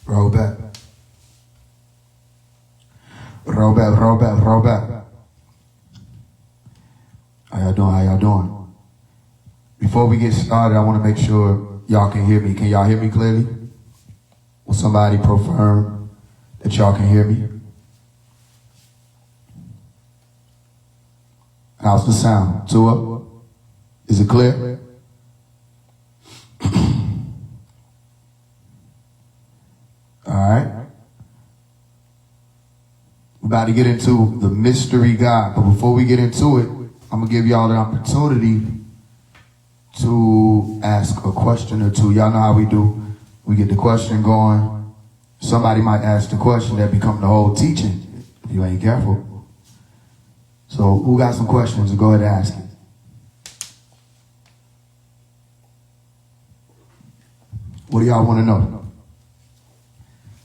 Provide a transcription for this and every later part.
Roll back. Roll back, roll back, roll back. How y'all doing? How y'all doing? Before we get started, I want to make sure y'all can hear me. Can y'all hear me clearly? Will somebody confirm that y'all can hear me? How's the sound? Tua? Is it clear? All right. We're about to get into the mystery God. But before we get into it, I'm going to give y'all the opportunity to ask a question or two. Y'all know how we do. We get the question going. Somebody might ask the question that become the whole teaching if you ain't careful. So who got some questions? Go ahead and ask it. What do y'all want to know?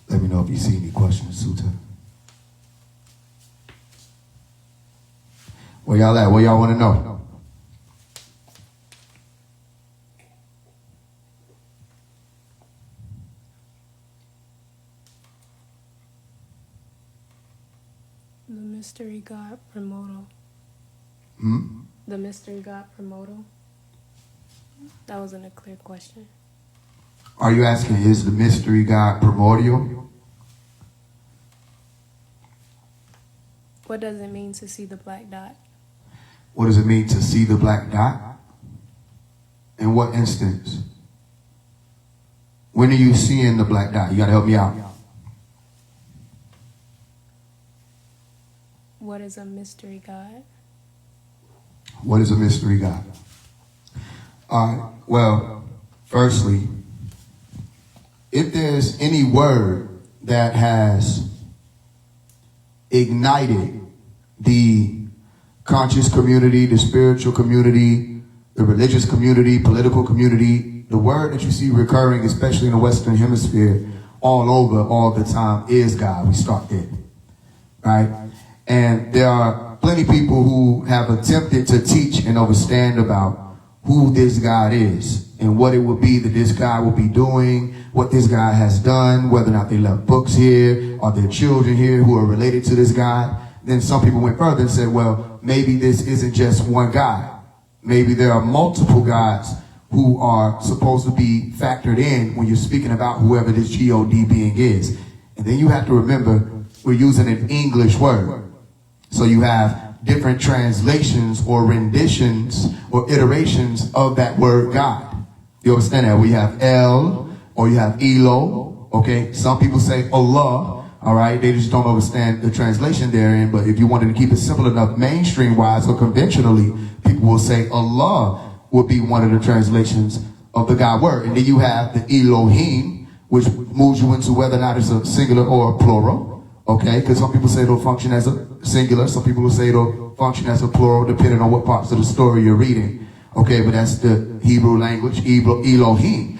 Let me know if you see any questions, Suta. Where y'all at? What y'all want to know? The mystery God primordial. The mystery God primordial. That wasn't a clear question. Are you asking, is the mystery God primordial? What does it mean to see the black dot? What does it mean to see the black dot? In what instance? When are you seeing the black dot? You got to help me out. What is a mystery God? What is a mystery God? Well, firstly, if there's any word that has ignited the conscious community, the spiritual community, the religious community, political community, the word that you see recurring, especially in the Western Hemisphere, all over, all the time, is God. We start there, right? And there are plenty of people who have attempted to teach and understand about who this God is and what it would be that this God will be doing, what this God has done, whether or not they left books here, or their children here who are related to this God. Then some people went further and said, well, maybe this isn't just one God. Maybe there are multiple gods who are supposed to be factored in when you're speaking about whoever this God being is. And then you have to remember, we're using an English word. So you have different translations or renditions or iterations of that word God. You understand that? We have El, or you have Elo, okay? Some people say Allah, all right? They just don't understand the translation therein, but if you wanted to keep it simple enough, mainstream-wise or conventionally, people will say Allah would be one of the translations of the God word. And then you have the Elohim, which moves you into whether or not it's a singular or a plural, okay? Because some people say it'll function as a singular, some people will say it'll function as a plural, depending on what parts of the story you're reading, okay? But that's the Hebrew language, Elohim.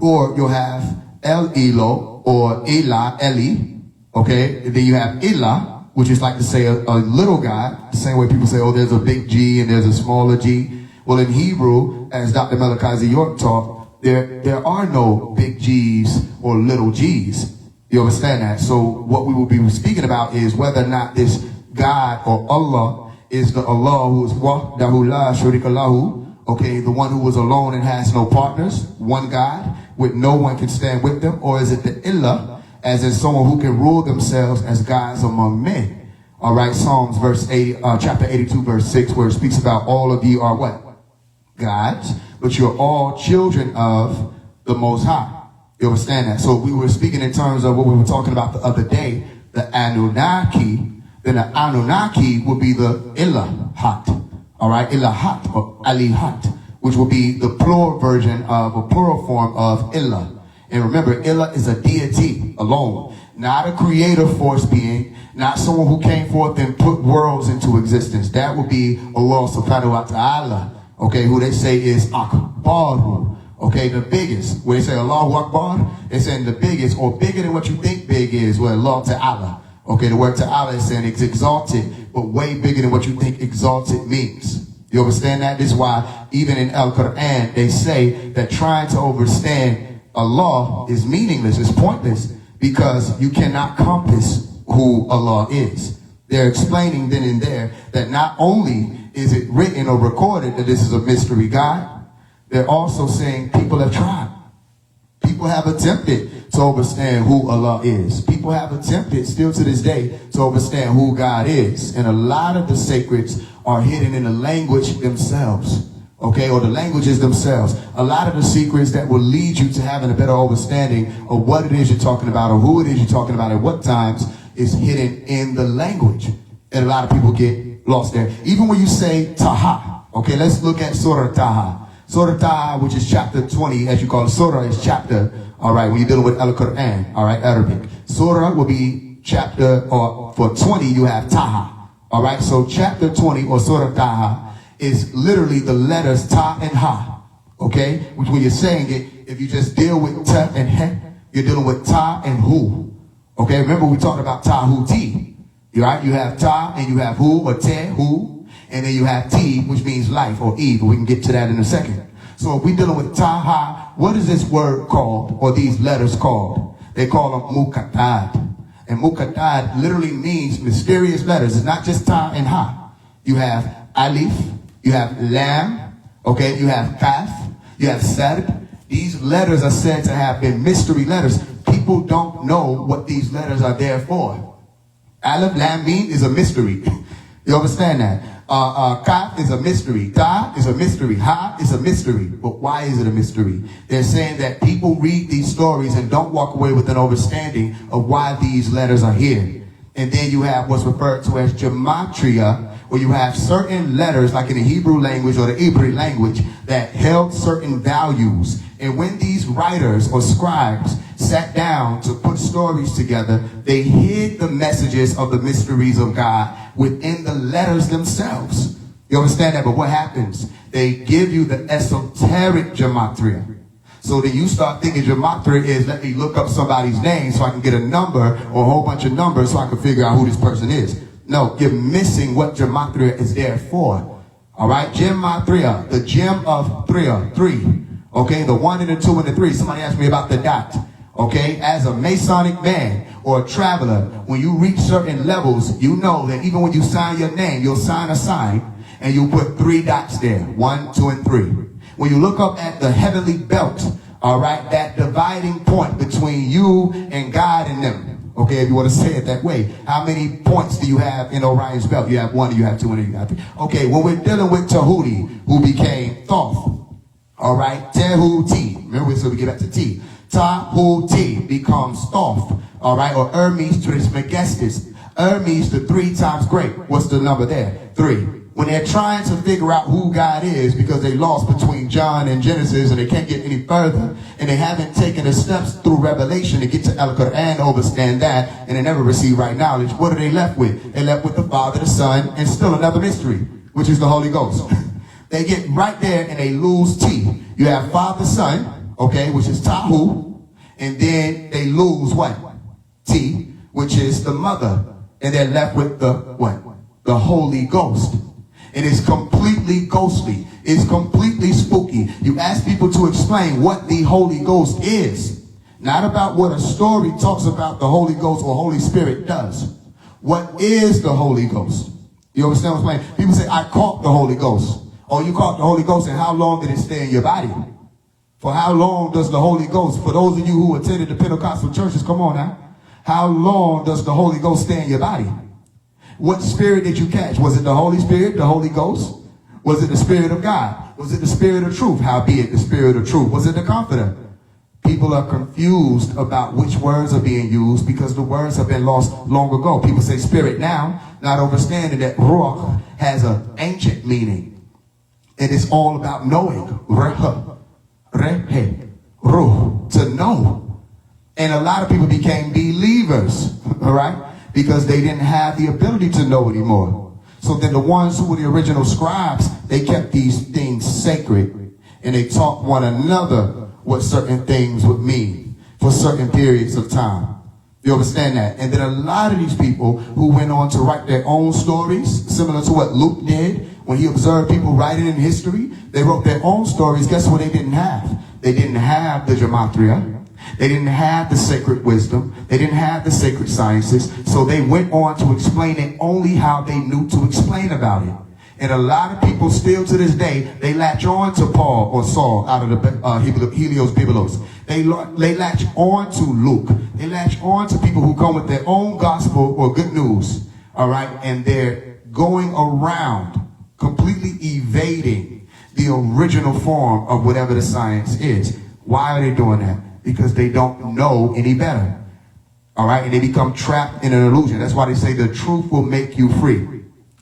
Or you'll have El Elo or Elah, Eli, okay? And then you have Elah, which is like to say a little God, the same way people say, oh, there's a big G and there's a smaller G. Well, in Hebrew, as Dr. Malachi York taught, there are no big G's or little G's. You understand that? So what we will be speaking about is whether or not this God or Allah is the Allah who is wahdahu la sharika lahu, okay, the one who is alone and has no partners, one God, with no one can stand with them, or is it the Illah, as in someone who can rule themselves as gods among men? All right, Psalms chapter 82, verse 6, where it speaks about all of you are what? Gods, but you're all children of the Most High. You understand that? So we were speaking in terms of what we were talking about the other day, the Anunnaki. Then the Anunnaki would be the Ilahat. All right, Ilahat or Alihat, which will be the plural version of a plural form of Ilah. And remember, Ilah is a deity alone, not a creator force being, not someone who came forth and put worlds into existence. That would be Allah subhanahu wa ta'ala, okay, who they say is Akbar. Okay, the biggest. When they say Allahu Akbar, they're saying the biggest or bigger than what you think big is. Well, Allah Ta'ala. Okay, the word Ta'ala is saying it's exalted, but way bigger than what you think exalted means. You understand that? This is why even in Al-Quran, they say that trying to understand Allah is meaningless, it's pointless, because you cannot compass who Allah is. They're explaining then and there that not only is it written or recorded that this is a mystery God, they're also saying people have tried. People have attempted to understand who Allah is. People have attempted still to this day to understand who God is. And a lot of the sacreds are hidden in the language themselves. Okay, or the languages themselves. A lot of the secrets that will lead you to having a better understanding of what it is you're talking about or who it is you're talking about at what times is hidden in the language. And a lot of people get lost there. Even when you say Taha. Okay, let's look at Surah Taha. Surah Taha, which is chapter 20, as you call it. Surah is chapter, all right, when you're dealing with Al-Quran, all right, Arabic. Surah will be chapter, or for 20, you have Taha. All right, so chapter 20, or Surah Taha, is literally the letters Ta and Ha. Okay, which when you're saying it, if you just deal with Ta and He, you're dealing with Ta and Hu. Okay, remember we talked about Ta, Hu, Ti. Right? You have Ta and you have Hu, or Te, Hu. And then you have T, which means life or Eve. We can get to that in a second. So if we're dealing with Taha, what is this word called, or these letters called? They call them Muqaddad. And Muqaddad literally means mysterious letters. It's not just Ta and Ha. You have Alif, you have Lam, okay, you have Kaf, you have Sad. These letters are said to have been mystery letters. People don't know what these letters are there for. Alif, Lam, Mim is a mystery. You understand that? Kaf is a mystery. Ta is a mystery. Ha is a mystery. But why is it a mystery? They're saying that people read these stories and don't walk away with an understanding of why these letters are here. And then you have what's referred to as gematria, where you have certain letters, like in the Hebrew language or the Hebrew language, that held certain values. And when these writers or scribes sat down to put stories together, they hid the messages of the mysteries of God within the letters themselves. You understand that? But what happens? They give you the esoteric gematria. So then you start thinking gematria is, let me look up somebody's name so I can get a number or a whole bunch of numbers so I can figure out who this person is. No, you're missing what gematria is there for. All right? Gematria, the gem of three. Okay, the 1 and the 2 and the 3. Somebody asked me about the dot. Okay, as a Masonic man or a traveler, when you reach certain levels, you know that even when you sign your name, you'll sign a sign and you'll put 3 dots there, 1, 2, and 3. When you look up at the heavenly belt, all right, that dividing point between you and God and them. Okay, if you want to say it that way. How many points do you have in Orion's belt? You have 1, you have 2, and you have 3. Okay, when we're dealing with Tahuti, who became Thoth, all right, Tehuti. Remember, so we get back to T. Tahuti becomes Thoth, all right, or Hermes Trismegistus. Hermes, the 3 times great. What's the number there? 3. When they're trying to figure out who God is because they lost between John and Genesis and they can't get any further and they haven't taken the steps through Revelation to get to Al-Quran, understand that, and they never receive right knowledge, what are they left with? They're left with the Father, the Son, and still another mystery, which is the Holy Ghost. They get right there and they lose T. You have Father, Son, okay, which is Tahu, and then they lose what? T, which is the Mother, and they're left with the what? The Holy Ghost. And it's completely ghostly. It's completely spooky. You ask people to explain what the Holy Ghost is. Not about what a story talks about the Holy Ghost or Holy Spirit does. What is the Holy Ghost? You understand what I'm saying? People say, I caught the Holy Ghost. Oh, you caught the Holy Ghost, and how long did it stay in your body? For how long does the Holy Ghost, for those of you who attended the Pentecostal churches, come on now. How long does the Holy Ghost stay in your body? What spirit did you catch? Was it the Holy Spirit, the Holy Ghost? Was it the Spirit of God? Was it the Spirit of truth? Howbeit the Spirit of truth. Was it the Comforter? People are confused about which words are being used because the words have been lost long ago. People say spirit now, not understanding that ruach has an ancient meaning. And it's all about knowing. Ruh, to know. And a lot of people became believers, all right? Because they didn't have the ability to know anymore. So then the ones who were the original scribes, they kept these things sacred. And they taught one another what certain things would mean for certain periods of time. You understand that? And then a lot of these people who went on to write their own stories, similar to what Luke did, when he observed people writing in history, they wrote their own stories. Guess what they didn't have? They didn't have the gematria. They didn't have the sacred wisdom. They didn't have the sacred sciences. So they went on to explain it only how they knew to explain about it. And a lot of people still to this day, they latch on to Paul or Saul out of the Helios Biblos. They latch on to Luke. They latch on to people who come with their own gospel or good news. All right. And they're going around completely evading the original form of whatever the science is. Why are they doing that? Because they don't know any better. All right. And they become trapped in an illusion. That's why they say the truth will make you free.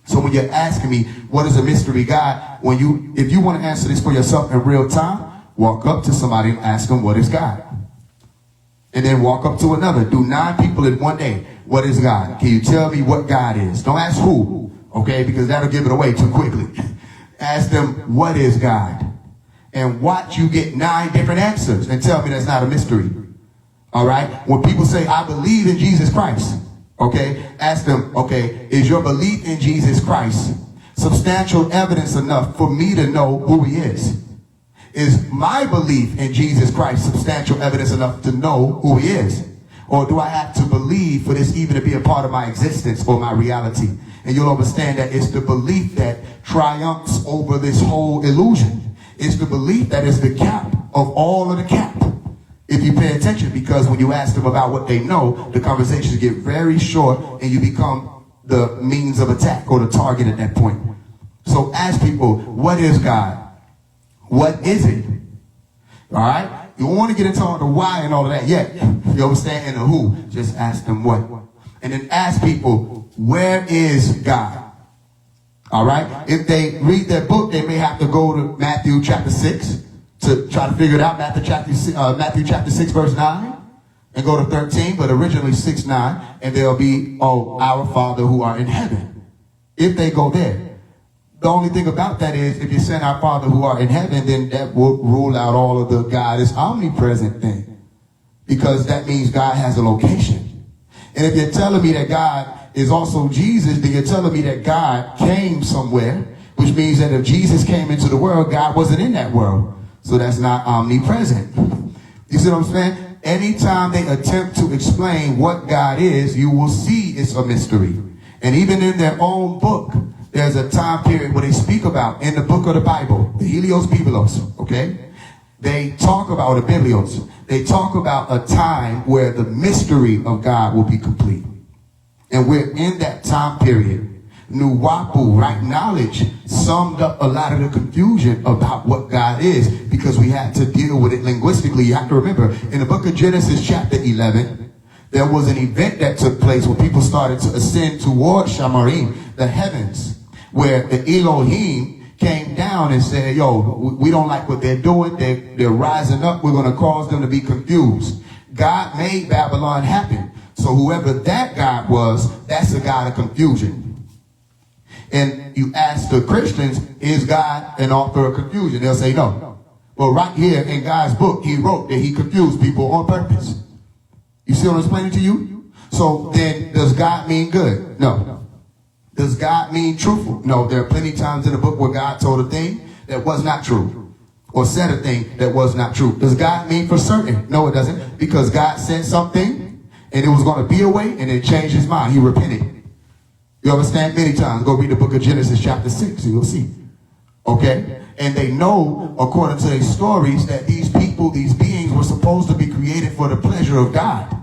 So when you're asking me, what is a mystery God? If you want to answer this for yourself in real time, walk up to somebody and ask them, what is God? And then walk up to another. Do 9 people in one day. What is God? Can you tell me what God is? Don't ask who, okay? Because that'll give it away too quickly. Ask them, what is God? And watch you get 9 different answers and tell me that's not a mystery. All right? When people say, I believe in Jesus Christ. Okay, ask them, okay, is your belief in Jesus Christ substantial evidence enough for me to know who he is? Is my belief in Jesus Christ substantial evidence enough to know who he is? Or do I have to believe for this even to be a part of my existence or my reality? And you'll understand that it's the belief that triumphs over this whole illusion. It's the belief that is the cap of all of the cap. If you pay attention, because when you ask them about what they know, the conversations get very short and you become the means of attack or the target at that point. So ask people, what is God? What is it? All right? You don't want to get into all the why and all of that yet. You understand? And the who. Just ask them what. And then ask people, where is God? All right? If they read their book, they may have to go to Matthew chapter 6. To try to figure it out, Matthew chapter 6, verse 9, and go to 13, but originally 6, 9, and there'll be, oh, our Father who are in heaven. If they go there. The only thing about that is, if you send our Father who are in heaven, then that will rule out all of the God is omnipresent thing. Because that means God has a location. And if you're telling me that God is also Jesus, then you're telling me that God came somewhere, which means that if Jesus came into the world, God wasn't in that world. So that's not omnipresent. You see what I'm saying? Anytime they attempt to explain what God is, you will see it's a mystery. And even in their own book, there's a time period where they speak about, in the book of the Bible, the Helios Biblos, okay? They talk about, the Biblios, they talk about a time where the mystery of God will be complete. And we're in that time period. Nuwapu, right knowledge, summed up a lot of the confusion about what God is, because we had to deal with it linguistically. You have to remember, in the book of Genesis chapter 11, there was an event that took place where people started to ascend toward Shamarim, the heavens, where the Elohim came down and said, yo, we don't like what they're doing. They're rising up. We're going to cause them to be confused. God made Babylon happen. So whoever that God was, that's a God of confusion. And you ask the Christians, is God an author of confusion? They'll say no. Well, right here in God's book, he wrote that he confused people on purpose. You see what I'm explaining to you? So then, does God mean good? No. Does God mean truthful? No. There are plenty of times in the book where God told a thing that was not true, or said a thing that was not true. Does God mean for certain? No, it doesn't. Because God said something, and it was going to be a way, and then changed his mind. He repented. You understand? Many times. Go read the book of Genesis chapter 6 and you'll see. Okay? And they know, according to their stories, that these people, these beings were supposed to be created for the pleasure of God.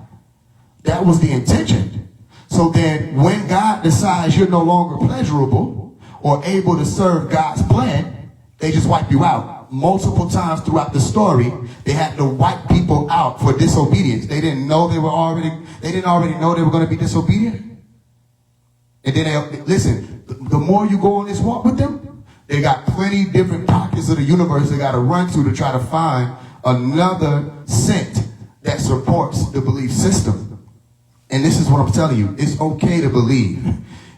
That was the intention. So then when God decides you're no longer pleasurable or able to serve God's plan, they just wipe you out. Multiple times throughout the story, they had to wipe people out for disobedience. They didn't know they didn't already know they were going to be disobedient. And then listen, the more you go on this walk with them, they got plenty different pockets of the universe they got to run to try to find another scent that supports the belief system. And this is what I'm telling you. It's okay to believe.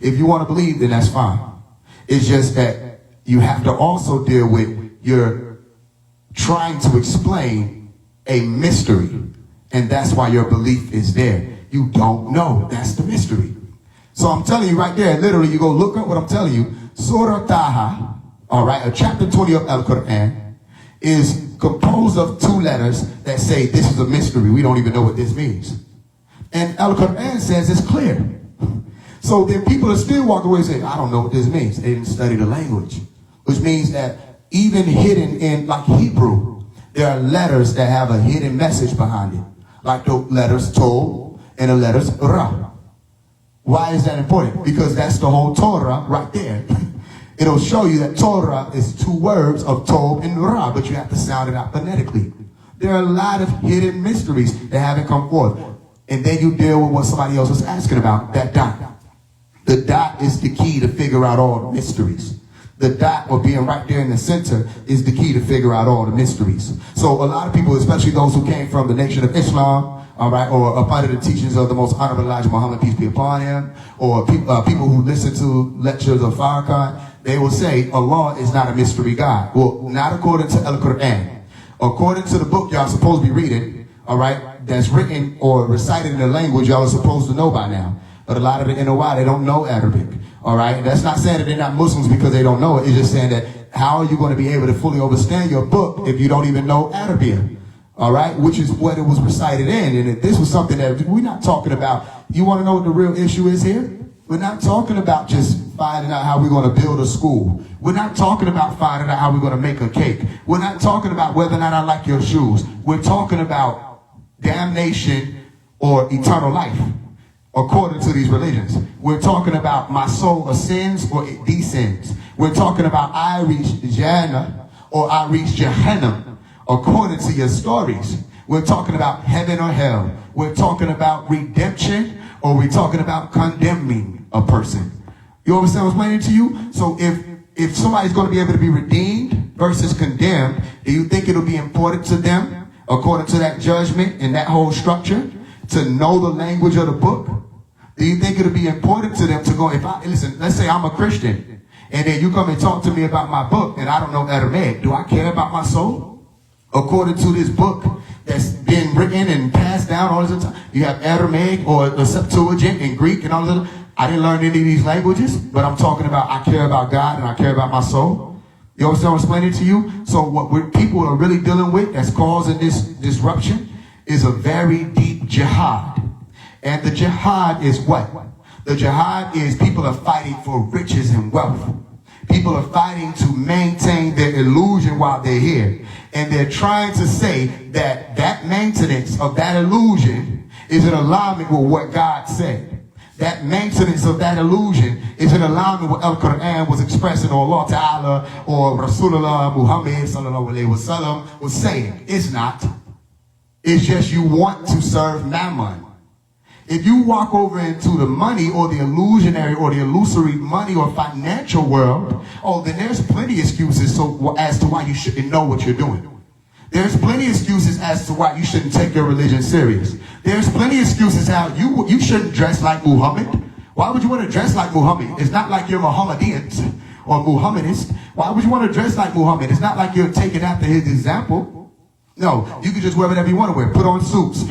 If you want to believe, then that's fine. It's just that you have to also deal with your trying to explain a mystery. And that's why your belief is there. You don't know. That's the mystery. So I'm telling you right there, literally, you go look up what I'm telling you. Surah Taha, all right, chapter 20 of Al-Quran. is composed of two letters that say this is a mystery. We don't even know what this means. And Al-Quran says it's clear. So then people are still walking away and saying, I don't know what this means. They didn't study the language. Which means that even hidden in like Hebrew, there are letters that have a hidden message behind it. Like the letters Tov and the letters Ra. Why is that important? Because that's the whole Torah right there. It'll show you that Torah is two words of Tov and Ra, but you have to sound it out phonetically. There are a lot of hidden mysteries that haven't come forth. And then you deal with what somebody else was asking about, that dot. The dot is the key to figure out all the mysteries. The dot, or being right there in the center, is the key to figure out all the mysteries. So a lot of people, especially those who came from the nation of Islam, all right, or up under the teachings of the most honorable Elijah Muhammad, peace be upon him, or people who listen to lectures of Farrakhan, they will say Allah is not a mystery God. Well, not according to Al-Quran. According to the book y'all supposed to be reading, all right, that's written or recited in a language y'all are supposed to know by now. But a lot of the NOI, they don't know Arabic. All right, that's not saying that they're not Muslims because they don't know it. It's just saying that how are you going to be able to fully understand your book if you don't even know Arabic? All right, which is what it was recited in. And this was something that we're not talking about. You want to know what the real issue is here? We're not talking about just finding out how we're going to build a school. We're not talking about finding out how we're going to make a cake. We're not talking about whether or not I like your shoes. We're talking about damnation or eternal life. According to these religions, we're talking about my soul ascends or it descends. We're talking about I reach Jannah or I reach Jahannam. According to your stories, we're talking about heaven or hell. We're talking about redemption, or we're talking about condemning a person. You understand what's explaining to you? So if somebody's going to be able to be redeemed versus condemned, do you think it'll be important to them, according to that judgment and that whole structure, to know the language of the book? Do you think it'll be important to them to go, listen, let's say I'm a Christian, and then you come and talk to me about my book, and I don't know Aramaic. Do I care about my soul? According to this book that's been written and passed down all this time, you have Aramaic or the Septuagint and Greek and all this. I didn't learn any of these languages, but I'm talking about I care about God and I care about my soul. You understand what I'm explaining to you? So what people are really dealing with that's causing this disruption is a very deep jihad. And the jihad is what? The jihad is people are fighting for riches and wealth. People are fighting to maintain their illusion while they're here. And they're trying to say that that maintenance of that illusion is in alignment with what God said. That maintenance of that illusion is in alignment with Al-Quran was expressing, or Allah Ta'ala or Rasulullah Muhammad Sallallahu Alaihi Wasallam was saying. It's not. It's just you want to serve Mammon. If you walk over into the money or the illusionary or the illusory money or financial world, then there's plenty of excuses as to why you shouldn't know what you're doing. There's plenty of excuses as to why you shouldn't take your religion serious. There's plenty of excuses how you shouldn't dress like Muhammad. Why would you want to dress like Muhammad? It's not like you're Mohammedans or Muhammadists. Why would you want to dress like Muhammad? It's not like you're taking after his example. No, you can just wear whatever you want to wear. Put on suits.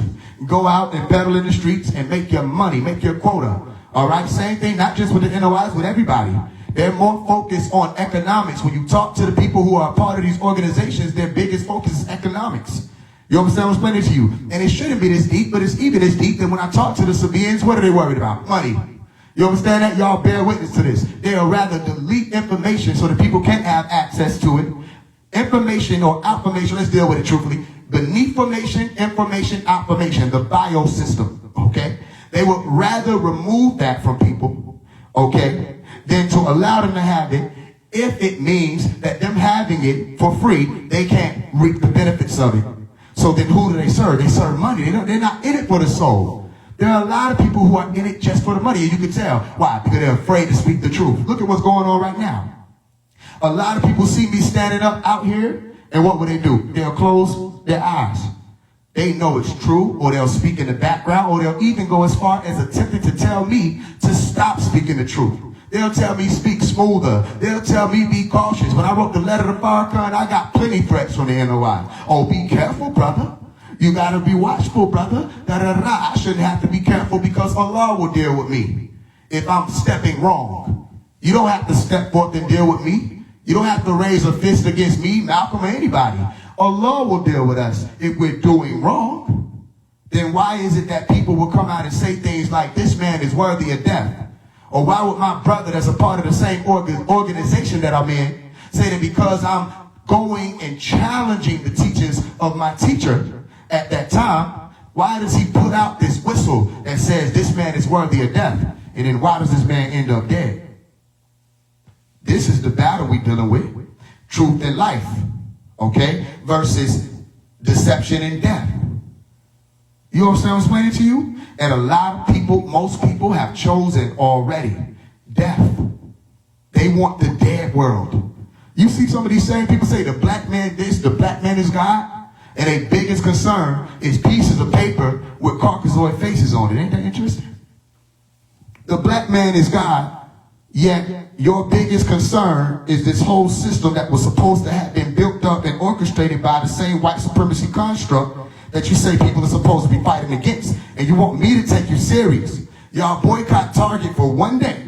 Go out and peddle in the streets and make your money, make your quota. All right? Same thing, not just with the NOIs, with everybody. They're more focused on economics. When you talk to the people who are part of these organizations, their biggest focus is economics. You understand what I'm explaining to you? And it shouldn't be this deep, but it's even as deep. And when I talk to the civilians, what are they worried about? Money. You understand that? Y'all bear witness to this. They'll rather delete information so that people can't have access to it. Information or affirmation, let's deal with it truthfully. Beneath formation, information, affirmation, the biosystem, okay? They would rather remove that from people, okay, than to allow them to have it if it means that them having it for free, they can't reap the benefits of it. So then who do they serve? They serve money. They're not in it for the soul. There are a lot of people who are in it just for the money, and you can tell. Why? Because they're afraid to speak the truth. Look at what's going on right now. A lot of people see me standing up out here, and what will they do? They'll close their eyes. They know it's true, or they'll speak in the background, or they'll even go as far as attempting to tell me to stop speaking the truth. They'll tell me speak smoother. They'll tell me be cautious. When I wrote the letter to Farrakhan, I got plenty threats from the NOI. Oh, be careful, brother. You got to be watchful, brother. I shouldn't have to be careful because Allah will deal with me if I'm stepping wrong. You don't have to step forth and deal with me. You don't have to raise a fist against me, Malcolm, or anybody. Allah will deal with us if we're doing wrong. Then why is it that people will come out and say things like, this man is worthy of death? Or why would my brother that's a part of the same organization that I'm in say that because I'm going and challenging the teachings of my teacher at that time, why does he put out this whistle that says this man is worthy of death? And then why does this man end up dead? This is the battle we're dealing with. Truth and life, okay? Versus deception and death. You understand what I'm explaining to you? And a lot of people, most people have chosen already death. They want the dead world. You see some of these same people say the black man this, the black man is God, and their biggest concern is pieces of paper with Caucasoid faces on it. Ain't that interesting? The black man is God, yet your biggest concern is this whole system that was supposed to have been built up and orchestrated by the same white supremacy construct that you say people are supposed to be fighting against. And you want me to take you serious. Y'all boycott Target for one day.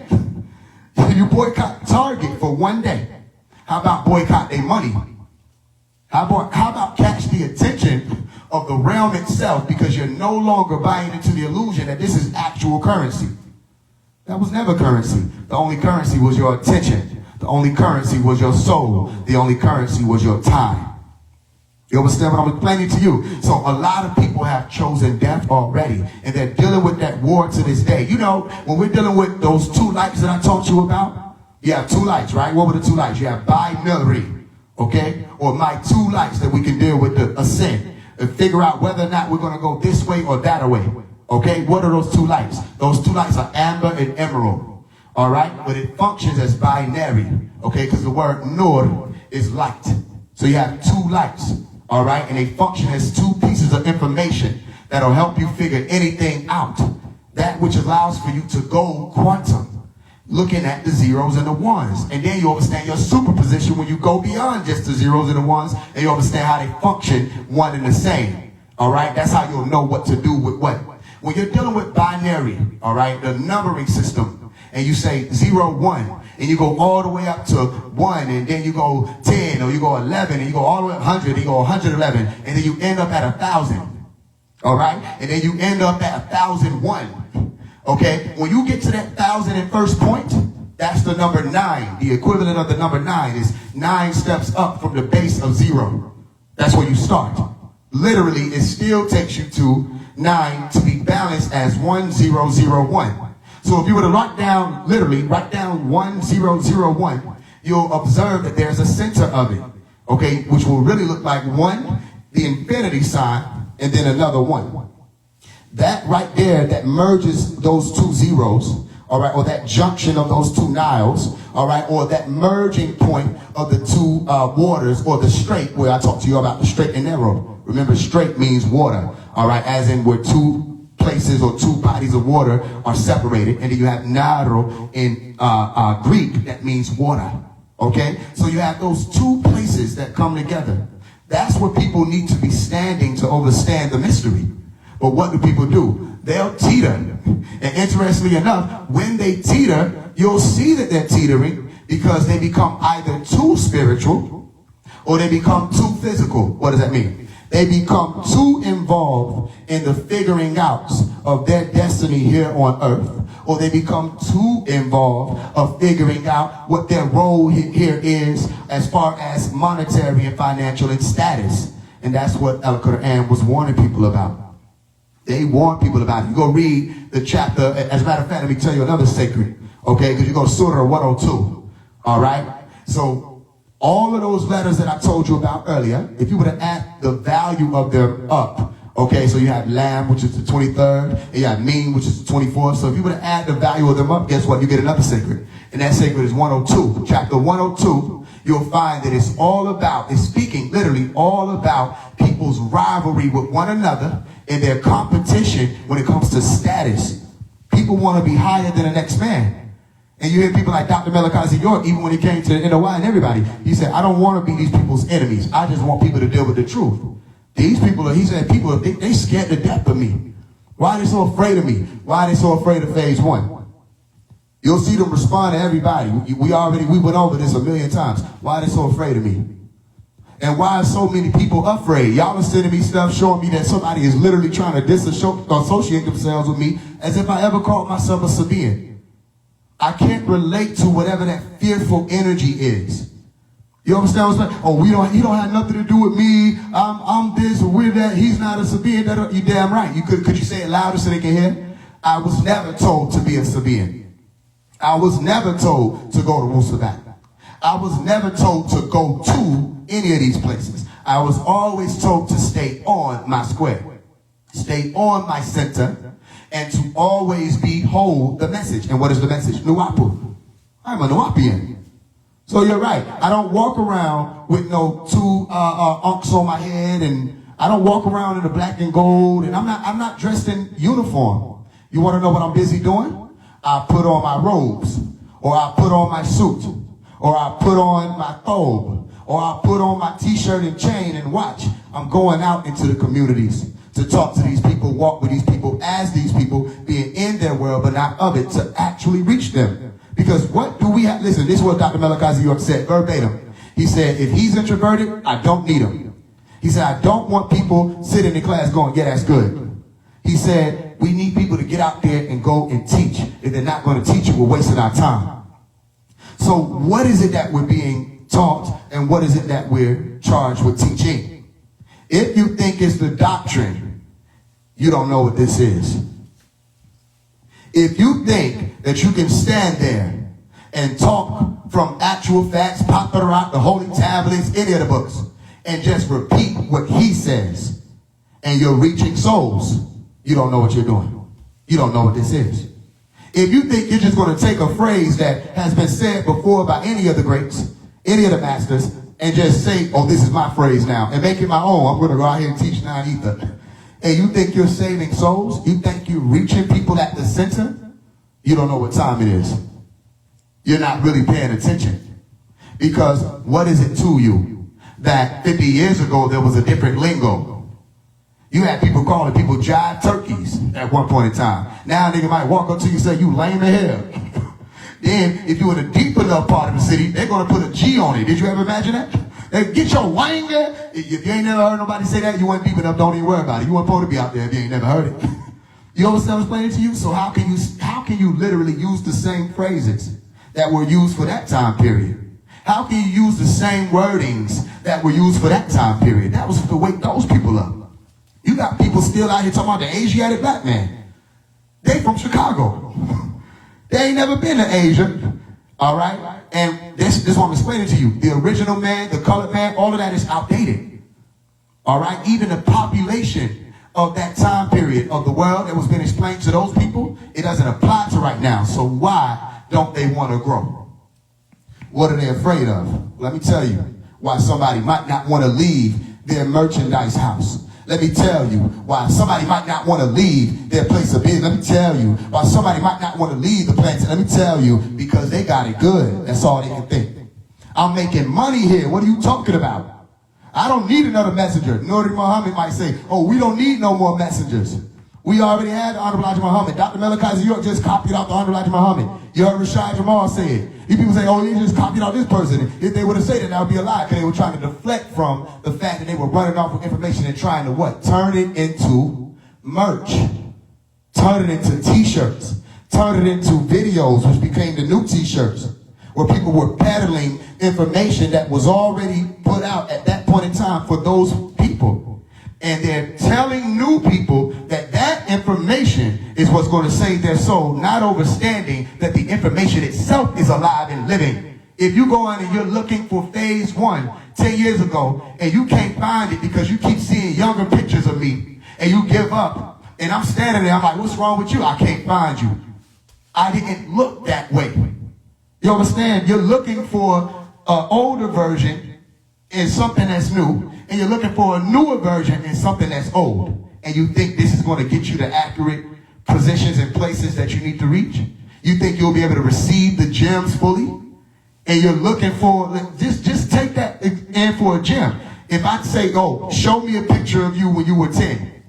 You boycott Target for one day. How about boycott their money? How about catch the attention of the realm itself, because you're no longer buying into the illusion that this is actual currency. That was never currency. The only currency was your attention. The only currency was your soul. The only currency was your time. You understand what I'm explaining to you? So a lot of people have chosen death already, and they're dealing with that war to this day. You know, when we're dealing with those two lights that I taught you about, you have two lights, right? What were the two lights? You have binary, okay? Or my two lights that we can deal with the ascent and figure out whether or not we're going to go this way or that way, okay? What are those two lights? Those two lights are amber and emerald, all right? But it functions as binary, okay? Because the word nur is light. So you have two lights. All right, and they function as two pieces of information that'll help you figure anything out. That which allows for you to go quantum, looking at the zeros and the ones. And then you understand your superposition when you go beyond just the zeros and the ones, and you understand how they function one and the same. All right, that's how you'll know what to do with what. When you're dealing with binary, all right, the numbering system, and you say 0, 1, and you go all the way up to 1, and then you go 10, or you go 11, and you go all the way up 100, and you go 111, and then you end up at 1,000, all right? And then you end up at 1,001, okay? When you get to that 1,001st point, that's the number 9. The equivalent of the number 9 is 9 steps up from the base of 0. That's where you start. Literally, it still takes you to 9 to be balanced as 1001. So if you were to write down 1001, you'll observe that there's a center of it, okay, which will really look like 1, the infinity sign, and then another 1. That right there, that merges those two zeros, all right, or that junction of those two Niles, all right, or that merging point of the two waters, or the strait, where I talked to you about the straight and narrow. Remember, straight means water, all right, as in where two places or two bodies of water are separated, and then you have narrow in Greek, that means water, okay? So you have those two places that come together. That's where people need to be standing to understand the mystery. But what do people do? They'll teeter. And interestingly enough, when they teeter, you'll see that they're teetering because they become either too spiritual or they become too physical. What does that mean? They become too involved in the figuring out of their destiny here on earth, or they become too involved of figuring out what their role here is as far as monetary and financial and status. And that's what Al-Quran was warning people about. They warn people about it. You go read the chapter. As a matter of fact, let me tell you another secret, okay? Because you go to Surah 102, all right? So all of those letters that I told you about earlier, if you were to add the value of them up, okay, so you have Lam, which is the 23rd, and you have Meen, which is the 24th. So if you were to add the value of them up, guess what? You get another secret. And that secret is 102. Chapter 102, you'll find that it's all about, it's speaking literally all about people's rivalry with one another and their competition when it comes to status. People want to be higher than the next man. And you hear people like Dr. Melchizedek York, even when he came to the NOI and everybody, he said, I don't want to be these people's enemies. I just want people to deal with the truth. These people, he said, people, they scared to death of me. Why are they so afraid of me? Why are they so afraid of Faise One? You'll see them respond to everybody. We went over this a million times. Why are they so afraid of me? And why are so many people afraid? Y'all are sending me stuff showing me that somebody is literally trying to disassociate themselves with me as if I ever called myself a Sabaean. I can't relate to whatever that fearful energy is. You understand what I'm saying? Oh, he don't have nothing to do with me. I'm this or we're that. He's not a Sabaean. You damn right. Could you say it louder so they can hear? I was never told to be a Sabaean. I was never told to go to Wusabat. I was never told to go to any of these places. I was always told to stay on my square, stay on my center, and to always behold the message. And what is the message? Nuapu. I'm a Nuapian. So you're right. I don't walk around with no two unks on my head, and I don't walk around in the black and gold, and I'm not dressed in uniform. You want to know what I'm busy doing? I put on my robes, or I put on my suit, or I put on my thobe, or I put on my t-shirt and chain and watch. I'm going out into the communities to talk to these people, walk with these people, as these people, being in their world but not of it, to actually reach them. Because what do we have? Listen, this is what Dr. Malachi York said verbatim. He said, if he's introverted, I don't need him. He said, I don't want people sitting in class going, yeah, that's good. He said, we need people to get out there and go and teach. If they're not going to teach it, we're wasting our time. So what is it that we're being taught, and what is it that we're charged with teaching? If you think it's the doctrine, you don't know what this is. If you think that you can stand there and talk from actual facts, Patarat, the holy tablets, any of the books, and just repeat what he says, and you're reaching souls, you don't know what you're doing. You don't know what this is. If you think you're just going to take a phrase that has been said before by any of the greats, any of the masters, and just say, oh, this is my phrase now, and make it my own, I'm going to go out here and teach non-ether, and you think you're saving souls, you think you're reaching people at the center, you don't know what time it is. You're not really paying attention. Because what is it to you that 50 years ago there was a different lingo? You had people calling people jive turkeys at one point in time. Now a nigga might walk up to you and say, you lame as hell. Then, if you're in a deep enough part of the city, they're going to put a G on it. Did you ever imagine that? They get your wanger. If you ain't never heard nobody say that, you weren't deep enough, don't even worry about it. You weren't supposed to be out there if you ain't never heard it. You understand what I'm explaining to you? So how can you literally use the same phrases that were used for that time period? How can you use the same wordings that were used for that time period? That was to wake those people up. You got people still out here talking about the Asiatic black man. They from Chicago. They ain't never been to Asia. All right? And this is what I'm explaining to you. The original man, the colored man, all of that is outdated. All right? Even the population of that time period of the world that was being explained to those people, it doesn't apply to right now. So why don't they want to grow? What are they afraid of? Let me tell you why somebody might not want to leave their merchandise house. Let me tell you why somebody might not want to leave their place of business. Let me tell you why somebody might not want to leave the plantation. Let me tell you, because they got it good. That's all they can think. I'm making money here. What are you talking about? I don't need another messenger. Nuri Muhammad might say, oh, we don't need no more messengers. We already had the Honorable Elijah Muhammad. Dr. Malachi York just copied out the Honorable Elijah Muhammad. You heard Rashad Jamal say it. These people say, oh, they just copied out this person. If they would have said that, that would be a lie, because they were trying to deflect from the fact that they were running off with information and trying to what? Turn it into merch. Turn it into t-shirts. Turn it into videos, which became the new t-shirts, where people were peddling information that was already put out at that point in time for those people. And they're telling new people that that information is what's going to save their soul, not understanding that the information itself is alive and living. If you go on and you're looking for Faise One 10 years ago, and you can't find it because you keep seeing younger pictures of me, and you give up, and I'm standing there, I'm like, what's wrong with you? I can't find you. I didn't look that way. You understand? You're looking for an older version in something that's new, and you're looking for a newer version in something that's old, and you think this is going to get you the accurate positions and places that you need to reach. You think you'll be able to receive the gems fully, and you're looking for, just take that in for a gem. If I say, oh, show me a picture of you when you were 10,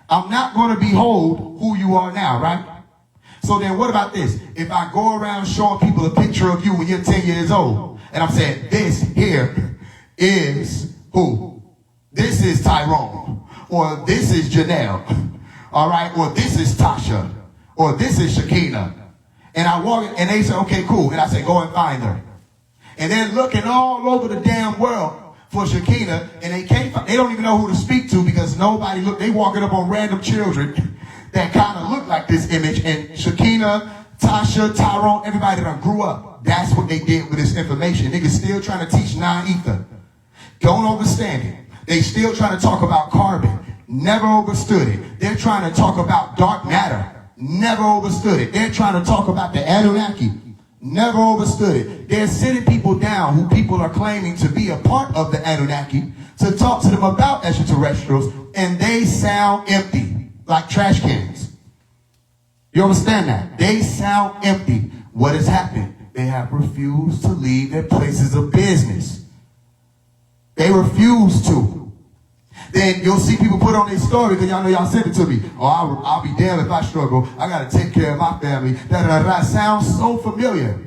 I'm not going to behold who you are now, right? So then what about this? If I go around showing people a picture of you when you're 10 years old, and I'm saying, this here is who? This is Tyrone. Or this is Janelle. All right? Or this is Tasha. Or this is Shakina. And I walk in, and they say, okay, cool. And I say, go and find her. And they're looking all over the damn world for Shakina, and they don't even know who to speak to because nobody look. They walking up on random children that kind of look like this image. And Shakina, Tasha, Tyrone, everybody that grew up. That's what they did with this information. Niggas still trying to teach non-ether. Don't understand it. They still trying to talk about carbon. Never understood it. They're trying to talk about dark matter. Never understood it. They're trying to talk about the Anunnaki. Never understood it. They're sending people down who people are claiming to be a part of the Anunnaki to talk to them about extraterrestrials, and they sound empty, like trash cans. You understand that? They sound empty. What has happened? They have refused to leave their places of business. They refuse to. Then you'll see people put on their story because y'all know y'all sent it to me. Oh, I'll be damned if I struggle. I got to take care of my family. Sounds so familiar.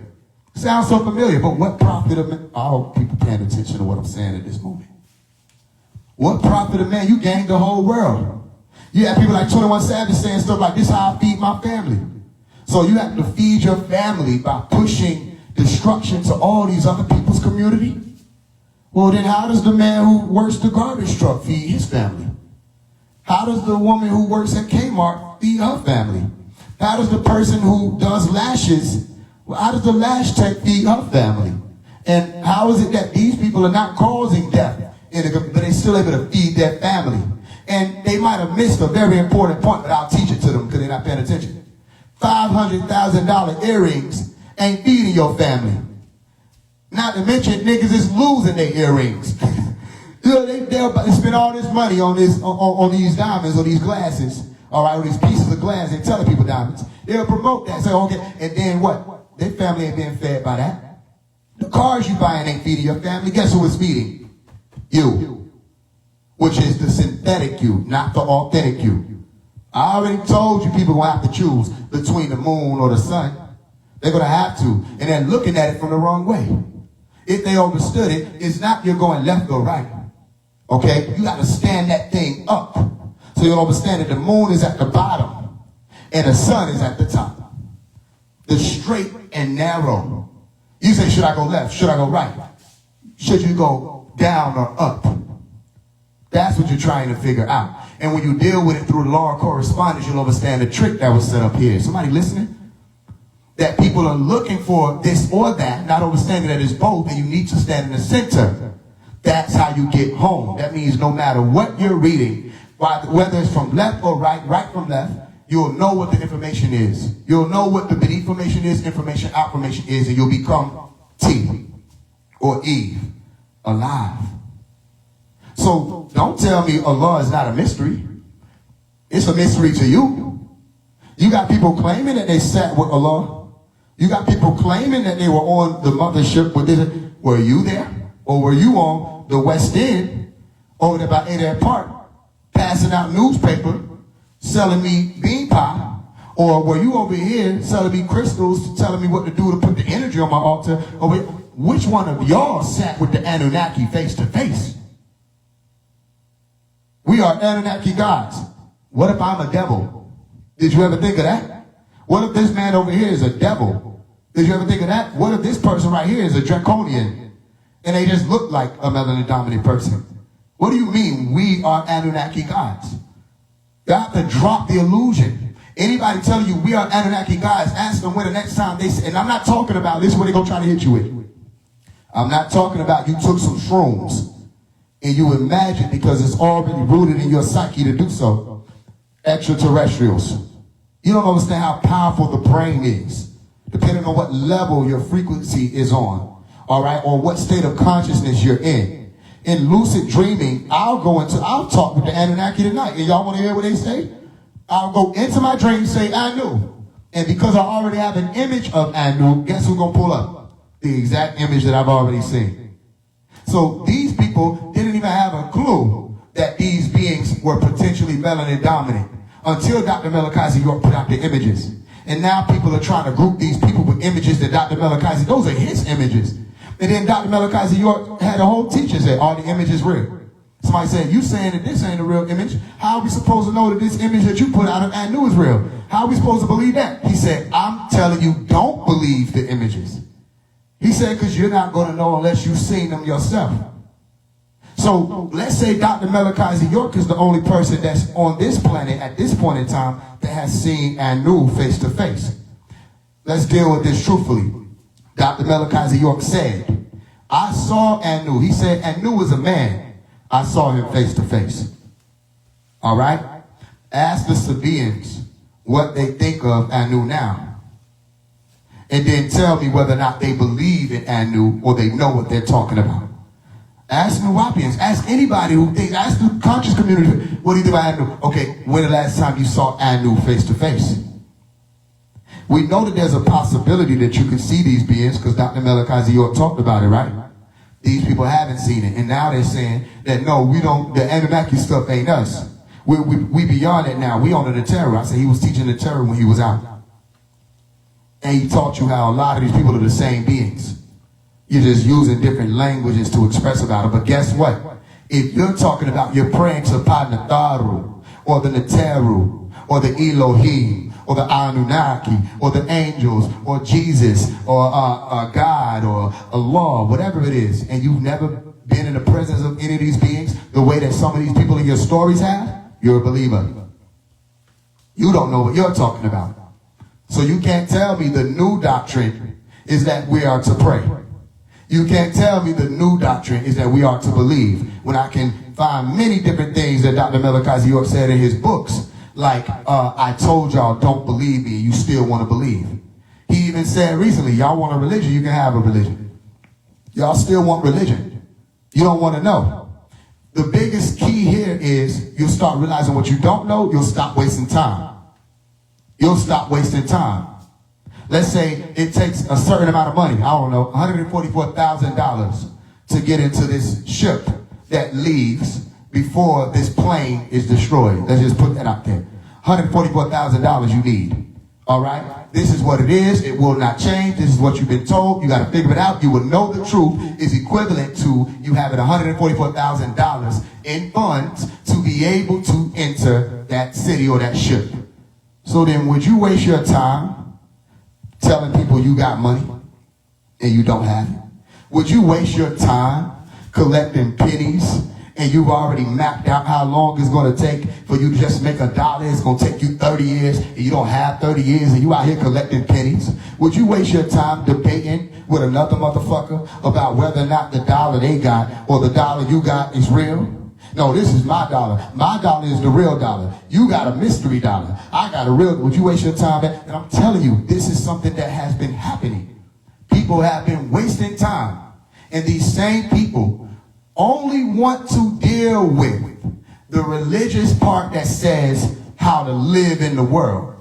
Sounds so familiar. But what profit of man? I hope people paying attention to what I'm saying at this moment. What profit of man? You gained the whole world. You have people like 21 Savage saying stuff like, this is how I feed my family. So you have to feed your family by pushing destruction to all these other people's community. Well, then how does the man who works the garbage truck feed his family? How does the woman who works at Kmart feed her family? How does the person who does lashes, how does the lash tech feed her family? And how is it that these people are not causing death, but they're still able to feed their family? And they might have missed a very important point, but I'll teach it to them because they're not paying attention. $500,000 earrings ain't feeding your family. Not to mention, niggas is losing their earrings. You know, they're about to spend all this money on this, on these diamonds or these glasses. All right, or these pieces of glass. They're telling people diamonds. They'll promote that. Say, okay, and then what? Their family ain't being fed by that. The cars you buying ain't feeding your family. Guess who is feeding? You. Which is the synthetic you, not the authentic you. I already told you people gonna have to choose between the moon or the sun. They're gonna have to, and they're looking at it from the wrong way. If they understood it, it's not you're going left or right. Okay? You got to stand that thing up. So you'll understand that the moon is at the bottom and the sun is at the top. The straight and narrow. You say, should I go left? Should I go right? Should you go down or up? That's what you're trying to figure out. And when you deal with it through the law of correspondence, you'll understand the trick that was set up here. Somebody listening? That people are looking for this or that, not understanding that it's both, and you need to stand in the center. That's how you get home. That means no matter what you're reading, whether it's from left or right, right from left, you'll know what the information is. You'll know what the beneath information is, information out information is, and you'll become T or Eve, alive. So don't tell me Allah is not a mystery. It's a mystery to you. You got people claiming that they sat with Allah. You got people claiming that they were on the mothership with this. Were you there? Or were you on the West End over there by 8 Park passing out newspaper, selling me bean pie? Or were you over here selling me crystals, telling me what to do to put the energy on my altar? Or which one of y'all sat with the Anunnaki face to face? We are Anunnaki gods. What if I'm a devil? Did you ever think of that? What if this man over here is a devil? Did you ever think of that? What if this person right here is a draconian and they just look like a melanin dominant person? What do you mean we are Anunnaki gods? You have to drop the illusion. Anybody telling you we are Anunnaki gods, ask them when the next time they say, and I'm not talking about this is what they're going to try to hit you with. I'm not talking about you took some shrooms and you imagined because it's already rooted in your psyche to do so. Extraterrestrials. You don't understand how powerful the brain is, depending on what level your frequency is on, all right, or what state of consciousness you're in. In lucid dreaming, I'll talk with the Anunnaki tonight, and y'all want to hear what they say? I'll go into my dream and say, Anu. And because I already have an image of Anu, guess who's going to pull up? The exact image that I've already seen. So these people didn't even have a clue that these beings were potentially melanin dominant until Dr. Malachi York put out the images. And now people are trying to group these people with images that Dr. Malachi, those are his images. And then Dr. Malachi York had a whole teacher say, are the images real? Somebody said, you saying that this ain't a real image. How are we supposed to know that this image that you put out of Anu is real? How are we supposed to believe that? He said, I'm telling you, don't believe the images. He said, because you're not going to know unless you've seen them yourself. So let's say Dr. Malachi York is the only person that's on this planet at this point in time that has seen Anu face to face. Let's deal with this truthfully. Dr. Malachi York said, I saw Anu. He said, Anu was a man. I saw him face to face. All right? Ask the Sabaeans what they think of Anu now. And then tell me whether or not they believe in Anu or they know what they're talking about. Ask Nuwapians. Ask anybody who thinks. Ask the conscious community. What do you think about Anu? Okay, when the last time you saw Anu face to face? We know that there's a possibility that you can see these beings because Dr. Malachi York talked about it, right? These people haven't seen it. And now they're saying that, no, we don't, the Anunnaki stuff ain't us. We beyond it now. We on the terror. I said he was teaching the terror when he was out. And he taught you how a lot of these people are the same beings. You're just using different languages to express about it. But guess what? If you're talking about, you're praying to Padnataru, or the Neteru, or the Elohim, or the Anunnaki, or the angels, or Jesus, or God, or Allah, whatever it is, and you've never been in the presence of any of these beings the way that some of these people in your stories have, you're a believer. You don't know what you're talking about. So you can't tell me the new doctrine is that we are to pray. You can't tell me the new doctrine is that we are to believe, when I can find many different things that Dr. Malachi York said in his books. Like, I told y'all, don't believe me, you still want to believe. He even said recently, y'all want a religion, you can have a religion. Y'all still want religion. You don't want to know. The biggest key here is you'll start realizing what you don't know, you'll stop wasting time. You'll stop wasting time. Let's say it takes a certain amount of money, I don't know, $144,000 to get into this ship that leaves before this plane is destroyed. Let's just put that out there. $144,000 you need. All right? This is what it is. It will not change. This is what you've been told. You got to figure it out. You will know the truth is equivalent to you having $144,000 in funds to be able to enter that city or that ship. So then would you waste your time telling people you got money and you don't have it? Would you waste your time collecting pennies and you've already mapped out how long it's going to take for you to just make $1? It's going to take you 30 years and you don't have 30 years and you out here collecting pennies? Would you waste your time debating with another motherfucker about whether or not the dollar they got or the dollar you got is real? No, this is my dollar. My dollar is the real dollar. You got a mystery dollar. I got a real. Would you waste your time? And I'm telling you, this is something that has been happening. People have been wasting time. And these same people only want to deal with the religious part that says how to live in the world.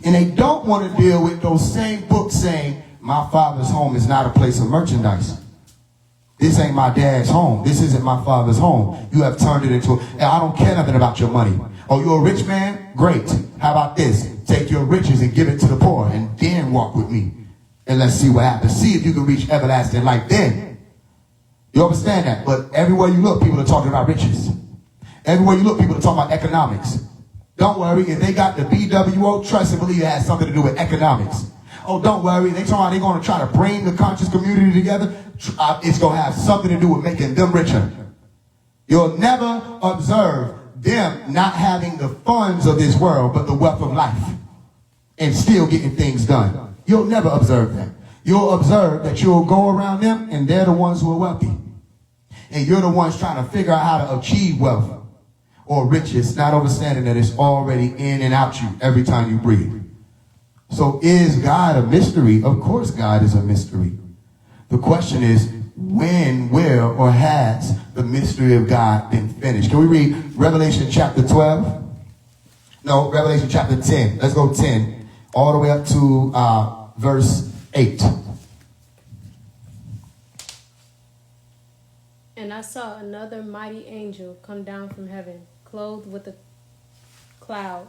And they don't want to deal with those same books saying, my father's home is not a place of merchandise. This ain't my dad's home. This isn't my father's home. You have turned it into, and I don't care nothing about your money. Oh, you're a rich man? Great. How about this? Take your riches and give it to the poor and then walk with me. And let's see what happens. See if you can reach everlasting life then. You understand that? But everywhere you look, people are talking about riches. Everywhere you look, people are talking about economics. Don't worry. If they got the BWO, trust and believe it has something to do with economics. Oh, don't worry. They're going to try to bring the conscious community together. It's going to have something to do with making them richer. You'll never observe them not having the funds of this world, but the wealth of life, and still getting things done. You'll never observe that. You'll observe that you'll go around them, and they're the ones who are wealthy. And you're the ones trying to figure out how to achieve wealth or riches, not understanding that it's already in and out you every time you breathe. So is God a mystery? Of course God is a mystery. The question is, when, where, or has the mystery of God been finished? Can we read Revelation chapter 12? No, Revelation chapter 10. Let's go 10 all the way up to verse 8. And I saw another mighty angel come down from heaven, clothed with a cloud,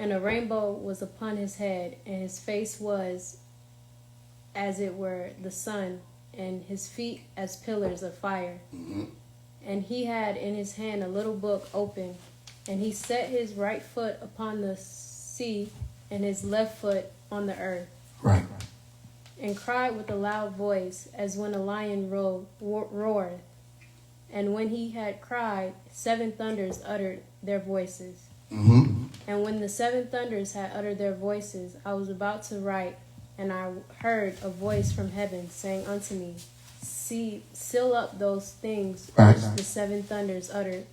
And a rainbow was upon his head, and his face was as it were the sun, and his feet as pillars of fire. And he had in his hand a little book open, and he set his right foot upon the sea, and his left foot on the earth. Right. And cried with a loud voice, as when a lion roareth. And when he had cried, 7 thunders uttered their voices. And when the 7 thunders had uttered their voices, I was about to write, and I heard a voice from heaven saying unto me, See, seal up those things which the 7 thunders uttered,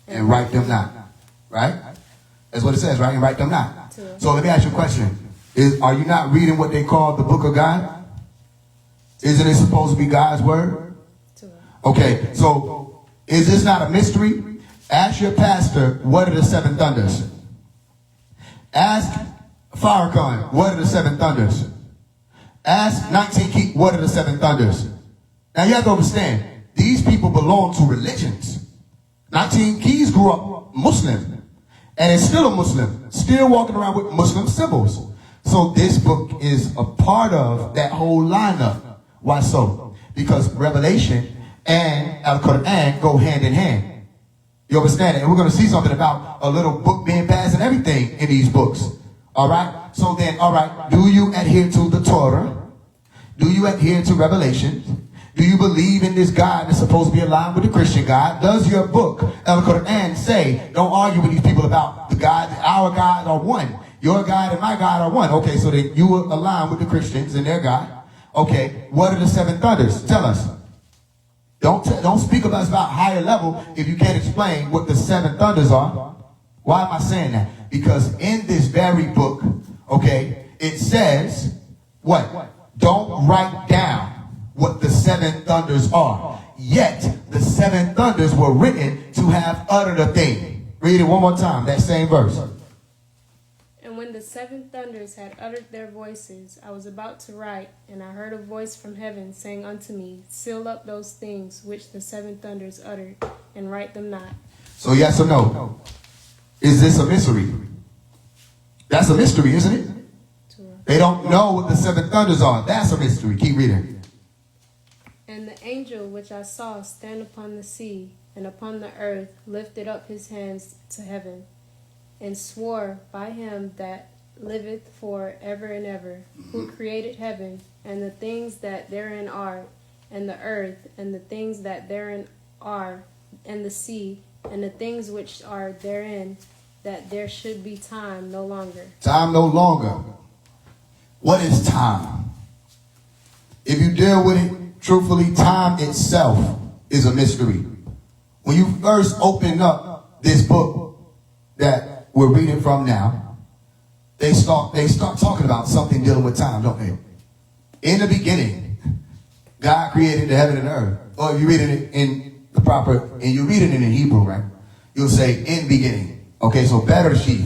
and write them not. Right? That's what it says, right? And write them not. So let me ask you a question. Are you not reading what they call the book of God? Isn't it supposed to be God's word? Okay, so is this not a mystery? Ask your pastor, what are the 7 thunders? Ask Farrakhan, what are the 7 thunders? Ask 19 Keys, what are the 7 thunders? Now you have to understand, these people belong to religions. 19 Keys grew up Muslim, and is still a Muslim, still walking around with Muslim symbols. So this book is a part of that whole lineup. Why so? Because Revelation and Al-Quran go hand in hand. You understand it? And we're going to see something about a little book being passed and everything in these books. All right? So then, all right, do you adhere to the Torah? Do you adhere to Revelation? Do you believe in this God that's supposed to be aligned with the Christian God? Does your book, Al-Quran, say, don't argue with these people about the God, our God are one. Your God and my God are one. Okay, so then you will align with the Christians and their God. Okay, what are the 7 thunders? Tell us. Don't speak about us about higher level if you can't explain what the 7 thunders are. Why am I saying that? Because in this very book, okay, it says, what? Don't write down what the 7 thunders are. Yet, the 7 thunders were written to have uttered a thing. Read it one more time, that same verse. And when the 7 thunders had uttered their voices, I was about to write, and I heard a voice from heaven saying unto me, Seal up those things which the 7 thunders uttered, and write them not. So yes or no? Is this a mystery? That's a mystery, isn't it? They don't know what the 7 thunders are. That's a mystery. Keep reading. And the angel which I saw stand upon the sea and upon the earth lifted up his hands to heaven, and swore by him that liveth for ever and ever, who created heaven, and the things that therein are, and the earth, and the things that therein are, and the sea, and the things which are therein, that there should be time no longer. Time no longer. What is time? If you deal with it truthfully, time itself is a mystery. When you first open up this book that we're reading from now, they start talking about something dealing with time, don't they? In the beginning, God created the heaven and the earth. Or if you read it in the proper, and you read it in Hebrew, right? You'll say in beginning. Okay, so better sheaf.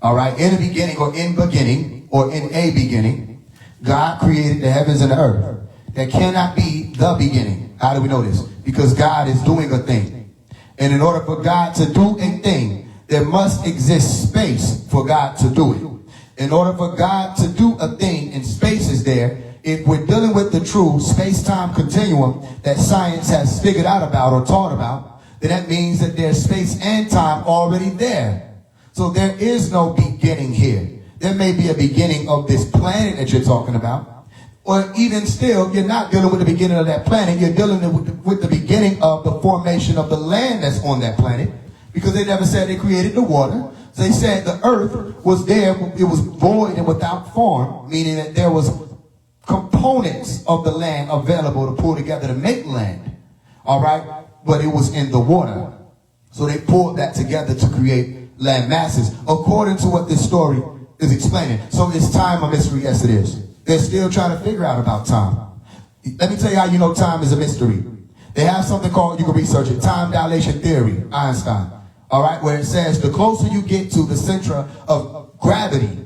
All right, in the beginning or in beginning or in a beginning, God created the heavens and the earth. There cannot be the beginning. How do we know this? Because God is doing a thing. And in order for God to do a thing, there must exist space for God to do it. In order for God to do a thing, and space is there, if we're dealing with the true space-time continuum that science has figured out about or taught about, then that means that there's space and time already there. So there is no beginning here. There may be a beginning of this planet that you're talking about, or even still, you're not dealing with the beginning of that planet. You're dealing with the beginning of the formation of the land that's on that planet. Because they never said they created the water. They said the earth was there, it was void and without form, meaning that there was components of the land available to pull together to make land. All right? But it was in the water. So they pulled that together to create land masses, according to what this story is explaining. So is time a mystery? Yes, it is. They're still trying to figure out about time. Let me tell you how you know time is a mystery. They have something called, you can research it, time dilation theory, Einstein. All right, where it says the closer you get to the center of gravity,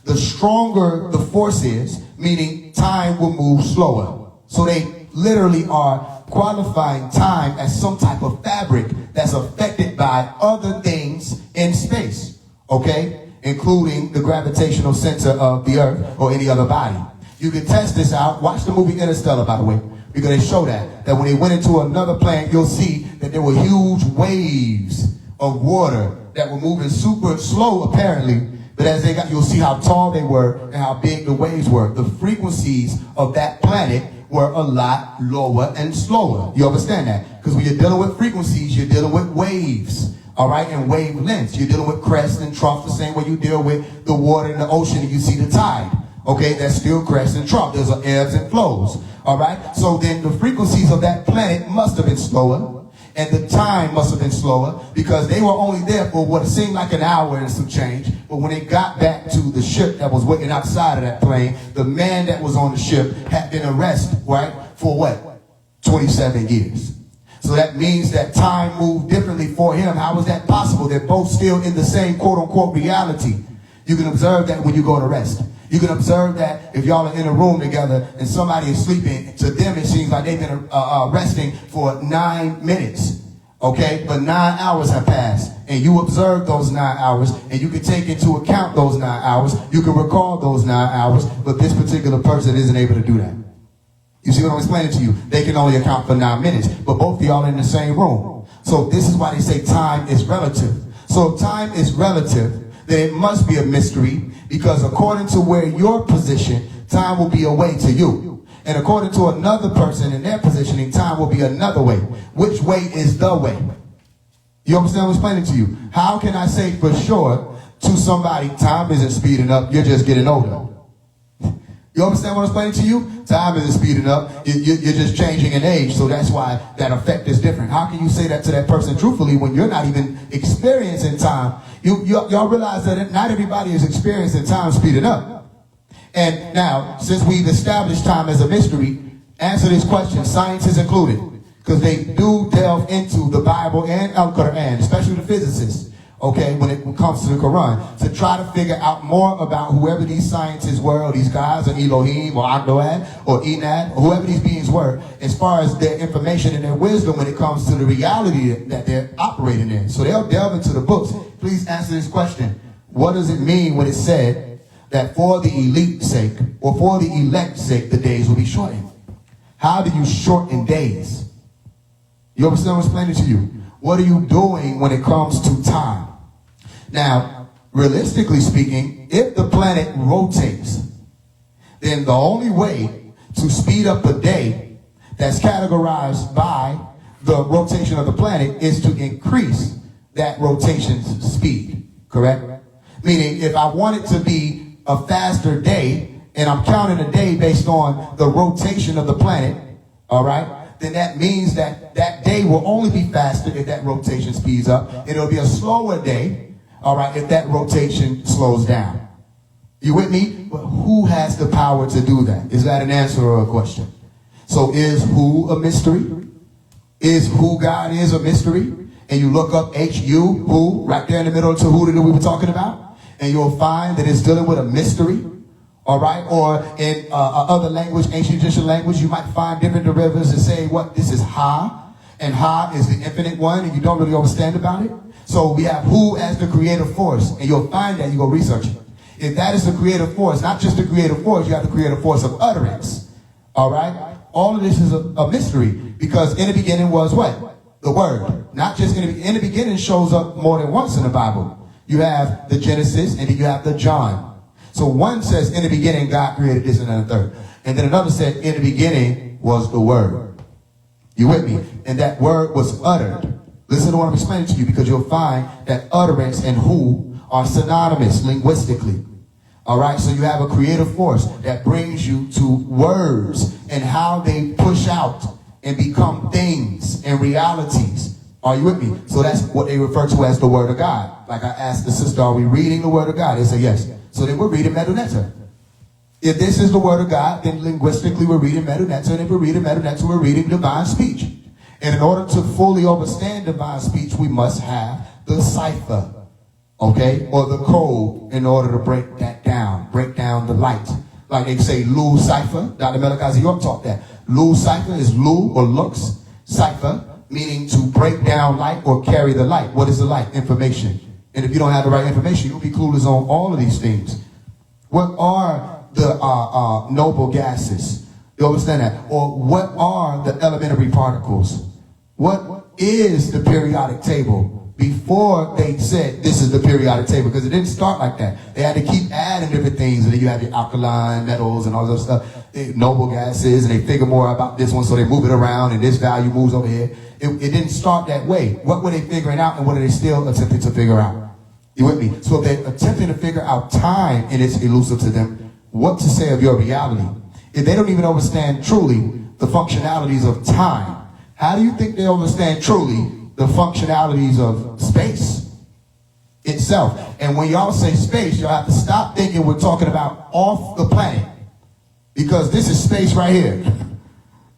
the stronger the force is, meaning time will move slower. So they literally are qualifying time as some type of fabric that's affected by other things in space. Okay? including the gravitational center of the earth or any other body. You can test this out. Watch the movie Interstellar, by the way, because they show that when they went into another planet, you'll see that there were huge waves of water that were moving super slow, apparently. But as they got, you'll see how tall they were and how big the waves were. The frequencies of that planet were a lot lower and slower. You understand that? Because when you're dealing with frequencies, you're dealing with waves. All right, and wavelengths. You're dealing with crest and trough the same way you deal with the water in the ocean and you see the tide. Okay, that's still crest and trough. There's ebbs and flows. All right, so then the frequencies of that planet must have been slower, and the time must have been slower, because they were only there for what seemed like an hour and some change. But when they got back to the ship that was waiting outside of that plane, the man that was on the ship had been arrested, right, for what? 27 years. So that means that time moved differently for him. How was that possible? They're both still in the same quote-unquote reality. You can observe that when you go to rest. You can observe that if y'all are in a room together and somebody is sleeping. To them, it seems like they've been resting for 9 minutes. Okay? But 9 hours have passed. And you observe those 9 hours. And you can take into account those 9 hours. You can recall those 9 hours. But this particular person isn't able to do that. You see what I'm explaining to you? They can only account for 9 minutes. But both of y'all are in the same room. So this is why they say time is relative. So if time is relative, then it must be a mystery. Because according to where you're positioned, time will be a way to you. And according to another person in their positioning, time will be another way. Which way is the way? You understand what I'm explaining to you? How can I say for sure to somebody, time isn't speeding up, you're just getting older? You understand what I'm explaining to you? Time isn't speeding up, you're just changing in age, so that's why that effect is different. How can you say that to that person truthfully when you're not even experiencing time? Y'all realize that not everybody is experiencing time speeding up. And now, since we've established time as a mystery, answer this question, science is included, because they do delve into the Bible and Al-Quran, especially the physicists. Okay, when it comes to the Quran, to try to figure out more about whoever these scientists were, or these guys, or Elohim, or Agdoad, or Enad, or whoever these beings were, as far as their information and their wisdom when it comes to the reality that they're operating in. So they'll delve into the books. Please answer this question. What does it mean when it said that for the elite's sake, or for the elect's sake, the days will be shortened? How do you shorten days? You understand what I'm explaining to you? What are you doing when it comes to time? Now, realistically speaking, if the planet rotates, then the only way to speed up a day that's categorized by the rotation of the planet is to increase that rotation's speed, correct? Meaning, if I want it to be a faster day, and I'm counting a day based on the rotation of the planet, all right, then that means that that day will only be faster if that rotation speeds up. And it'll be a slower day, all right, if that rotation slows down. You with me? But who has the power to do that? Is that an answer or a question? So is who a mystery? Is who God is a mystery? And you look up H-U, who, right there in the middle of Tahuti that we were talking about, and you'll find that it's dealing with a mystery. All right, or in other language, ancient Egyptian language, you might find different derivatives that say, what, this is Ha, and Ha is the infinite one, and you don't really understand about it. So we have who as the creative force, and you'll find that, you go research it. If that is the creative force, not just the creative force, you have the creative force of utterance. All right, all of this is a mystery, because in the beginning was what? The Word. Not just in the beginning shows up more than once in the Bible. You have the Genesis, and then you have the John. So one says, in the beginning, God created this and then a third. And then another said, in the beginning was the Word. You with me? And that word was uttered. Listen to what I'm explaining to you, because you'll find that utterance and who are synonymous linguistically. All right? So you have a creative force that brings you to words and how they push out and become things and realities. Are you with me? So that's what they refer to as the Word of God. Like I asked the sister, are we reading the Word of God? They say yes. So then we're reading Medunetta. If this is the Word of God, then linguistically we're reading Medunetta. And if we're reading Medunetta, we're reading divine speech. And in order to fully understand divine speech, we must have the cipher, okay, or the code in order to break that down, break down the light. Like they say, Lu cipher. Dr. Melchizedek York taught that. Lu cipher is Lu or Lux cipher, meaning to break down light or carry the light. What is the light? Information. And if you don't have the right information, you'll be clueless on all of these things. What are the noble gases? You understand that? Or what are the elementary particles? What is the periodic table? Before they said this is the periodic table, because it didn't start like that. They had to keep adding different things, and then you have your alkaline metals and all this stuff, noble gases, and they figure more about this one, so they move it around, and this value moves over here. It didn't start that way. What were they figuring out, and what are they still attempting to figure out? You with me? So if they're attempting to figure out time, and it's elusive to them, what to say of your reality? If they don't even understand truly the functionalities of time, how do you think they understand truly the functionalities of space itself? And when y'all say space, y'all have to stop thinking we're talking about off the planet, because this is space right here.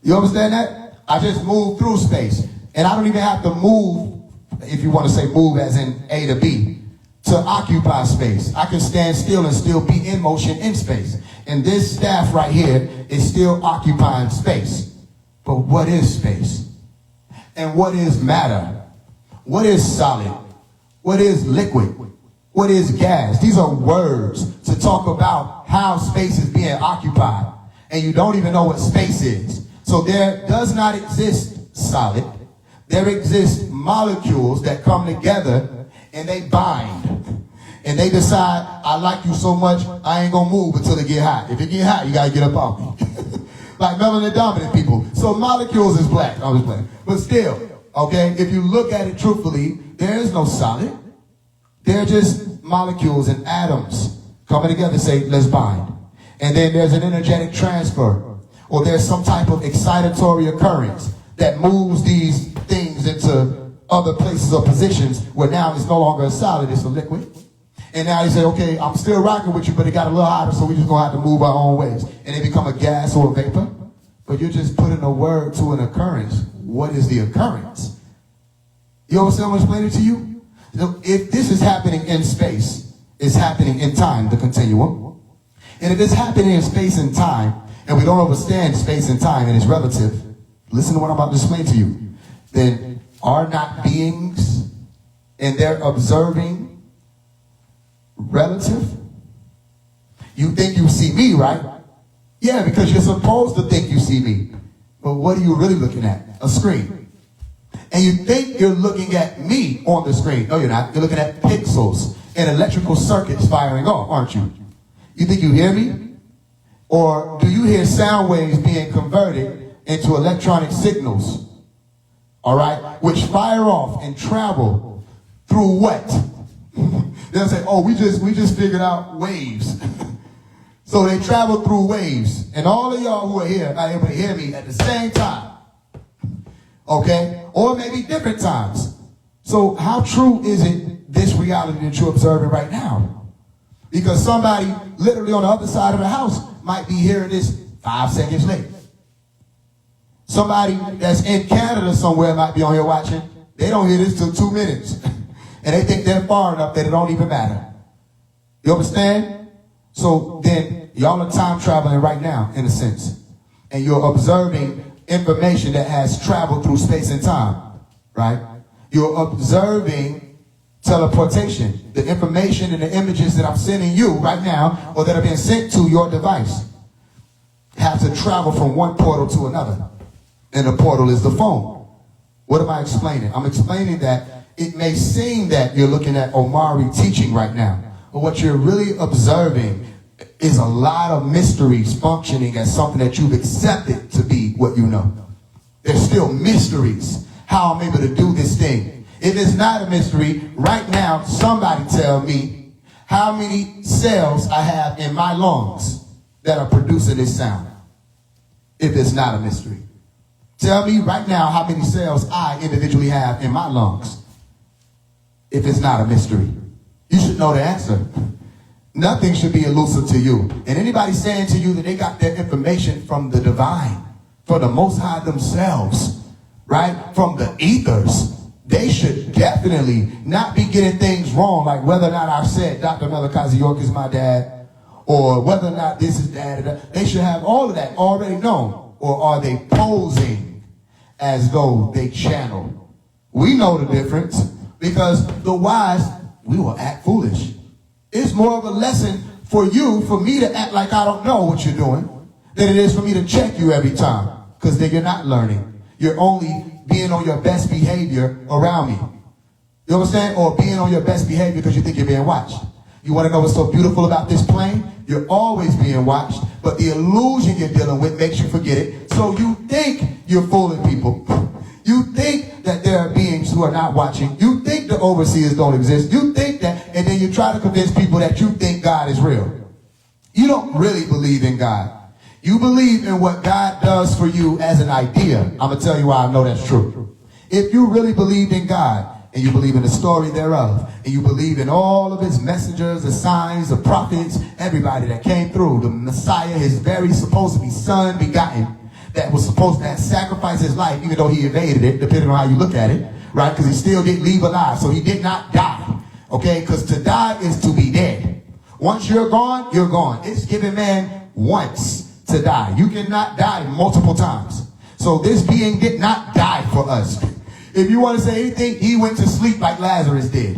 You understand that? I just moved through space, and I don't even have to move, if you want to say move as in A to B, to occupy space. I can stand still and still be in motion in space. And this staff right here is still occupying space. But what is space? And what is matter? What is solid? What is liquid? What is gas? These are words to talk about how space is being occupied. And you don't even know what space is. So there does not exist solid. There exist molecules that come together and they bind. And they decide, I like you so much, I ain't gonna move until it get hot. If it get hot, you gotta get up off me. Like melanin dominant people. So molecules is black. I'm just playing. But still, okay, if you look at it truthfully, there is no solid. They're just molecules and atoms coming together, say, let's bind. And then there's an energetic transfer, or there's some type of excitatory occurrence that moves these things into other places or positions where now it's no longer a solid, it's a liquid. And now you say, okay, I'm still rocking with you, but it got a little hotter, so we're just going to have to move our own ways. And it become a gas or a vapor. But you're just putting a word to an occurrence. What is the occurrence? You understand what I'm explaining to you? So if this is happening in space, it's happening in time, the continuum. And if it's happening in space and time, and we don't understand space and time and it's relative, listen to what I'm about to explain to you. Then are not beings and they're observing relative? You think you see me, right? Yeah, because you're supposed to think you see me. But what are you really looking at? A screen. And you think you're looking at me on the screen. No, you're not. You're looking at pixels and electrical circuits firing off, aren't you? You think you hear me? Or do you hear sound waves being converted into electronic signals? All right? Which fire off and travel through what? They'll say, oh, we just figured out waves. So they travel through waves. And all of y'all who are here are able to hear me at the same time. Okay? Or maybe different times. So how true is it, this reality that you're observing right now? Because somebody literally on the other side of the house might be hearing this 5 seconds later. Somebody that's in Canada somewhere might be on here watching. They don't hear this till 2 minutes. And they think they're far enough that it don't even matter. You understand? So then y'all are time traveling right now, in a sense. And you're observing information that has traveled through space and time, right? You're observing teleportation, the information and the images that I'm sending you right now, or that are being sent to your device, have to travel from one portal to another. And the portal is the phone. What am I explaining? I'm explaining that it may seem that you're looking at Omari teaching right now, but what you're really observing is a lot of mysteries functioning as something that you've accepted to be what you know. There's still mysteries, how I'm able to do this thing. If it's not a mystery, right now, somebody tell me how many cells I have in my lungs that are producing this sound. If it's not a mystery. Tell me right now how many cells I individually have in my lungs. If it's not a mystery. You should know the answer. Nothing should be elusive to you. And anybody saying to you that they got their information from the divine, from the Most High themselves, right? From the ethers, they should definitely not be getting things wrong, like whether or not I've said Dr. Melakazi York is my dad, or whether or not this is dad. They should have all of that already known. Or are they posing as though they channel? We know the difference. Because the wise we will act foolish. It's more of a lesson for you, for me to act like I don't know what you're doing, than it is for me to check you every time. Because then you're not learning. You're only being on your best behavior around me. You understand? Or being on your best behavior because you think you're being watched. You want to know what's so beautiful about this plane? You're always being watched, but the illusion you're dealing with makes you forget it. So you think you're fooling people. You think that there are beings who are not watching. You think the overseers don't exist. You think that, and then you try to convince people that you think God is real. You don't really believe in God. You believe in what God does for you as an idea. I'm going to tell you why I know that's true. If you really believed in God, and you believe in the story thereof, and you believe in all of his messengers, the signs, the prophets, everybody that came through, the Messiah, his very supposed to be son begotten, that was supposed to have sacrificed his life, even though he evaded it, depending on how you look at it, right? Because he still didn't leave alive, so he did not die, okay? Because to die is to be dead. Once you're gone, you're gone. It's given man once to die. You cannot die multiple times. So this being did not die for us. If you want to say anything, he went to sleep like Lazarus did.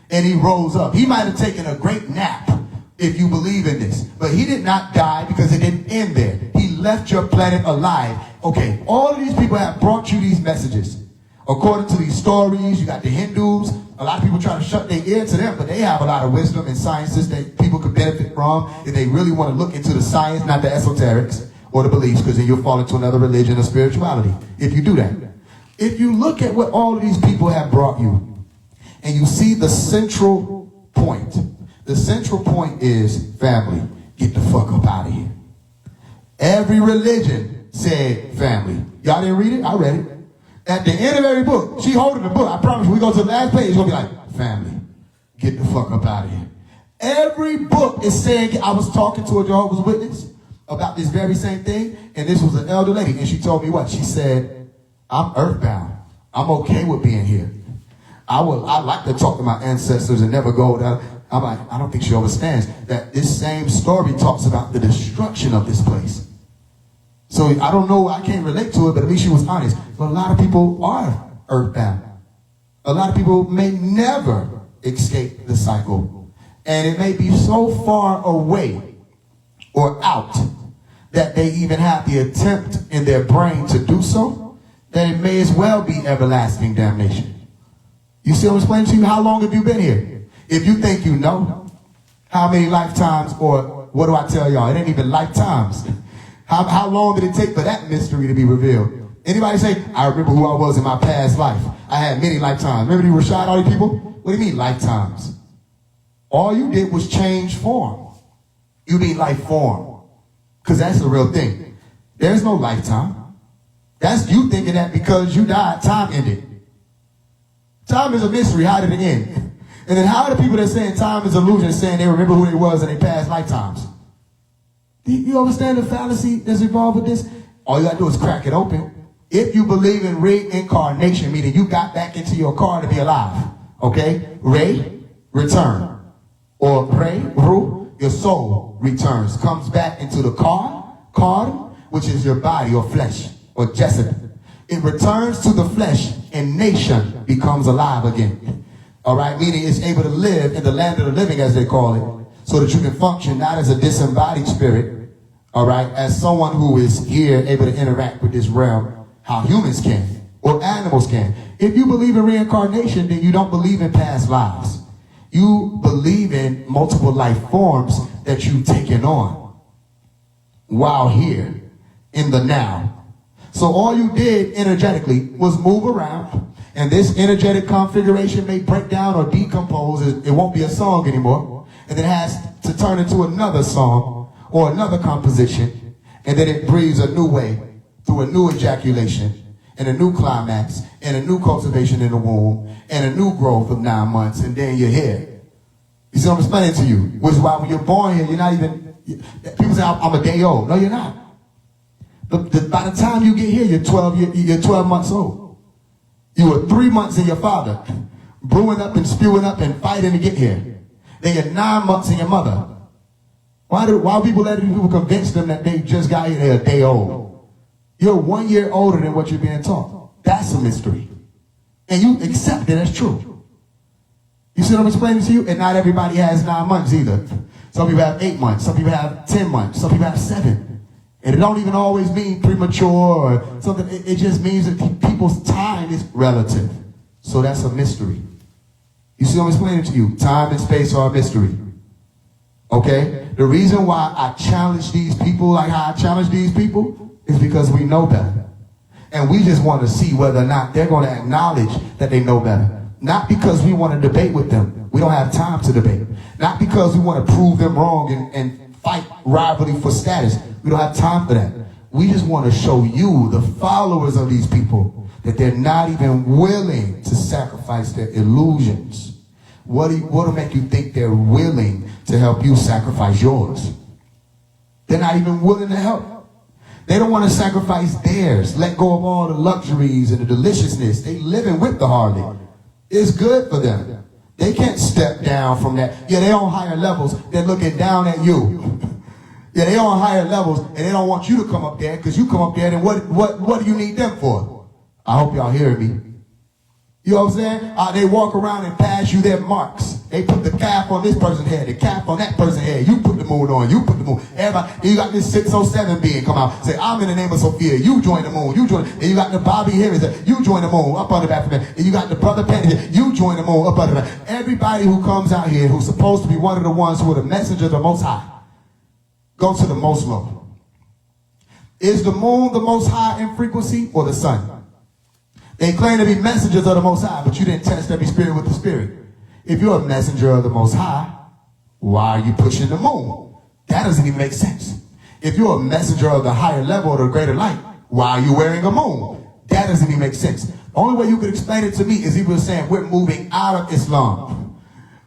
And he rose up. He might have taken a great nap if you believe in this. But he did not die because it didn't end there. He left your planet alive. Okay, all of these people have brought you these messages. According to these stories, you got the Hindus. A lot of people try to shut their ear to them, but they have a lot of wisdom and sciences that people could benefit from if they really want to look into the science, not the esoterics or the beliefs, because then you'll fall into another religion or spirituality if you do that. If you look at what all of these people have brought you, and you see the central point is family. Get the fuck up out of here. Every religion said family. Y'all didn't read it? I read it. At the end of every book, she holding the book. I promise you, we go to the last page, it's going to be like, family. Get the fuck up out of here. Every book is saying, I was talking to a Jehovah's Witness about this very same thing, and this was an elder lady, and she told me what? She said, I'm earthbound. I'm okay with being here. I like to talk to my ancestors and never go down. I'm like, I don't think she understands that this same story talks about the destruction of this place. So I don't know, I can't relate to it, but at least she was honest. But a lot of people are earthbound. A lot of people may never escape the cycle. And it may be so far away or out that they even have the attempt in their brain to do so, that it may as well be everlasting damnation. You see what I'm explaining to you? How long have you been here? If you think you know, how many lifetimes, or what do I tell y'all? It ain't even lifetimes. How long did it take for that mystery to be revealed? Anybody say, I remember who I was in my past life. I had many lifetimes. Remember you Rashad, all these people? What do you mean lifetimes? All you did was change form. You mean life form. Because that's the real thing. There's no lifetime. That's you thinking that because you died, time ended. Time is a mystery. How did it end? And then how are the people that saying time is illusion saying they remember who they was in their past lifetimes? Do you understand the fallacy that's involved with this? All you got to do is crack it open. If you believe in reincarnation, meaning you got back into your car to be alive. Okay? Re, return. Or ru, your soul returns. Comes back into the car, which is your body or flesh. Or jasad. It returns to the flesh and nation becomes alive again. All right, meaning it's able to live in the land of the living, as they call it, so that you can function not as a disembodied spirit, all right, as someone who is here able to interact with this realm, how humans can or animals can. If you believe in reincarnation, then you don't believe in past lives. You believe in multiple life forms that you've taken on while here in the now. So all you did energetically was move around, and this energetic configuration may break down or decompose. It won't be a song anymore, and it has to turn into another song or another composition, and then it breathes a new way through a new ejaculation and a new climax and a new cultivation in the womb and a new growth of 9 months, and then you're here. You see what I'm explaining to you? Which is why when you're born here, you're not even, people say, I'm a day old. No, you're not. By the time you get here, you're 12 months old. You were 3 months in your father, brewing up and spewing up and fighting to get here. Then you're 9 months in your mother. Why people letting people convince them that they just got here, they're a day old? You're 1 year older than what you're being taught. That's a mystery. And you accept it as true. You see what I'm explaining to you? And not everybody has 9 months either. Some people have 8 months. Some people have 10 months. Some people have 7. And it don't even always mean premature or something. It just means that people's time is relative. So that's a mystery. You see what I'm explaining to you? Time and space are a mystery. Okay? The reason why I challenge these people like how I challenge these people is because we know better. And we just want to see whether or not they're going to acknowledge that they know better. Not because we want to debate with them. We don't have time to debate. Not because we want to prove them wrong and fight rivalry for status. We don't have time for that. We just want to show you, the followers of these people, that they're not even willing to sacrifice their illusions. What'll make you think they're willing to help you sacrifice yours? They're not even willing to help. They don't want to sacrifice theirs. Let go of all the luxuries and the deliciousness. They living with the harlot. It's good for them. They can't step down from that. Yeah, they're on higher levels. They're looking down at you. Yeah, they're on higher levels, and they don't want you to come up there, because you come up there, then what do you need them for? I hope y'all hear me. You know what I'm saying? They walk around and pass you their marks. They put the cap on this person's head, the cap on that person's head. You put the moon on, you put the moon. Everybody, you got this 607 being come out, say, I'm in the name of Sophia. You join the moon, you join. And you got the Bobby Harris, you join the moon, up under that. And you got the brother Penny, you join the moon, up under that. Everybody who comes out here who's supposed to be one of the ones who are the messenger of the Most High, go to the most low. Is the moon the most high in frequency or the sun? They claim to be messengers of the Most High, but you didn't test every spirit with the spirit. If you're a messenger of the Most High, why are you pushing the moon? That doesn't even make sense. If you're a messenger of the higher level or the greater light, why are you wearing a moon? That doesn't even make sense. The only way you could explain it to me is if you were saying we're moving out of Islam.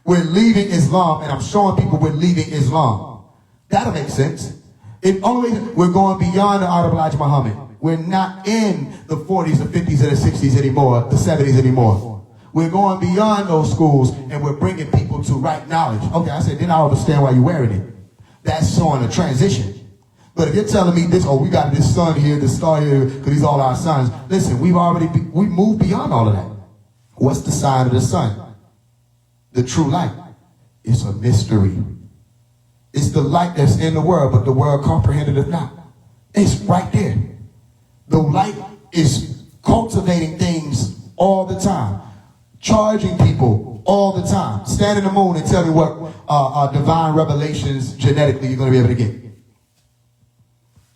We're leaving Islam, and I'm showing people we're leaving Islam. That'll make sense. If only we're going beyond the art of Elijah Muhammad. We're not in the 40s, the 50s, and the 60s anymore, the 70s anymore. We're going beyond those schools, and we're bringing people to right knowledge. Okay, I said, then I understand why you're wearing it. That's showing a transition. But if you're telling me this, we got this sun here, this star here, because these all our sons. Listen, we moved beyond all of that. What's the sign of the sun? The true light. It's a mystery. It's the light that's in the world, but the world comprehended it not. It's right there. The light is cultivating things all the time, charging people all the time. Stand in the moon and tell me what divine revelations genetically you're going to be able to get.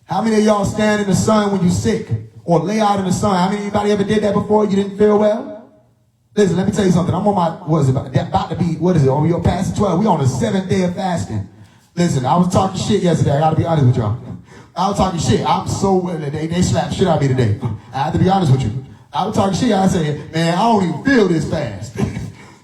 How many of y'all stand in the sun when you're sick or lay out in the sun? How many of anybody ever did that before? You didn't feel well? Listen, let me tell you something. I'm on my, about to be, on your past 12. We on the 7th day of fasting. Listen, I was talking shit yesterday. I got to be honest with y'all. I was talking shit. I'm so willing. They slapped shit out of me today. I have to be honest with you. I was talking shit. I said, man, I don't even feel this fast.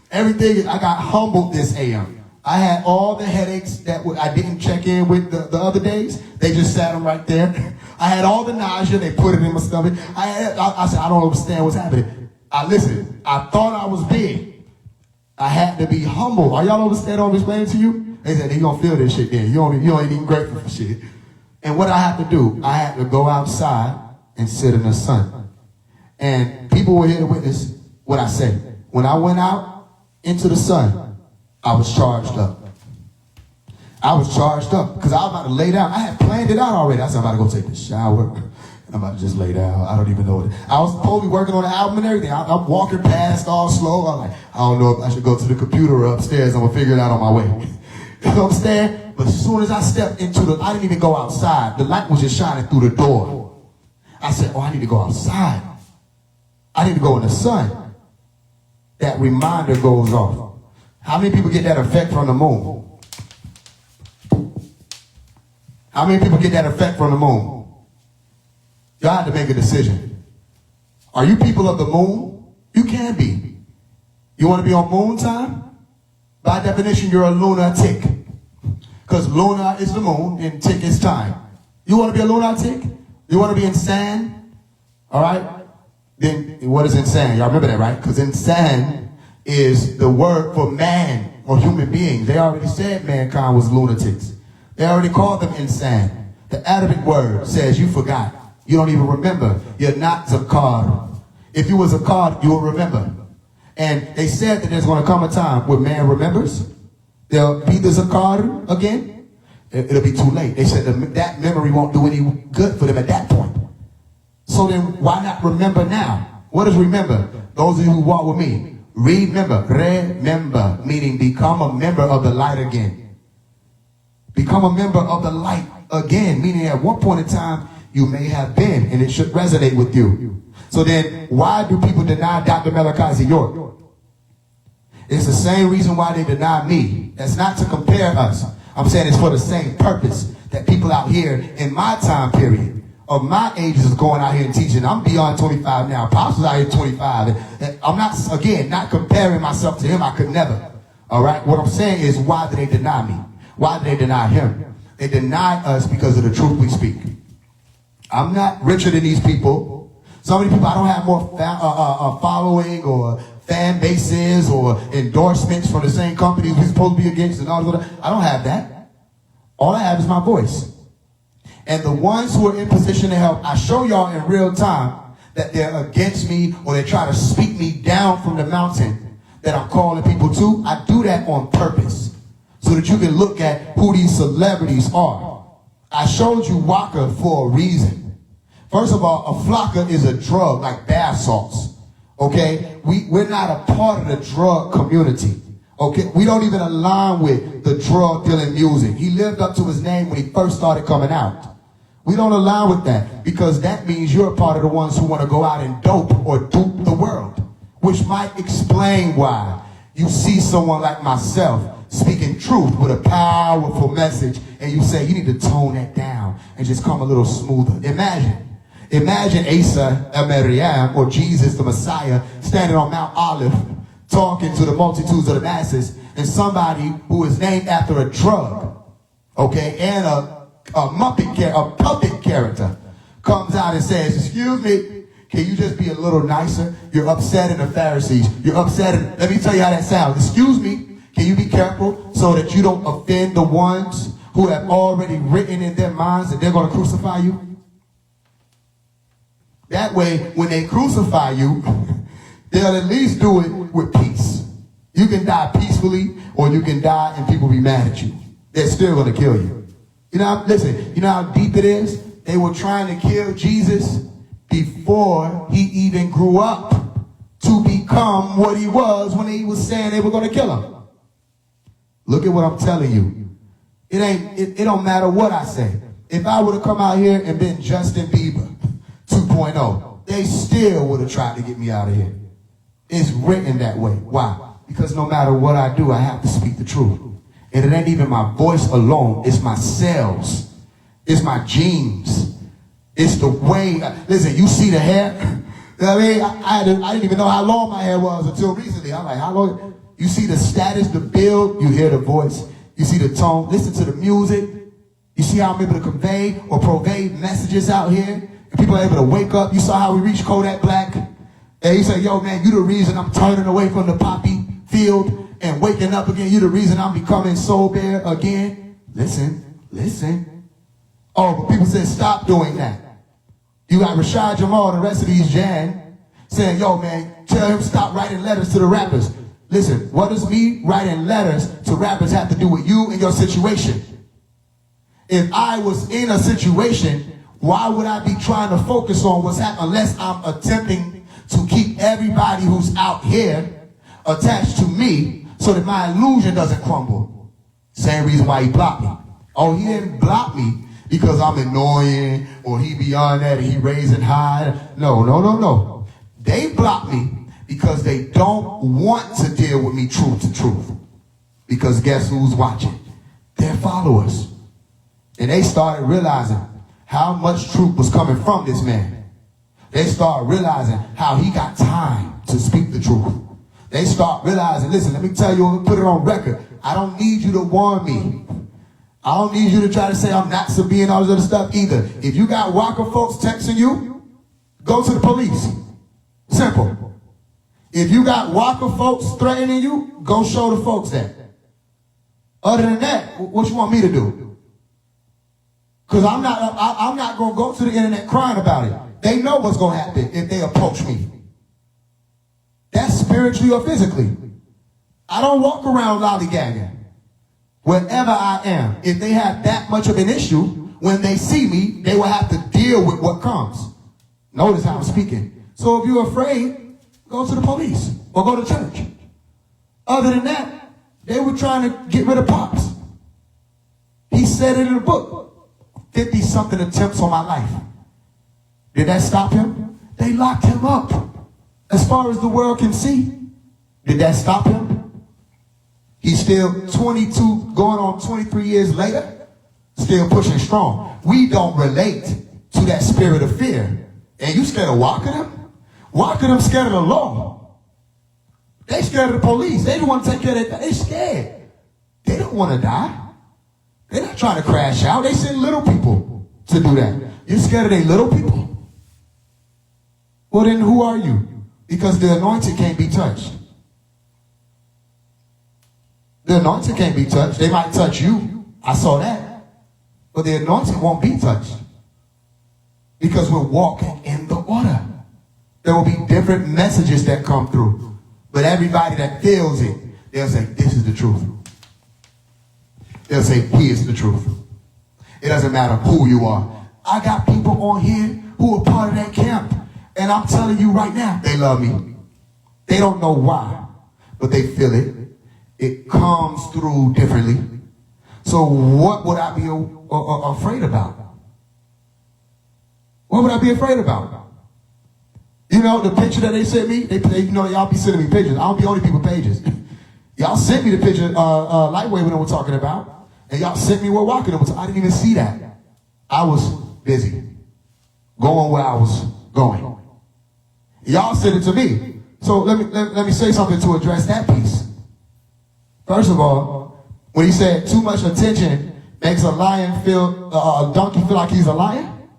Everything, I got humbled this AM. I had all the headaches that I didn't check in with the other days. They just sat them right there. I had all the nausea. They put it in my stomach. I said, I don't understand what's happening. Listen, I thought I was big. I had to be humble. Are y'all understand what I'm explaining to you? They said, they gonna feel this shit then. You ain't even grateful for shit. And what I have to do, I had to go outside and sit in the sun. And people were here to witness what I said. When I went out into the sun, I was charged up. I was charged up because I was about to lay down. I had planned it out already. I said, I'm about to go take a shower. And I'm about to just lay down. I don't even know what I was supposed to be working on the album and everything. I'm walking past all slow. I'm like, I don't know if I should go to the computer or upstairs. I'm going to figure it out on my way. You know what I'm saying? But as soon as I stepped into I didn't even go outside. The light was just shining through the door. I said, I need to go outside. I need to go in the sun. That reminder goes off. How many people get that effect from the moon? How many people get that effect from the moon? Y'all have to make a decision. Are you people of the moon? You can be. You want to be on moon time? By definition, you're a lunatic. Because luna is the moon and tick is time. You want to be a lunatic? You want to be insane? All right? Then what is insane? Y'all remember that, right? Because insane is the word for man or human beings. They already said mankind was lunatics. They already called them insane. The Arabic word says you forgot. You don't even remember. You're not Zakar. If you was Zakar, you will remember. And they said that there's going to come a time where man remembers. There'll be the Zakar again. It'll be too late. They said that memory won't do any good for them at that point. So then why not remember now? What is remember? Those of you who walk with me, remember, meaning become a member of the light again. Become a member of the light again, meaning at one point in time you may have been, and it should resonate with you. So then why do people deny Dr. Malachi York? It's the same reason why they deny me. That's not to compare us. I'm saying it's for the same purpose that people out here in my time period of my ages is going out here and teaching. I'm beyond 25 now. Apostles out here 25. And I'm not, again, not comparing myself to him. I could never. All right? What I'm saying is, why do they deny me? Why do they deny him? They deny us because of the truth we speak. I'm not richer than these people. So many people, I don't have more following or fan bases or endorsements from the same companies we're supposed to be against and all that. I don't have that. All I have is my voice. And the ones who are in position to help, I show y'all in real time that they're against me or they try to speak me down from the mountain that I'm calling people to. I do that on purpose so that you can look at who these celebrities are. I showed you Waka for a reason. First of all, a flocka is a drug like bath salts. Okay? We're not a part of the drug community. Okay? We don't even align with the drug dealing music. He lived up to his name when he first started coming out. We don't align with that because that means you're a part of the ones who want to go out and dope or dupe the world, which might explain why you see someone like myself speaking truth with a powerful message and you say you need to tone that down and just come a little smoother. Imagine Isa Miriam or Jesus the Messiah standing on Mount Olive talking to the multitudes of the masses, and somebody who is named after a drug, okay, and a puppet character comes out and says, excuse me, can you just be a little nicer? You're upsetting the Pharisees. You're upsetting, let me tell you how that sounds. Excuse me, can you be careful so that you don't offend the ones who have already written in their minds that they're going to crucify you? That way, when they crucify you, they'll at least do it with peace. You can die peacefully, or you can die and people be mad at you. They're still going to kill you. You know, listen, you know how deep it is? They were trying to kill Jesus before he even grew up to become what he was when he was saying they were going to kill him. Look at what I'm telling you. It don't matter what I say. If I would have come out here and been Justin Bieber 2.0, they still would have tried to get me out of here. It's written that way. Why? Because no matter what I do, I have to speak the truth. And it ain't even my voice alone. It's my cells. It's my genes. It's the way. Listen, you see the hair? You know what I mean? I didn't even know how long my hair was until recently. I'm like, how long? You see the status, the build. You hear the voice. You see the tone. Listen to the music. You see how I'm able to convey or provide messages out here. And people are able to wake up. You saw how we reached Kodak Black. And he said, yo, man, you the reason I'm turning away from the poppy field and waking up again. You the reason I'm becoming sober again. Listen. Oh, but people said stop doing that. You got Rashad Jamal and the rest of these Jan saying, yo, man, tell him stop writing letters to the rappers. Listen, what does me writing letters to rappers have to do with you and your situation? If I was in a situation, why would I be trying to focus on what's happening unless I'm attempting to keep everybody who's out here attached to me so that my illusion doesn't crumble? Same reason why he blocked me. Oh, he didn't block me because I'm annoying or he beyond that and he raising high. No. They blocked me because they don't want to deal with me truth to truth. Because guess who's watching? Their followers. And they started realizing how much truth was coming from this man. They start realizing how he got time to speak the truth. They start realizing, listen, let me tell you, put it on record. I don't need you to warn me. I don't need you to try to say I'm not Sabine and all this other stuff either. If you got Walker folks texting you, go to the police. Simple. If you got Walker folks threatening you, go show the folks that. Other than that, what you want me to do? Because I'm not going to go to the internet crying about it. They know what's going to happen if they approach me. That's spiritually or physically. I don't walk around lollygagging. Wherever I am, if they have that much of an issue, when they see me, they will have to deal with what comes. Notice how I'm speaking. So if you're afraid, go to the police or go to church. Other than that, they were trying to get rid of Pops. He said it in the book. 50-something attempts on my life. Did that stop him? They locked him up. As far as the world can see, did that stop him? He's still 22, going on 23 years later, still pushing strong. We don't relate to that spirit of fear. And you scared of walking them? Walking them scared of the law. They scared of the police. They don't want to take care of that. They scared. They don't want to die. They're not trying to crash out. They send little people to do that. You're scared of they little people? Well, then who are you? Because the anointed can't be touched. The anointed can't be touched. They might touch you. I saw that. But the anointed won't be touched. Because we're walking in the order. There will be different messages that come through. But everybody that feels it, they'll say, this is the truth. They'll say, he is the truth. It doesn't matter who you are. I got people on here who are part of that camp. And I'm telling you right now, they love me. They don't know why, but they feel it. It comes through differently. So what would I be afraid about? What would I be afraid about? You know, the picture that they sent me, you know, y'all be sending me pictures. I don't be on people pages. Y'all sent me the picture, Lightweight when they were talking about. And y'all sent me where walking. I didn't even see that. I was busy going where I was going. Y'all sent it to me. So let me say something to address that piece. First of all, when he said too much attention makes a donkey feel like he's a lion,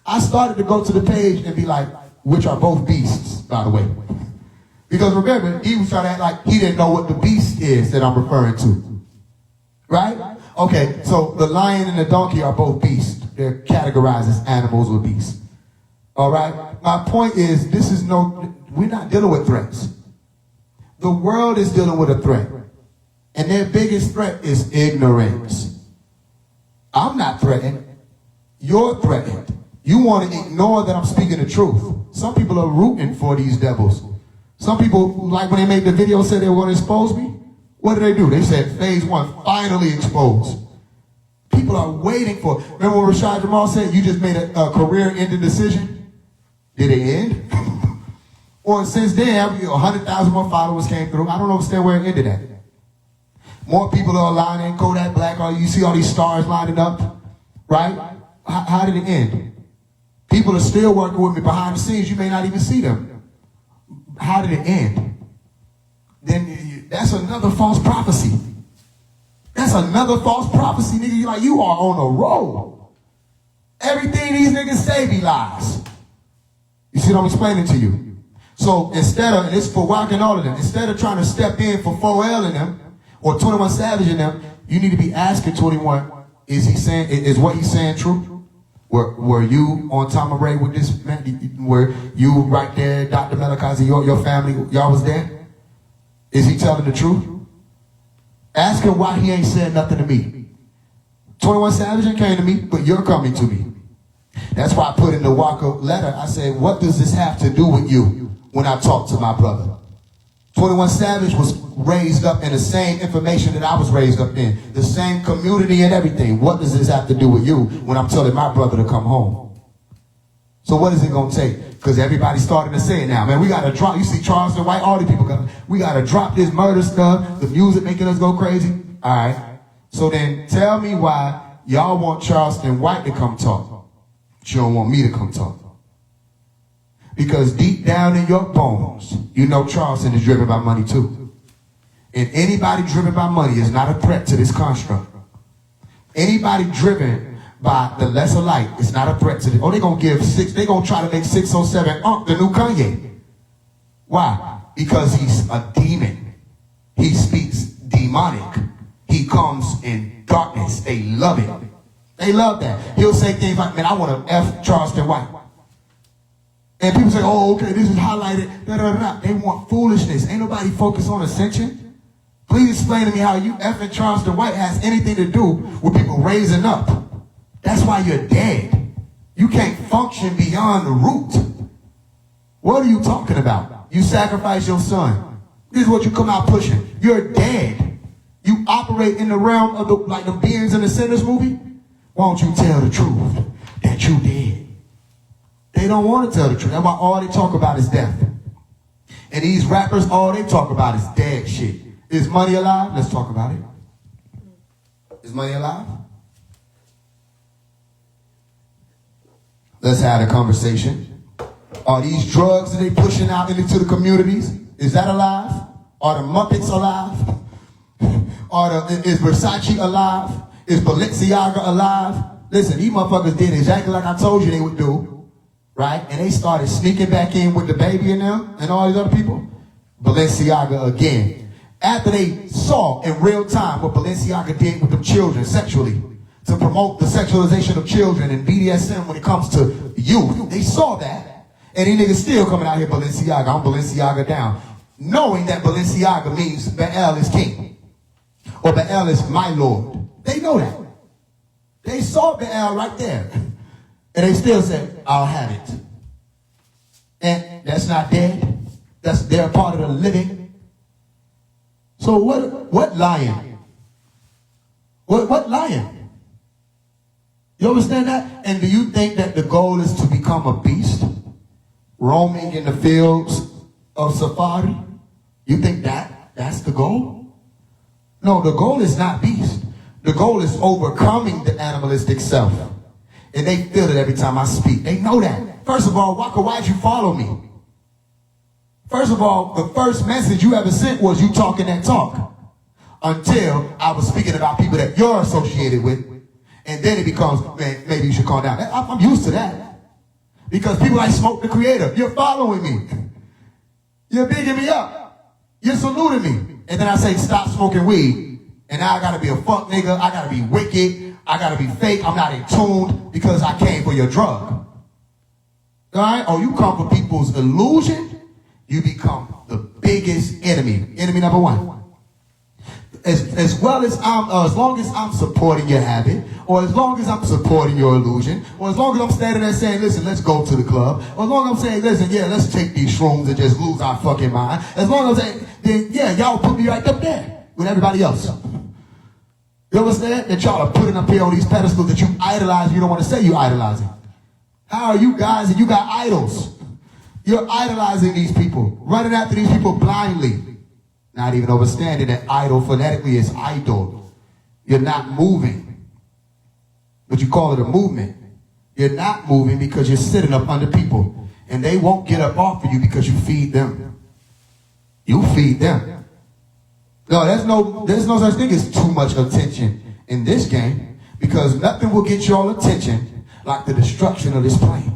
I started to go to the page and be like, which are both beasts, by the way. Because remember, he was trying to act like he didn't know what the beast is that I'm referring to. Right? Okay, so the lion and the donkey are both beasts. They're categorized as animals or beasts. All right? My point is, we're not dealing with threats. The world is dealing with a threat. And their biggest threat is ignorance. I'm not threatened. You're threatened. You want to ignore that I'm speaking the truth. Some people are rooting for these devils. Some people, like when they made the video, said they were going to expose me. What did they do? They said, Faise One finally exposed. People are waiting for. Remember when Rashad Jamal said, you just made a career-ending decision? Did it end? Or since then, 100,000 more followers came through. I don't understand where it ended at. More people are aligning, Kodak Black, you see all these stars lining up, right? How did it end? People are still working with me behind the scenes. You may not even see them. How did it end? Then that's another false prophecy. That's another false prophecy, nigga. You are on a roll. Everything these niggas say be lies. You see what I'm explaining to you? So instead of, and it's for Rock and all of them, instead of trying to step in for 4L and them, or 21 Savage and them, you need to be asking 21, is what he's saying true? Were you on Tom Ray with this man? Were you right there, Dr. Melikazi, your family, y'all was there? Is he telling the truth? Ask him why he ain't said nothing to me. 21 Savage came to me, but you're coming to me. That's why I put in the Walker letter, I said, what does this have to do with you when I talk to my brother? 21 Savage was raised up in the same information that I was raised up in. The same community and everything. What does this have to do with you when I'm telling my brother to come home? So what is it going to take? Because everybody's starting to say it now. Man, we got to drop. You see Charleston White, all these people coming. We got to drop this murder stuff. The music making us go crazy. All right. So then tell me why y'all want Charleston White to come talk, but you don't want me to come talk. Because deep down in your bones, you know Charleston is driven by money too. And anybody driven by money is not a threat to this construct. Anybody driven by the lesser light is not a threat to this. Oh, they're going to give six, they're going to try to make 607 the new Kanye. Why? Because he's a demon. He speaks demonic. He comes in darkness. They love it. They love that. He'll say things like, man, I want to F Charleston White. And people say, oh, okay, this is highlighted, da da da. They want foolishness. Ain't nobody focused on ascension. Please explain to me how you effing Charleston White has anything to do with people raising up. That's why you're dead. You can't function beyond the root. What are you talking about? You sacrifice your son. This is what you come out pushing. You're dead. You operate in the realm of like the beings in the Sinners movie. Why don't you tell the truth that you dead? They don't want to tell the truth. That's why all they talk about is death. And these rappers, all they talk about is dead shit. Is money alive? Let's talk about it. Is money alive? Let's have a conversation. Are these drugs that they pushing out into the communities, is that alive? Are the Muppets alive? Is Versace alive? Is Balenciaga alive? Listen, these motherfuckers did exactly like I told you they would do, right? And they started sneaking back in with the baby in them and all these other people. Balenciaga again. After they saw in real time what Balenciaga did with them children sexually, to promote the sexualization of children and BDSM when it comes to youth, they saw that. And these niggas still coming out here, Balenciaga, I'm Balenciaga down. Knowing that Balenciaga means Baal is king. Or Baal is my lord. They know that. They saw Baal right there. And they still said, I'll have it. And that's not dead. They're a part of the living. So what lion? What lion? You understand that? And do you think that the goal is to become a beast? Roaming in the fields of safari? You think that's the goal? No, the goal is not beast. The goal is overcoming the animalistic self. And they feel it every time I speak. They know that. First of all, Waka, why'd you follow me? First of all, the first message you ever sent was you talking that talk. Until I was speaking about people that you're associated with. And then it becomes, man, maybe you should calm down. I'm used to that. Because people like Smoke the Creator, you're following me. You're bigging me up. You're saluting me. And then I say, stop smoking weed. And now I gotta be a fuck nigga. I gotta be wicked. I gotta be fake. I'm not in tune because I came for your drug. All right? Or you come for people's illusion. You become the biggest enemy. Enemy number one. As long as I'm supporting your habit, or as long as I'm supporting your illusion, or as long as I'm standing there saying, listen, let's go to the club, or as long as I'm saying, listen, yeah, let's take these shrooms and just lose our fucking mind, as long as I'm saying, then yeah, y'all put me right up there with everybody else. You understand? That y'all are putting up here on these pedestals that you idolize, you don't want to say you idolizing. How are you guys and you got idols? You're idolizing these people, running after these people blindly. Not even understanding that idol phonetically is idol. You're not moving. But you call it a movement. You're not moving because you're sitting up under people. And they won't get up off of you because you feed them. You feed them. No, there's no such thing as too much attention in this game. Because nothing will get your attention like the destruction of this plane.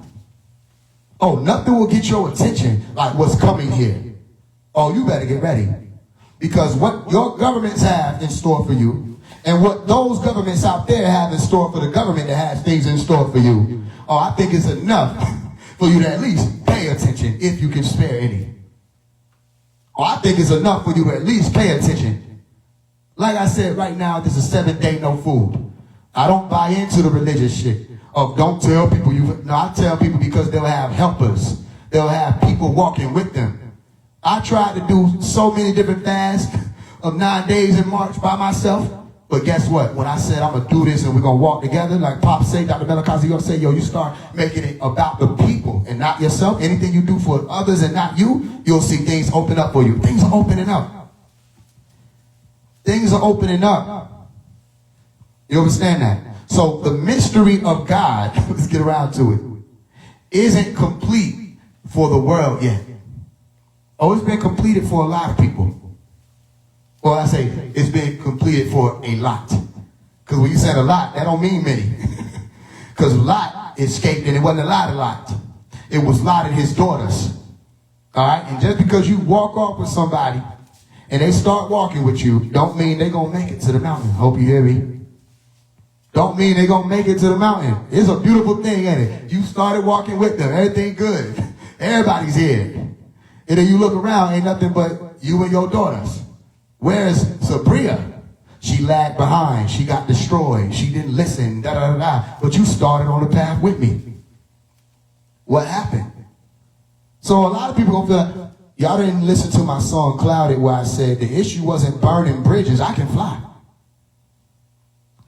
Oh, nothing will get your attention like what's coming here. Oh, you better get ready. Because what your governments have in store for you, and what those governments out there have in store for the government that has things in store for you, oh, I think it's enough for you to at least pay attention if you can spare any. Oh, I think it's enough for you to at least pay attention. Like I said, right now, this is 7-day no food. I don't buy into the religious shit. Oh, don't tell people you... No, I tell people because they'll have helpers. They'll have people walking with them. I tried to do so many different fasts of 9 days in March by myself. But guess what? When I said I'm going to do this and we're going to walk together, like Pop say, Dr. Melakazi, you're going to say, yo, you start making it about the people and not yourself. Anything you do for others and not you, you'll see things open up for you. Things are opening up. Things are opening up. You understand that? So the mystery of God, let's get around to it, isn't complete for the world yet. Oh, it's been completed for a lot of people. Well, I say it's been completed for a lot. Because when you said a lot, that don't mean many. Because Lot escaped and it wasn't a lot. It was Lot and his daughters. All right? And just because you walk off with somebody and they start walking with you, don't mean they're going to make it to the mountain. Hope you hear me. Don't mean they're going to make it to the mountain. It's a beautiful thing, ain't it? You started walking with them. Everything good. Everybody's here. And then you look around, ain't nothing but you and your daughters. Where's Sabria? She lagged behind. She got destroyed. She didn't listen. Da, da, da, da. But you started on the path with me. What happened? So a lot of people gonna feel like, y'all didn't listen to my song Clouded where I said the issue wasn't burning bridges. I can fly.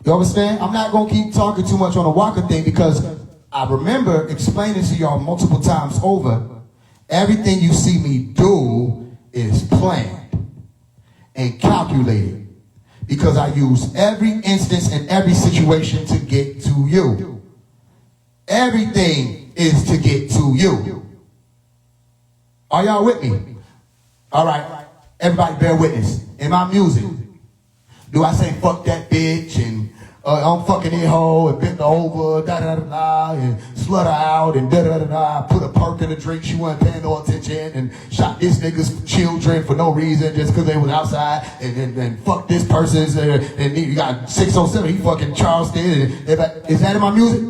You understand? I'm not going to keep talking too much on the Walker thing because I remember explaining to y'all multiple times over, everything you see me do is planned and calculated because I use every instance and every situation to get to you. Everything is to get to you. Are y'all with me? All right. Everybody bear witness. In my music, do I say fuck that bitch and I'm fucking that hoe and bent her over, da da da da, and slut her out and da da da da. Put a perk in the drink, she wasn't paying no attention, and shot this nigga's children for no reason just because they was outside, and fuck this person's, and you got 607, he fucking Charleston. And is that in my music?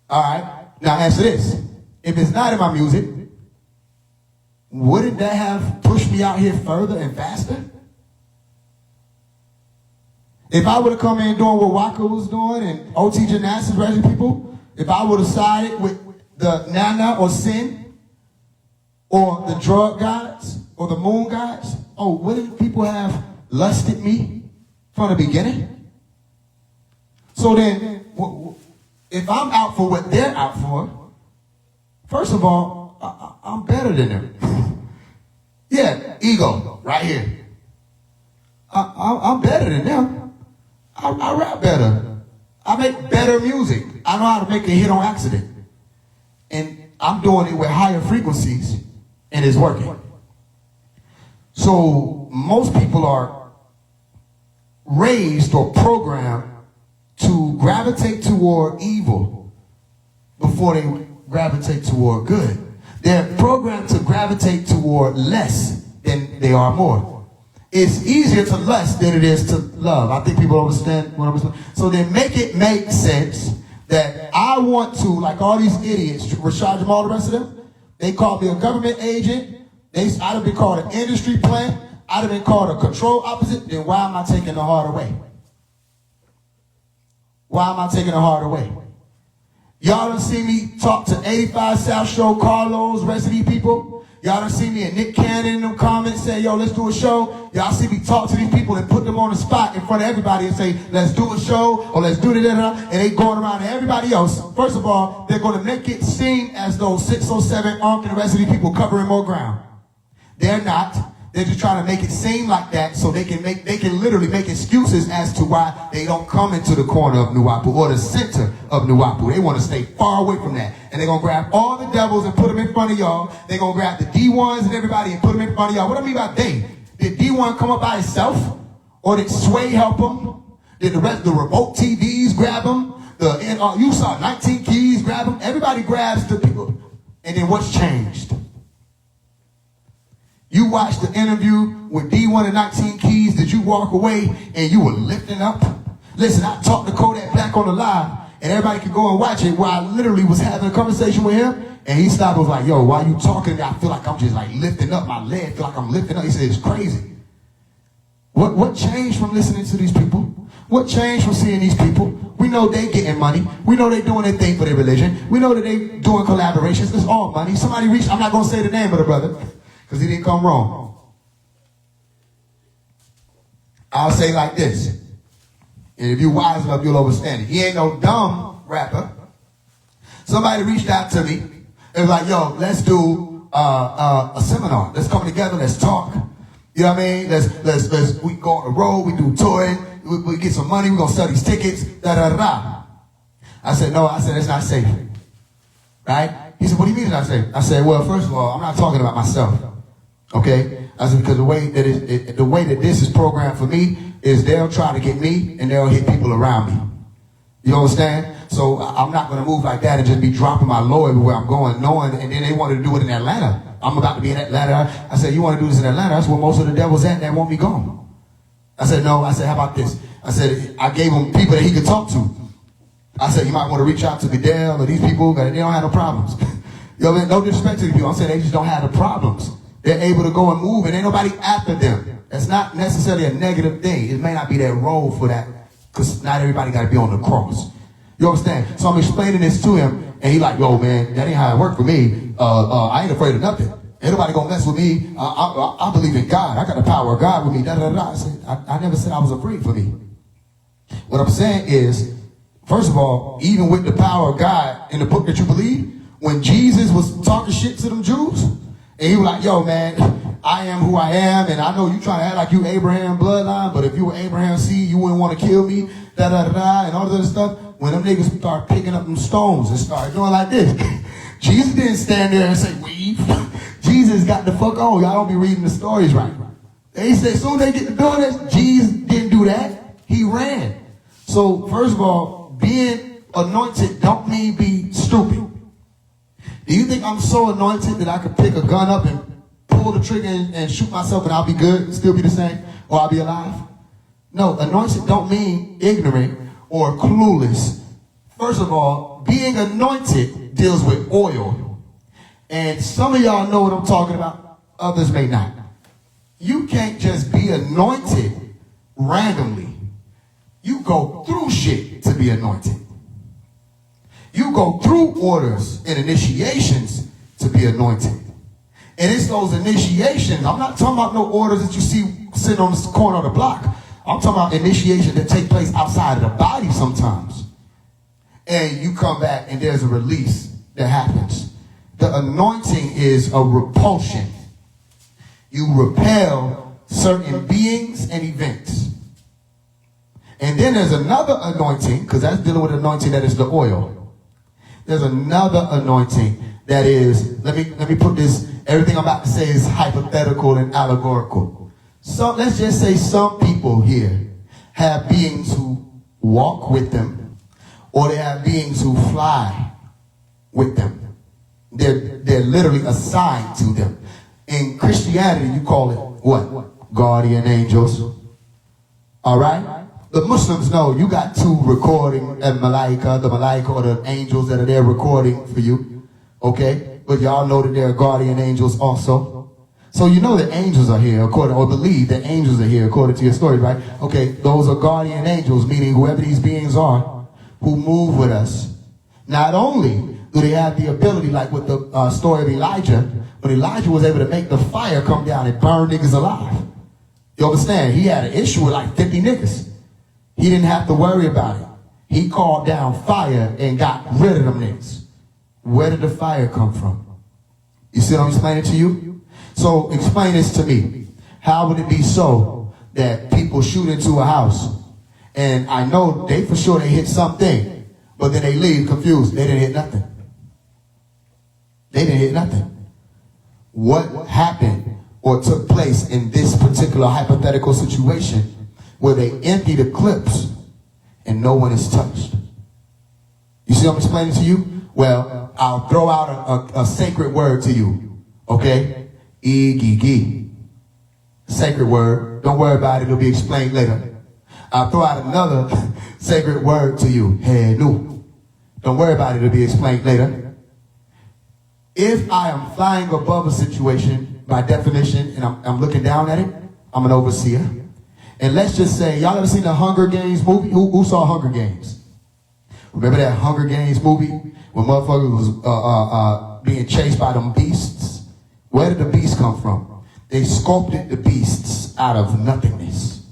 All right. Now answer this. If it's not in my music, wouldn't that have pushed me out here further and faster? If I would have come in doing what Waka was doing and OT Gymnastics, raising people, if I would have sided with the Nana or Sin or the drug gods or the moon gods, wouldn't people have lusted me from the beginning? So then, if I'm out for what they're out for, first of all, I'm better than them. Yeah, ego, right here. I'm better than them. I rap better. I make better music. I know how to make a hit on accident. And I'm doing it with higher frequencies, and it's working. So most people are raised or programmed to gravitate toward evil before they gravitate toward good. They're programmed to gravitate toward less than they are more. It's easier to lust than it is to love. I think people understand what I'm saying. So they make it make sense that I want to, like all these idiots, Rashad Jamal, the rest of them, they called me a government agent. I'd have been called an industry plant. I'd have been called a control opposite. Then why am I taking the harder way? Why am I taking the harder way? Y'all done see me talk to 85 South Show, Carlos, rest of these people. Y'all done see me and Nick Cannon in them comments say, yo, let's do a show. Y'all see me talk to these people and put them on the spot in front of everybody and say, let's do a show or let's do da-da-da. And they going around to everybody else. First of all, they're going to make it seem as though 607 Ark and the rest of these people covering more ground. They're not. They're just trying to make it seem like that so they can literally make excuses as to why they don't come into the corner of Nuwapu or the center of Nuwapu. They want to stay far away from that. And they're going to grab all the devils and put them in front of y'all. They're going to grab the D1s and everybody and put them in front of y'all. What do I mean by they? Did D1 come up by itself? Or did Sway help them? Did the rest of the remote TVs grab them? You saw 19 Keys grab them? Everybody grabs the people. And then what's changed? You watched the interview with D1 and 19 Keys. Did you walk away and you were lifting up? Listen, I talked to Kodak Black on the live, and everybody could go and watch it where I literally was having a conversation with him, and he stopped and was like, yo, why you talking to me? I feel like I'm just like lifting up my leg. I feel like I'm lifting up. He said, it's crazy. What changed from listening to these people? What changed from seeing these people? We know they getting money. We know they doing their thing for their religion. We know that they doing collaborations. It's all money. Somebody reached, I'm not going to say the name of the brother, because he didn't come wrong. I'll say like this. And if you're wise enough, you'll understand it. He ain't no dumb rapper. Somebody reached out to me and was like, yo, let's do a seminar. Let's come together. Let's talk. You know what I mean? We go on the road. We do touring. We get some money. We're going to sell these tickets. Da-da-da-da. I said, no. I said, it's not safe. Right? He said, what do you mean it's not safe? I said, well, first of all, I'm not talking about myself. Okay? I said, because the way that this is programmed for me is they'll try to get me and they'll hit people around me. You understand? So I'm not going to move like that and just be dropping my low everywhere I'm going, knowing, and then they wanted to do it in Atlanta. I'm about to be in Atlanta. I said, you want to do this in Atlanta? That's where most of the devil's at that want me gone. I said, no. I said, how about this? I said, I gave him people that he could talk to. I said, you might want to reach out to Goodell or these people, because they don't have no problems. You know, no disrespect to the people. I'm saying they just don't have the problems. They're able to go and move, and ain't nobody after them. That's not necessarily a negative thing. It may not be their role for that, because not everybody got to be on the cross. You understand? So I'm explaining this to him, and he like, yo, man, that ain't how it worked for me. I ain't afraid of nothing. Ain't nobody gonna mess with me. I believe in God. I got the power of God with me. Da, da, da. I never said I was afraid for me. What I'm saying is, first of all, even with the power of God in the book that you believe, when Jesus was talking shit to them Jews, and he was like, yo, man, I am who I am, and I know you trying to act like you Abraham bloodline, but if you were Abraham's seed, you wouldn't want to kill me, da da da da, and all this other stuff. When them niggas start picking up them stones and start doing like this, Jesus didn't stand there and say, weave. Jesus got the fuck on. Y'all don't be reading the stories right. They say, as soon as they get to doing this, Jesus didn't do that. He ran. So, first of all, being anointed don't mean be stupid. Do you think I'm so anointed that I could pick a gun up and pull the trigger and shoot myself and I'll be good and still be the same? Or I'll be alive? No, anointed don't mean ignorant or clueless. First of all, being anointed deals with oil. And some of y'all know what I'm talking about. Others may not. You can't just be anointed randomly. You go through shit to be anointed. You go through orders and initiations to be anointed. And it's those initiations. I'm not talking about no orders that you see sitting on the corner of the block. I'm talking about initiations that take place outside of the body sometimes. And you come back and there's a release that happens. The anointing is a repulsion. You repel certain beings and events. And then there's another anointing, because that's dealing with anointing that is the oil. There's another anointing that is, let me put this, everything I'm about to say is hypothetical and allegorical. So let's just say some people here have beings who walk with them, or they have beings who fly with them. They're literally assigned to them. In Christianity, you call it what? Guardian angels. All right? The Muslims know you got two recording the malaika or the angels that are there recording for you. Okay? But y'all know that there are guardian angels also. So you know that angels are here, or believe that angels are here according to your story, right? Okay, those are guardian angels, meaning whoever these beings are who move with us. Not only do they have the ability, like with the story of Elijah, when Elijah was able to make the fire come down and burn niggas alive. You understand? He had an issue with like 50 niggas. He didn't have to worry about it. He called down fire and got rid of them niggas. Where did the fire come from? You see what I'm explaining to you? So explain this to me. How would it be so that people shoot into a house and I know they for sure they hit something, but then they leave confused. They didn't hit nothing. They didn't hit nothing. What happened or took place in this particular hypothetical situation where they empty the clips and no one is touched? You see what I'm explaining to you? Well, I'll throw out a sacred word to you. Okay? Igigi. Sacred word. Don't worry about it. It'll be explained later. I'll throw out another sacred word to you. Henu. Don't worry about it. It'll be explained later. If I am flying above a situation, by definition, and I'm looking down at it, I'm an overseer. And let's just say, y'all ever seen the Hunger Games movie? Who saw Hunger Games? Remember that Hunger Games movie when motherfuckers was being chased by them beasts? Where did the beasts come from? They sculpted the beasts out of nothingness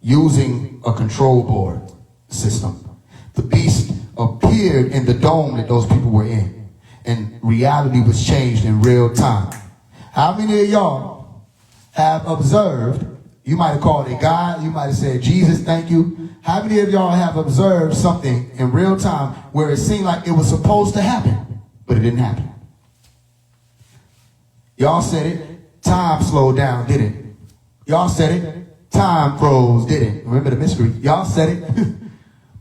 using a control board system. The beast appeared in the dome that those people were in, and reality was changed in real time. How many of y'all have observed? You might have called it God. You might have said, Jesus, thank you. How many of y'all have observed something in real time where it seemed like it was supposed to happen, but it didn't happen? Y'all said it. Time slowed down, didn't it? Y'all said it. Time froze, didn't it? Remember the mystery? Y'all said it.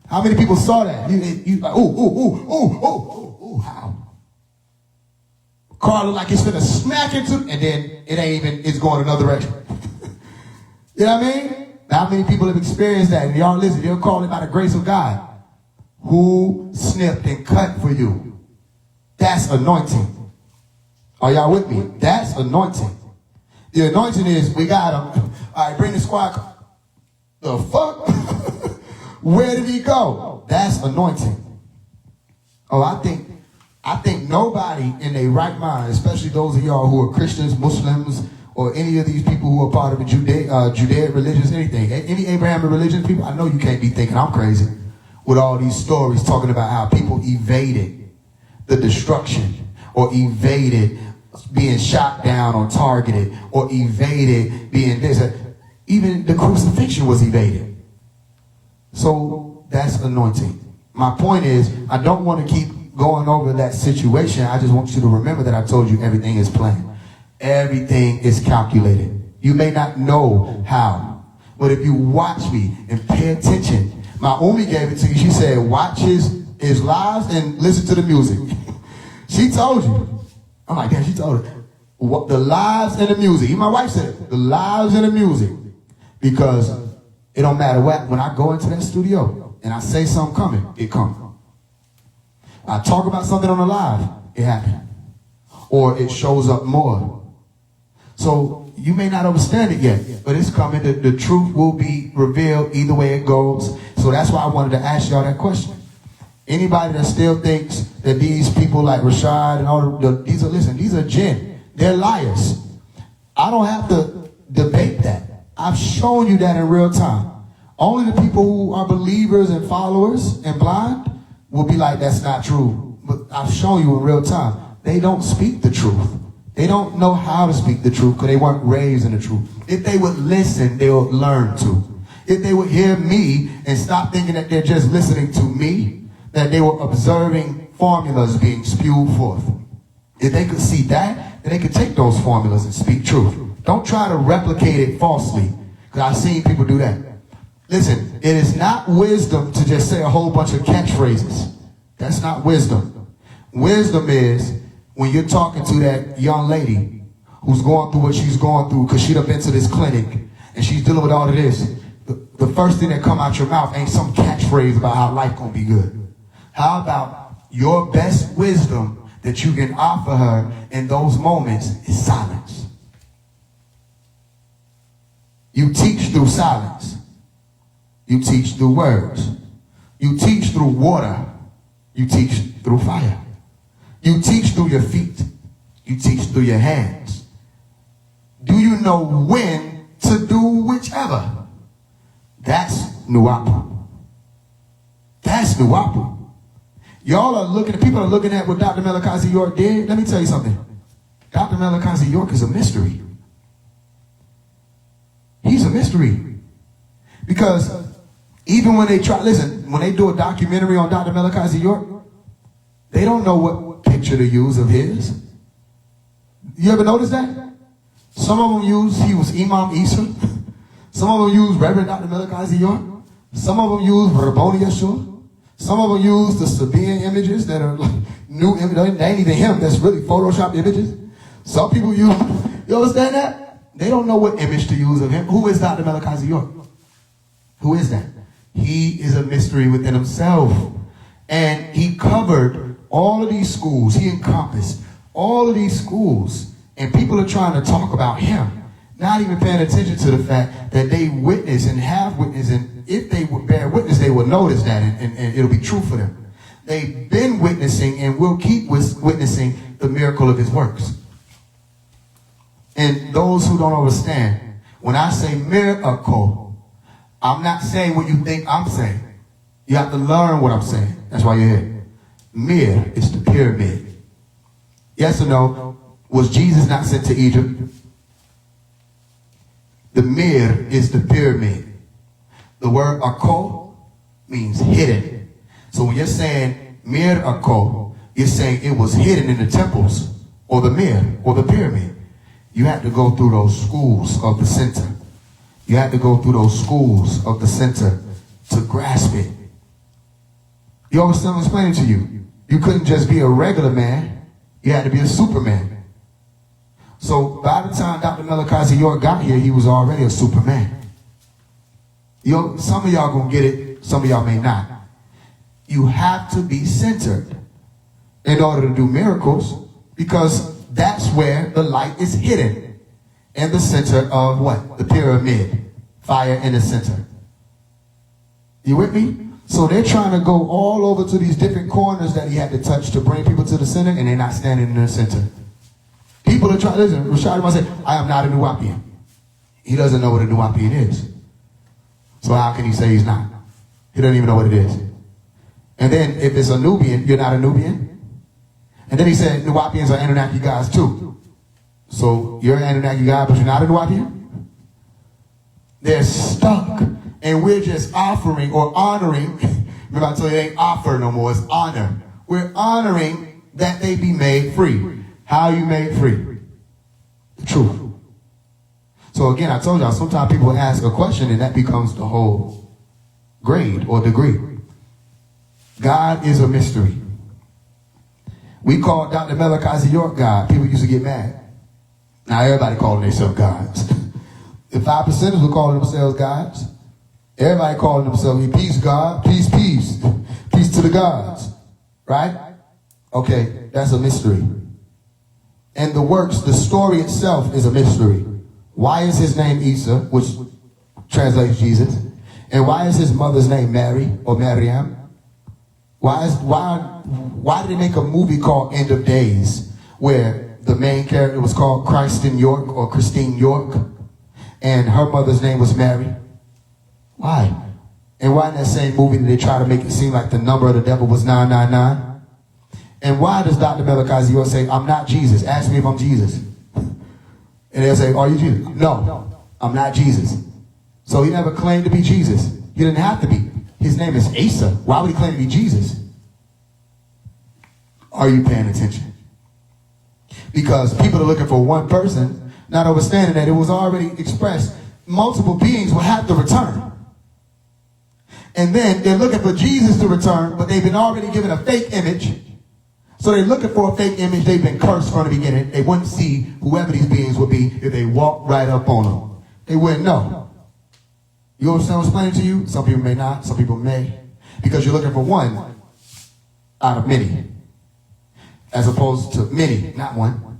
How many people saw that? How? Car looked like it's gonna smack into, and then it ain't even, it's going another direction. You know what I mean? How many people have experienced that? And y'all listen, you'll call it by the grace of God. Who snipped and cut for you? That's anointing. Are y'all with me? That's anointing. The anointing is, we got him. All right, bring the squad car. The fuck? Where did he go? That's anointing. Oh, I think nobody in their right mind, especially those of y'all who are Christians, Muslims, or any of these people who are part of the Judaic religions, anything, any Abrahamic religion people, I know you can't be thinking I'm crazy with all these stories talking about how people evaded the destruction or evaded being shot down or targeted or evaded being this. Even the crucifixion was evaded. So that's anointing. My point is, I don't want to keep going over that situation. I just want you to remember that I told you everything is planned. Everything is calculated. You may not know how, but if you watch me and pay attention, my Umi gave it to you. She said, watch his lives and listen to the music. She told you. I'm like, damn, she told her. What, the lives and the music. Even my wife said it. The lives and the music. Because it don't matter what. When I go into that studio and I say something coming, it comes. I talk about something on the live, it happens. Or it shows up more. So you may not understand it yet, but it's coming. The truth will be revealed either way it goes. So that's why I wanted to ask y'all that question. Anybody that still thinks that these people like Rashad and all these are jinn. They're liars. I don't have to debate that. I've shown you that in real time. Only the people who are believers and followers and blind will be like, that's not true. But I've shown you in real time. They don't speak the truth. They don't know how to speak the truth because they weren't raised in the truth. If they would listen, they would learn to. If they would hear me and stop thinking that they're just listening to me, that they were observing formulas being spewed forth. If they could see that, then they could take those formulas and speak truth. Don't try to replicate it falsely, because I've seen people do that. Listen, it is not wisdom to just say a whole bunch of catchphrases. That's not wisdom. Wisdom is when you're talking to that young lady who's going through what she's going through because she's up into this clinic and she's dealing with all of this. The first thing that come out your mouth ain't some catchphrase about how life gonna be good. How about your best wisdom that you can offer her in those moments is silence. You teach through silence. You teach through words. You teach through water. You teach through fire. You teach through your feet. You teach through your hands. Do you know when to do whichever? That's Nuapu. That's Nuapu. Y'all are looking at, people are looking at what Dr. Melikazi York did. Let me tell you something. Dr. Melikazi York is a mystery. He's a mystery. Because even when they try, listen, when they do a documentary on Dr. Melikazi York, they don't know what picture to use of his. You ever notice that? Some of them use, he was Imam Isa. Some of them use Reverend Dr. Melikazi York. Some of them use Rabboni Yeshua. Some of them use the Sabian images that are like new images. They ain't even him. That's really Photoshop images. Some people use, you understand that? They don't know what image to use of him. Who is Dr. Melikazi York? Who is that? He is a mystery within himself. And he covered all of these schools. He encompassed all of these schools. And people are trying to talk about him, not even paying attention to the fact that they witness and have witnessed, and if they would bear witness, they will notice that, and it'll be true for them. They've been witnessing and will keep witnessing the miracle of his works. And those who don't understand, when I say miracle, I'm not saying what you think I'm saying. You have to learn what I'm saying. That's why you're here. Mir is the pyramid. Yes or no? Was Jesus not sent to Egypt? The mir is the pyramid. The word ako means hidden. So when you're saying mir ako, you're saying it was hidden in the temples or the mir or the pyramid. You had to go through those schools of the center. You had to go through those schools of the center to grasp it. You understand what I'm explaining to you? You couldn't just be a regular man. You had to be a superman. So by the time Dr. Melikazi York got here, he was already a superman. Some of y'all gonna get it, some of y'all may not. You have to be centered in order to do miracles, because That's where the light is hidden. In the center of what? The pyramid. Fire in the center. You with me? So they're trying to go all over to these different corners that he had to touch to bring people to the center, and they're not standing in the center. People are trying, listen, Rashad must say, I am not a Nuwapian. He doesn't know what a Nuwapian is. So how can he say he's not? He doesn't even know what it is. And then if it's a Nubian, you're not a Nubian. And then he said Nuwapians are Anunnaki gods too. So you're an Anunnaki god, but you're not a Nuwapian? They're stuck. And we're just offering or honoring. Remember I told you it ain't offer no more, it's honor. We're honoring that they be made free. How are you made free? The truth. So again, I told y'all, sometimes people ask a question and that becomes the whole grade or degree. God is a mystery. We call Dr. Melchizedek York God. People used to get mad. Now everybody calling themselves gods. The 5%ers were calling themselves gods. Everybody calling themselves, peace God, peace, peace. Peace to the gods. Right? Okay, that's a mystery. And the works, the story itself is a mystery. Why is his name Isa, which translates Jesus? And why is his mother's name Mary or Mariam? Why did they make a movie called End of Days where the main character was called Christine York or Christine York and her mother's name was Mary? Why? And why in that same movie did they try to make it seem like the number of the devil was 999? And why does Dr. Melchizedek York say, I'm not Jesus, ask me if I'm Jesus? And they'll say, are you Jesus? No, I'm not Jesus. So he never claimed to be Jesus. He didn't have to be. His name is Asa. Why would he claim to be Jesus? Are you paying attention? Because people are looking for one person, not understanding that it was already expressed. Multiple beings will have to return. And then they're looking for Jesus to return, but they've been already given a fake image. So they're looking for a fake image. They've been cursed from the beginning. They wouldn't see whoever these beings would be if they walked right up on them. They wouldn't know. You understand what I'm explaining to you? Some people may not. Some people may. Because you're looking for one out of many. As opposed to many, not one.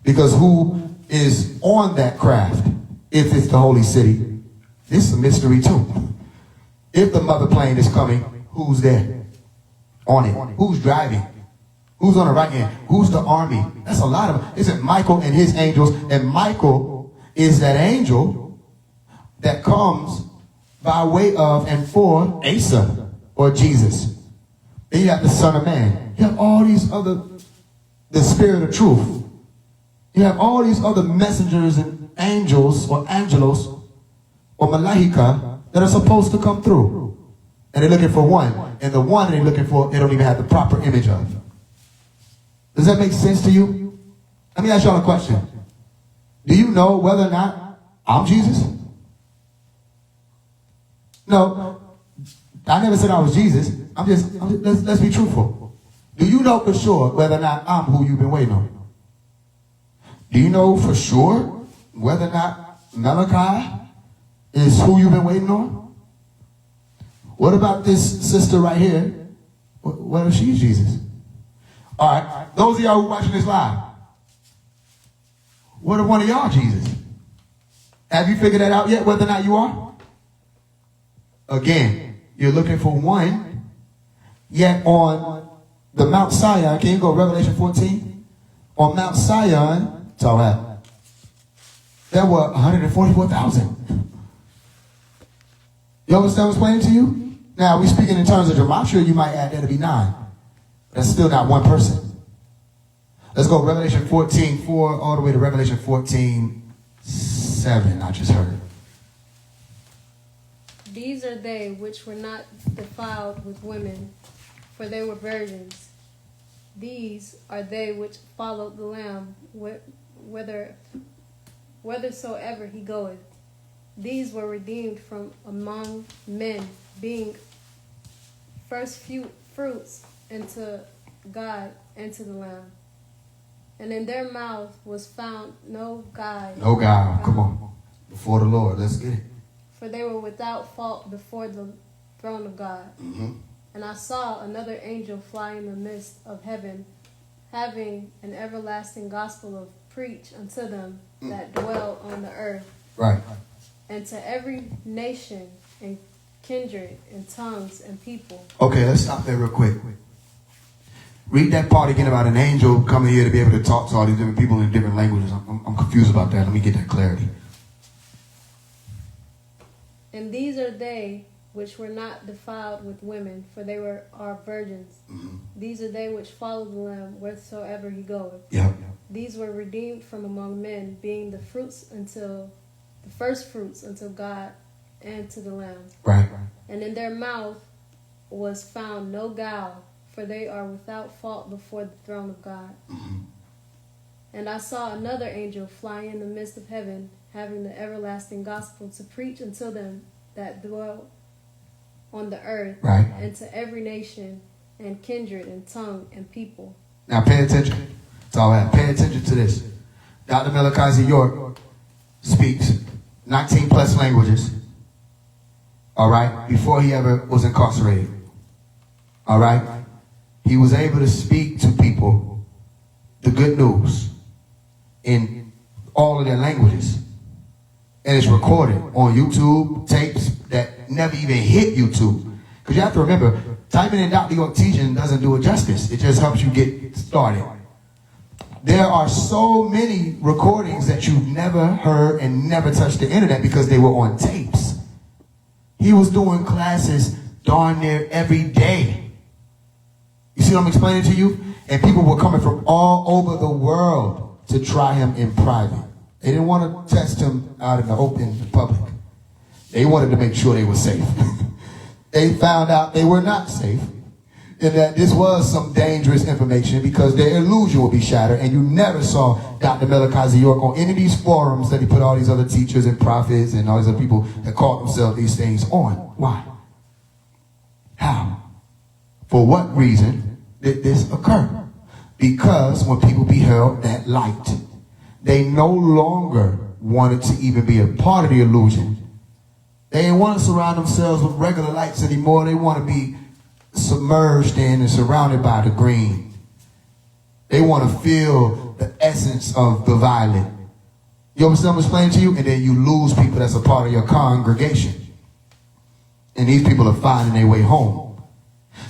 Because who is on that craft? If it's the holy city, this is a mystery too. If the mother plane is coming, who's there? On it. Who's driving? Who's on the right hand? Who's the army? That's a lot of them. Isn't Michael and his angels? And Michael is that angel that comes by way of and for Asa or Jesus. Then you have the Son of Man. You have all these other, the Spirit of Truth. You have all these other messengers and angels or angelos or malaika that are supposed to come through. And they're looking for one. And the one they're looking for, they don't even have the proper image of. Does that make sense to you? Let me ask y'all a question. Do you know whether or not I'm Jesus? No. I never said I was Jesus. Let's be truthful. Do you know for sure whether or not I'm who you've been waiting on? Do you know for sure whether or not Malachi is who you've been waiting on? What about this sister right here? What if she's Jesus? All right, those of y'all who are watching this live, what if one of y'all Jesus? Have you figured that out yet, whether or not you are? Again, you're looking for one, yet on the Mount Zion, can you go Revelation 14? On Mount Zion, it's all right, there were 144,000. You understand what's explaining to you? Now, we're speaking in terms of gematria, you might add that to be 9. That's still not one person. Let's go Revelation 14:4 all the way to Revelation 14:7, I just heard. These are they which were not defiled with women, for they were virgins. These are they which followed the Lamb, whithersoever he goeth. These were redeemed from among men, being first fruits unto God and to the Lamb. And in their mouth was found no guile. No guile. Come on. Before the Lord. Let's get it. For they were without fault before the throne of God. Mm-hmm. And I saw another angel fly in the midst of heaven, having an everlasting gospel of preach unto them that dwell on the earth, Right. and to every nation and kindred and tongues and people. Okay, let's stop there real quick. Read that part again about an angel coming here to be able to talk to all these different people in different languages. I'm confused about that. Let me get that clarity. And these are they which were not defiled with women, for they are virgins. Mm-hmm. These are they which follow the Lamb wheresoever he goeth. Yeah. These were redeemed from among men, being the first fruits unto God and to the Lamb. Right. And in their mouth was found no guile, for they are without fault before the throne of God. Mm-hmm. And I saw another angel fly in the midst of heaven, having the everlasting gospel to preach unto them that dwell on the earth, Right. and to every nation and kindred and tongue and people. Now pay attention. That's all that. Pay attention to this. Dr. Malachi York speaks 19 plus languages. All right. Before he ever was incarcerated. All right. He was able to speak to people the good news in all of their languages. And it's recorded on YouTube, tapes that never even hit YouTube. Because you have to remember, typing in Dr. York teaching doesn't do it justice. It just helps you get started. There are so many recordings that you've never heard and never touched the internet because they were on tapes. He was doing classes darn near every day. You see what I'm explaining to you? And people were coming from all over the world to try him in private. They didn't want to test him out in the open public. They wanted to make sure they were safe. They found out they were not safe, and that this was some dangerous information because their illusion would be shattered, and you never saw Dr. Malachi York on any of these forums that he put all these other teachers and prophets and all these other people that called themselves these things on. Why? How? For what reason did this occur? Because when people beheld that light, they no longer wanted to even be a part of the illusion. They didn't want to surround themselves with regular lights anymore. They want to be submerged in and surrounded by the green. They want to feel the essence of the violet. You understand what I'm explaining to you? And then you lose people that's a part of your congregation. And these people are finding their way home.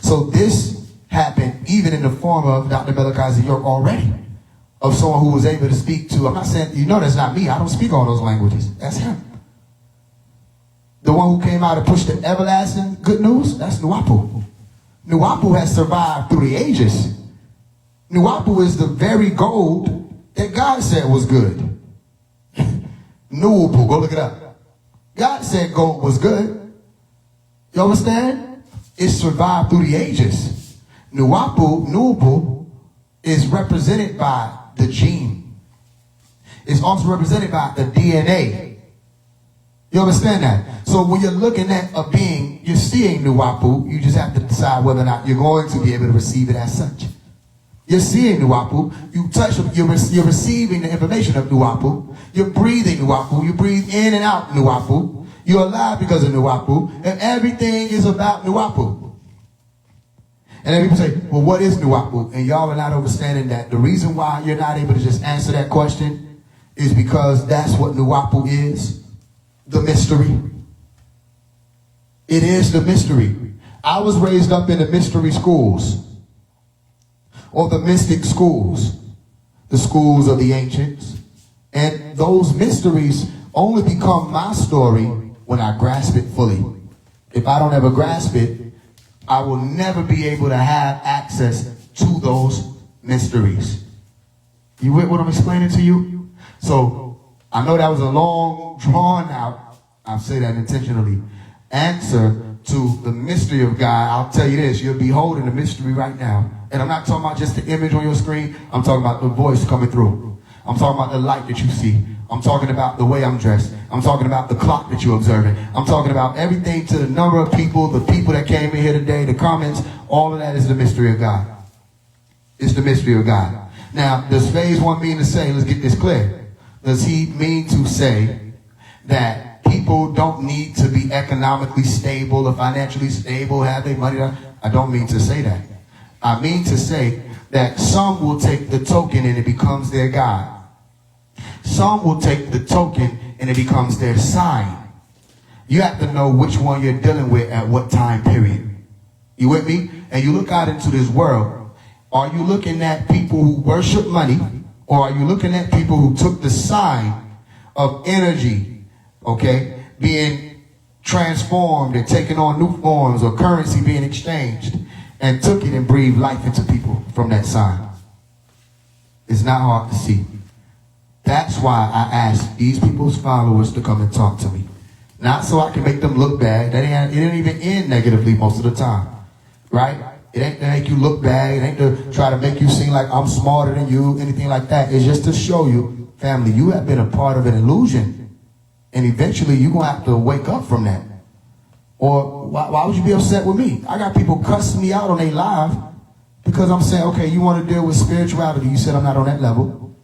So this happened even in the form of Dr. Malachi York already. Of someone who was able to speak to, I'm not saying, you know that's not me. I don't speak all those languages. That's him. The one who came out and pushed the everlasting good news, that's Nuwapu. Nuwapu has survived through the ages. Nuwapu is the very gold that God said was good. Nuwapu, go look it up. God said gold was good. You understand? It survived through the ages. Nuwapu is represented by the gene. It's also represented by the DNA. You understand that? So when you're looking at a being, you're seeing Nuwapu, you just have to decide whether or not you're going to be able to receive it as such. You're seeing Nuwapu, you touch them, you're receiving the information of Nuwapu, you're breathing Nuwapu, you breathe in and out Nuwapu, you're alive because of Nuwapu, and everything is about Nuwapu. And then people say, well, what is Nuwapu? And y'all are not understanding that the reason why you're not able to just answer that question is because that's what Nuwapu is. The mystery. It is the mystery. I was raised up in the mystery schools, or the mystic schools, the schools of the ancients. And those mysteries only become my story when I grasp it fully. If I don't ever grasp it, I will never be able to have access to those mysteries. You with what I'm explaining to you? So I know that was a long, drawn out, I'll say that intentionally, answer to the mystery of God. I'll tell you this, you're beholding the mystery right now. And I'm not talking about just the image on your screen. I'm talking about the voice coming through. I'm talking about the light that you see. I'm talking about the way I'm dressed. I'm talking about the clock that you're observing. I'm talking about everything to the number of people, the people that came in here today, the comments, all of that is the mystery of God. It's the mystery of God. Now, does Faise One mean to say, let's get this clear. Does he mean to say that people don't need to be economically stable or financially stable, have their money? I don't mean to say that. I mean to say that some will take the token and it becomes their God. Some will take the token and it becomes their sign. You have to know which one you're dealing with at what time period. You with me? And you look out into this world. Are you looking at people who worship money, or are you looking at people who took the sign of energy, okay, being transformed and taking on new forms, or currency being exchanged, and took it and breathed life into people from that sign? It's not hard to see. That's why I ask these people's followers to come and talk to me. Not so I can make them look bad. It ain't even end negatively most of the time. Right? It ain't to make you look bad. It ain't to try to make you seem like I'm smarter than you, anything like that. It's just to show you, family, you have been a part of an illusion. And eventually you're going to have to wake up from that. Or why would you be upset with me? I got people cussing me out on their live because I'm saying, okay, you want to deal with spirituality. You said I'm not on that level.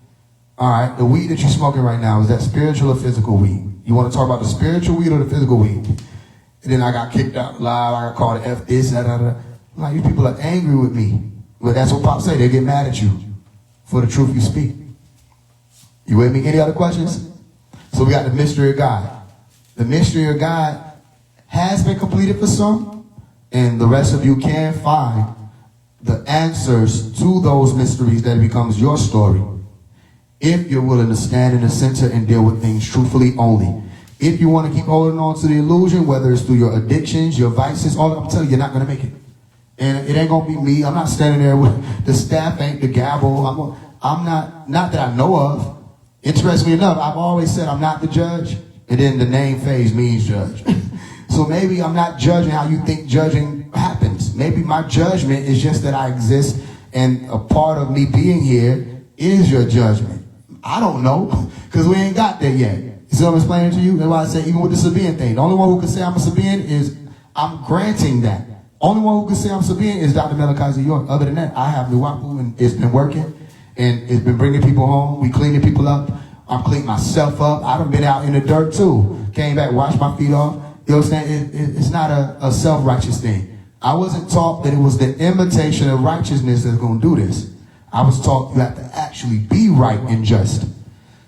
All right, the weed that you're smoking right now, is that spiritual or physical weed? You want to talk about the spiritual weed or the physical weed? And then I got kicked out live. I got called F this, that. Like, you people are angry with me. But that's what Pop say. They get mad at you for the truth you speak. You with me? Any other questions? So we got the mystery of God. The mystery of God has been completed for some, and the rest of you can find the answers to those mysteries that becomes your story, if you're willing to stand in the center and deal with things truthfully only. If you want to keep holding on to the illusion, whether it's through your addictions, your vices, all I'm telling you, you're not going to make it. And it ain't going to be me. I'm not standing there with the staff, ain't the gavel. I'm not that I know of. Interestingly enough, I've always said I'm not the judge. And then the name Faise means judge. So maybe I'm not judging how you think judging happens. Maybe my judgment is just that I exist, and a part of me being here is your judgment. I don't know, because we ain't got there yet. You see what I'm explaining to you? That's why I say, even with the Sabian thing, the only one who can say I'm a Sabian is, I'm granting that. Only one who can say I'm Sabian is Dr. Malachi York. Other than that, I have Nuwapu, and it's been working, and it's been bringing people home. We cleaning people up. I'm cleaning myself up. I done been out in the dirt too. Came back, washed my feet off. You know what I'm saying? It's not a self-righteous thing. I wasn't taught that it was the imitation of righteousness that's going to do this. I was taught you have to actually be right and just.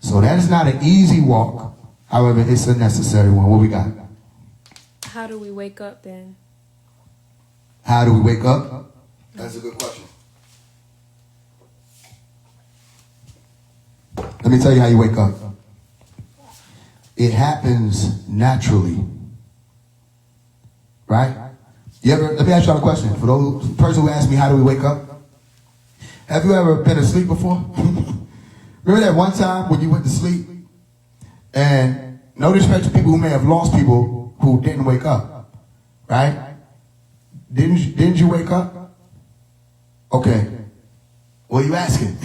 So that is not an easy walk. However, it's a necessary one. What we got? How do we wake up then? How do we wake up? That's a good question. Let me tell you how you wake up. It happens naturally. Right? Let me ask y'all a question. For those person who asked me, how do we wake up? Have you ever been asleep before? Remember that one time when you went to sleep? And no disrespect to people who may have lost people who didn't wake up. Right? Didn't you wake up? Okay. What are you asking?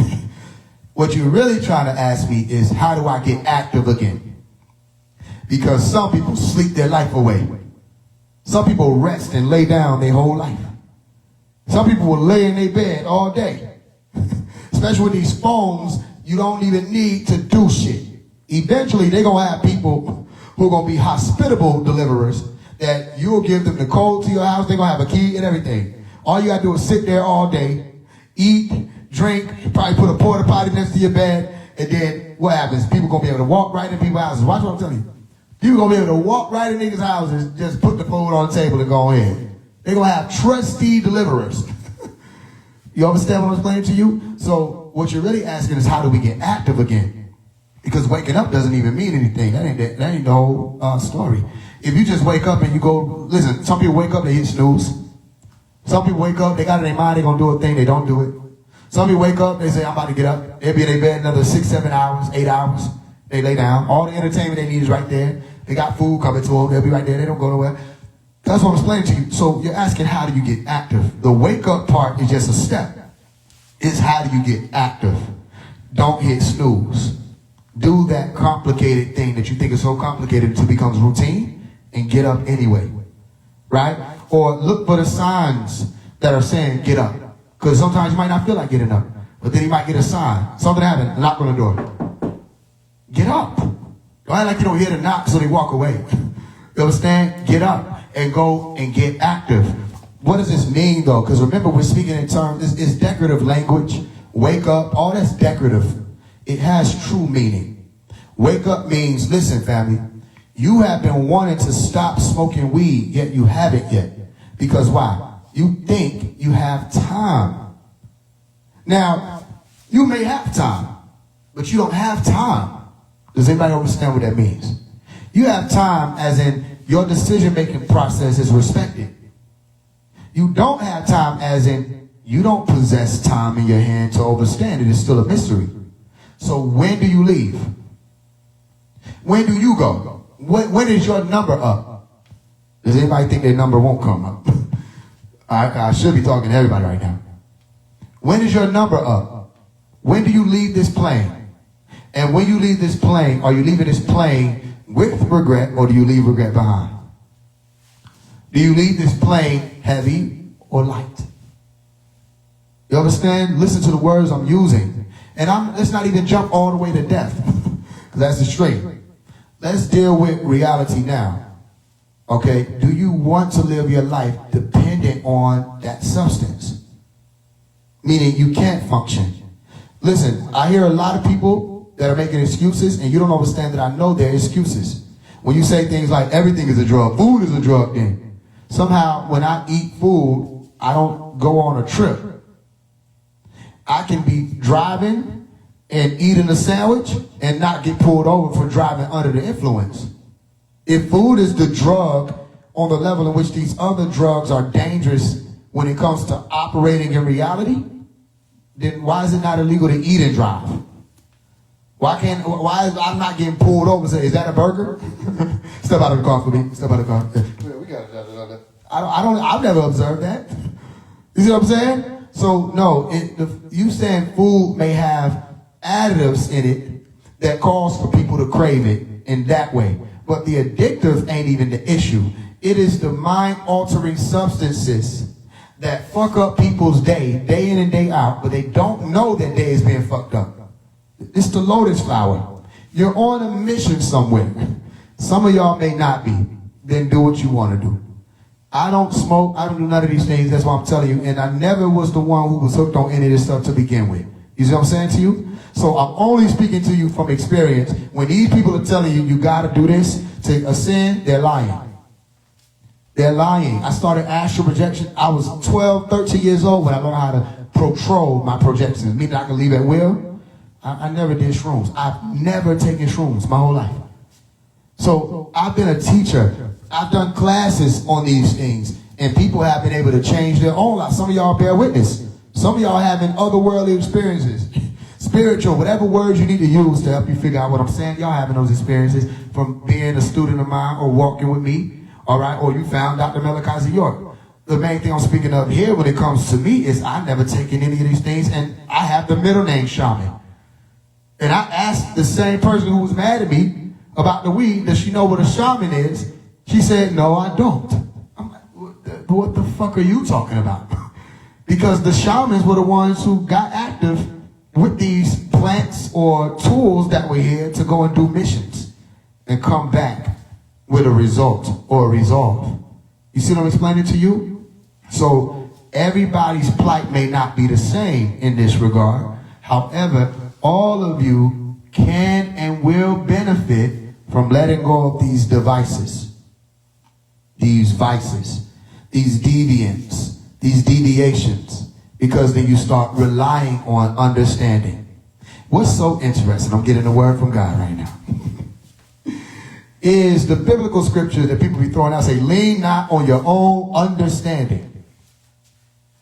What you're really trying to ask me is, how do I get active again? Because some people sleep their life away. Some people rest and lay down their whole life. Some people will lay in their bed all day. Especially with these phones, you don't even need to do shit. Eventually, they're going to have people who are going to be hospitable deliverers, that you'll give them the code to your house. They're going to have a key and everything. All you got to do is sit there all day, eat, drink, probably put a porta potty next to your bed, and then what happens? People going to be able to walk right in people's houses. Watch what I'm telling you. People going to be able to walk right in niggas' houses, just put the food on the table and go in. They're going to have trusty deliverers. You understand what I'm explaining to you? So what you're really asking is, how do we get active again? Because waking up doesn't even mean anything. That ain't the whole story. If you just wake up and you go, listen, some people wake up, they hit snooze. Some people wake up, they got in their mind, they're going to do a thing, they don't do it. Some people wake up, they say, I'm about to get up. They'll be in their bed another 6, 7 hours, 8 hours. They lay down. All the entertainment they need is right there. They got food coming to them. They'll be right there. They don't go nowhere. That's what I'm explaining to you. So you're asking, how do you get active? The wake up part is just a step. It's how do you get active? Don't hit snooze. Do that complicated thing that you think is so complicated until it becomes routine, and get up anyway. Right? Or look for the signs that are saying get up. Because sometimes you might not feel like getting up. But then you might get a sign. Something happened. Knock on the door. Get up. Don't act like you don't hear the knock so they walk away. You understand? Get up and go and get active. What does this mean though? Because remember, we're speaking in terms, it's decorative language. Wake up, all that's decorative. It has true meaning. Wake up means, listen family, you have been wanting to stop smoking weed, yet you haven't yet. Because why? You think you have time. Now, you may have time, but you don't have time. Does anybody understand what that means? You have time as in your decision-making process is respected. You don't have time as in you don't possess time in your hand to understand it. It's still a mystery. So when do you leave? When do you go? When is your number up? Does anybody think their number won't come up? I should be talking to everybody right now. When is your number up? When do you leave this plane? And when you leave this plane, are you leaving this plane with regret or do you leave regret behind? Do you leave this plane heavy or light? You understand? Listen to the words I'm using. And let's not even jump all the way to death. Because that's the straight. Let's deal with reality now. Okay? Do you want to live your life dependent on that substance? Meaning you can't function. Listen, I hear a lot of people that are making excuses, and you don't understand that I know they're excuses. When you say things like everything is a drug, food is a drug, then somehow when I eat food, I don't go on a trip. I can be driving and eating a sandwich and not get pulled over for driving under the influence. If food is the drug on the level in which these other drugs are dangerous when it comes to operating in reality, then why is it not illegal to eat and drive? Why is I'm not getting pulled over and say, is that a burger? Step out of the car for me. Step out of the car. Yeah, we got it. I've never observed that. You see what I'm saying? So no, you saying food may have additives in it that cause for people to crave it in that way. But the addictive ain't even the issue. It is the mind-altering substances that fuck up people's day in and day out, but they don't know that day is being fucked up. It's the lotus flower. You're on a mission somewhere. Some of y'all may not be. Then do what you want to do. I don't smoke. I don't do none of these things. That's what I'm telling you. And I never was the one who was hooked on any of this stuff to begin with. You see what I'm saying to you? So I'm only speaking to you from experience. When these people are telling you, you got to do this to ascend, they're lying. They're lying. I started astral projection. I was 12, 13 years old when I learned how to control my projections. Meaning I can leave at will. I never did shrooms. I've never taken shrooms my whole life. So I've been a teacher. I've done classes on these things. And people have been able to change their own life. Some of y'all bear witness. Some of y'all having otherworldly experiences. Spiritual, whatever words you need to use to help you figure out what I'm saying. Y'all having those experiences from being a student of mine or walking with me. All right? Or you found Dr. Malachi York. The main thing I'm speaking of here when it comes to me is I've never taken any of these things. And I have the middle name Shaman. And I asked the same person who was mad at me about the weed, does she know what a shaman is? She said, no, I don't. I'm like, what the fuck are you talking about? Because the shamans were the ones who got active with these plants or tools that were here to go and do missions and come back with a result or a resolve. You see what I'm explaining to you? So everybody's plight may not be the same in this regard. However, all of you can and will benefit from letting go of these devices, these vices, these deviants, these deviations, because then you start relying on understanding. What's so interesting, I'm getting a word from God right now, is the biblical scripture that people be throwing out, say, lean not on your own understanding.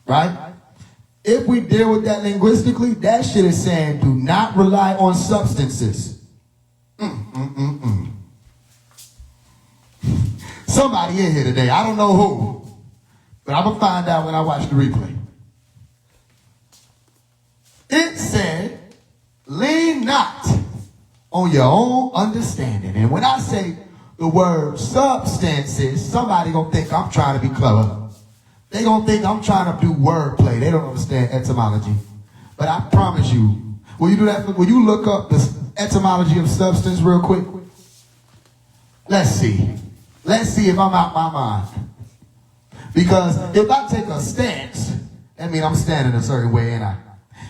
Right? If we deal with that linguistically, that shit is saying do not rely on substances. Somebody in here today, I don't know who, but I'm going to find out when I watch the replay. It said, lean not on your own understanding. And when I say the word substances, somebody going to think I'm trying to be clever. They're going to think I'm trying to do wordplay. They don't understand etymology. But I promise you, will you do that? Will you look up the etymology of substance real quick? Let's see. Let's see if I'm out my mind. Because if I take a stance, that means I'm standing a certain way, ain't I?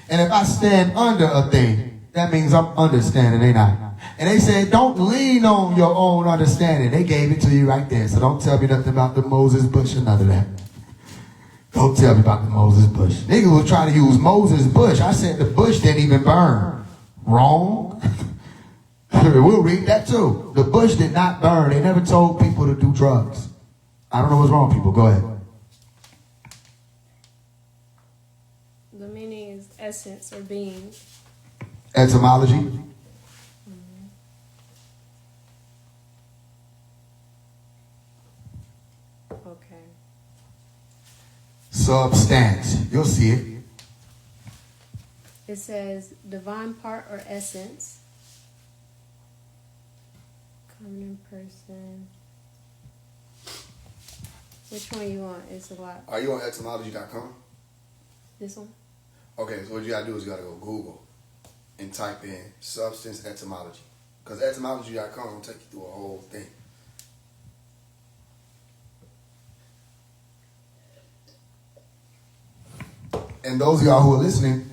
And if I stand under a thing, that means I'm understanding, ain't I? And they said, don't lean on your own understanding. They gave it to you right there. So don't tell me nothing about the Moses bush or none of that. Don't tell me about the Moses bush. Niggas was trying to use Moses bush. I said the bush didn't even burn. Wrong. We'll read that too. The bush did not burn. They never told people to do drugs. I don't know what's wrong, people. Go ahead. The meaning is essence or being. Etymology. Okay. Substance. You'll see it. It says divine part or essence. Common person. Which one you want? It's a lot. Are you on etymology.com? This one? Okay, so what you gotta do is you gotta go Google and type in substance etymology. Because etymology.com will take you through a whole thing. And those of y'all who are listening,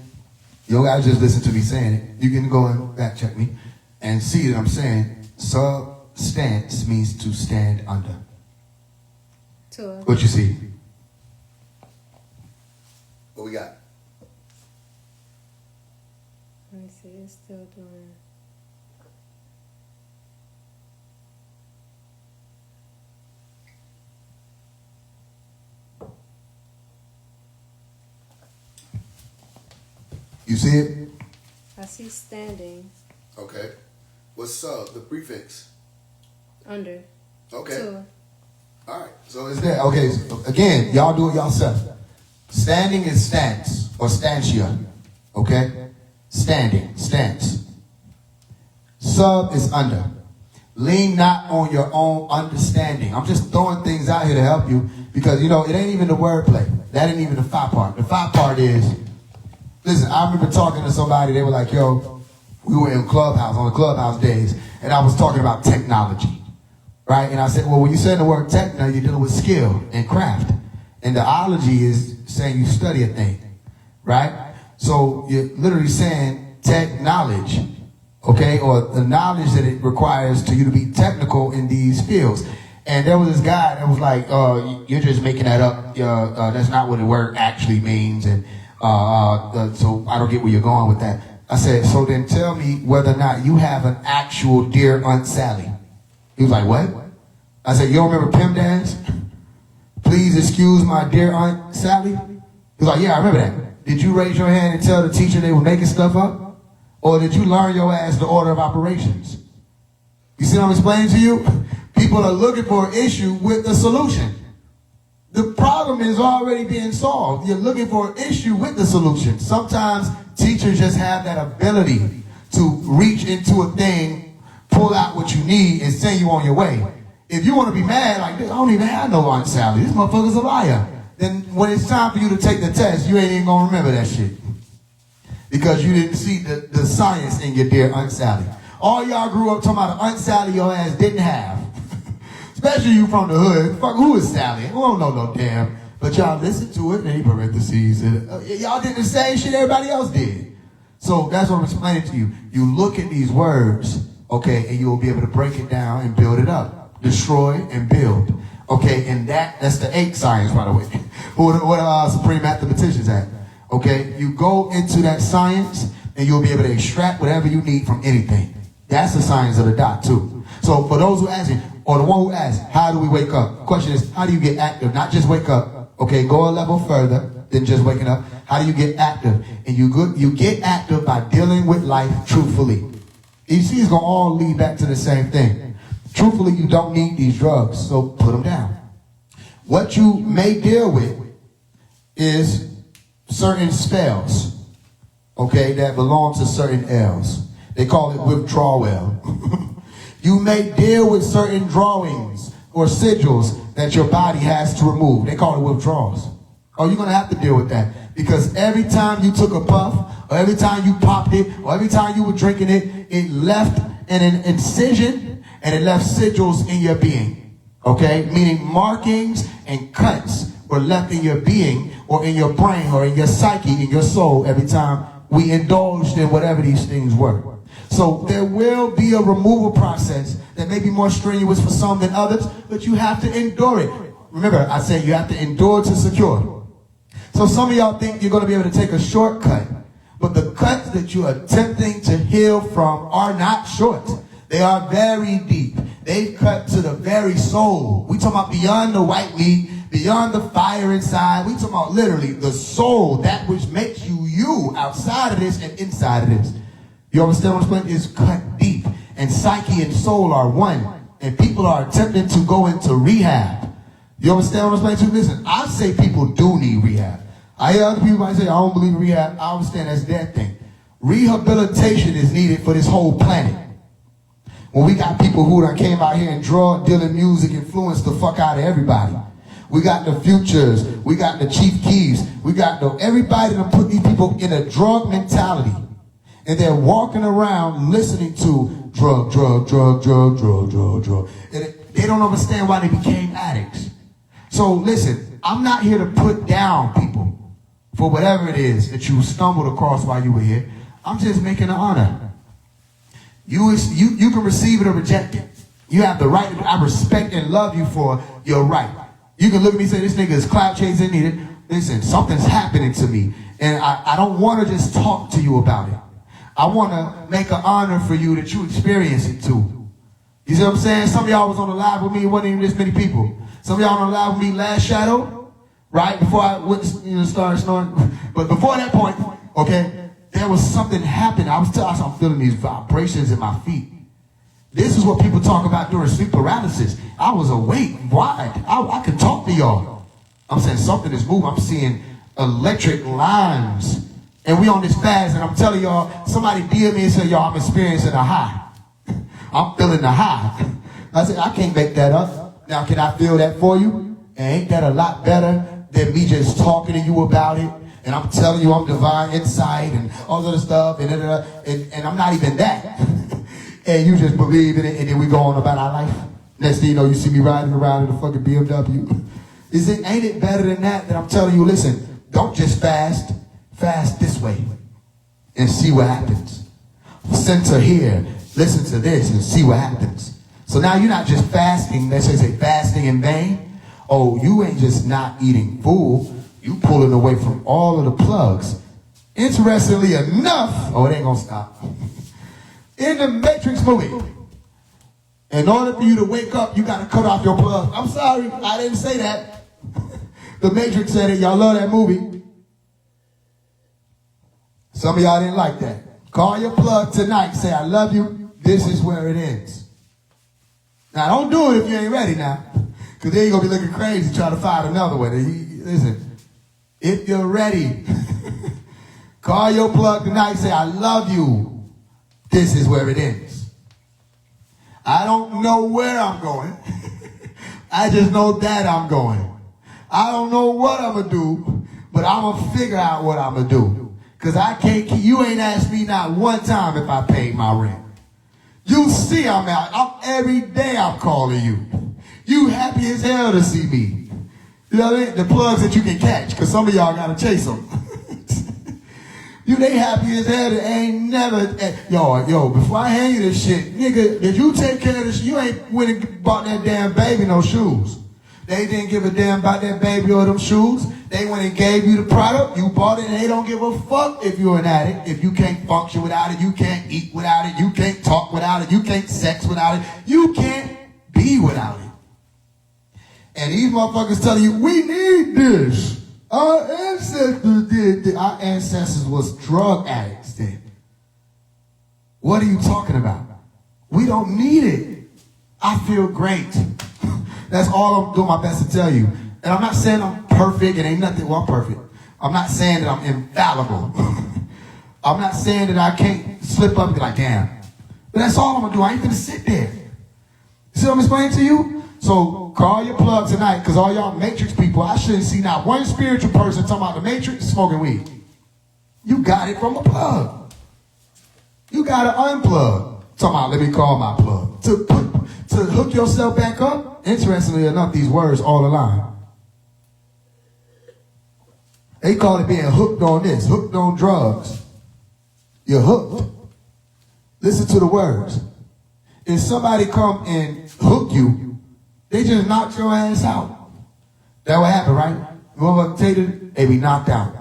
you don't gotta just listen to me saying it. You can go and fact check me and see that I'm saying substance means to stand under. What you see? What we got? Let me see. It's still doing. You see it? I see standing. Okay. What's sub? The prefix. Under. Okay. To. All right. So it's there. Okay. So again, y'all do it yourself. Standing is stance or stantia. Okay. Standing, stance. Sub is under. Lean not on your own understanding. I'm just throwing things out here to help you because, you know, it ain't even the wordplay. That ain't even the fi part. The fi part is, listen, I remember talking to somebody, they were like, yo, we were in Clubhouse, on the Clubhouse days, and I was talking about technology, right? And I said, well, when you say the word techno, you're dealing with skill and craft. And the ology is saying you study a thing, right? So you're literally saying tech knowledge, okay? Or the knowledge that it requires to you to be technical in these fields. And there was this guy that was like, you're just making that up. That's not what the word actually means. And so I don't get where you're going with that. I said, so then tell me whether or not you have an actual Dear Aunt Sally. He was like, what? I said, you don't remember Pim Dance? Please excuse my dear Aunt Sally? He was like, yeah, I remember that. Did you raise your hand and tell the teacher they were making stuff up? Or did you learn your ass the order of operations? You see what I'm explaining to you? People are looking for an issue with a solution. The problem is already being solved. You're looking for an issue with the solution. Sometimes teachers just have that ability to reach into a thing, pull out what you need, and send you on your way. If you want to be mad like this, I don't even have no Aunt Sally. This motherfucker's a liar. Then when it's time for you to take the test, you ain't even going to remember that shit. Because you didn't see the science in your dear Aunt Sally. All y'all grew up talking about an Aunt Sally your ass didn't have. Especially you from the hood. Fuck, who is Sally? We don't know no damn. But y'all listen to it, in parentheses. Y'all did the same shit everybody else did. So that's what I'm explaining to you. You look at these words, okay, and you'll be able to break it down and build it up. Destroy and build. Okay, and that's the 8 science, by the way. What are supreme mathematicians at? Okay, you go into that science and you'll be able to extract whatever you need from anything. That's the science of the dot too. So for those who ask you, or the one who asks, how do we wake up? The question is, how do you get active? Not just wake up. Okay, go a level further than just waking up. How do you get active? And you get active by dealing with life truthfully. You see, it's going to all lead back to the same thing. Truthfully, you don't need these drugs, so put them down. What you may deal with is certain spells, okay, that belong to certain L's. They call it withdrawal. You may deal with certain drawings or sigils that your body has to remove. They call it withdrawals. Oh, you're going to have to deal with that. Because every time you took a puff, or every time you popped it, or every time you were drinking it, it left an incision and it left sigils in your being. Okay? Meaning markings and cuts or left in your being or in your brain or in your psyche, in your soul every time we indulged in whatever these things were. So there will be a removal process that may be more strenuous for some than others, but you have to endure it. Remember, I said you have to endure to secure. So some of y'all think you're going to be able to take a shortcut, but the cuts that you're attempting to heal from are not short. They are very deep. They've cut to the very soul. We talking about beyond the white meat, beyond the fire inside. We talking about literally the soul, that which makes you you outside of this and inside of this. You understand what I'm saying? It's cut deep. And psyche and soul are one. And people are attempting to go into rehab. You understand what I'm saying? Listen, I say people do need rehab. I hear other people might say, I don't believe in rehab. I understand that's their thing. Rehabilitation is needed for this whole planet. When we got people who done came out here and drug dealing music influenced the fuck out of everybody. We got the Futures. We got the Chief Keefs. We got everybody that put these people in a drug mentality. And they're walking around listening to drug. And they don't understand why they became addicts. So listen, I'm not here to put down people for whatever it is that you stumbled across while you were here. I'm just making an honor. You can receive it or reject it. You have the right. I respect and love you for your right. You can look at me and say, this nigga is clout chasing needed. Listen, something's happening to me. And I don't want to just talk to you about it. I want to make an honor for you that you experience it too. You see what I'm saying? Some of y'all was on the live with me. It wasn't even this many people. Some of y'all on the live with me last shadow, right? Before I went, started snoring. But before that point, okay, there was something happening. I'm feeling these vibrations in my feet. This is what people talk about during sleep paralysis. I was awake, wide. I could talk to y'all. I'm saying something is moving. I'm seeing electric lines. And we on this fast, and I'm telling y'all, somebody DM me and say, y'all, I'm experiencing a high. I'm feeling the high. I said, I can't make that up. Now, can I feel that for you? And ain't that a lot better than me just talking to you about it? And I'm telling you I'm divine insight and all of the stuff, and I'm not even that. And you just believe in it, and then we go on about our life. Next thing you know, you see me riding around in a fucking BMW. Ain't it better than that I'm telling you, listen, don't just fast. Fast this way and see what happens. Center here, listen to this and see what happens. So now you're not just fasting, let's say fasting in vain. Oh, you ain't just not eating food, you pulling away from all of the plugs. Interestingly enough, oh, it ain't gonna stop. In the Matrix movie, in order for you to wake up, you gotta cut off your plug. I'm sorry, I didn't say that. The Matrix said it, y'all love that movie. Some of y'all didn't like that. Call your plug tonight. Say, I love you. This is where it ends. Now, don't do it if you ain't ready now. Because then you're going to be looking crazy trying to find another one. Listen, if you're ready, call your plug tonight. Say, I love you. This is where it ends. I don't know where I'm going. I just know that I'm going. I don't know what I'm going to do, but I'm going to figure out what I'm going to do. Because you ain't asked me not one time if I paid my rent. You see I'm out. Every day I'm calling you. You happy as hell to see me. You know what I mean? The plugs that you can catch, because some of y'all got to chase them. They happy as hell that ain't never, yo, before I hand you this shit, nigga, did you take care of this? You ain't went and bought that damn baby no shoes. They didn't give a damn about that baby or them shoes. They went and gave you the product. You bought it, and they don't give a fuck if you're an addict. If you can't function without it, you can't eat without it, you can't talk without it, you can't sex without it, you can't be without it. And these motherfuckers telling you, we need this. Our ancestors did this. Our ancestors was drug addicts then. What are you talking about? We don't need it. I feel great. That's all I'm doing my best to tell you. And I'm not saying I'm perfect. It ain't nothing. Well, I'm perfect. I'm not saying that I'm infallible. I'm not saying that I can't slip up and be like, damn. But that's all I'm going to do. I ain't going to sit there. You see what I'm explaining to you? So call your plug tonight, because all y'all Matrix people, I shouldn't see not one spiritual person talking about the Matrix smoking weed. You got it from a plug. You got to unplug. Talking about, let me call my plug. To hook yourself back up. Interestingly enough, these words all align. They call it being hooked on this, hooked on drugs. You're hooked. Listen to the words. If somebody come and hook you, they just knock your ass out. That what happened, right? Motherfucker take it, they be knocked out.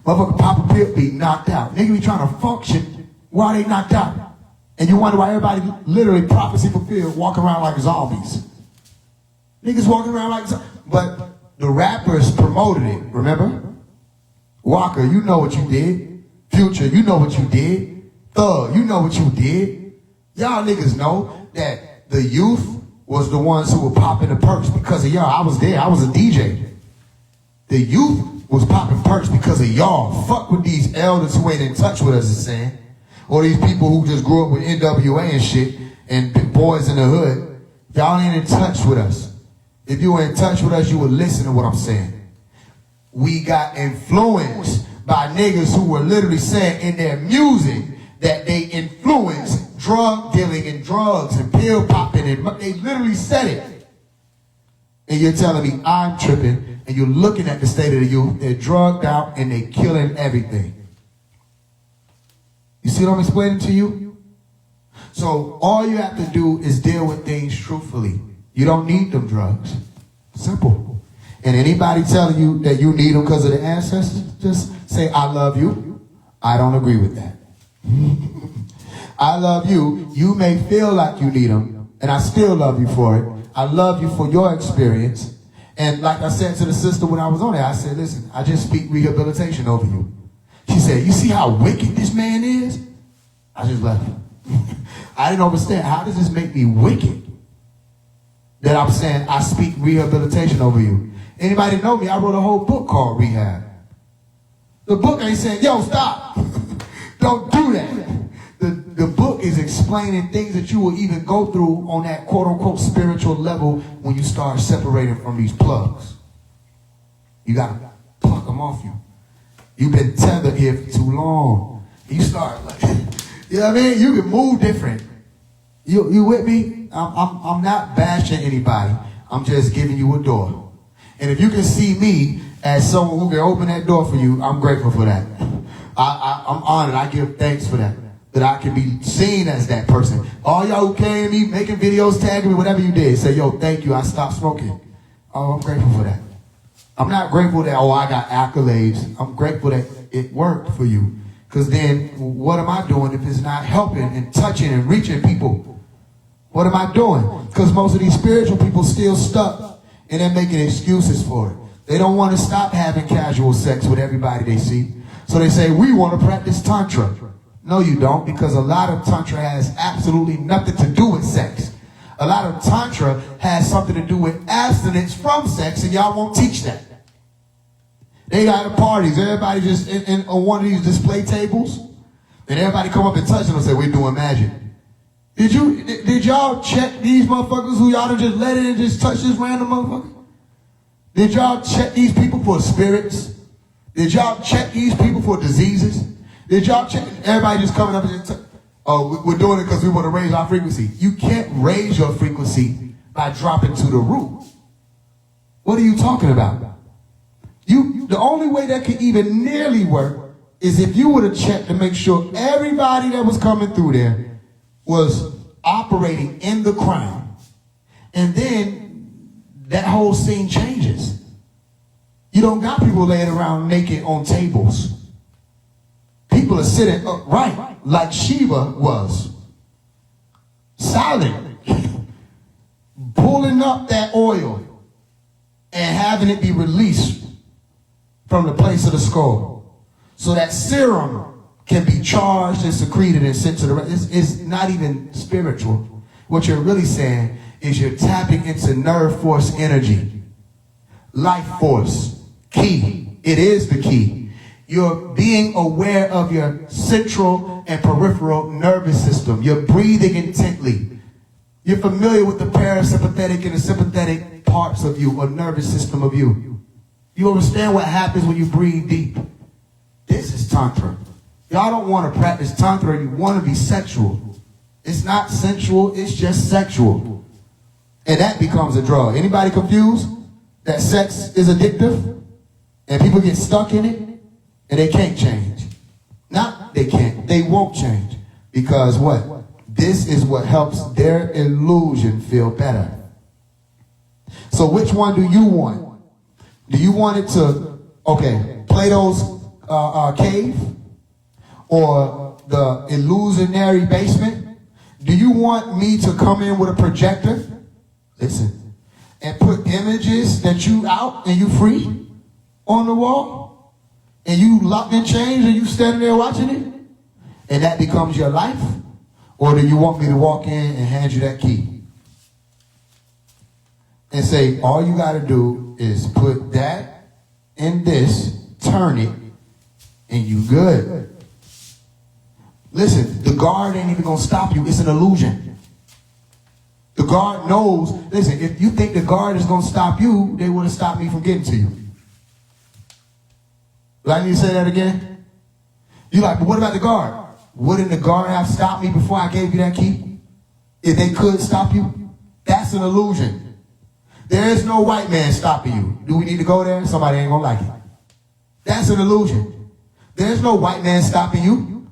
Motherfucker pop a pill, be knocked out. Nigga be trying to function while they knocked out. And you wonder why everybody literally prophecy fulfilled, walking around like zombies. Niggas walking around like zombies. But the rappers promoted it, remember? Walker, you know what you did. Future, you know what you did. Thug, you know what you did. Y'all niggas know that the youth was the ones who were popping the perks because of y'all. I was there, I was a DJ. The youth was popping perks because of y'all. Fuck with these elders who ain't in touch with us, is saying. Or these people who just grew up with NWA and shit and boys in the hood. Y'all ain't in touch with us. If you were in touch with us, you would listen to what I'm saying. We got influenced by niggas who were literally saying in their music that they influenced drug dealing and drugs and pill popping, and they literally said it. And you're telling me I'm tripping, and you're looking at the state of the youth. They're drugged out and they're killing everything. You see what I'm explaining to you? So all you have to do is deal with things truthfully. You don't need them drugs. Simple. And anybody telling you that you need them because of the ancestors, just say, I love you. I don't agree with that. I love you. You may feel like you need them, and I still love you for it. I love you for your experience. And like I said to the sister when I was on there, I said, listen, I just speak rehabilitation over you. She said, you see how wicked this man is? I just left. I didn't understand. How does this make me wicked? That I'm saying I speak rehabilitation over you. Anybody know me? I wrote a whole book called Rehab. The book ain't saying, yo, stop. Don't do that. The book is explaining things that you will even go through on that quote-unquote spiritual level when you start separating from these plugs. You got to pluck them off you. You've been tethered here for too long. You start like, you know what I mean? You can move different. You with me? I'm not bashing anybody. I'm just giving you a door. And if you can see me as someone who can open that door for you, I'm grateful for that. I'm honored. I give thanks for that. That I can be seen as that person. All y'all who came to me, making videos, tagging me, whatever you did, say, yo, thank you, I stopped smoking. Oh, I'm grateful for that. I'm not grateful that, oh, I got accolades. I'm grateful that it worked for you. Because then, what am I doing if it's not helping and touching and reaching people? What am I doing? Because most of these spiritual people still stuck and they're making excuses for it. They don't want to stop having casual sex with everybody they see. So they say, we want to practice Tantra. No, you don't, because a lot of Tantra has absolutely nothing to do with sex. A lot of Tantra has something to do with abstinence from sex, and y'all won't teach that. They got parties, everybody just on one of these display tables, and everybody come up and touch them and say, we're doing magic. Did y'all check these motherfuckers who y'all done just let in and just touch this random motherfucker? Did y'all check these people for spirits? Did y'all check these people for diseases? Did y'all check? Everybody just coming up and just, oh, we're doing it because we want to raise our frequency. You can't raise your frequency by dropping to the root. What are you talking about? The only way that could even nearly work is if you would have checked to make sure everybody that was coming through there was operating in the crown. And then that whole scene changes. You don't got people laying around naked on tables. People are sitting upright like Shiva was. Silent. Pulling up that oil and having it be released from the place of the skull. So that serum can be charged and secreted and sent to the rest. It's not even spiritual. What you're really saying is you're tapping into nerve force energy. Life force. Key. It is the key. You're being aware of your central and peripheral nervous system. You're breathing intently. You're familiar with the parasympathetic and the sympathetic parts of you, or nervous system of you. You understand what happens when you breathe deep. This is Tantra. Y'all don't want to practice Tantra. You want to be sexual. It's not sensual. It's just sexual. And that becomes a drug. Anybody confused that sex is addictive? And people get stuck in it, and they can't change. Not they can't, they won't change. Because what? This is what helps their illusion feel better. So which one do you want? Do you want it to, okay, Plato's cave? Or the illusionary basement? Do you want me to come in with a projector? Listen. And put images that you out and you free on the wall? And you locked in chains and you standing there watching it? And that becomes your life? Or do you want me to walk in and hand you that key? And say, all you got to do is put that in this, turn it, and you good. Listen, the guard ain't even going to stop you. It's an illusion. The guard knows, listen, if you think the guard is going to stop you, they would have stopped me from getting to you. Do I need to say that again? You're like, but what about the guard? Wouldn't the guard have stopped me before I gave you that key? If they could stop you? That's an illusion. There is no white man stopping you. Do we need to go there? Somebody ain't going to like it. That's an illusion. There's no white man stopping you.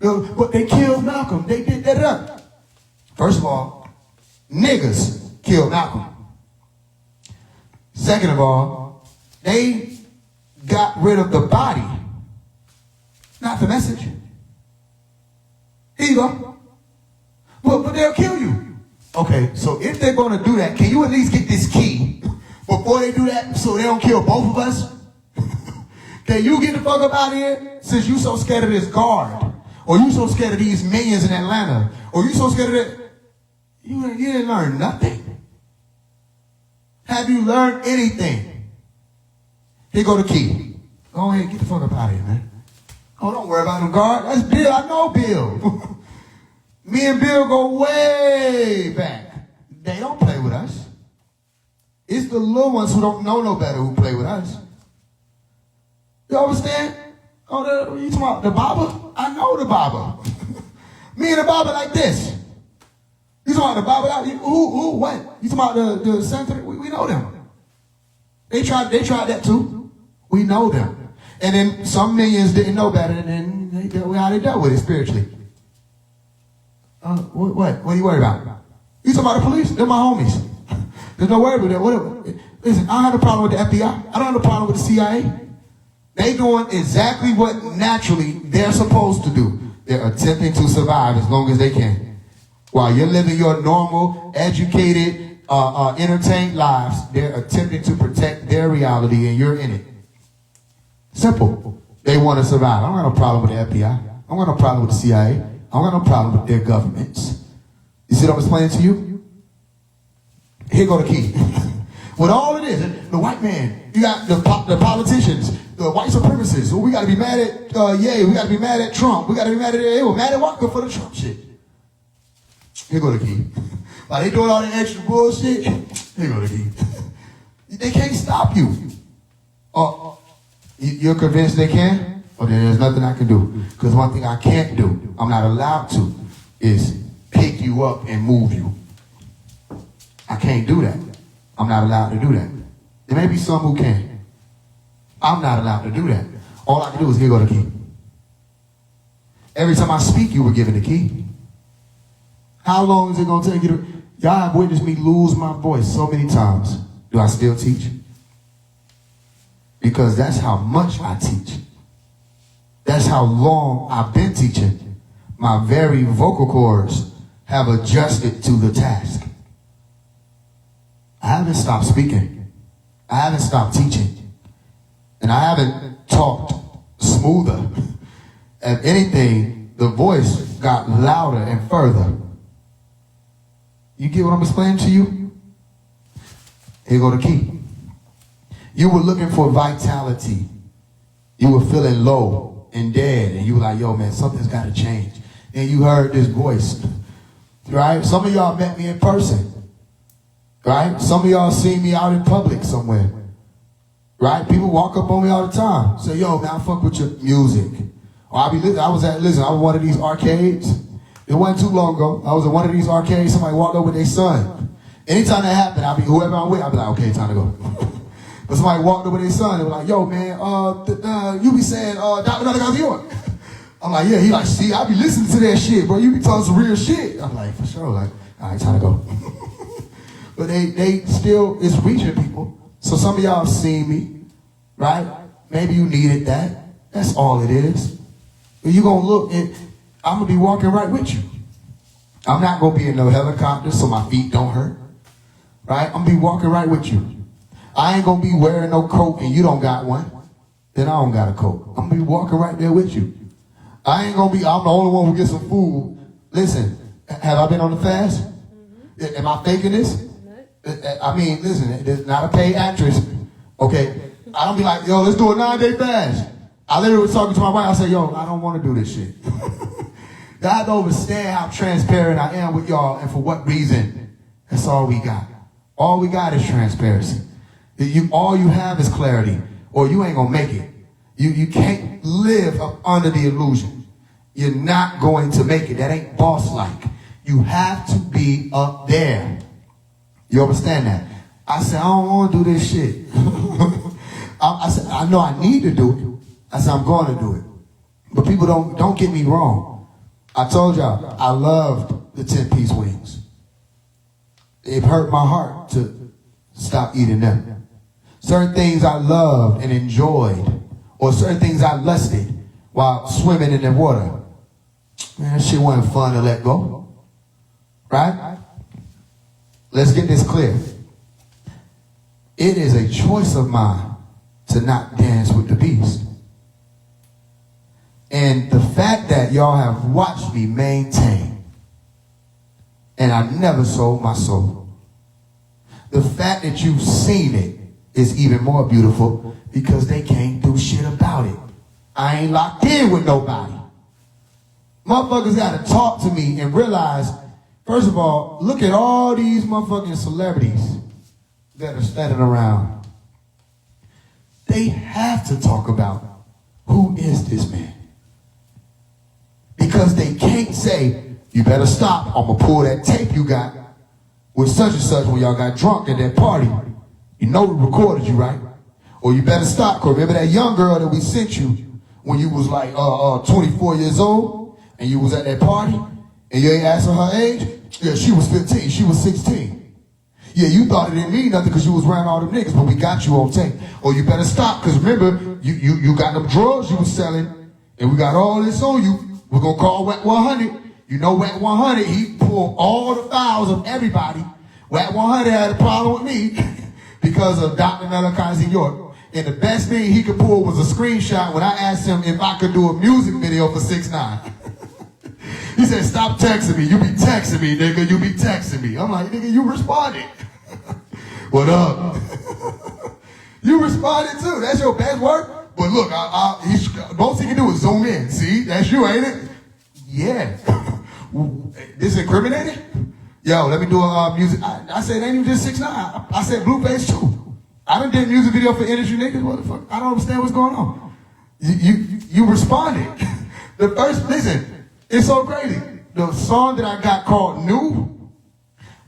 But they killed Malcolm. They did that. First of all, niggas killed Malcolm. Second of all, they got rid of the body, not the message. Here you go. But they'll kill you. Okay, so if they're going to do that, can you at least get this key before they do that so they don't kill both of us? Can you get the fuck up out of here since you so scared of this guard? Or you so scared of these millions in Atlanta? Or you so scared of that? You didn't learn nothing. Have you learned anything? Here go the key. Go ahead, get the fuck up out of here, man. Oh, don't worry about them guard. That's Bill. I know Bill. Me and Bill go way back. They don't play with us. It's the little ones who don't know no better who play with us. You understand? Oh, you talking about the Baba? I know the Baba. Me and the Baba like this. You talking about the Baba? Who, what? You talking about the center? We know them. They tried that too. We know them. And then some millions didn't know better, and then they dealt with how they dealt with it spiritually. What are you worried about? You talking about the police? They're my homies. There's no worry about that. Whatever. Listen, I don't have a problem with the FBI. I don't have a problem with the CIA. They doing exactly what naturally they're supposed to do. They're attempting to survive as long as they can. While you're living your normal, educated, entertained lives, they're attempting to protect their reality, and you're in it. Simple. They want to survive. I don't have no problem with the FBI. I don't have no problem with the CIA. I don't have no problem with their governments. You see what I'm explaining to you? Here go the key. With all it is, the white man, you got the politicians, the white supremacists. We got to be mad at Ye. We got to be mad at Trump. We got to be mad at they were mad at Walker for the Trump shit. Here go the key. While they doing all the extra bullshit, here go the key. They can't stop you. You're convinced they can? Well, then there's nothing I can do. Because one thing I can't do, I'm not allowed to, is pick you up and move you. I can't do that. I'm not allowed to do that. There may be some who can. I'm not allowed to do that. All I can do is here go the key. Every time I speak, you were given the key. How long is it going to take you to... Y'all have witnessed me lose my voice so many times. Do I still teach? Because that's how much I teach. That's how long I've been teaching. My very vocal cords have adjusted to the task. I haven't stopped speaking. I haven't stopped teaching. And I haven't talked smoother. If anything, the voice got louder and further. You get what I'm explaining to you? Here go the key. You were looking for vitality. You were feeling low and dead. And you were like, yo, man, something's got to change. And you heard this voice. Right? Some of y'all met me in person. Right? Some of y'all seen me out in public somewhere. Right? People walk up on me all the time. Say, yo, man, I fuck with your music. Or I was at one of these arcades. It wasn't too long ago. I was at one of these arcades. Somebody walked up with their son. Anytime that happened, whoever I'm with, I'll be like, okay, time to go. But somebody walked over their son and was like, yo, man, you be saying, Dr. Another York. I'm like, yeah. He like, see, I be listening to that shit, bro. You be talking some real shit. I'm like, for sure. Like, all right, time to go. But they still, it's reaching people. So some of y'all have seen me, right? Maybe you needed that. That's all it is. But you going to look, and I'm going to be walking right with you. I'm not going to be in no helicopter so my feet don't hurt, right? I'm going to be walking right with you. I ain't going to be wearing no coat and you don't got one. Then I don't got a coat. I'm going to be walking right there with you. I ain't going to be, I'm the only one who gets some food. Listen, have I been on the fast? Mm-hmm. Am I faking this? I mean, listen, it's not a paid actress, okay? I don't be like, yo, let's do a 9-day fast. I literally was talking to my wife. I said, yo, I don't want to do this shit. God don't understand how transparent I am with y'all and for what reason. That's all we got. All we got is transparency. All you have is clarity, or you ain't going to make it. You can't live up under the illusion. You're not going to make it. That ain't boss-like. You have to be up there. You understand that? I said, I don't want to do this shit. I said, I know I need to do it. I said, I'm going to do it. But people don't get me wrong. I told y'all, I loved the 10-piece wings. It hurt my heart to stop eating them. Certain things I loved and enjoyed, or certain things I lusted while swimming in the water. Man, that shit wasn't fun to let go. Right? Let's get this clear. It is a choice of mine to not dance with the beast. And the fact that y'all have watched me maintain, and I never sold my soul. The fact that you've seen it is even more beautiful because they can't do shit about it. I ain't locked in with nobody. Motherfuckers got to talk to me and realize, first of all, look at all these motherfucking celebrities that are standing around. They have to talk about who is this man. Because they can't say, you better stop, I'm going to pull that tape you got with such and such when y'all got drunk at that party. You know we recorded you, right? Or you better stop, because remember that young girl that we sent you when you was like 24 years old and you was at that party and you ain't asking her age? Yeah, she was 15, she was 16. Yeah, you thought it didn't mean nothing because you was around all them niggas, but we got you on tape. Or you better stop, because remember, you got them drugs you was selling and we got all this on you. We're going to call Wet 100. You know Wet 100, he pulled all the files of everybody. Wet 100 had a problem with me because of Dr. Malachi York. And the best thing he could pull was a screenshot when I asked him if I could do a music video for 6ix9ine. He said, stop texting me. You be texting me, nigga. You be texting me. I'm like, nigga, you responded. What up? You responded too. That's your best work? But look, most he can do is zoom in. See, that's you, ain't it? Yeah. This incriminating? Yo, let me do a music. I said, ain't even just 6ix9ine. I said Blueface too. I done did a music video for industry niggas. What the fuck? I don't understand what's going on. You responded. The first, listen, it's so crazy. The song that I got called New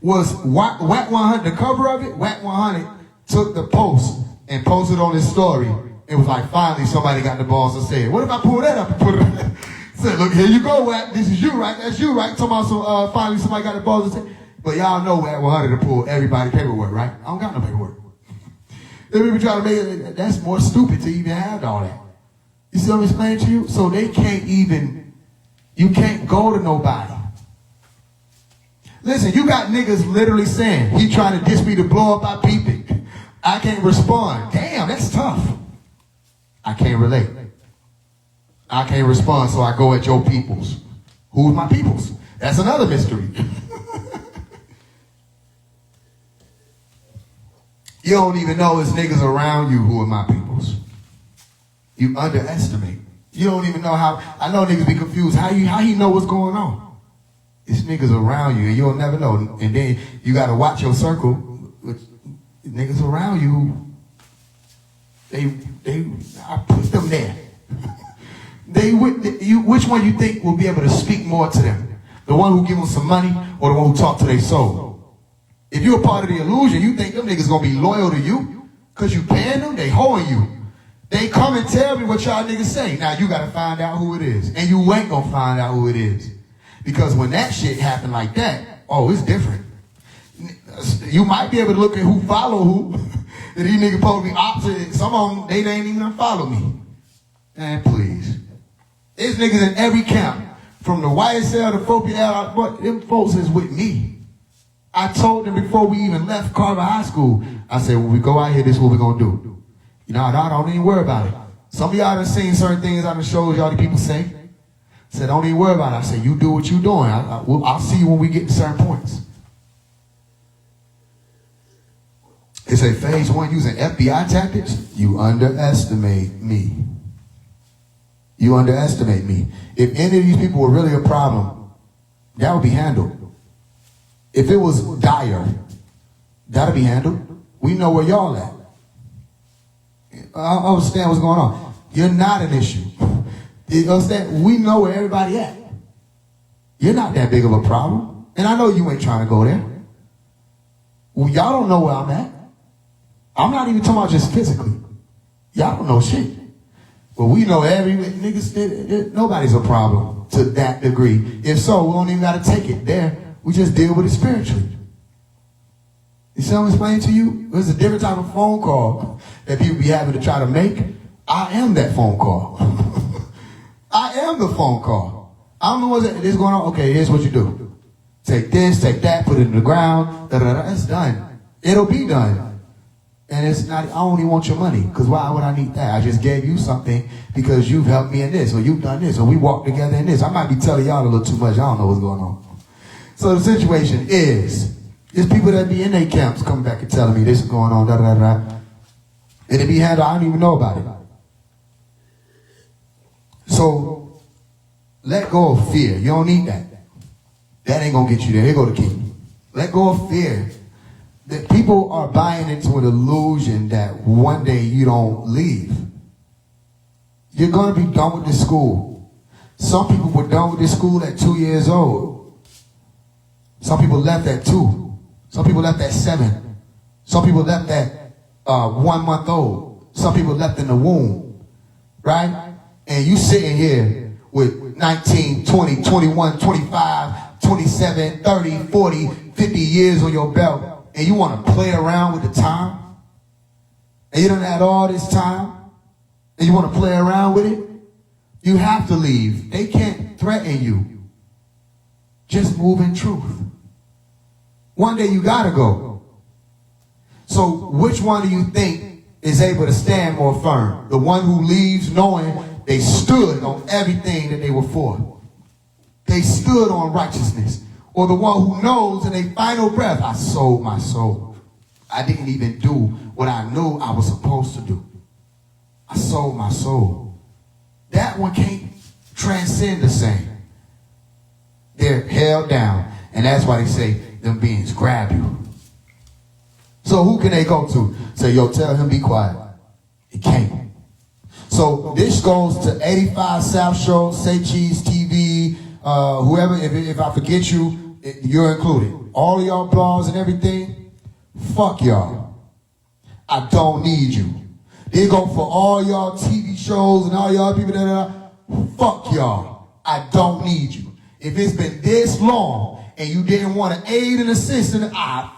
was Wet 100. The cover of it, Wet 100, took the post and posted on his story. It was like, finally somebody got the balls to say it. What if I pull that up and put it in? Said, look, here you go, Wet. This is you, right? That's you, right? Talking about some, finally somebody got the balls to say it. But y'all know Wet 100 to pull everybody paperwork, right? I don't got no paperwork. They people try to make it, that's more stupid to even have all that. You see what I'm explaining to you? So they can't even, you can't go to nobody. Listen, you got niggas literally saying, he trying to diss me to blow up our people. I can't respond. Damn, that's tough. I can't relate. I can't respond, so I go at your peoples. Who's my peoples? That's another mystery. You don't even know it's niggas around you who are my peoples. You underestimate. You don't even know how. I know niggas be confused. How you know what's going on? It's niggas around you and you'll never know. And then you got to watch your circle. With niggas around you, I put them there. Which one you think will be able to speak more to them? The one who give them some money or the one who talk to their soul? If you're a part of the illusion, you think them niggas gonna be loyal to you? Because you paying them, they hoeing you. They come and tell me what y'all niggas say. Now you got to find out who it is. And you ain't going to find out who it is. Because when that shit happen like that, oh, it's different. You might be able to look at who follow who. That these niggas supposed to be opposite. Some of them, they ain't even gonna follow me. Man, please. There's niggas in every camp. From the YSL to 4PL, but them folks is with me. I told them before we even left Carver High School, I said, when we go out here, this is what we're gonna do. You know, I don't even worry about it. Some of y'all done seen certain things on the shows y'all the people say. Said, don't even worry about it. I said, you do what you doing. I'll see you when we get to certain points. It say Faise One using FBI tactics. You underestimate me. You underestimate me. If any of these people were really a problem, that would be handled. If it was dire, that'll be handled. We know where y'all at. I understand what's going on. You're not an issue. You understand? We know where everybody at. You're not that big of a problem. And I know you ain't trying to go there. Well, y'all don't know where I'm at. I'm not even talking about just physically. Y'all don't know shit. But we know every niggas, nobody's a problem to that degree. If so, we don't even got to take it there. We just deal with it spiritually. You see what I'm explaining to you? There's a different type of phone call that people be having to try to make. I am that phone call. I am the phone call. I don't know what's going on. Okay, here's what you do. Take this, take that, put it in the ground. It's done. It'll be done. And it's not, I don't even want your money, because why would I need that? I just gave you something because you've helped me in this, or you've done this, or we walked together in this. I might be telling y'all a little too much. I don't know what's going on. So the situation is, there's people that be in their camps coming back and telling me this is going on, and it be handled, I don't even know about it. So, let go of fear. You don't need that. That ain't going to get you there. Here go the key. Let go of fear. That people are buying into an illusion that one day you don't leave. You're going to be done with this school. Some people were done with this school at 2 years old. Some people left at 2. Some people left at 7. Some people left at 1 month old. Some people left in the womb. Right? And you sitting here with 19, 20, 21, 25, 27, 30, 40, 50 years on your belt. And you want to play around with the time, and you done had all this time, and you want to play around with it, you have to leave. They can't threaten you. Just move in truth. One day you got to go. So which one do you think is able to stand more firm? The one who leaves knowing they stood on everything that they were for. They stood on righteousness. Or the one who knows in a final breath, I sold my soul. I didn't even do what I knew I was supposed to do. I sold my soul. That one can't transcend the same. They're held down. And that's why they say them beings grab you. So who can they go to? Say, yo, tell him be quiet. He can't. So this goes to 85 South Show, Say Cheese TV, whoever, if I forget you, you're included. All of y'all blogs and everything, fuck y'all. I don't need you. They go for all y'all TV shows and all y'all people fuck y'all. I don't need you. If it's been this long and you didn't want to aid and assist, I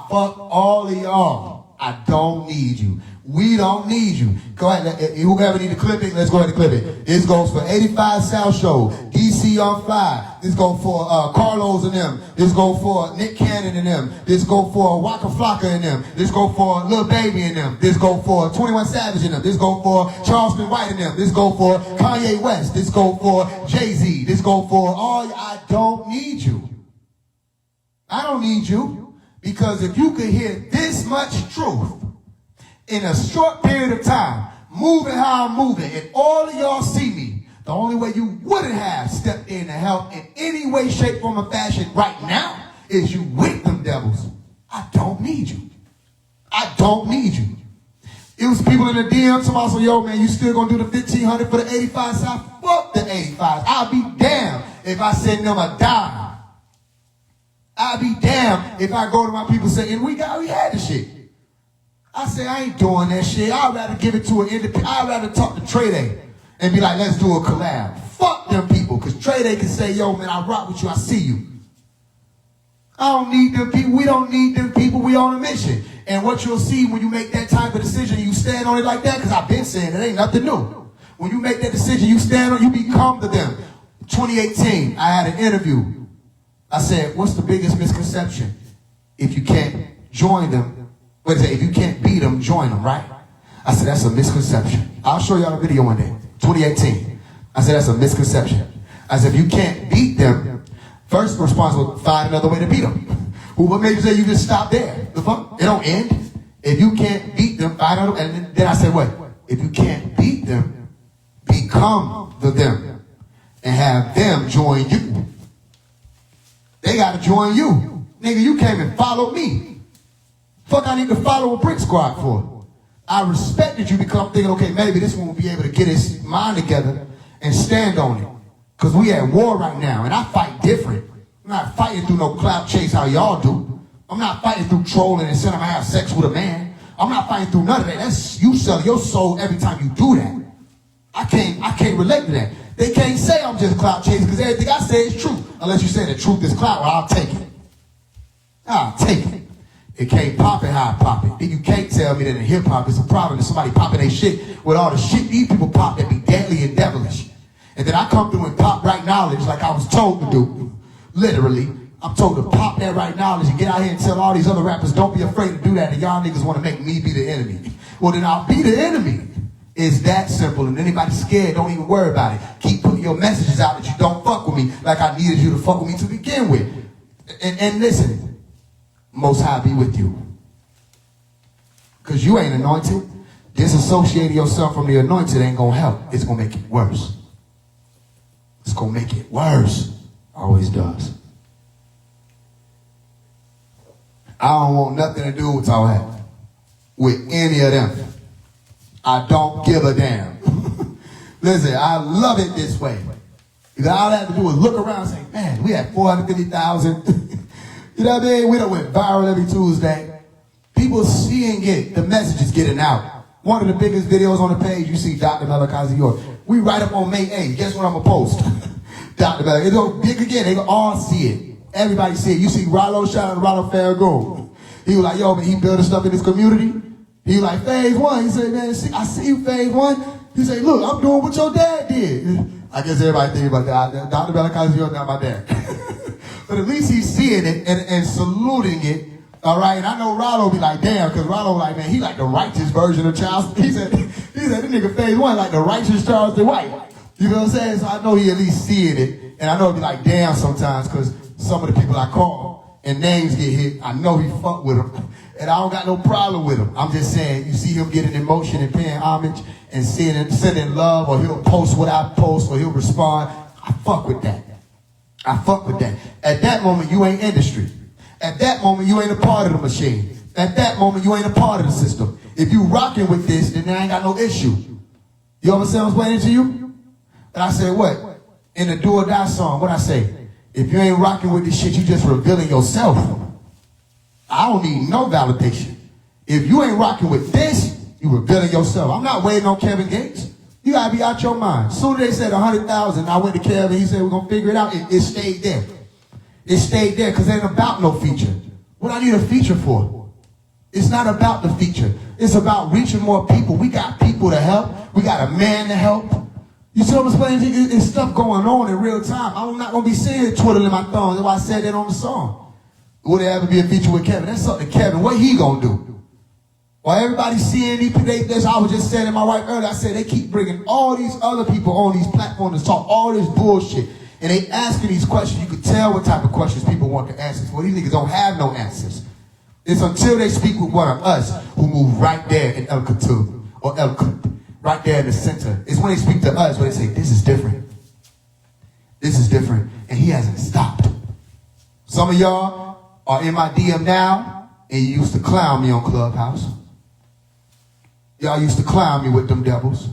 fuck all of y'all. I don't need you. We don't need you. Go ahead. Whoever need to clip it, let's go ahead and clip it. This goes for 85 South Show, DC on Fly. This goes for Carlos and them. This goes for Nick Cannon and them. This goes for Waka Flocka and them. This goes for Lil Baby and them. This goes for 21 Savage and them. This goes for Charleston White and them. This goes for Kanye West. This goes for Jay-Z. This goes for all. I don't need you. I don't need you, because if you could hear this much truth in a short period of time, moving how I'm moving, and all of y'all see me, the only way you wouldn't have stepped in to help in any way, shape, form, or fashion right now is you with them devils. I don't need you. I don't need you. It was people in the DM talking about, so, yo, man, you still gonna do the 1,500 for the 85 South? Fuck the 85. I'll be damned if I send them a dime. I'll be damned if I go to my people saying, we had the shit. I say, I ain't doing that shit. I'd rather give it to an independent. I'd rather talk to Trey Day and be like, let's do a collab. Fuck them people, because Trey Day can say, yo, man, I rock with you. I see you. I don't need them people. We don't need them people. We on a mission. And what you'll see when you make that type of decision, you stand on it like that, because I've been saying it ain't nothing new. When you make that decision, you stand on, you become to them. 2018, I had an interview. I said, what's the biggest misconception? If you can't join them, if you can't beat them, join them, right? I said, that's a misconception. I'll show y'all a video one day. 2018. I said, that's a misconception. I said, if you can't beat them, first response was find another way to beat them. Well, what made you say you just stop there? The fuck? It don't end. If you can't beat them, find another. And then I said, what? If you can't beat them, become the them and have them join you. They got to join you. Nigga, you came and followed me. Fuck, I need to follow a brick squad for. I respected you because I'm thinking, okay, maybe this one will be able to get his mind together and stand on it. Because we at war right now, and I fight different. I'm not fighting through no clout chase how y'all do. I'm not fighting through trolling and saying I'm going to have sex with a man. I'm not fighting through none of that. That's you selling your soul every time you do that. I can't relate to that. They can't say I'm just clout chasing because everything I say is true. Unless you say the truth is clout, well, I'll take it. I'll take it. It can't pop it how I pop it. Then you can't tell me that in hip-hop it's a problem that somebody popping their shit with all the shit these people pop that be deadly and devilish. And then I come through and pop right knowledge like I was told to do. Literally. I'm told to pop that right knowledge and get out here and tell all these other rappers, don't be afraid to do that, and y'all niggas want to make me be the enemy. Well, then I'll be the enemy. It's that simple, and anybody scared, don't even worry about it. Keep putting your messages out that you don't fuck with me like I needed you to fuck with me to begin with. And listen, Most High be with you. Because you ain't anointed. Disassociating yourself from the anointed ain't going to help. It's going to make it worse. It's going to make it worse. Always does. I don't want nothing to do with all that. With any of them. I don't give a damn. Listen, I love it this way. Because all I have to do is look around and say, man, we had 450,000. You know what I mean? We done went viral every Tuesday. People seeing it. The message is getting out. One of the biggest videos on the page, you see Dr. Melakazi York. We right up on May 8th. Guess what I'm going to post? Dr. Melakazi. It's going big again. They gonna all see it. Everybody see it. You see Rollo, shout out to Rollo Farrago. He was like, yo, man, he building stuff in his community. He was like, Faise One. He said, man, I see you, Faise One. He said, look, I'm doing what your dad did. I guess everybody think about that. Dr. Melakazi York, not my dad. But at least he's seeing it and saluting it. All right, and I know Rollo be like, damn, because Rollo like, man, he like the righteous version of Charles. He said, this nigga Faise One like the righteous Charles the White. You know what I'm saying? So I know he at least seeing it. And I know it be like, damn sometimes, because some of the people I call and names get hit, I know he fuck with them. And I don't got no problem with him. I'm just saying, you see him getting emotion and paying homage and sending love, or he'll post what I post, or he'll respond. I fuck with that. I fuck with that. At that moment, you ain't industry. At that moment, you ain't a part of the machine. At that moment, you ain't a part of the system. If you rocking with this, then there ain't got no issue. You understand what I'm explaining to you? And I said, what? In the Do or Die song, what I say? If you ain't rocking with this shit, you just revealing yourself. I don't need no validation. If you ain't rocking with this, you revealing yourself. I'm not waiting on Kevin Gates. You gotta be out your mind. Soon as they said 100,000, I went to Kevin, he said, we're gonna figure it out. It stayed there. It stayed there because it ain't about no feature. What I need a feature for? It's not about the feature. It's about reaching more people. We got people to help. We got a man to help. You see what I'm explaining? It's stuff going on in real time. I'm not going to be seeing it twiddling my thumbs. That's why I said that on the song. Would there ever be a feature with Kevin? That's something to Kevin. What he going to do? While everybody's seeing this, I was just saying to my wife earlier, I said they keep bringing all these other people on these platforms to talk all this bullshit. And they asking these questions. You could tell what type of questions people want the answers for. These niggas don't have no answers. It's until they speak with one of us who move right there in El Couture or El Couture, right there in the center. It's when they speak to us where they say, this is different. This is different. And he hasn't stopped. Some of y'all are in my DM now and you used to clown me on Clubhouse. Y'all used to clown me with them devils.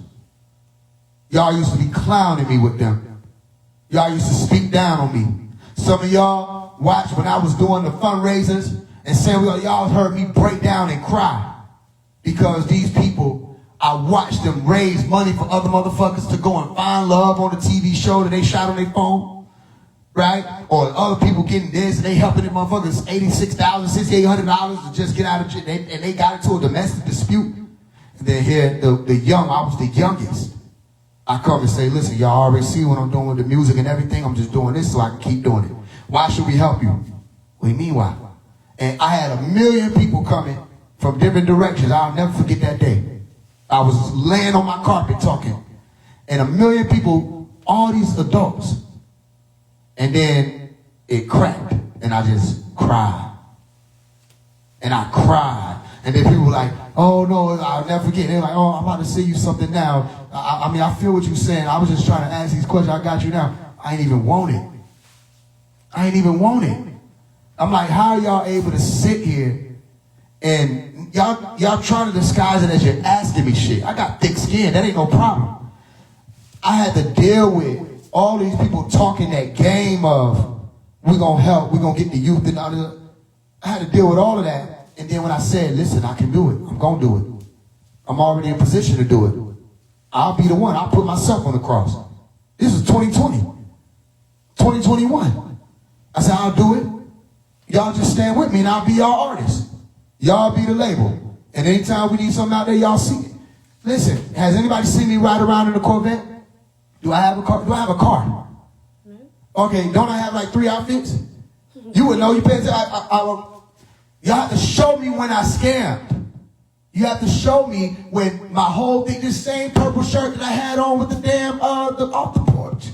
Y'all used to be clowning me with them. Y'all used to speak down on me. Some of y'all watched when I was doing the fundraisers and saying, well, y'all heard me break down and cry. because these people, I watched them raise money for other motherfuckers to go and find love on a TV show that they shot on their phone, right? Or other people getting this and they helping them motherfuckers $86,000, $6,800 to just get out of jail, and they got into a domestic dispute. And then here, the young, I was the youngest. I come and say, listen, y'all already see what I'm doing with the music and everything. I'm just doing this so I can keep doing it. Why should we help you? What do you mean why? And I had 1 million people coming from different directions. I'll never forget that day. I was laying on my carpet talking. And 1 million people, all these adults. And then it cracked. And I just cried. And I cried. And then people were like, oh no, I'll never forget. They're like, oh, I'm about to say you something now. I mean, I feel what you're saying. I was just trying to ask these questions. I got you now. I ain't even want it. I ain't even want it. I'm like, how are y'all able to sit here and y'all trying to disguise it as you're asking me shit? I got thick skin. That ain't no problem. I had to deal with all these people talking that game of we're going to help, we're going to get the youth and all that. I had to deal with all of that. And then when I said, listen, I can do it. I'm going to do it. I'm already in position to do it. I'll be the one. I'll put myself on the cross. This is 2020. 2021. I said, I'll do it. Y'all just stand with me and I'll be y'all artist. Y'all be the label. And anytime we need something out there, y'all see it. Listen, has anybody seen me ride around in a Corvette? Do I have a car? Do I have a car? Okay, don't I have like 3 outfits? You would know. You pay attention. Y'all have to show me when I scammed. You have to show me when my whole thing, this same purple shirt that I had on with the damn, off the porch.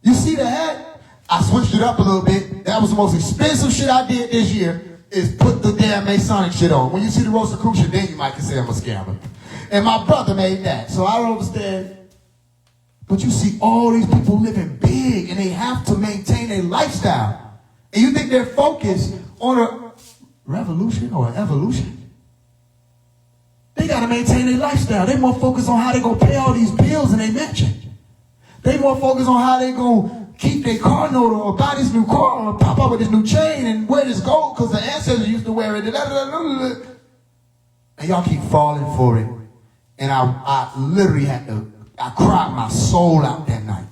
You see the hat? I switched it up a little bit. That was the most expensive shit I did this year, is put the damn Masonic shit on. When you see the Rosicrucian, then you might consider I'm a scammer. And my brother made that, so I don't understand. But you see all these people living big, and they have to maintain a lifestyle. And you think they're focused on a revolution or an evolution? They got to maintain their lifestyle. They more focused on how they going to pay all these bills in their mansion. They more focused on how they going to keep their car note or buy this new car or pop up with this new chain and wear this gold because the ancestors used to wear it. And y'all keep falling for it. And I literally I cried my soul out that night.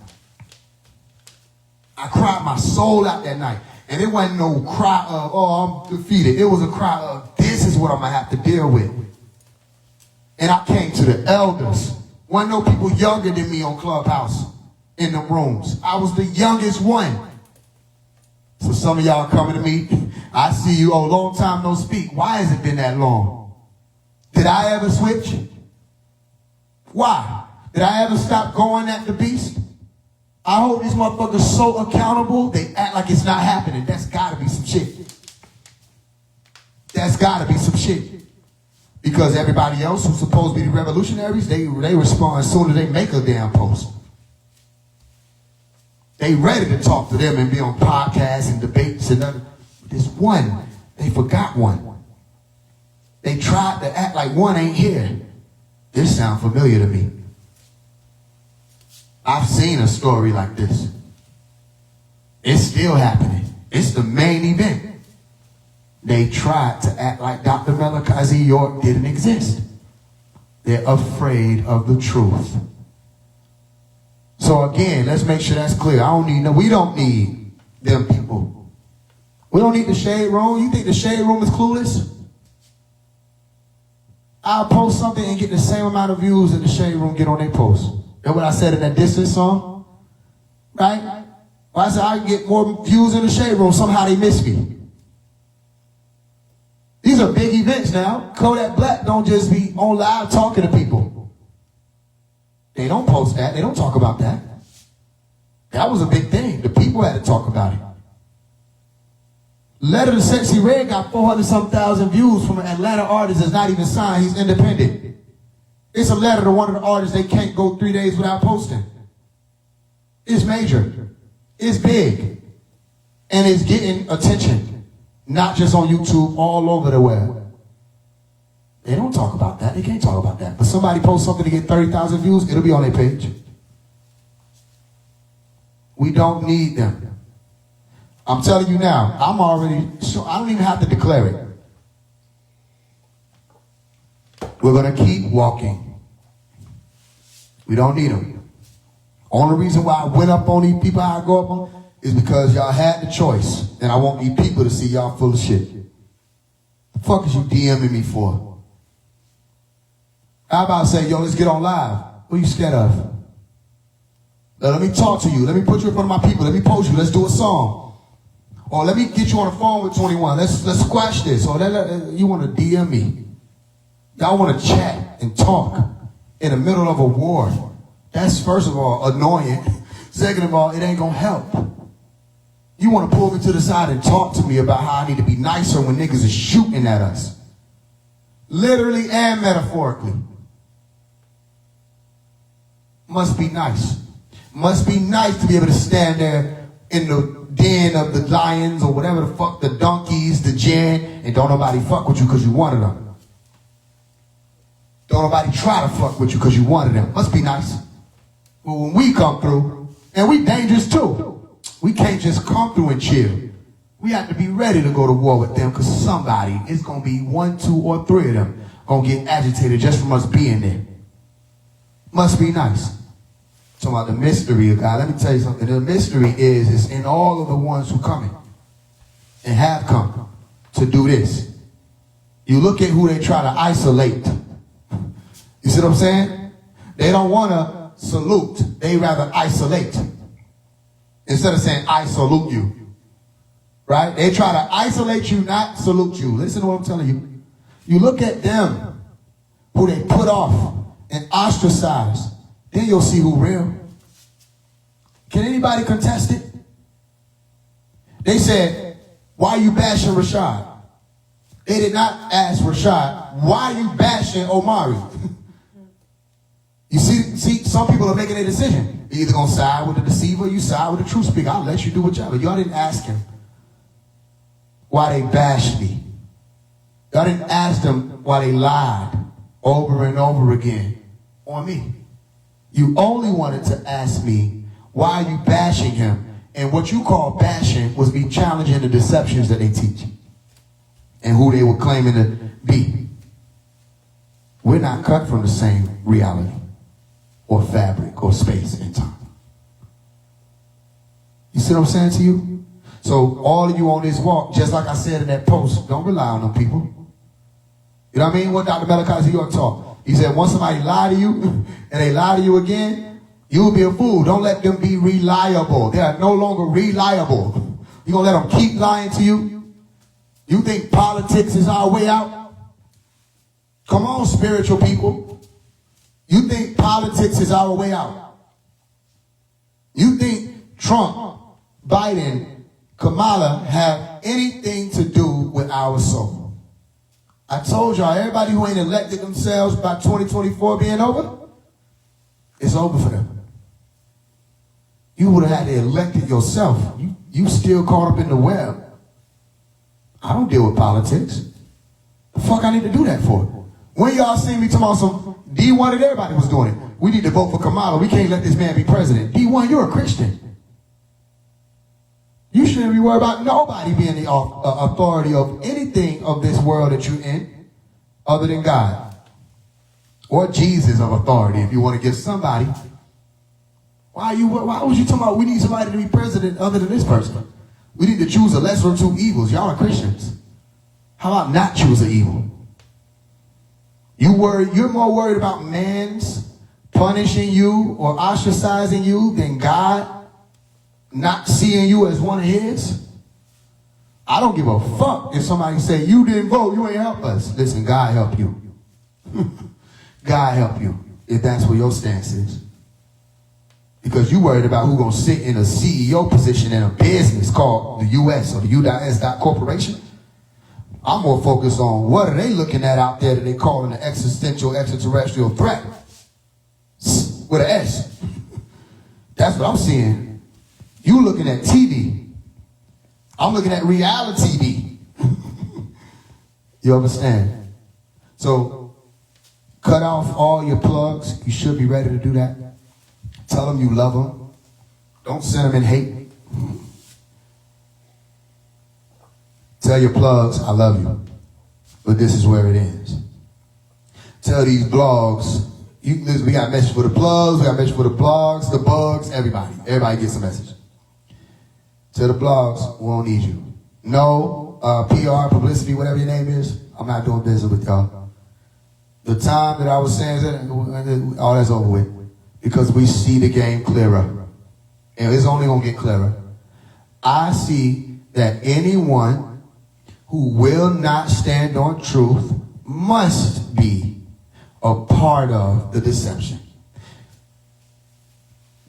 I cried my soul out that night. And it wasn't no cry of, oh, I'm defeated. It was a cry of, this is what I'm going to have to deal with. And I came to the elders. Wasn't no people younger than me on Clubhouse in the rooms. I was the youngest one. So some of y'all coming to me, I see you, oh, long time no speak. Why has it been that long? Did I ever switch? Why? Did I ever stop going at the beast? I hold these motherfuckers so accountable, they act like it's not happening. That's gotta be some shit. That's gotta be some shit. Because everybody else who's supposed to be the revolutionaries, they respond as soon as they make a damn post. They ready to talk to them and be on podcasts and debates and other. This one, they forgot one. They tried to act like one ain't here. This sounds familiar to me. I've seen a story like this. It's still happening. It's the main event. They tried to act like Dr. Malachi York didn't exist. They're afraid of the truth. So again, let's make sure that's clear. We don't need them people. We don't need the shade room. You think the shade room is clueless? I'll post something and get the same amount of views that the shade room get on their post. That's what I said in that Distance song. Right? Well, I said I get more views in the shade room. Somehow they miss me. These are big events now. Kodak Black don't just be on live talking to people. They don't post that. They don't talk about that. That was a big thing. The people had to talk about it. Letter to Sexy Red got 400-some-thousand views from an Atlanta artist that's not even signed. He's independent. It's a letter to one of the artists they can't go 3 days without posting. It's major. It's big. And it's getting attention. Not just on YouTube, all over the web. They don't talk about that. They can't talk about that. But somebody posts something to get 30,000 views, it'll be on their page. We don't need them. I'm telling you now, I'm already sure. I don't even have to declare it. We're going to keep walking. We don't need them. Only reason why I went up on these people I go up on is because y'all had the choice. And I want these people to see y'all full of shit. The fuck is you DMing me for? How about say, yo, let's get on live? What are you scared of? Let me talk to you. Let me put you in front of my people. Let me post you. Let's do a song. Or let me get you on the phone with 21. Let's squash this. Or you want to DM me. Y'all want to chat and talk in the middle of a war. That's, first of all, annoying. Second of all, it ain't going to help. You want to pull me to the side and talk to me about how I need to be nicer when niggas is shooting at us. Literally and metaphorically. Must be nice. Must be nice to be able to stand there in the den of the lions or whatever the fuck, the donkeys, the gin, and don't nobody fuck with you because you wanted them. Don't nobody try to fuck with you because you wanted them. Must be nice. Well, when we come through, and we dangerous too. We can't just come through and chill. We have to be ready to go to war with them because somebody, it's going to be 1, 2, or 3 of them going to get agitated just from us being there. Must be nice. Talking about the mystery of God. Let me tell you something. The mystery is in all of the ones who come in and have come to do this. You look at who they try to isolate. You see what I'm saying? They don't want to salute. They rather isolate. Instead of saying, I salute you. Right? They try to isolate you, not salute you. Listen to what I'm telling you. You look at them, who they put off and ostracize. Then you'll see who real. Can anybody contest it? They said, why are you bashing Rashad? They did not ask Rashad, why are you bashing Omari? You see, some people are making a decision. You're either going to side with the deceiver or you side with the truth speaker. I'll let you do whichever. Y'all didn't ask him why they bashed me. Y'all didn't ask them why they lied over and over again on me. You only wanted to ask me, why are you bashing him? And what you call bashing was me challenging the deceptions that they teach and who they were claiming to be. We're not cut from the same reality or fabric or space and time. You see what I'm saying to you? So all of you on this walk, just like I said in that post, don't rely on them people. You know what I mean? What Dr. Malachi York taught. He said, once somebody lie to you and they lie to you again, you'll be a fool. Don't let them be reliable. They are no longer reliable. You're going to let them keep lying to you? You think politics is our way out? Come on, spiritual people. You think politics is our way out? You think Trump, Biden, Kamala have anything to do with our soul? I told y'all, everybody who ain't elected themselves by 2024 being over, it's over for them. You would have had to elect it yourself. You still caught up in the web. I don't deal with politics. The fuck I need to do that for? When y'all seen me talking about some D1 and everybody was doing it. We need to vote for Kamala. We can't let this man be president. D1, you're a Christian. You shouldn't be worried about nobody being the authority of anything of this world that you're in other than God. Or Jesus of authority if you want to give somebody. Why was you talking about we need somebody to be president other than this person? We need to choose a lesser of two evils. Y'all are Christians. How about not choose an evil? You're more worried about man's punishing you or ostracizing you than God not seeing you as one of his. I don't give a fuck if somebody say, you didn't vote, you ain't help us. Listen, God help you. God help you if that's what your stance is. Because you worried about who's going to sit in a CEO position in a business called the U.S. or the U.S. Corporation. I'm more focused on what are they looking at out there that they calling an existential extraterrestrial threat. With an S. That's what I'm seeing. You looking at TV. I'm looking at reality TV. You understand? So cut off all your plugs. You should be ready to do that. Tell them you love them. Don't send them in hate. Tell your plugs, I love you. But this is where it ends. tell these blogs, we got a message for the plugs, we got a message for the blogs, the bugs, everybody. Everybody gets a message. Tell the blogs, we don't need you. No, PR, publicity, whatever your name is, I'm not doing business with y'all. The time that I was saying that, all that's over with. Because we see the game clearer. And it's only going to get clearer. I see that anyone who will not stand on truth must be a part of the deception.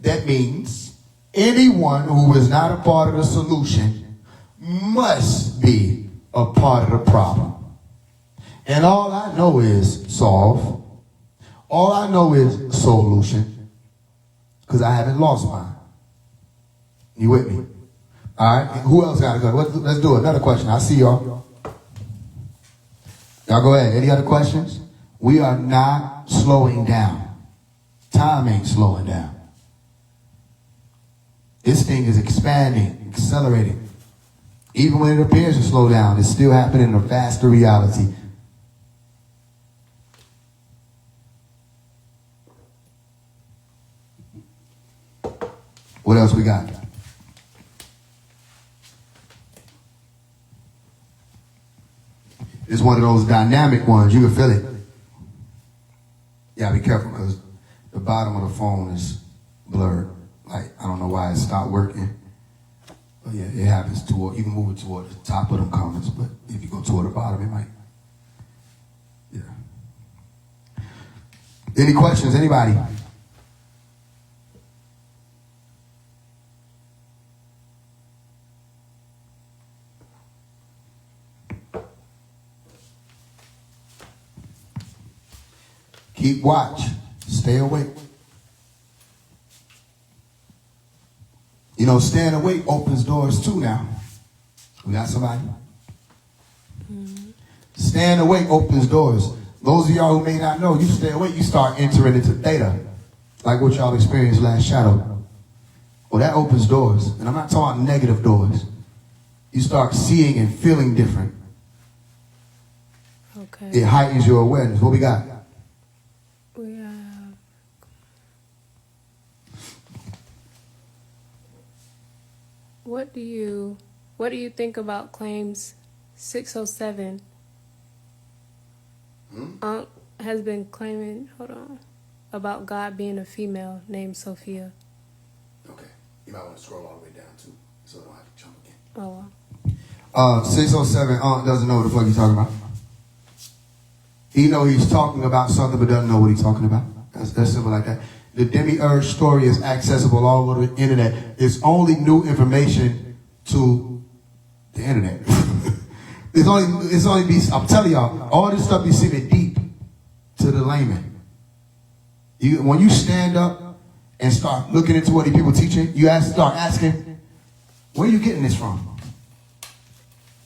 That means anyone who is not a part of the solution must be a part of the problem. And all I know is solve. All I know is solution. Because I haven't lost mine. You with me? All right. Who else got to go? Let's do it. Another question. I see y'all. Y'all go ahead. Any other questions? We are not slowing down. Time ain't slowing down. This thing is expanding, accelerating. Even when it appears to slow down, it's still happening in a faster reality. What else we got? It's one of those dynamic ones. You can feel it. Yeah, be careful because the bottom of the phone is blurred. Like, I don't know why it stopped working. But yeah, it happens toward, you can move it toward the top of them comments, but if you go toward the bottom, it might. Yeah. Any questions? Anybody? Keep watch. Stay awake. You know, staying awake opens doors too now. We got somebody? Mm-hmm. Staying awake opens doors. Those of y'all who may not know, you stay awake, you start entering into theta. Like what y'all experienced last shadow. Well, that opens doors. And I'm not talking about negative doors. You start seeing and feeling different. Okay. It heightens your awareness. What we got? What do you think about claims 607? Has been claiming, about God being a female named Sophia. Okay. You might want to scroll all the way down too, so I don't have to jump again. Oh, wow. 607 doesn't know what the fuck he's talking about. He know he's talking about something but doesn't know what he's talking about. That's simple like that. The demiurge story is accessible all over the internet. It's only new information to the internet. I'm telling y'all, all this stuff be seeming deep to the layman. When you stand up and start looking into what these people teaching, you start asking, where are you getting this from?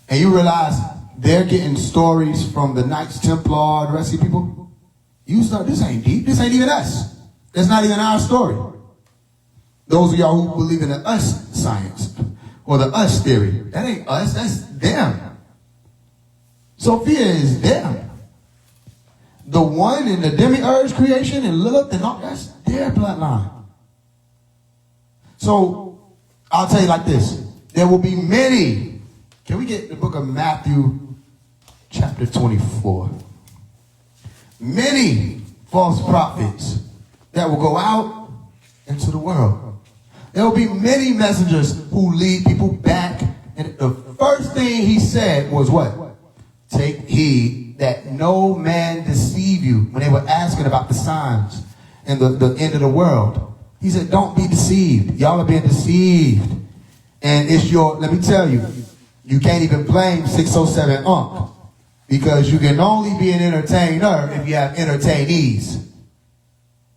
And you realize they're getting stories from the Knights Templar, the rest of the people. You start, this ain't deep. This ain't even us. That's not even our story. Those of y'all who believe in the us science or the us theory, that ain't us, that's them. Sophia is them. The one in the demiurge creation and Lilith and all, that's their bloodline. So I'll tell you like this. There will be many. Can we get the book of Matthew chapter 24? Many false prophets that will go out into the world. There will be many messengers who lead people back. And the first thing he said was what? Take heed that no man deceive you. When they were asking about the signs and the end of the world, he said, don't be deceived. Y'all are being deceived. And it's let me tell you, you can't even blame 607 Unc, because you can only be an entertainer if you have entertainees.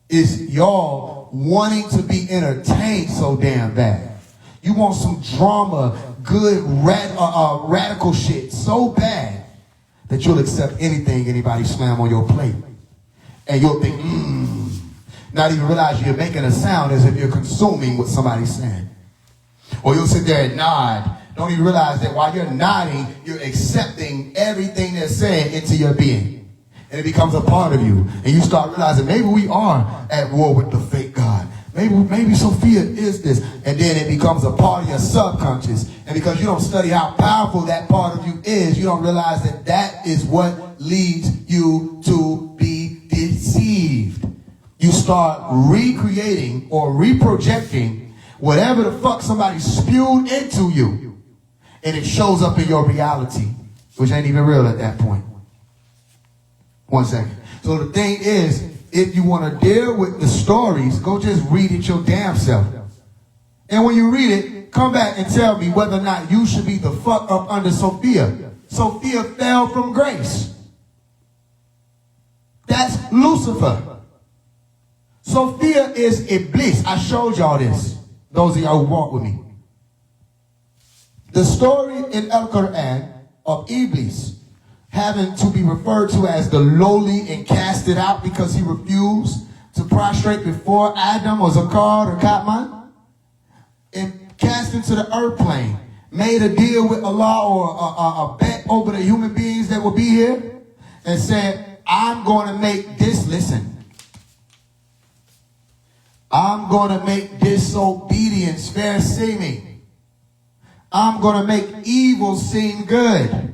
It's y'all wanting to be entertained so damn bad. You want some drama, good radical shit so bad that you'll accept anything anybody slam on your plate. And you'll think, not even realize you're making a sound as if you're consuming what somebody's saying. Or you'll sit there and nod. Don't even realize that while you're nodding, you're accepting everything they're saying into your being. And it becomes a part of you. And you start realizing maybe we are at war with the fake God. Maybe Sophia is this. And then it becomes a part of your subconscious. And because you don't study how powerful that part of you is, you don't realize that that is what leads you to be deceived. You start recreating or reprojecting whatever the fuck somebody spewed into you. And it shows up in your reality, which ain't even real at that point. 1 second. So the thing is, if you want to deal with the stories, go just read it your damn self. And when you read it, come back and tell me whether or not you should be the fuck up under Sophia. Sophia fell from grace. That's Lucifer. Sophia is Iblis. I showed y'all this. Those of y'all who walk with me. The story in Al-Quran of Iblis having to be referred to as the lowly and casted out because he refused to prostrate before Adam or Zakar or Katman, and cast into the earth plane, made a deal with Allah or a bet over the human beings that will be here, and said, I'm going to make this, listen, I'm going to make disobedience fair seeming. I'm going to make evil seem good.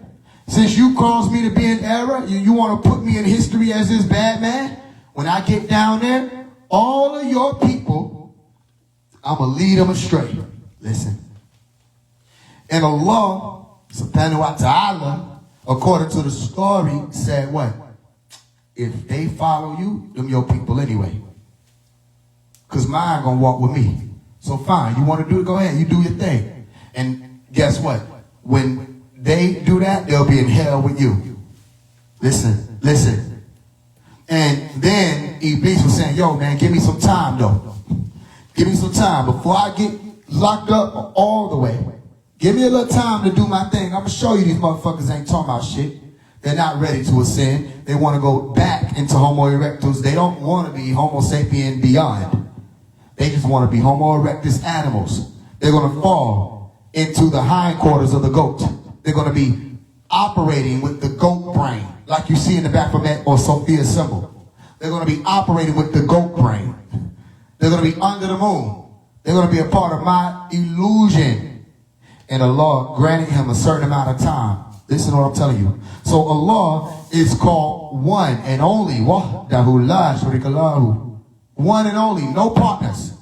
Since you caused me to be in error, you want to put me in history as this bad man? When I get down there, all of your people, I'm going to lead them astray. Listen. And Allah, subhanahu wa ta'ala, according to the story, said what? If they follow you, them your people anyway. Because mine going to walk with me. So fine, you want to do it, go ahead, you do your thing. And guess what? When they do that, they'll be in hell with you. Listen, listen. And then Iblis was saying, yo, man, give me some time, though. Give me some time. Before I get locked up all the way, give me a little time to do my thing. I'm going to show you these motherfuckers ain't talking about shit. They're not ready to ascend. They want to go back into Homo erectus. They don't want to be Homo sapien beyond. They just want to be Homo erectus animals. They're going to fall into the hindquarters of the goat. They're going to be operating with the goat brain, like you see in the Baphomet or Sophia symbol. They're going to be operating with the goat brain. They're going to be under the moon. They're going to be a part of my illusion. And Allah granted him a certain amount of time. Listen to what I'm telling you. So Allah is called one and only. Wahdahu la sharika lahu. One and only, no partners.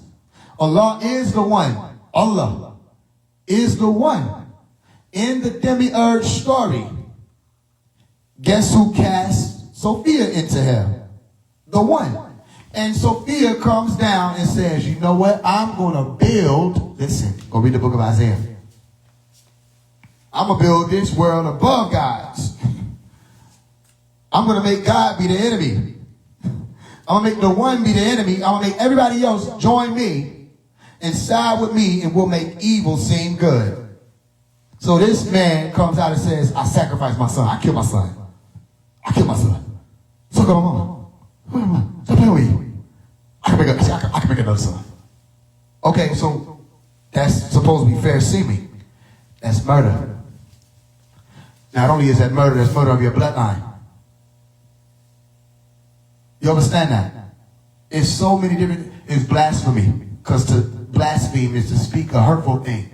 Allah is the one. Allah is the one. In the demiurge story, guess who cast Sophia into hell? The one. And Sophia comes down and says, you know what? I'm going to build, listen, go read the book of Isaiah. I'm going to build this world above God's. I'm going to make God be the enemy. I'm going to make the one be the enemy. I'm going to make everybody else join me and side with me, and we'll make evil seem good. So this man comes out and says, I sacrificed my son. I killed my son. I killed my son. So go, mama. Stop playing with you. I can make another son. Okay, so that's supposed to be fair seeming. That's murder. Not only is that murder, that's murder of your bloodline. You understand that? It's so many different, it's blasphemy. Because to blaspheme is to speak a hurtful thing.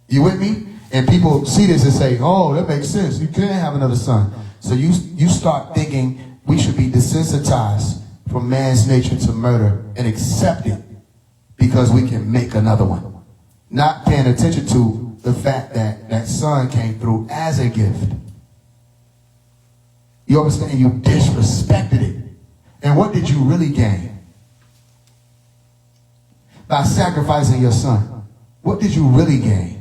You with me? And people see this and say, oh, that makes sense. You can't have another son. So you start thinking we should be desensitized from man's nature to murder and accept it because we can make another one. Not paying attention to the fact that that son came through as a gift. You understand? You disrespected it. And what did you really gain? By sacrificing your son. What did you really gain?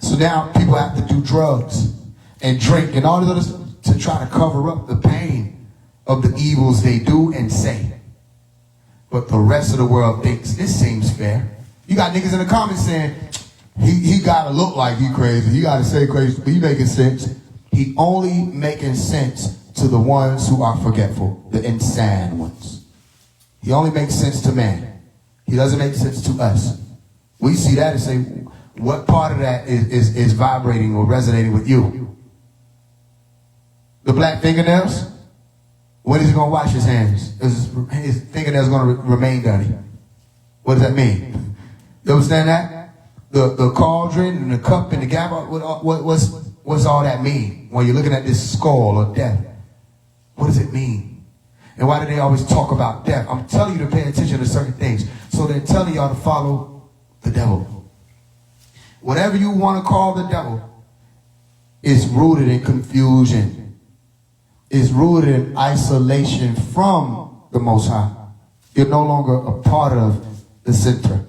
So now people have to do drugs and drink and all this other stuff to try to cover up the pain of the evils they do and say. But the rest of the world thinks this seems fair. You got niggas in the comments saying, he gotta look like he crazy. He gotta say crazy, but he making sense. He only making sense to the ones who are forgetful, the insane ones. He only makes sense to man. He doesn't make sense to us. We see that and say, what part of that is vibrating or resonating with you? The black fingernails? When is he going to wash his hands? Is his fingernails going to remain dirty? What does that mean? You understand that? The cauldron and the cup and the gabba, what's all that mean? When you're looking at this skull or death, what does it mean? And why do they always talk about death? I'm telling you to pay attention to certain things. So they're telling y'all to follow the devil. Whatever you want to call the devil is rooted in confusion. Is rooted in isolation from the Most High. You're no longer a part of the center.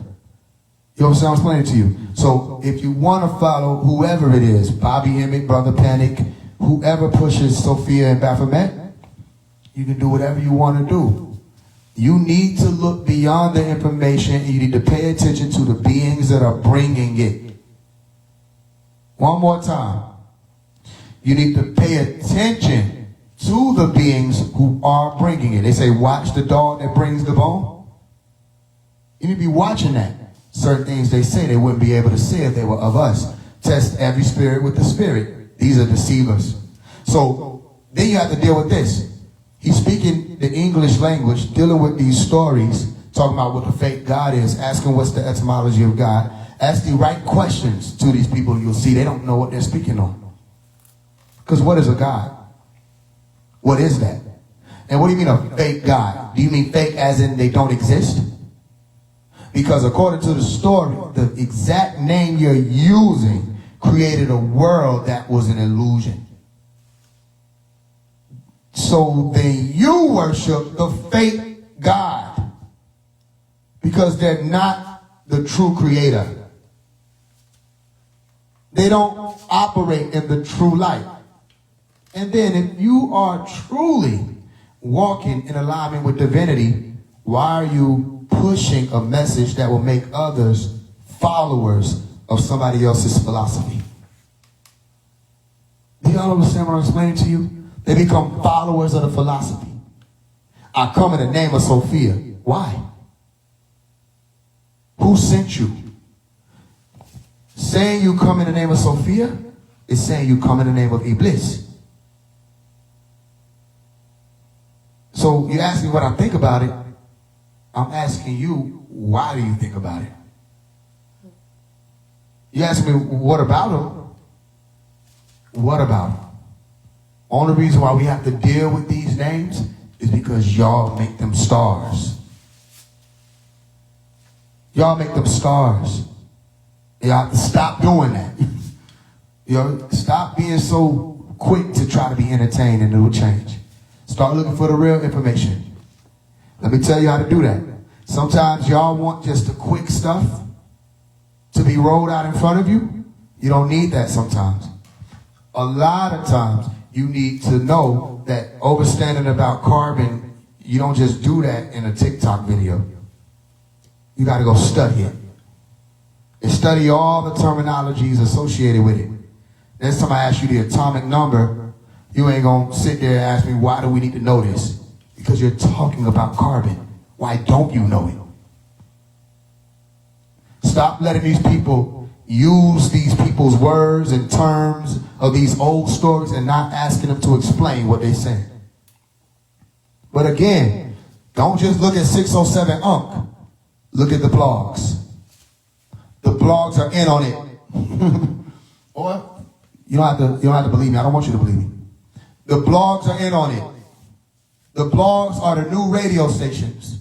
You understand what I'm explaining to you? So if you want to follow whoever it is, Bobby Emmett, Brother Panic, whoever pushes Sophia and Baphomet, you can do whatever you want to do. You need to look beyond the information and you need to pay attention to the beings that are bringing it. One more time. You need to pay attention to the beings who are bringing it. They say, watch the dog that brings the bone. You need to be watching that. Certain things they say they wouldn't be able to say if they were of us. Test every spirit with the spirit. These are deceivers. So then you have to deal with this. He's speaking the English language, dealing with these stories, talking about what the fake God is, asking what's the etymology of God. Ask the right questions to these people. You'll see they don't know what they're speaking on. Because what is a God? What is that? And what do you mean a fake God? Do you mean fake as in they don't exist? Because according to the story, the exact name you're using created a world that was an illusion. So then you worship the fake God because they're not the true creator. They don't operate in the true light. And then if you are truly walking in alignment with divinity, why are you pushing a message that will make others followers of somebody else's philosophy? Do y'all understand what I'm explaining to you? They become followers of the philosophy. I come in the name of Sophia. Why? Who sent you? Saying you come in the name of Sophia is saying you come in the name of Iblis. So you ask me what I think about it. I'm asking you, why do you think about it? You ask me, what about him? What about him? Only reason why we have to deal with these names is because y'all make them stars. Y'all make them stars. Y'all have to stop doing that. Stop being so quick to try to be entertained and it will change. Start looking for the real information. Let me tell you how to do that. Sometimes y'all want just the quick stuff to be rolled out in front of you. You don't need that sometimes. A lot of times you need to know that overstanding about carbon, you don't just do that in a TikTok video. You got to go study it. And study all the terminologies associated with it. Next time I ask you the atomic number, you ain't going to sit there and ask me, why do we need to know this? Because you're talking about carbon. Why don't you know it? Stop letting these people use these people's words and terms of these old stories and not asking them to explain what they're saying. But again, don't just look at 607 Unc. Look at the blogs. The blogs are in on it. Or you don't have to believe me. I don't want you to believe me. The blogs are in on it. The blogs are the new radio stations.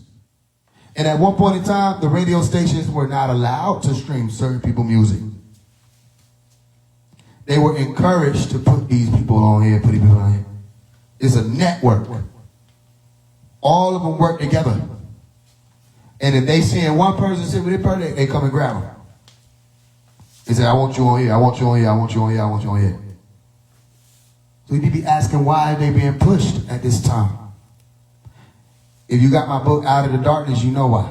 And at one point in time, the radio stations were not allowed to stream certain people's music. They were encouraged to put these people on here, put these people on here. It's a network. All of them work together. And if they see one person sit with this person, they come and grab them. They say, I want you on here, I want you on here, I want you on here, I want you on here. So you need to be asking why they being pushed at this time. If you got my book, Out of the Darkness, you know why.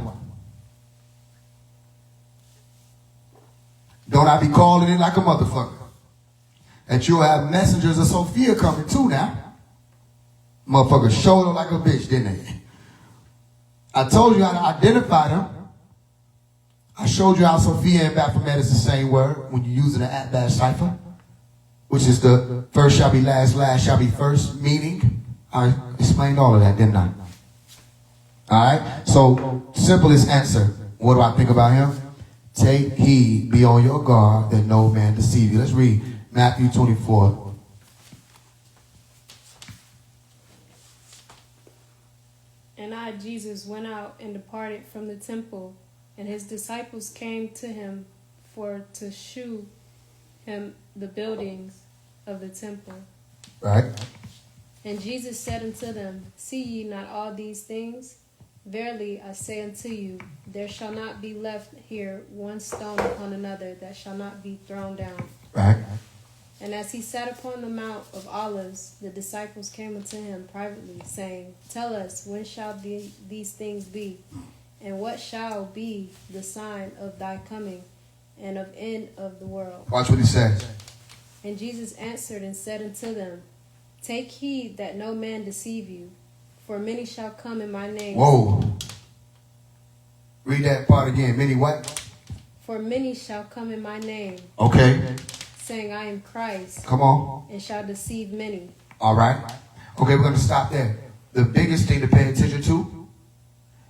Don't I be calling it like a motherfucker? And you'll have messengers of Sophia coming too now. Motherfuckers showed her like a bitch, didn't they? I told you how to identify them. I showed you how Sophia and Baphomet is the same word when you're using an at-bash cipher. which is the first shall be last, last shall be first meaning. I explained all of that, didn't I? All right. So simplest answer. What do I think about him? Take heed, be on your guard, that no man deceive you. Let's read Matthew 24. And I, Jesus, went out and departed from the temple, and his disciples came to him for to shew him the buildings of the temple. Right. And Jesus said unto them, See ye not all these things? Verily I say unto you, there shall not be left here one stone upon another that shall not be thrown down. Right. And as he sat upon the Mount of Olives, the disciples came unto him privately, saying, Tell us, when shall these things be? And what shall be the sign of thy coming and of end of the world? Watch what he says. And Jesus answered and said unto them, Take heed that no man deceive you, for many shall come in my name. Whoa. Read that part again. Many what? For many shall come in my name, Okay. saying, I am Christ, Come on. and shall deceive many. All right. Okay, we're going to stop there. The biggest thing to pay attention to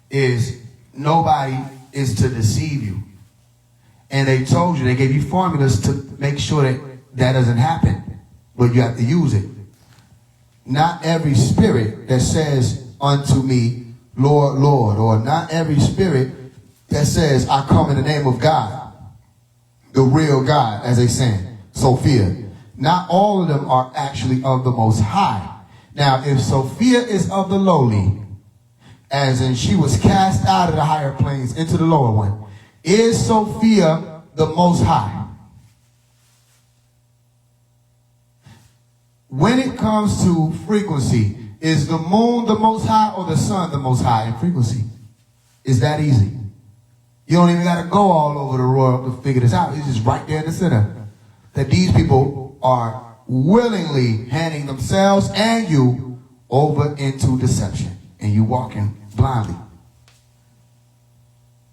is nobody is to deceive you. And they told you, they gave you formulas to make sure that that doesn't happen, but you have to use it. Not every spirit that says unto me, Lord, Lord, or not every spirit that says, I come in the name of God, the real God, as they say, Sophia. Not all of them are actually of the Most High. Now, if Sophia is of the lowly, as in she was cast out of the higher planes into the lower one, is Sophia the Most High? When it comes to frequency, is the moon the Most High or the sun the Most High in frequency? It's that easy. You don't even got to go all over the world to figure this out. It's just right there in the center. That these people are willingly handing themselves and you over into deception. And you walking blindly.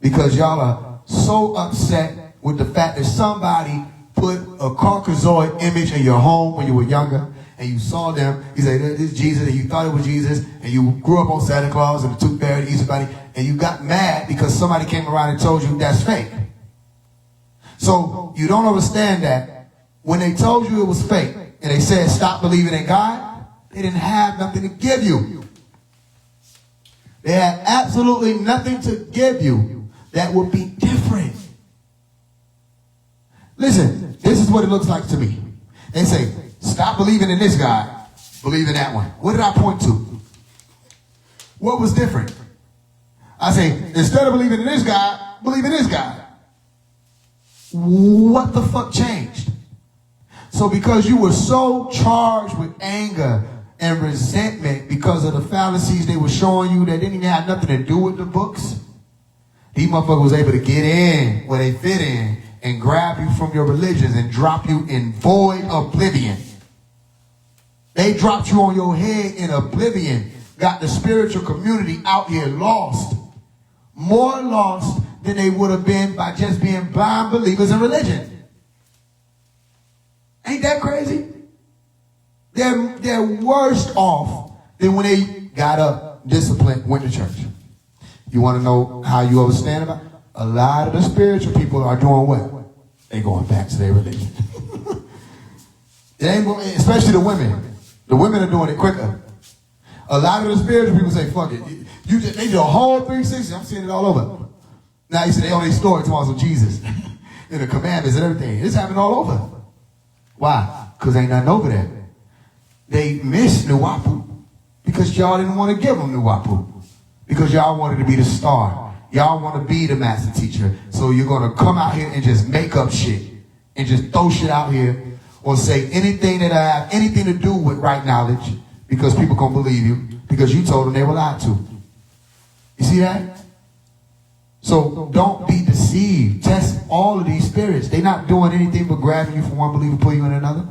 Because y'all are so upset with the fact that somebody put a Caucasoid image in your home when you were younger. And you saw them, you say, this is Jesus, and you thought it was Jesus, and you grew up on Santa Claus and the Tooth Fairy, the Easter Bunny, and you got mad because somebody came around and told you that's fake. So you don't understand that when they told you it was fake, and they said stop believing in God, they didn't have nothing to give you. They had absolutely nothing to give you that would be different. Listen, this is what it looks like to me. They say, stop believing in this guy, believe in that one. What did I point to? What was different? I say, instead of believing in this guy, believe in this guy. What the fuck changed? So because you were so charged with anger and resentment because of the fallacies they were showing you that didn't even have nothing to do with the books, these motherfuckers was able to get in where they fit in and grab you from your religions and drop you in void oblivion. They dropped you on your head in oblivion. Got the spiritual community out here lost. More lost than they would have been by just being blind believers in religion. Ain't that crazy? They're worse off than when they got up, disciplined, went to church. You want to know how you understand about it? A lot of the spiritual people are doing what? They going back to their religion. It ain't, especially the women. The women are doing it quicker. A lot of the spiritual people say, fuck it. They do a whole 360. I'm seeing it all over. Now you see they only story tomorrow of Jesus and the commandments and everything. It's happening all over. Why? Because ain't nothing over there. They miss Nuwapu because y'all didn't want to give them Nuwapu. Because y'all wanted to be the star. Y'all want to be the master teacher. So you're going to come out here and just make up shit. And just throw shit out here. Or say anything that I have anything to do with right knowledge. Because people can't believe you. Because you told them they were lied to. You see that? So don't be deceived. Test all of these spirits. They're not doing anything but grabbing you from one believer, putting you in another.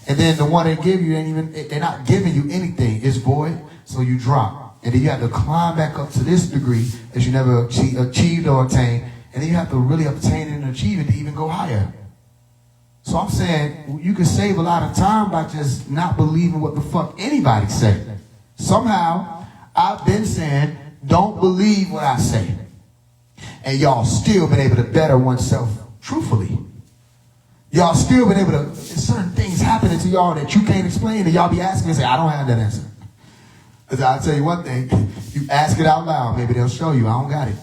And then the one they give you, they're not giving you anything. It's void. So you drop. And then you have to climb back up to this degree that you never achieved or attained. And then you have to really obtain it and achieve it to even go higher. So I'm saying you can save a lot of time by just not believing what the fuck anybody say. Somehow, I've been saying, don't believe what I say. And y'all still been able to better oneself truthfully. Y'all still been able to, certain things happening to y'all that you can't explain, and y'all be asking and say, I don't have that answer. Because I'll tell you one thing, you ask it out loud, maybe they'll show you, I don't got it.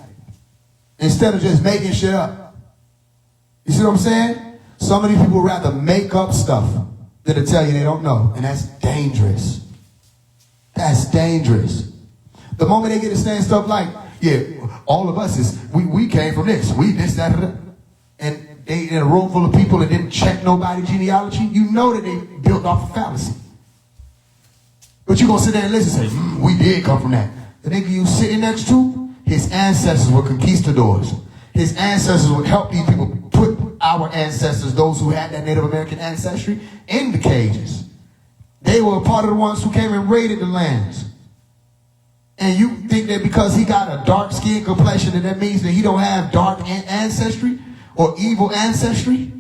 Instead of just making shit up. You see what I'm saying? Some of these people rather make up stuff than to tell you they don't know. And that's dangerous. That's dangerous. The moment they get to saying stuff like, yeah, all of us is, we came from this, we this, that, and they in a room full of people that didn't check nobody's genealogy, you know that they built off a fallacy. But you're going to sit there and listen and say, we did come from that. The nigga you sitting next to, his ancestors were conquistadors. His ancestors would help these people put our ancestors, those who had that Native American ancestry, in the cages. They were a part of the ones who came and raided the lands. And you think that because he got a dark skin complexion that means that he don't have dark ancestry or evil ancestry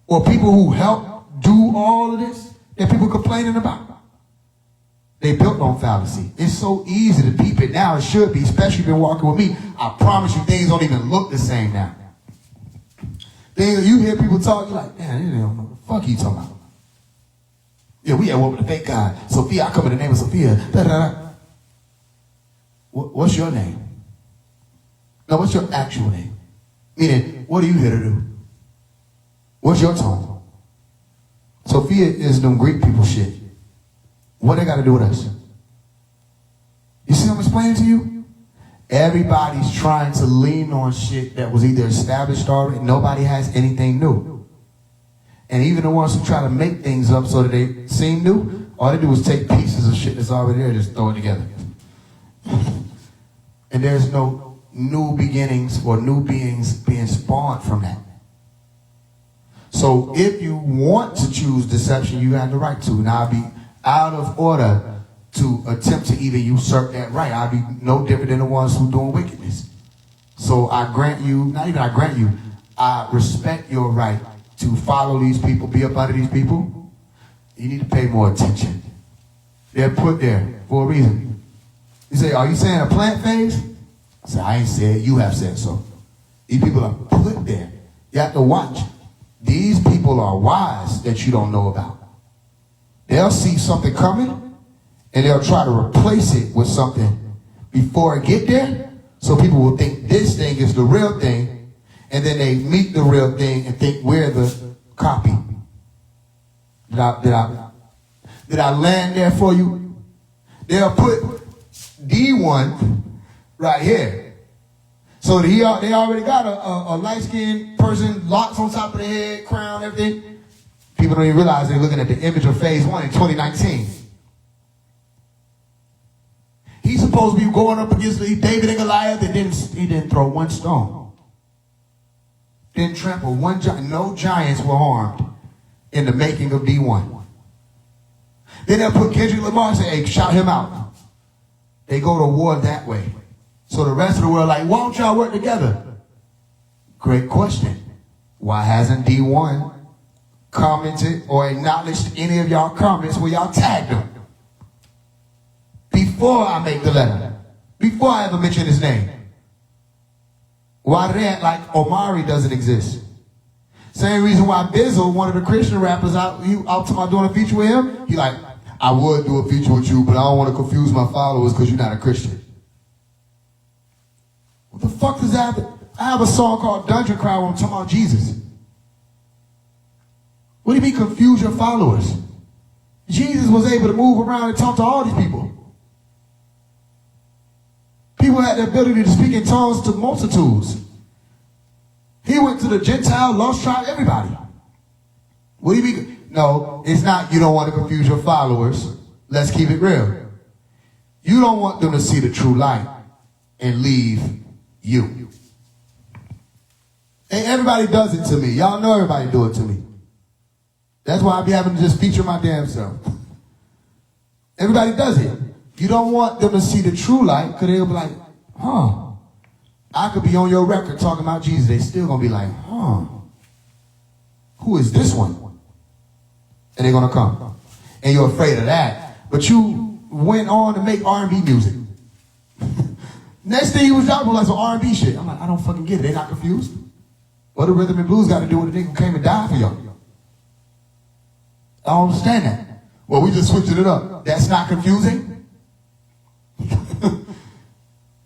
or people who helped do all of this that people complaining about? They built on fallacy. It's so easy to peep it now. It should be, especially if you've been walking with me. I promise you things don't even look the same now. Things, you hear people talk, you're like, man, they don't know what the fuck he talking about. Yeah, we had one with a fake guy. Sophia, I come in the name of Sophia. Da, da, da. What's your name? No, what's your actual name? Meaning, what are you here to do? What's your tone? Sophia is them Greek people shit. What they got to do with us? You see what I'm explaining to you? Everybody's trying to lean on shit that was either established already. Nobody has anything new. And even the ones who try to make things up so that they seem new, all they do is take pieces of shit that's already there and just throw it together. And there's no new beginnings or new beings being spawned from that. So if you want to choose deception, you have the right to. Now, I'll be out of order to attempt to even usurp that right. I'll be no different than the ones who doing wickedness. So I grant you, not even I grant you, I respect your right to follow these people, be up under these people. You need to pay more attention. They're put there for a reason. You say, are you saying a plant phase? I say, I ain't said, you have said so. These people are put there. You have to watch. These people are wise that you don't know about. They'll see something coming, and they'll try to replace it with something before it get there, so people will think this thing is the real thing, and then they meet the real thing and think we're the copy. Did I land there for you? They'll put D1 right here. So they already got a light-skinned person, locks on top of the head, crown, everything. People don't even realize they're looking at the image of Faise One in 2019. He's supposed to be going up against David and Goliath, and he didn't throw one stone. Didn't trample one giant. No giants were harmed in the making of D1. Then they'll put Kendrick Lamar and say, hey, shout him out. They go to war that way. So the rest of the world like, why don't y'all work together? Great question. Why hasn't D1 commented or acknowledged any of y'all comments where y'all tagged him? Before I make the letter. Before I ever mention his name. Why that like Omari doesn't exist? Same reason why Bizzle, one of the Christian rappers, out to my doing a feature with him, he like, I would do a feature with you, but I don't want to confuse my followers because you're not a Christian. What the fuck does that happen? I have a song called Dungeon Cry where I'm talking about Jesus. What do you mean confuse your followers? Jesus was able to move around and talk to all these people. People had the ability to speak in tongues to multitudes. He went to the Gentile, lost tribe, everybody. What do you mean? No, it's not you don't want to confuse your followers. Let's keep it real. You don't want them to see the true light and leave you. And everybody does it to me. Y'all know everybody do it to me. That's why I be having to just feature my damn self. Everybody does it. You don't want them to see the true light because they'll be like, huh. I could be on your record talking about Jesus. They still going to be like, huh. Who is this one? and they're gonna come. And you're afraid of that. But you went on to make R&B music. Next thing you was dropping was like some R&B shit. I'm like, I don't fucking get it. They not confused. What the rhythm and blues got to do with the nigga who came and died for y'all? I don't understand that. Well, we just switching it up. That's not confusing.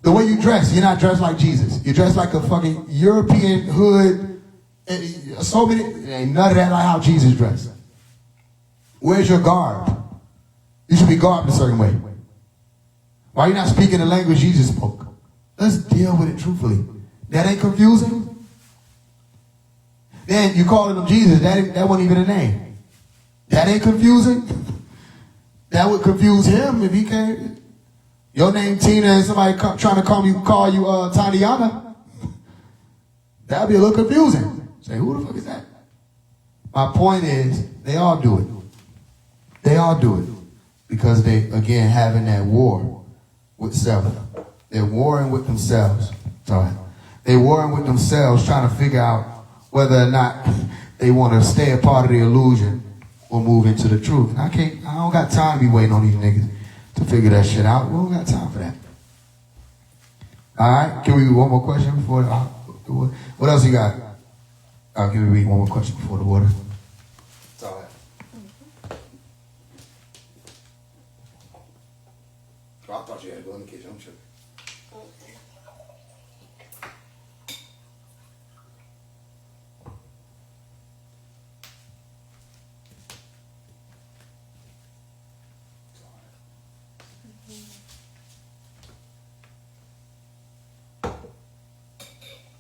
The way you dress, you're not dressed like Jesus. You're dressed like a fucking European hood. So many, ain't none of that like how Jesus dressed. Where's your garb? You should be garbed a certain way. Why are you not speaking the language Jesus spoke? Let's deal with it truthfully. That ain't confusing. Then you calling him Jesus. That wasn't even a name. That ain't confusing. That would confuse him if he came. Your name Tina and somebody trying to call you Tatiana. That'd be a little confusing. Say, who the fuck is that? My point is, they all do it. They all do it. Because they, again, having that war with self. They're warring with themselves. Sorry. They're warring with themselves, trying to figure out whether or not they want to stay a part of the illusion or move into the truth. I don't got time to be waiting on these niggas to figure that shit out. We don't got time for that. All right, can we do one more question before what else you got? Can we read one more question before the water? It's all right. Oh, I thought you had to go in the kitchen. I'm tripping.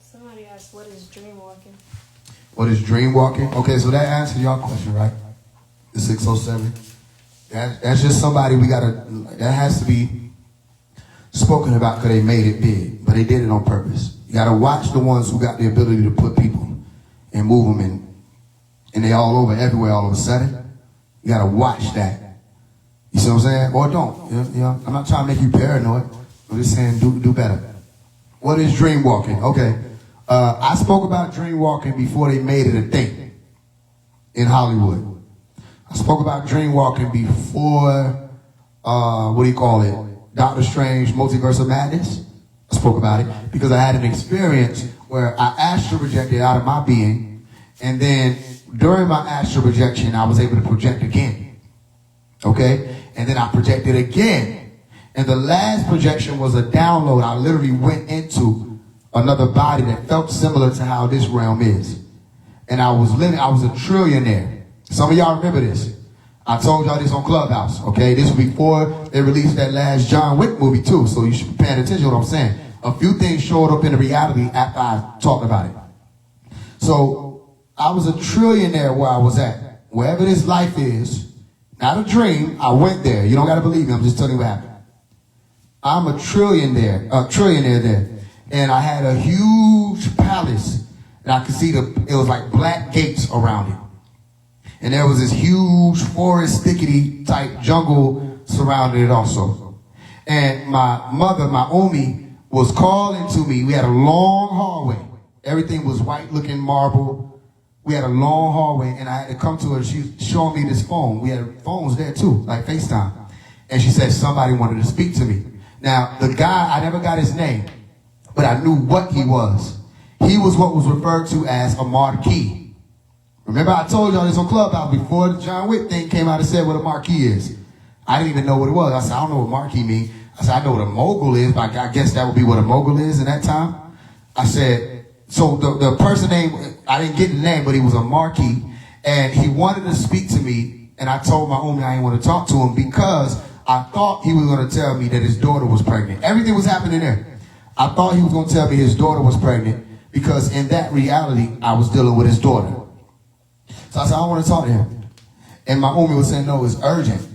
Somebody asked, what is dream walking? What is dream walking? Okay, so that answers your question, right? The 607. That's just somebody that has to be spoken about because they made it big, but they did it on purpose. You got to watch the ones who got the ability to put people and move them in, and they all over everywhere all of a sudden. You got to watch that. You see what I'm saying? Or don't. You know, I'm not trying to make you paranoid. I'm just saying do better. What is dream walking? Okay. I spoke about dream walking before they made it a thing in Hollywood. I spoke about dream walking before, Doctor Strange, Multiverse of Madness. I spoke about it because I had an experience where I astral projected out of my being, and then during my astral projection, I was able to project again. Okay? And then I projected again. And the last projection was a download. I literally went into another body that felt similar to how this realm is. And I was a trillionaire. Some of y'all remember this. I told y'all this on Clubhouse, okay? This was before they released that last John Wick movie too, so you should be paying attention to what I'm saying. A few things showed up in the reality after I talked about it. So I was a trillionaire where I was at. Wherever this life is, not a dream, I went there. You don't gotta believe me, I'm just telling you what happened. I'm a trillionaire there. And I had a huge palace, and I could see it was like black gates around it. And there was this huge forest, thickety type jungle surrounding it also. And my mother, my Omi, was calling to me. We had a long hallway. Everything was white looking marble. We had a long hallway, and I had to come to her. She's showing me this phone. We had phones there too, like FaceTime. And she said somebody wanted to speak to me. Now, the guy, I never got his name, but I knew what he was. He was what was referred to as a marquee. Remember I told y'all this on Clubhouse before the John Wick thing came out and said what a marquee is. I didn't even know what it was. I said, I don't know what marquee means. I said, I know what a mogul is, but I guess that would be what a mogul is in that time. I said, so the person name, I didn't get the name, but he was a marquee, and he wanted to speak to me, and I told my Omi I didn't want to talk to him because I thought he was going to tell me that his daughter was pregnant. Everything was happening there. I thought he was going to tell me his daughter was pregnant because in that reality, I was dealing with his daughter. So I said, I don't want to talk to him. And my Omi was saying, no, it's urgent,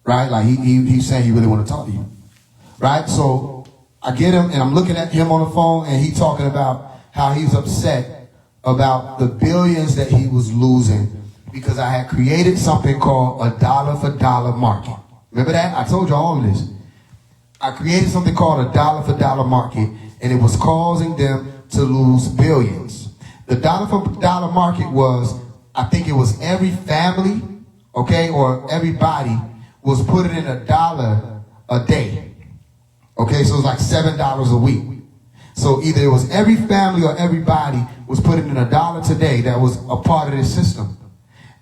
right? Like he's saying he really want to talk to you, right? So I get him, and I'm looking at him on the phone, and he talking about how he's upset about the billions that he was losing because I had created something called a dollar for dollar market. Remember that? I told you all of this. I created something called a dollar for dollar market, and it was causing them to lose billions. The dollar for dollar market was, I think it was every family okay, or everybody was putting in $1 a day. Okay, so it was like $7 a week. So either it was every family or everybody was putting in $1 today that was a part of this system.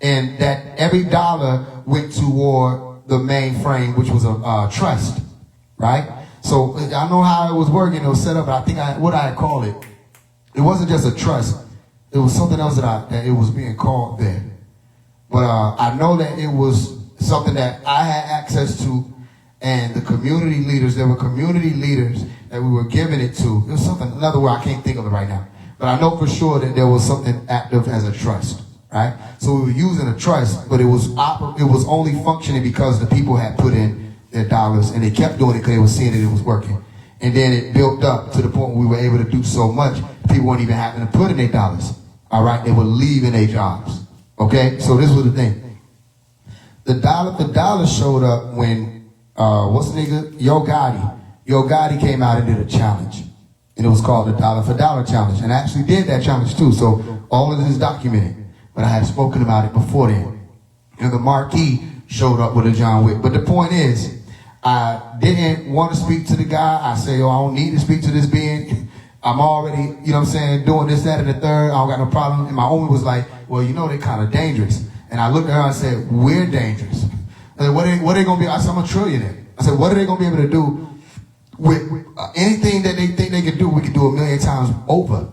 And that every dollar went toward the mainframe, which was a trust, right? So I know how it was working, it was set up, but I think what I call it, it wasn't just a trust. It was something else that it was being called there. But I know that it was something that I had access to, and the community leaders, there were community leaders that we were giving it to. It was something, another word, I can't think of it right now. But I know for sure that there was something active as a trust, right? So we were using a trust, but it was only functioning because the people had put in their dollars, and they kept doing it because they were seeing that it was working. And then it built up to the point where we were able to do so much, people weren't even having to put in their dollars, all right? They were leaving their jobs, okay? So this was the thing. The dollar showed up when, what's the nigga? Yo Gotti came out and did a challenge. And it was called the $1 for $1 challenge. And I actually did that challenge too, so all of this is documented. But I had spoken about it before then. And the marquee showed up with a John Wick. But the point is, I didn't want to speak to the guy. I say, I don't need to speak to this being. I'm already, you know what I'm saying, doing this, that, and the third. I don't got no problem. And my woman was like, well, you know, they're kind of dangerous. And I looked at her and said, we're dangerous. I said, what are they going to be? I said, I'm a trillionaire. I said, what are they going to be able to do with anything that they think they can do? We can do 1,000,000 times over.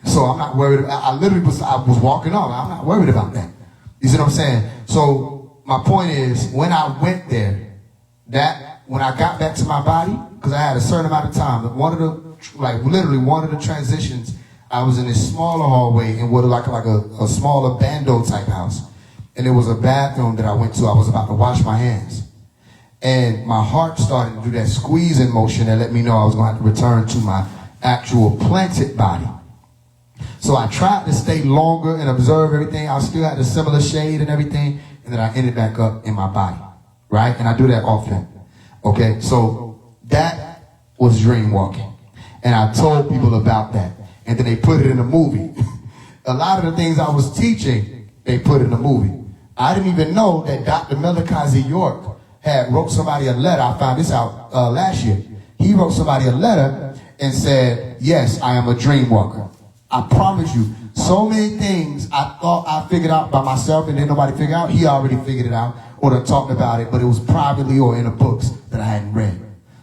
So I'm not worried. I was walking off. I'm not worried about that. You see what I'm saying? So my point is, when I went there, when I got back to my body, because I had a certain amount of time, literally one of the transitions, I was in this smaller hallway in what like a smaller bando type house. And there was a bathroom that I went to. I was about to wash my hands. And my heart started to do that squeezing motion that let me know I was going to have to return to my actual planted body. So I tried to stay longer and observe everything. I still had a similar shade and everything. And then I ended back up in my body. Right? And I do that often. Okay? So that was dream walking. And I told people about that. And then they put it in a movie. A lot of the things I was teaching, they put in a movie. I didn't even know that Dr. Melikazi York had wrote somebody a letter. I found this out last year. He wrote somebody a letter and said, yes, I am a dream walker. I promise you, so many things I thought I figured out by myself and then nobody figured out. He already figured it out or done talked about it, but it was privately or in the books that I hadn't read.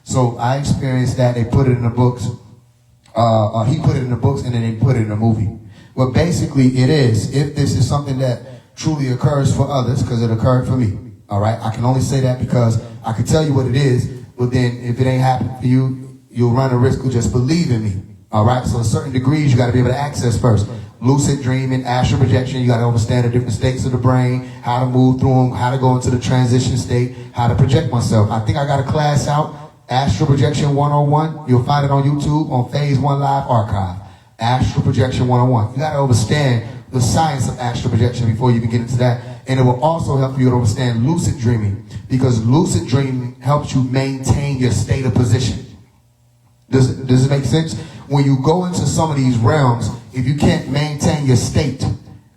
So I experienced that. They put it in the books. He put it in the books and then they put it in the movie. Well, basically it is, if this is something that truly occurs for others, because it occurred for me. All right, I can only say that because I can tell you what it is, but then if it ain't happening for you, you'll run a risk of just believing me. All right, so certain degrees you got to be able to access first. Lucid dreaming, astral projection, you got to understand the different states of the brain, how to move through them, how to go into the transition state, how to project myself. I think I got a class out, Astral Projection 101. You'll find it on YouTube on Faise One Live Archive. Astral Projection 101. You got to understand the science of astral projection before you can get into that. And it will also help you to understand lucid dreaming, because lucid dreaming helps you maintain your state of position. Does it make sense? When you go into some of these realms, if you can't maintain your state,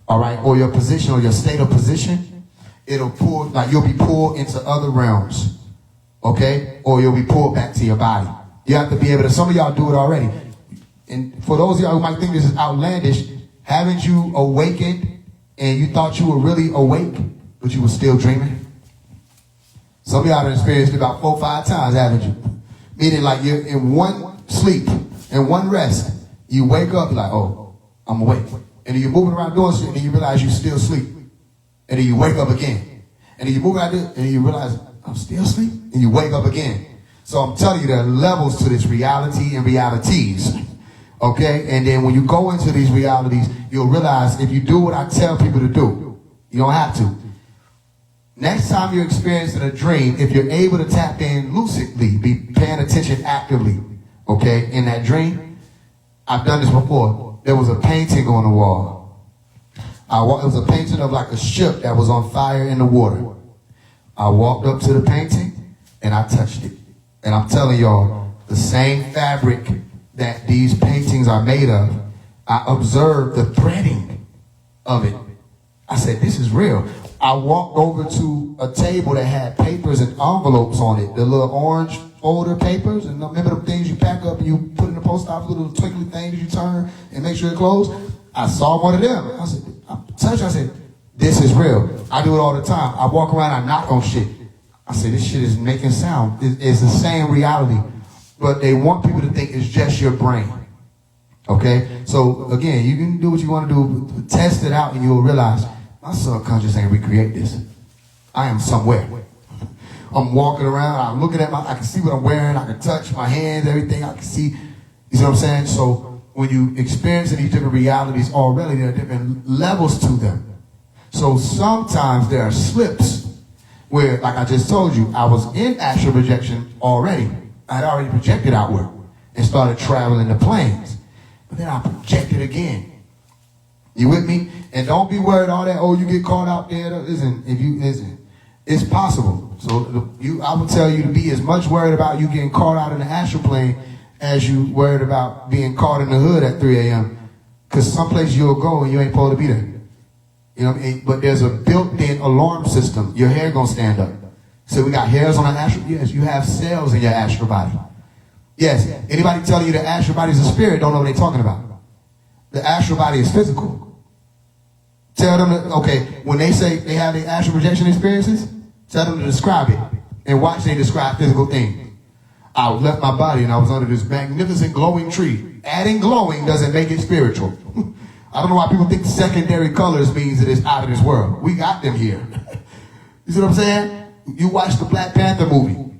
all right, or your position or your state of position, it'll pull, like you'll be pulled into other realms, okay? Or you'll be pulled back to your body. You have to be able to, some of y'all do it already. And for those of y'all who might think this is outlandish, haven't you awakened and you thought you were really awake, but you were still dreaming? Some of y'all have experienced it about 4 or 5 times, haven't you? Meaning like you're in one sleep, in one rest. You wake up, you're like, oh, I'm awake. And then you're moving around doing shit, and then you realize you still asleep. And then you wake up again. And then you move out there, and then you realize, I'm still asleep. And you wake up again. So I'm telling you, there are levels to this reality and realities. Okay? And then when you go into these realities, you'll realize if you do what I tell people to do, you don't have to. Next time you're experiencing a dream, if you're able to tap in lucidly, be paying attention actively, okay, in that dream. I've done this before. There was a painting on the wall. It was a painting of like a ship that was on fire in the water. I walked up to the painting and I touched it. And I'm telling y'all, the same fabric that these paintings are made of, I observed the threading of it. I said, this is real. I walked over to a table that had papers and envelopes on it, the little orange folder papers, and remember the things you pack up and you put in the post office, little twinkly things you turn and make sure it closed. I saw one of them. I said, I said, this is real. I do it all the time. I walk around, I knock on shit. I said, this shit is making sound. It's the same reality. But they want people to think it's just your brain. Okay? So, again, you can do what you want to do. Test it out and you'll realize, my subconscious ain't recreate this. I am somewhere. I'm walking around, I'm looking at I can see what I'm wearing, I can touch my hands, everything I can see. You see what I'm saying? So, when you experience these different realities already, there are different levels to them. So sometimes there are slips where, like I just told you, I was in astral projection already. I had already projected outward and started traveling the planes. But then I projected again. You with me? And don't be worried all that, oh, you get caught out there. It's possible. So I would tell you to be as much worried about you getting caught out in the astral plane as you worried about being caught in the hood at 3 a.m. Because someplace you'll go and you ain't supposed to be there. You know what I mean? But there's a built-in alarm system. Your hair gonna stand up. So we got hairs on our astral. Yes, you have cells in your astral body. Yes. Anybody telling you the astral body is a spirit don't know what they're talking about. The astral body is physical. Tell them that, okay, when they say they have the astral projection experiences, tell them to describe it and watch they describe physical things. I left my body and I was under this magnificent glowing tree. Adding glowing doesn't make it spiritual. I don't know why people think secondary colors means that it's out of this world. We got them here. You see what I'm saying? You watch the Black Panther movie.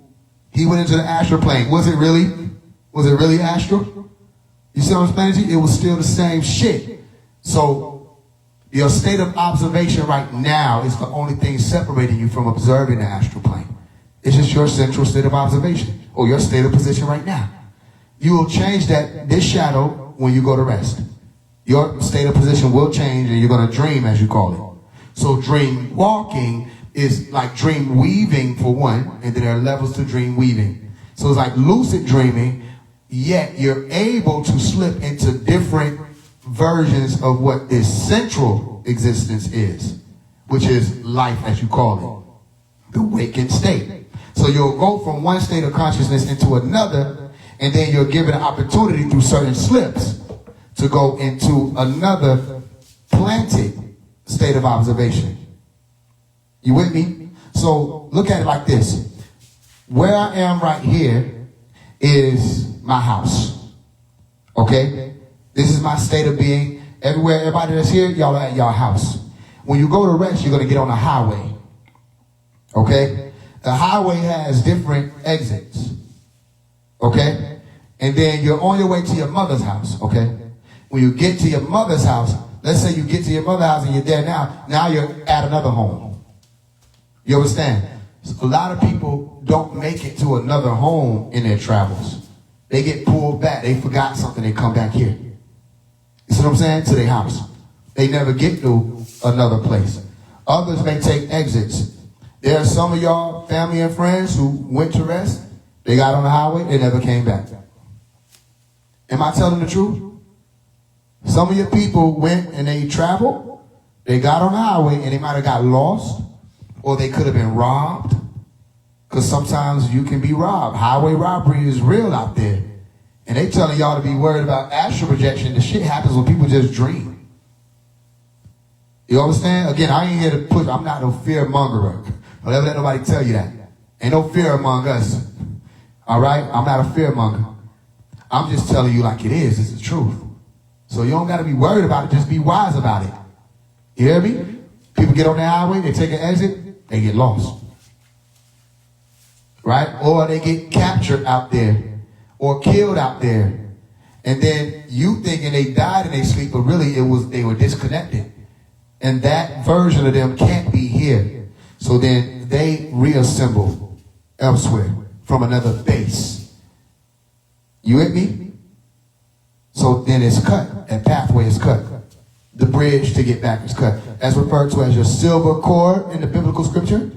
He went into the astral plane. Was it really astral? You see what I'm explaining to you? It was still the same shit. So your state of observation right now is the only thing separating you from observing the astral plane. It's just your central state of observation or your state of position right now. You will change this shadow when you go to rest. Your state of position will change and you're going to dream, as you call it. So dream walking is like dream weaving for one, and then there are levels to dream weaving. So it's like lucid dreaming, yet you're able to slip into different versions of what this central existence is, which is life, as you call it, the wakened state. So you'll go from one state of consciousness into another, and then you're given an opportunity through certain slips to go into another planted state of observation. You with me? So look at it like this. Where I am right here is my house. Okay? This is my state of being. Everywhere, everybody that's here, y'all are at y'all house. When you go to rest, you're going to get on a highway. Okay? The highway has different exits. Okay? And then you're on your way to your mother's house. Okay? When you get to your mother's house, let's say you get to your mother's house and you're there now you're at another home. You understand? So a lot of people don't make it to another home in their travels. They get pulled back. They forgot something. They come back here. You see what I'm saying? To their house. They never get to another place. Others may take exits. There are some of y'all, family and friends, who went to rest. They got on the highway. They never came back. Am I telling the truth? Some of your people went and they traveled. They got on the highway and they might have got lost, or they could have been robbed. Because sometimes you can be robbed. Highway robbery is real out there. And they telling y'all to be worried about astral projection. The shit happens when people just dream. You understand? Again, I ain't here to push. I'm not no fear mongerer. Don't ever let nobody tell you that. Ain't no fear among us. All right? I'm not a fear monger. I'm just telling you like it is. It's the truth. So you don't got to be worried about it. Just be wise about it. You hear me? People get on the highway, they take an exit, they get lost. Right? Or they get captured out there or killed out there. And then you thinking they died in their sleep, but really they were disconnected. And that version of them can't be here. So then they reassemble elsewhere from another base. You with me? So then it's cut. That pathway is cut. The bridge to get back is cut. That's referred to as your silver cord in the biblical scripture,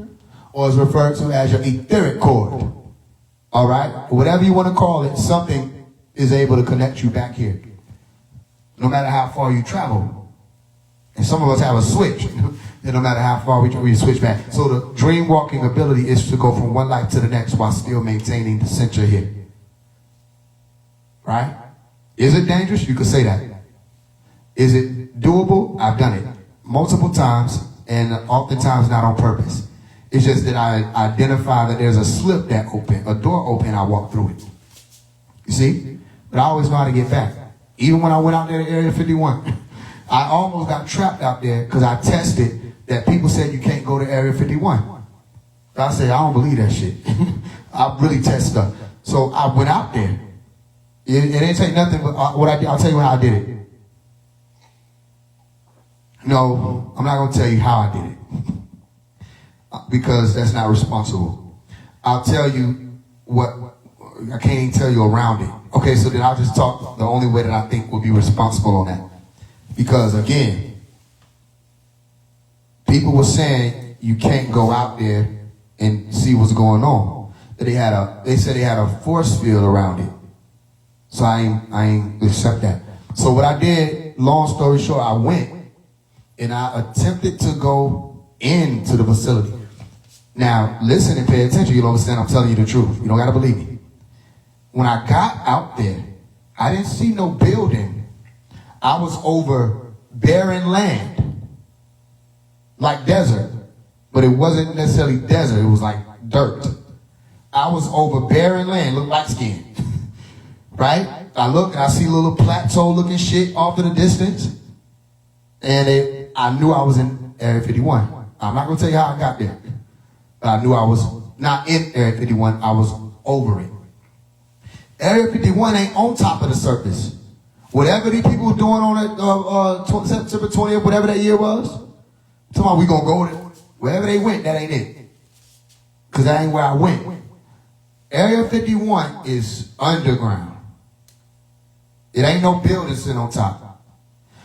or is referred to as your etheric cord. All right? Whatever you want to call it, something is able to connect you back here. No matter how far you travel. And some of us have a switch. And no matter how far we switch back. So the dream walking ability is to go from one life to the next while still maintaining the center here. Right? Is it dangerous? You could say that. Is it doable? I've done it multiple times, and oftentimes not on purpose. It's just that I identify that there's a slip that open, a door open, I walk through it. You see? But I always know how to get back. Even when I went out there to Area 51, I almost got trapped out there because I tested that people said you can't go to Area 51. I said, I don't believe that shit. I really test stuff. So I went out there. It didn't take nothing but what I did. I'll tell you how I did it. No, I'm not going to tell you how I did it. Because that's not responsible. I'll tell you what, I can't even tell you around it. Okay, so then I'll just talk the only way that I think would be responsible on that. Because again, people were saying you can't go out there and see what's going on. They said they had a force field around it. So I ain't accept that. So what I did, long story short, I went and I attempted to go into the facility. Now, listen and pay attention. You'll understand I'm telling you the truth. You don't got to believe me. When I got out there, I didn't see no building. I was over barren land, like desert, but it wasn't necessarily desert. It was like dirt. I was over barren land, looked like skin, right? I look and I see little plateau looking shit off in the distance, and I knew I was in Area 51. I'm not going to tell you how I got there, but I knew I was not in Area 51. I was over it. Area 51 ain't on top of the surface. Whatever these people were doing on September 20th, whatever that year was, talking about we gonna go there. Wherever they went, that ain't it. Because that ain't where I went. Area 51 is underground. It ain't no building sitting on top.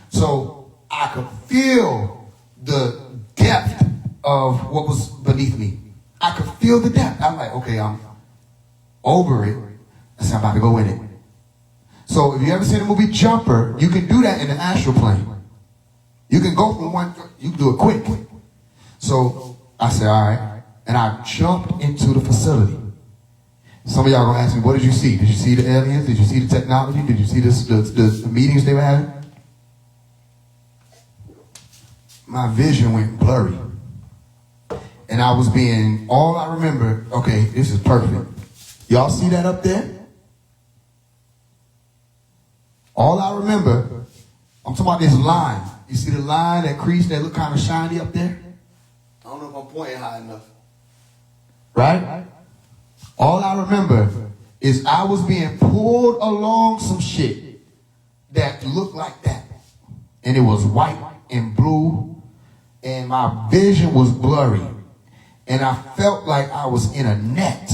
So I could feel the depth of what was beneath me. I could feel the depth. I'm like, okay, I'm over it. I said, I'm about to go in it. So if you ever seen the movie Jumper, you can do that in the astral plane. You can go from one, you can do it quick. So I said, all right. And I jumped into the facility. Some of y'all gonna ask me, what did you see? Did you see the aliens? Did you see the technology? Did you see the meetings they were having? My vision went blurry. And I was being, all I remember, okay, this is perfect. Y'all see that up there? All I remember, I'm talking about this line. You see the line, that crease that look kind of shiny up there? I don't know if I'm pointing high enough. Right? All I remember is I was being pulled along some shit that looked like that. And it was white and blue. And my vision was blurry. And I felt like I was in a net.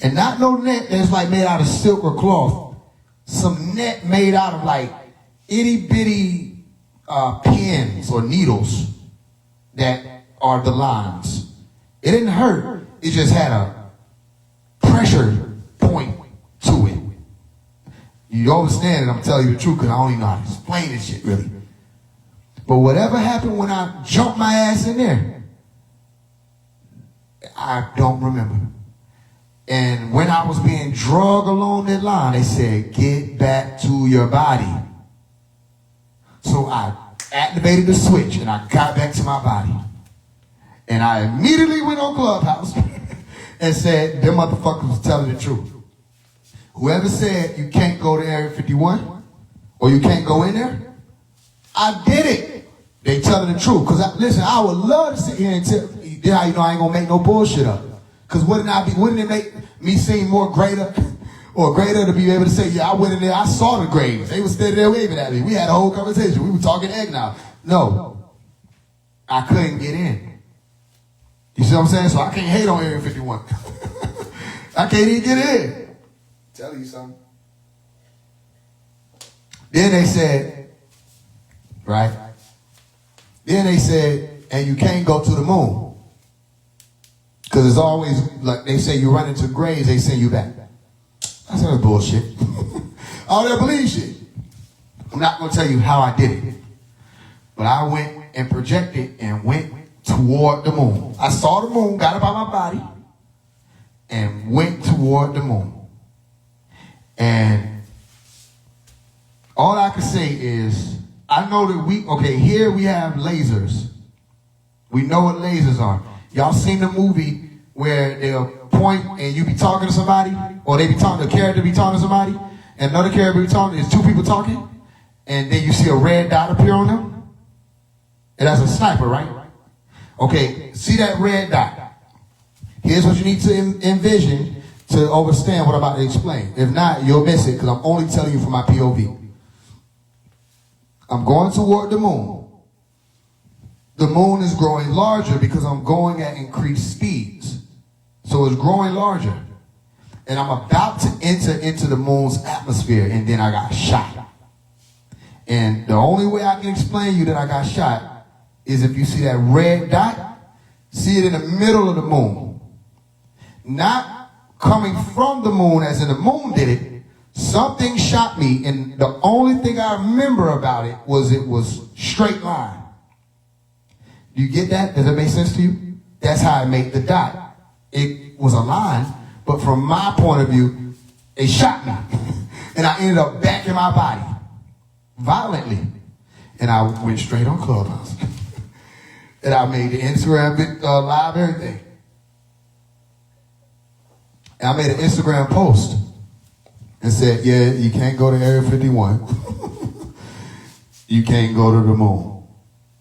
And not no net that's like made out of silk or cloth. Some net made out of like itty bitty pins or needles that are the lines. It didn't hurt. It just had a pressure point to it. You understand it? I'm telling you the truth because I don't even know how to explain this shit really. But whatever happened when I jumped my ass in there, I don't remember. And when I was being dragged along that line, they said, get back to your body. So I activated the switch and I got back to my body. And I immediately went on Clubhouse and said, them motherfuckers was telling the truth. Whoever said you can't go to Area 51 or you can't go in there, I did it. They telling the truth. Because listen, I would love to sit here and tell you, how you know I ain't gonna make no bullshit up. Because wouldn't it make me seem more greater or greater to be able to say, yeah, I went in there, I saw the graves. They were standing there waving at me. We had a whole conversation. We were talking eggnog. No, I couldn't get in. You see what I'm saying? So I can't hate on Area 51. I can't even get in. Tell you something. Then they said, right? Then they said, and you can't go to the moon. Because it's always, like they say, you run into graves, they send you back. I said, that's bullshit. I don't ever believe shit. I'm not going to tell you how I did it. But I went and projected and went toward the moon. I saw the moon, got up out my body, and went toward the moon. And all I can say is, I know that here we have lasers. We know what lasers are. Y'all seen the movie where they'll point and you be talking to somebody, or the character be talking to somebody, and another character be talking, there's two people talking, and then you see a red dot appear on them? And that's a sniper, right? Okay, see that red dot. Here's what you need to envision to understand what I'm about to explain. If not, you'll miss it, because I'm only telling you from my POV. I'm going toward the moon. The moon is growing larger because I'm going at increased speeds. So it's growing larger. And I'm about to enter into the moon's atmosphere, and then I got shot. And the only way I can explain to you that I got shot is if you see that red dot, see it in the middle of the moon. Not coming from the moon as in the moon did it. Something shot me, and the only thing I remember about it was straight line. Do you get that? Does that make sense to you? That's how I made the dot. It was a line, but from my point of view, it shot me. And I ended up back in my body, violently. And I went straight on Clubhouse. And I made the Instagram live, everything. And I made an Instagram post and said, yeah, you can't go to Area 51. You can't go to the moon.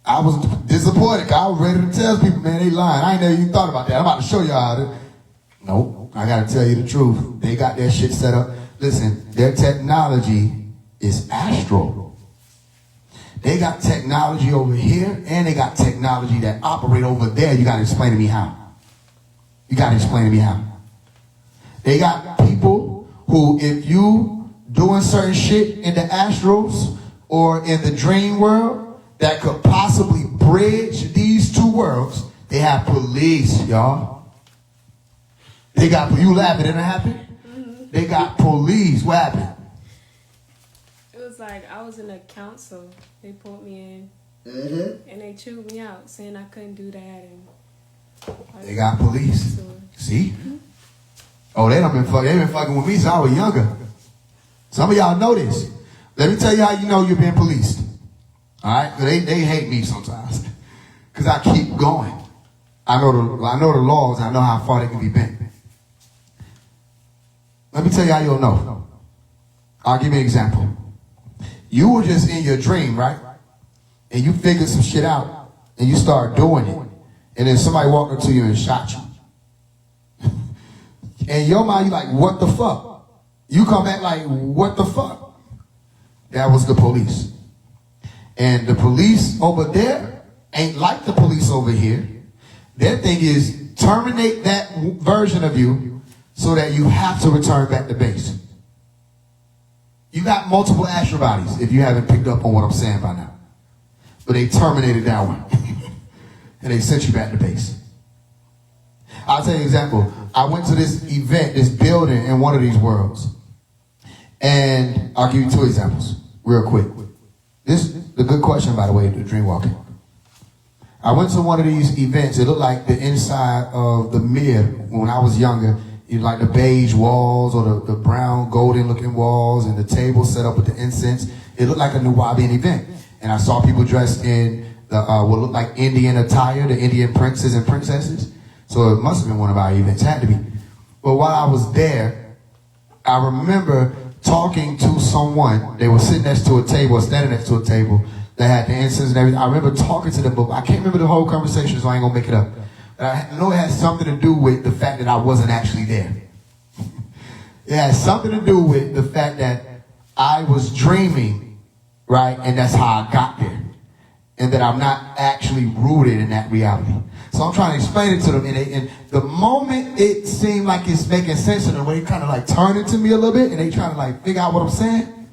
I was disappointed. I was ready to tell people, man, they lying. I ain't never even thought about that. I'm about to show y'all how to. Nope, I got to tell you the truth. They got their shit set up. Listen, their technology is astral. They got technology over here, and they got technology that operate over there. You got to explain to me how. You got to explain to me how. They got people who, if you doing certain shit in the astrals or in the dream world that could possibly bridge these two worlds, they have police, y'all. They got, you laughing, it didn't happen? Mm-hmm. They got police. What happened? It was like I was in a council. They pulled me in, and they chewed me out, saying I couldn't do that. And they got police. See? Oh, they been fucking with me since I was younger. Some of y'all know this. Let me tell you how you know you're being policed. All right? They hate me sometimes because I keep going. I know the laws. I know how far they can be bent. Let me tell you how you'll know. I'll give you an example. You were just in your dream, right? And you figured some shit out, and you start doing it, and then somebody walked up to you and shot you. And your mind, you like, what the fuck? You come back like, what the fuck? That was the police. And the police over there ain't like the police over here. Their thing is terminate that version of you so that you have to return back to base. You got multiple astral bodies, if you haven't picked up on what I'm saying by now. But they terminated that one. And they sent you back to base. I'll tell you an example. I went to this event, this building in one of these worlds. And I'll give you two examples real quick. This is a good question, by the way, the dream walking. I went to one of these events. It looked like the inside of the mirror when I was younger. You like the beige walls or the brown golden looking walls and the table set up with the incense. It looked like a Nubian event. And I saw people dressed in the what looked like Indian attire, the Indian princes and princesses. So it must have been one of our events, had to be. But while I was there, I remember talking to someone. They were sitting next to a table, or standing next to a table that had the incense and everything. I remember talking to them, but I can't remember the whole conversation, so I ain't gonna make it up. But I know it had something to do with the fact that I wasn't actually there. It had something to do with the fact that I was dreaming, right? And that's how I got there. And that I'm not actually rooted in that reality. So I'm trying to explain it to them. And the moment it seemed like it's making sense to them, when they kind of like turn it to me a little bit and they trying to like figure out what I'm saying,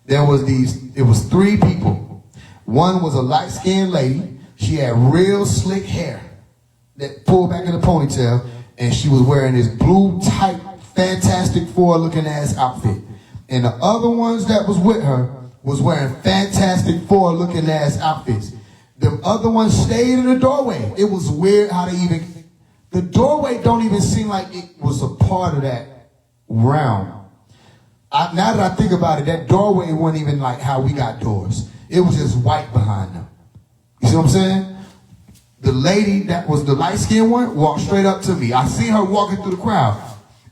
it was three people. One was a light-skinned lady. She had real slick hair that pulled back in a ponytail, and she was wearing this blue, tight, Fantastic Four-looking ass outfit. And the other ones that was with her was wearing Fantastic Four-looking ass outfits. The other one stayed in the doorway. It was weird how they even, the doorway don't even seem like it was a part of that realm. Now that I think about it, that doorway wasn't even like how we got doors. It was just white behind them. You see what I'm saying? The lady that was the light-skinned one walked straight up to me. I seen her walking through the crowd.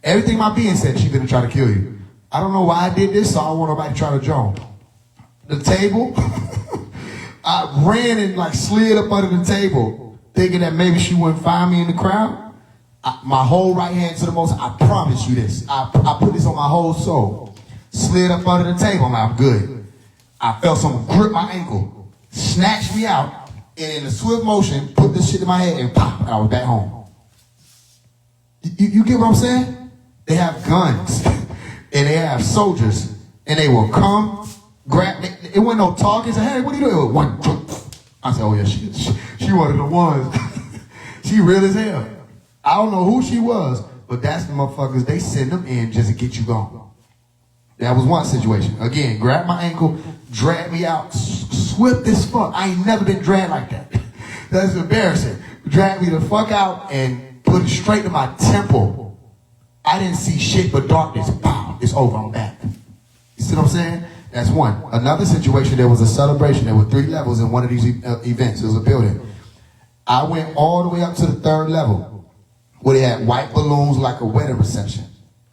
Everything my being said, she gonna try to kill you. I don't know why I did this, so I don't want nobody to try to join. The table, I ran and like slid up under the table, thinking that maybe she wouldn't find me in the crowd. My whole right hand to the most, I promise you this. I put this on my whole soul. Slid up under the table, I'm good. I felt someone grip my ankle, snatch me out, and in a swift motion, put this shit in my head and pop, I was back home. You get what I'm saying? They have guns, and they have soldiers, and they will come, grab, it wasn't no talking, say, hey, what are you doing? One, I said, oh yeah, she one of the ones. She real as hell. I don't know who she was, but that's the motherfuckers, they send them in just to get you gone. That was one situation. Again, grab my ankle, drag me out, swift as fuck. I ain't never been dragged like that. That's embarrassing. Drag me the fuck out and put it straight to my temple. I didn't see shit but darkness. Pow, it's over, I'm back. You see what I'm saying? That's one. Another situation, there was a celebration. There were 3 levels in one of these events. It was a building. I went all the way up to the 3rd level, where they had white balloons like a wedding reception.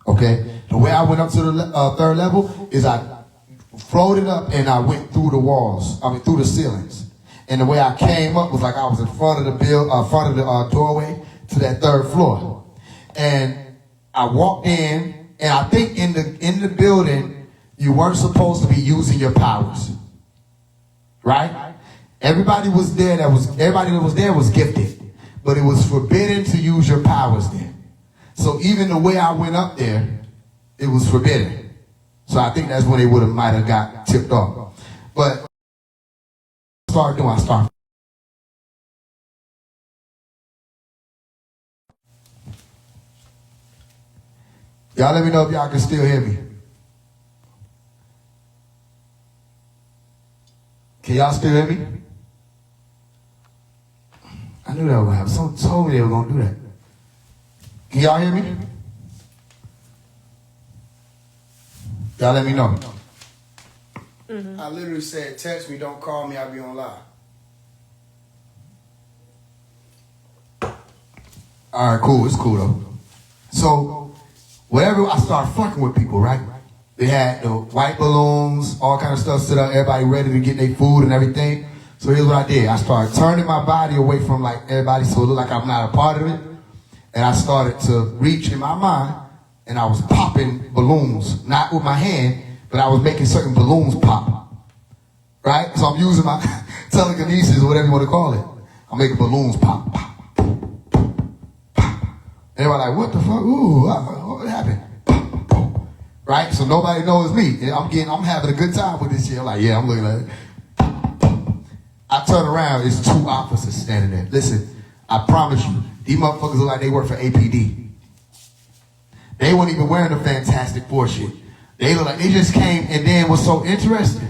Okay? The way I went up to the 3rd level is I floated up and I went through the walls. I mean, through the ceilings. And the way I came up was like I was in front of the doorway to that 3rd floor. And I walked in, and I think in the building, you weren't supposed to be using your powers. Right? Everybody that was there was gifted. But it was forbidden to use your powers there. So even the way I went up there, it was forbidden. So I think that's when they might have got tipped off. But I started. Y'all let me know if y'all can still hear me. Can y'all still hear me? I knew that was going to happen. Someone told me they were going to do that. Can y'all hear me? Y'all let me know. Mm-hmm. I literally said, text me, don't call me, I'll be on live. All right, cool. It's cool, though. So, wherever I started fucking with people, right? They had the white balloons, all kind of stuff set up, everybody ready to get their food and everything. So here's what I did. I started turning my body away from like everybody so it looked like I'm not a part of it. And I started to reach in my mind, and I was popping balloons, not with my hand, but I was making certain balloons pop. Right? So I'm using my telekinesis or whatever you want to call it. I'm making balloons pop, pop, pop, pop. And they were like, what the fuck? Ooh, what happened? Pop, pop. Right? So nobody knows me. And I'm having a good time with this shit. I'm like, yeah, I'm looking at it. I turn around, it's 2 officers standing there. Listen, I promise you, these motherfuckers look like they work for APD. They weren't even wearing the Fantastic Four shit. They look like they just came, and then what's so interesting,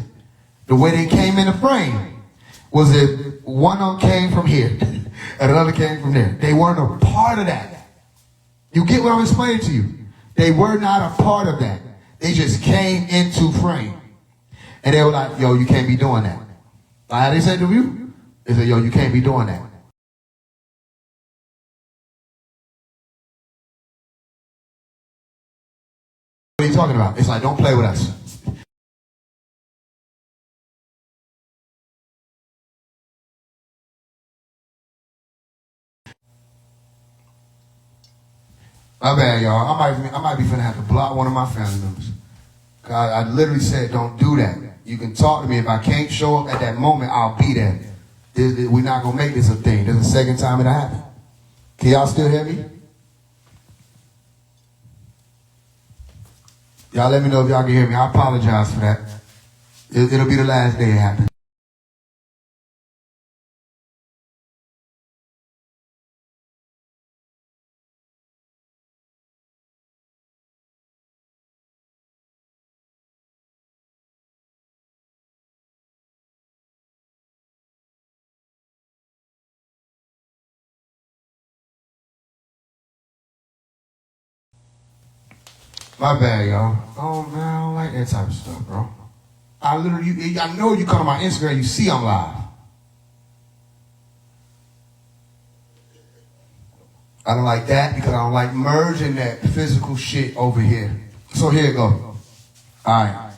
the way they came in the frame was that one of them came from here and another came from there. They weren't a part of that. You get what I'm explaining to you? They were not a part of that. They just came into frame. And they were like, yo, you can't be doing that. How they said to you? They said, yo, you can't be doing that. What are you talking about? It's like, don't play with us. My bad, y'all. I might be finna have to block one of my family members. I literally said, don't do that. You can talk to me. If I can't show up at that moment, I'll be there. We're not gonna make this a thing. This is the 2nd time it happened. Can y'all still hear me? Y'all let me know if y'all can hear me. I apologize for that. It'll be the last day it happens. My bad, y'all. Oh, man, I don't like that type of stuff, bro. I know you come to my Instagram, you see I'm live. I don't like that because I don't like merging that physical shit over here. So here it go. All right.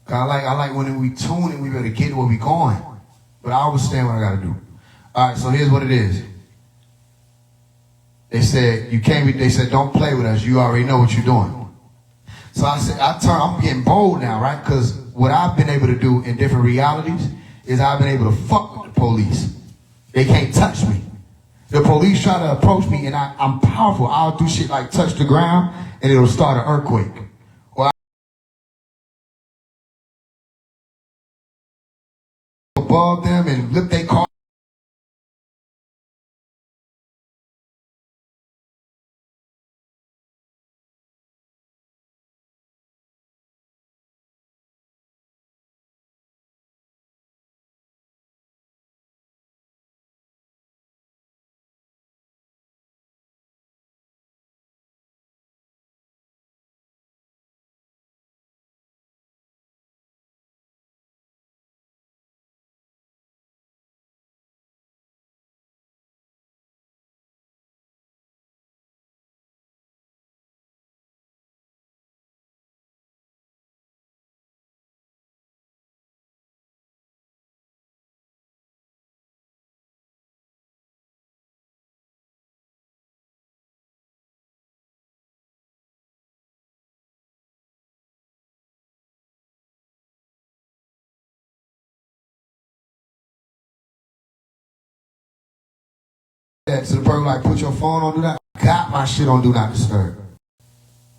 I like when we tune it, we better get where we going. But I understand what I gotta do. All right, so here's what it is. They said, they said, don't play with us. You already know what you're doing. So I said, I'm getting bold now, right? Because what I've been able to do in different realities is I've been able to fuck with the police. They can't touch me. The police try to approach me and I'm powerful. I'll do shit like touch the ground and it'll start an earthquake. Or I above them and lift their car. So the person like, put your phone on do not. Got my shit on do not disturb.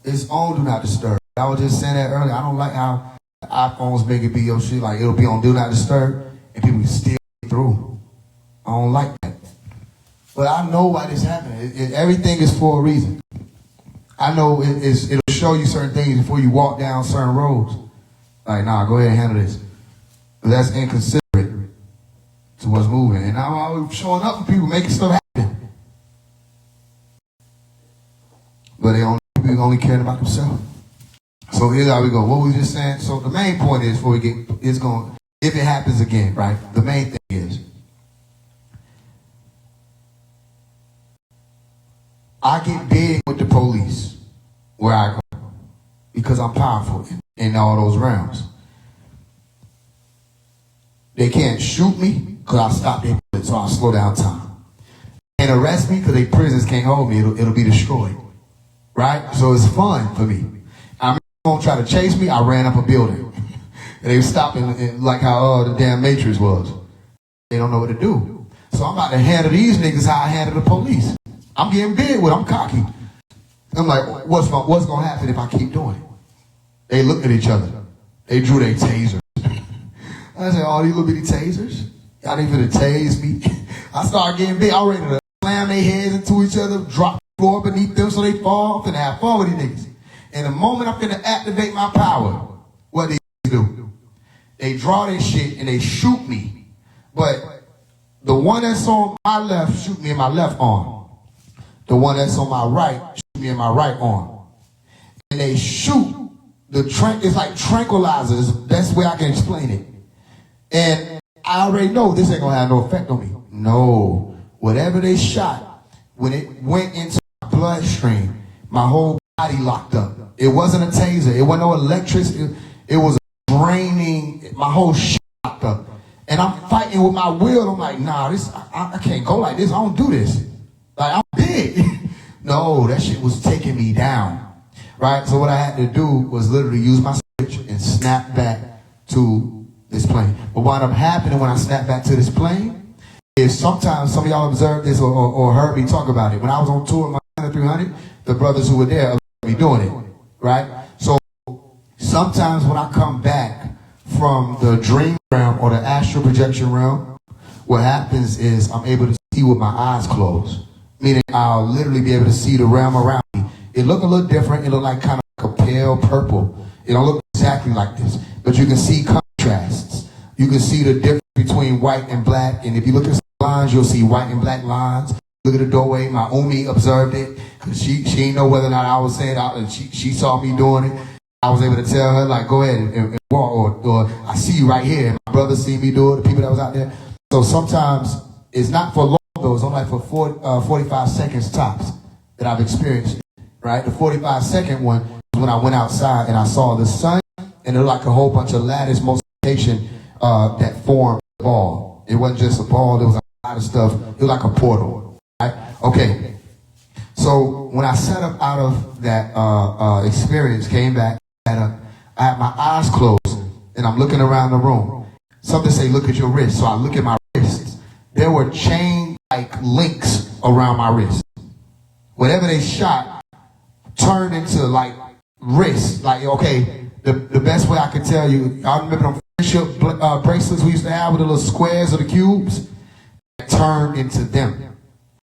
It's on do not disturb. I was just saying that earlier. I don't like how iPhones make it be your shit. Like it'll be on do not disturb and people still get through. I don't like that. But I know why this happened. Everything is for a reason. I know it'll show you certain things before you walk down certain roads. Like, nah, go ahead and handle this. But that's inconsiderate to what's moving. And I'm always showing up for people, making stuff happen. But they only caring about themselves. So here's how we go. What we just saying. So the main point is before we get, it's going, if it happens again, right? The main thing is, I get big with the police where I go because I'm powerful in all those realms. They can't shoot me because I stop their bullets, so I slow down time. They can't arrest me because their prisons can't hold me. It'll be destroyed. Right? So it's fun for me. I mean, they won't try to chase me. I ran up a building. And they were stopping like how the damn Matrix was. They don't know what to do. So I'm about to handle these niggas how I handle the police. I'm getting big with it. I'm cocky. I'm like, what's going to happen if I keep doing it? They looked at each other. They drew their tasers. I said, oh, these little bitty tasers? Y'all ain't finna tase me. I started getting big. I ready to slam their heads into each other, drop the floor beneath them so they fall. I'm finna have fun with these niggas. And the moment I'm finna activate my power, what they do? They draw their shit and they shoot me. But the one that's on my left shoot me in my left arm. The one that's on my right shoot me in my right arm. And they shoot. It's like tranquilizers. That's the way I can explain it. And I already know this ain't gonna have no effect on me. No. Whatever they shot, when it went into my bloodstream, my whole body locked up. It wasn't a taser. It wasn't no electricity. It was draining. My whole shit locked up. And I'm fighting with my will. I'm like, nah, I can't go like this. I don't do this. Like, I'm big. No, that shit was taking me down. Right? So what I had to do was literally use my switch and snap back to this plane. But what ended up happening when I snapped back to this plane is sometimes some of y'all observed this or heard me talk about it. When I was on tour with my 300, the brothers who were there observed me doing it. Right? So sometimes when I come back from the dream realm or the astral projection realm, what happens is I'm able to see with my eyes closed. Meaning I'll literally be able to see the realm around me. It look a little different. It look like kind of like a pale purple. It don't look exactly like this. But you can see contrasts. You can see the difference between white and black. And if you look at some lines, you'll see white and black lines. look at the doorway. My Umi observed it because she didn't know whether or not I was saying it out, and she saw me doing it. I was able to tell her, like, go ahead and walk, or I see you right here. My brother see me do it, the people that was out there. So sometimes it's not for long, though. It's only like for 45 seconds tops that I've experienced it, right? The 45-second one was when I went outside and I saw the sun, and it looked like a whole bunch of lattice multiplication that formed a ball. It wasn't just a ball. There was a lot of stuff. It was like a portal, right? Okay. So when I set up out of that experience, came back, I had my eyes closed, and I'm looking around the room. Something say, look at your wrist. So I look at my wrists. There were chain-like links around my wrist. Whatever they shot turned into like wrists. Like, okay, the best way I could tell you, I remember them friendship bracelets we used to have with the little squares or the cubes. That turned into them.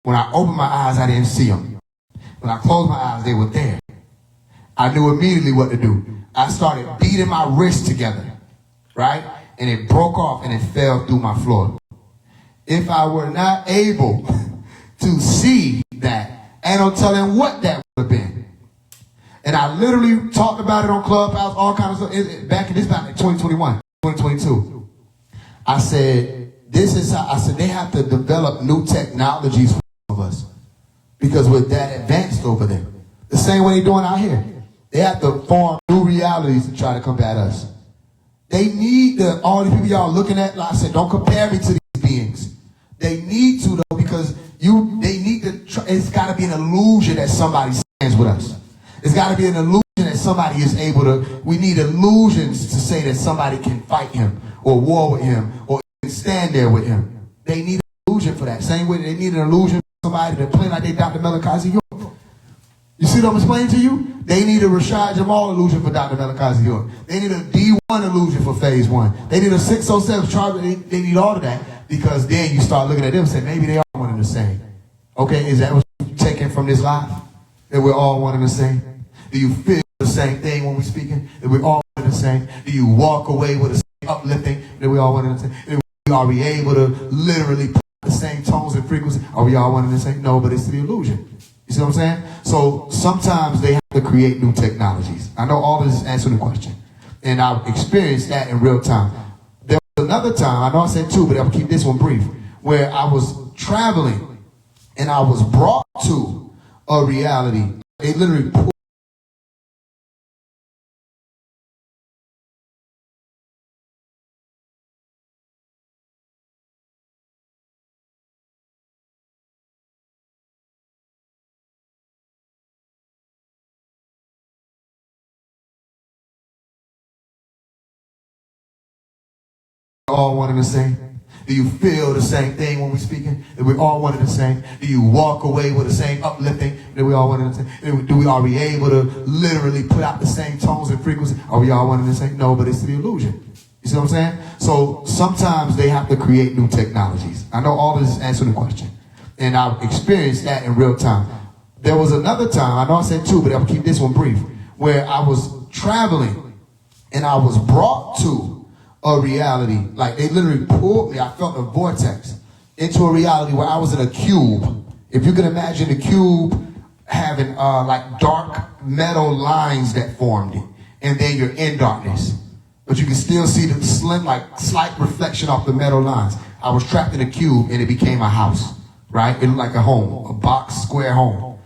When I opened my eyes, I didn't see them. When I closed my eyes, they were there. I knew immediately what to do. I started beating my wrists together, right? And it broke off and it fell through my floor. If I were not able to see that, ain't no telling what that would have been. And I literally talked about it on Clubhouse, all kinds of stuff. Back in 2021, 2022. I said, this is how, I said, they have to develop new technologies for all of us because we're that advanced over there. The same way they're doing out here. They have to form new realities to try to combat us. They need all the people y'all looking at, like I said, don't compare me to these beings. They need to, though, because they need to, it's got to be an illusion that somebody stands with us. It's got to be an illusion that somebody is able to, we need illusions to say that somebody can fight him or war with him or stand there with him. They need an illusion for that. Same way they need an illusion for somebody to play like they Dr. Melikazi York. You see what I'm explaining to you? They need a Rashad Jamal illusion for Dr. Melikazi York. They need a D1 illusion for Faise One. They need a 607 Charlie. They need all of that because then you start looking at them and say, maybe they are one and the same. Okay, is that what you're taking from this life? That we're all one and the same? Do you feel the same thing when we're speaking? That we're all one and the same? Do you walk away with the same uplifting? That we're all one and the same? Are we able to literally put the same tones and frequencies? Are we all one and the same? No, but it's the illusion. You see what I'm saying? So sometimes they have to create new technologies. I know all this is answering the question. And I've experienced that in real time. There was another time, I know I said two, but I'll keep this one brief, where I was traveling and I was brought to a reality. They literally pulled all one and the same? Do you feel the same thing when we're speaking? That we're all one and the same? Do you walk away with the same uplifting? That we all one and the same? Are we able to literally put out the same tones and frequencies? Are we all one and the same? No, but it's the illusion. You see what I'm saying? So sometimes they have to create new technologies. I know all this is answering the question. And I've experienced that in real time. There was another time, I know I said two, but I'll keep this one brief, where I was traveling and I was brought to a reality. Like they literally pulled me, I felt a vortex into a reality where I was in a cube. If you can imagine the cube having like dark metal lines that formed it, and then you're in darkness. But you can still see the slim, like slight reflection off the metal lines. I was trapped in a cube and it became a house, right? It looked like a home, a box square home.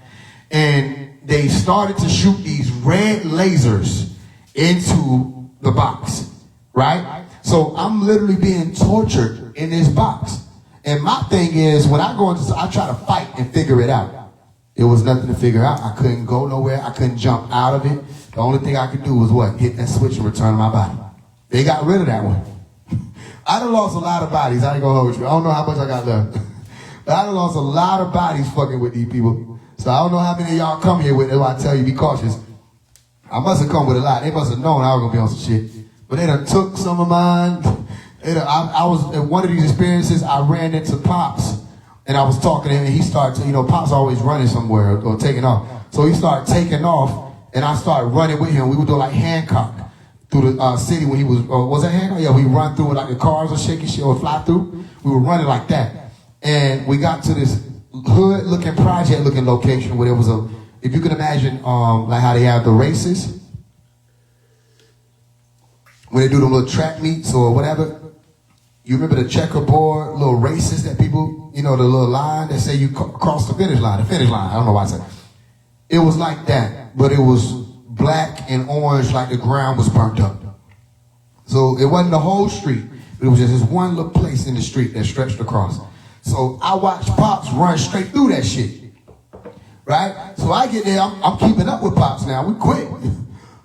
And they started to shoot these red lasers into the box, right? So I'm literally being tortured in this box. And my thing is, when I go into, I try to fight and figure it out. It was nothing to figure out. I couldn't go nowhere. I couldn't jump out of it. The only thing I could do was what? Hit that switch and return my body. They got rid of that one. I done lost a lot of bodies. I ain't gonna hold you. I don't know how much I got left. But I done lost a lot of bodies fucking with these people. So I don't know how many of y'all come here with it. I tell you, be cautious. I must have come with a lot. They must have known I was gonna be on some shit. But they done took some of mine. I was in one of these experiences, I ran into Pops, and I was talking to him, and he started to, Pops always running somewhere or taking off. So he started taking off, and I started running with him. We would do like Hancock through the city when he was that Hancock? Yeah, we run through it like the cars were shaking shit or fly through. We were running like that. And we got to this hood looking, project looking location where there was a, if you can imagine, like how they have the races, when they do the little track meets or whatever. You remember the checkerboard little races that people, you know, the little line that say you cross the finish line. I don't know why I said. It was like that, but it was black and orange, like the ground was burnt up. So it wasn't the whole street, but it was just this one little place in the street that stretched across. So I watched Pops run straight through that shit, right? So I get there, I'm keeping up with Pops now. We quit.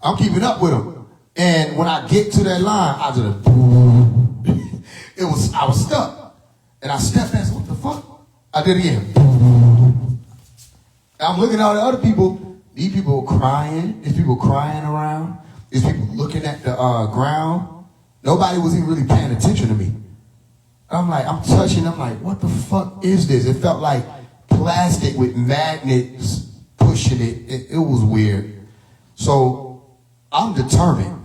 I'm keeping up with him. And when I get to that line, I was stuck. And I stepped back, what the fuck? I did it again. And I'm looking at all the other people. These people crying. There's people crying around. There's people looking at the ground. Nobody was even really paying attention to me. I'm touching, I'm like, what the fuck is this? It felt like plastic with magnets pushing it. It was weird. So I'm determined.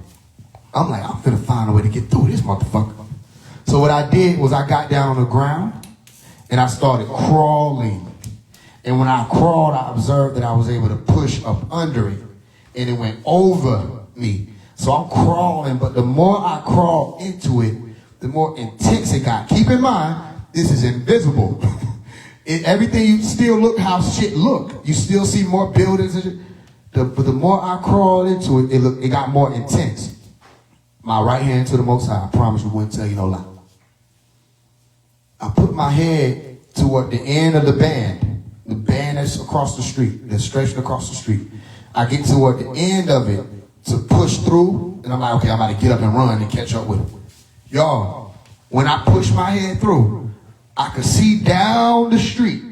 I'm like, I'm gonna find a way to get through this motherfucker. So what I did was I got down on the ground and I started crawling. And when I crawled, I observed that I was able to push up under it and it went over me. So I'm crawling, but the more I crawl into it, the more intense it got. Keep in mind, this is invisible. Everything, you still look how shit look. You still see more buildings and shit. But the more I crawled into it, it got more intense. My right hand to the Most High, I promise you wouldn't tell you no lie. I put my head toward the end of the band that's across the street, that's stretched across the street. I get toward the end of it to push through, and I'm like, okay, I'm about to get up and run and catch up with him. Y'all, when I pushed my head through, I could see down the street.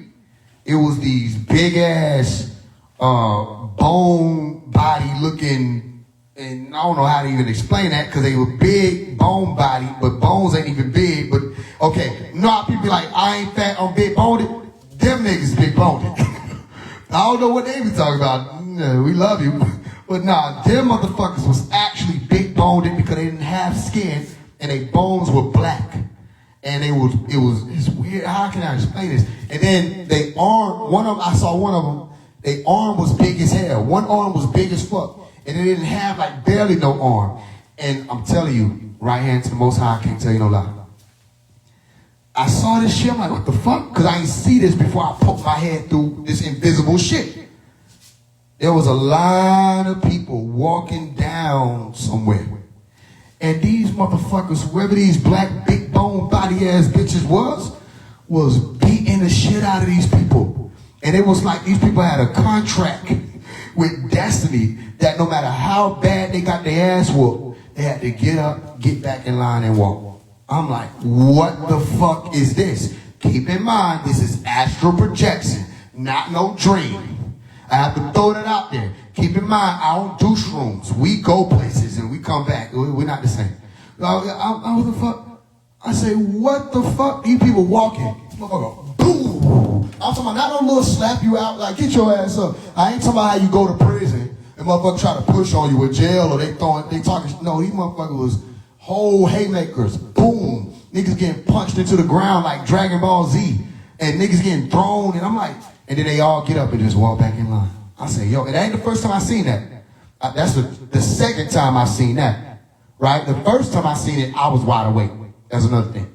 It was these big ass bone body looking, and I don't know how to even explain that because they were big bone body, but bones ain't even big. But okay, no, people be like, I ain't fat, I'm big boned. Them niggas big boned. I don't know what they be talking about. No, we love you. But nah, them motherfuckers was actually big boned because they didn't have skin and their bones were black. And it's weird. How can I explain this? And then they arm, I saw one of them, their arm was big as hell. One arm was big as fuck. And they didn't have like barely no arm. And I'm telling you, right hand to the Most High, I can't tell you no lie. I saw this shit, I'm like, what the fuck? Because I ain't see this before I poked my head through this invisible shit. There was a line of people walking down somewhere. And these motherfuckers, whoever these black big bone body ass bitches was beating the shit out of these people. And it was like these people had a contract with destiny that no matter how bad they got their ass whooped, they had to get up, get back in line and walk. I'm like, what the fuck is this? Keep in mind, this is astral projection, not no dream. I have to throw that out there. Keep in mind, I don't do shrooms. We go places and we come back. We're not the same. What the fuck? I say, what the fuck? These people walking. Motherfucker, boom. I'm talking about not no little slap you out, like get your ass up. I ain't talking about how you go to prison and motherfucker try to push on you with jail or they talking. No, these motherfuckers was whole haymakers. Boom. Niggas getting punched into the ground like Dragon Ball Z. And niggas getting thrown. And I'm like, and then they all get up and just walk back in line. I say, yo, it ain't the first time I seen that. That's the second time I seen that. Right? The first time I seen it, I was wide awake. That's another thing.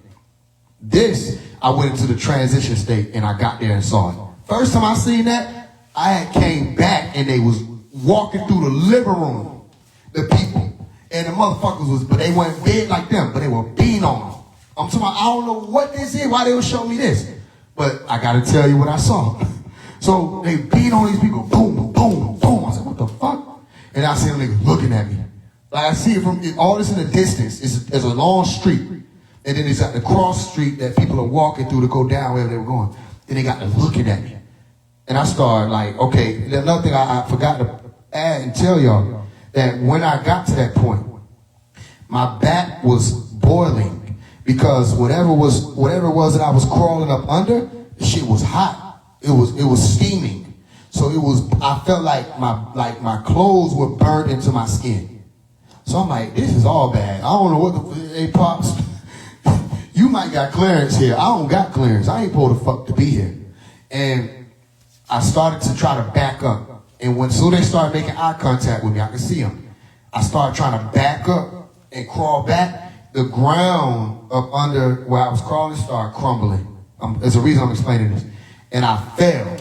This, I went into the transition state and I got there and saw it. First time I seen that, I had came back and they was walking through the living room, the people. And the motherfuckers was, but they weren't big like them, but they were beating on them. I'm talking about, I don't know what this is, why they would show me this. But I gotta tell you what I saw. So they beat on these people, boom, boom, boom. I said, what the fuck? And I see them niggas looking at me. Like I see it from, all this in the distance, it's a long street. And then it's at the cross street that people are walking through to go down wherever they were going. Then they got them looking at me. And I started like, okay, another thing I forgot to add and tell y'all, that when I got to that point, my back was boiling because whatever it was that I was crawling up under, the shit was hot. It was steaming. So I felt like my clothes were burned into my skin. So I'm like, this is all bad. I don't know what hey Pops, you might got clearance here. I don't got clearance. I ain't supposed to fuck to be here. And I started to try to back up. And when soon they started making eye contact with me, I could see them. I started trying to back up and crawl back. The ground up under where I was crawling started crumbling. There's a reason I'm explaining this. And I fell.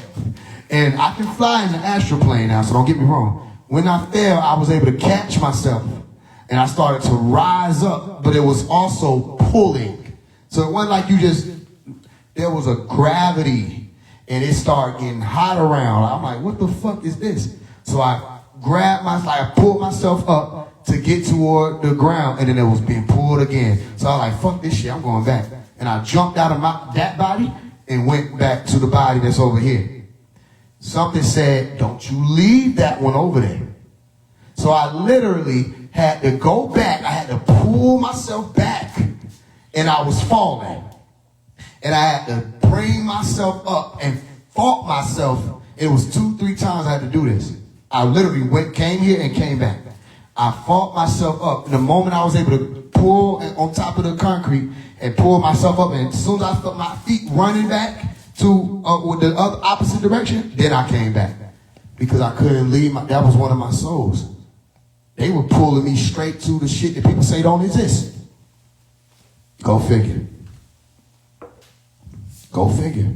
And I can fly in the astral plane now, so don't get me wrong. When I fell, I was able to catch myself. And I started to rise up, but it was also pulling. So it wasn't like there was a gravity, and it started getting hot around. I'm like, what the fuck is this? So I I pulled myself up to get toward the ground, and then it was being pulled again. So I was like, fuck this shit, I'm going back. And I jumped out of that body and went back to the body that's over here. Something said, don't you leave that one over there. So I literally had to go back. I had to pull myself back, and I was falling. And I had to bring myself up and fought myself. It was 2-3 times I had to do this. I literally came here and came back. I fought myself up. And the moment I was able to pull on top of the concrete and pull myself up, and as soon as I felt my feet running back to with the other opposite direction, then I came back. Because I couldn't leave. That was one of my souls. They were pulling me straight to the shit that people say don't exist. Go figure. Go figure.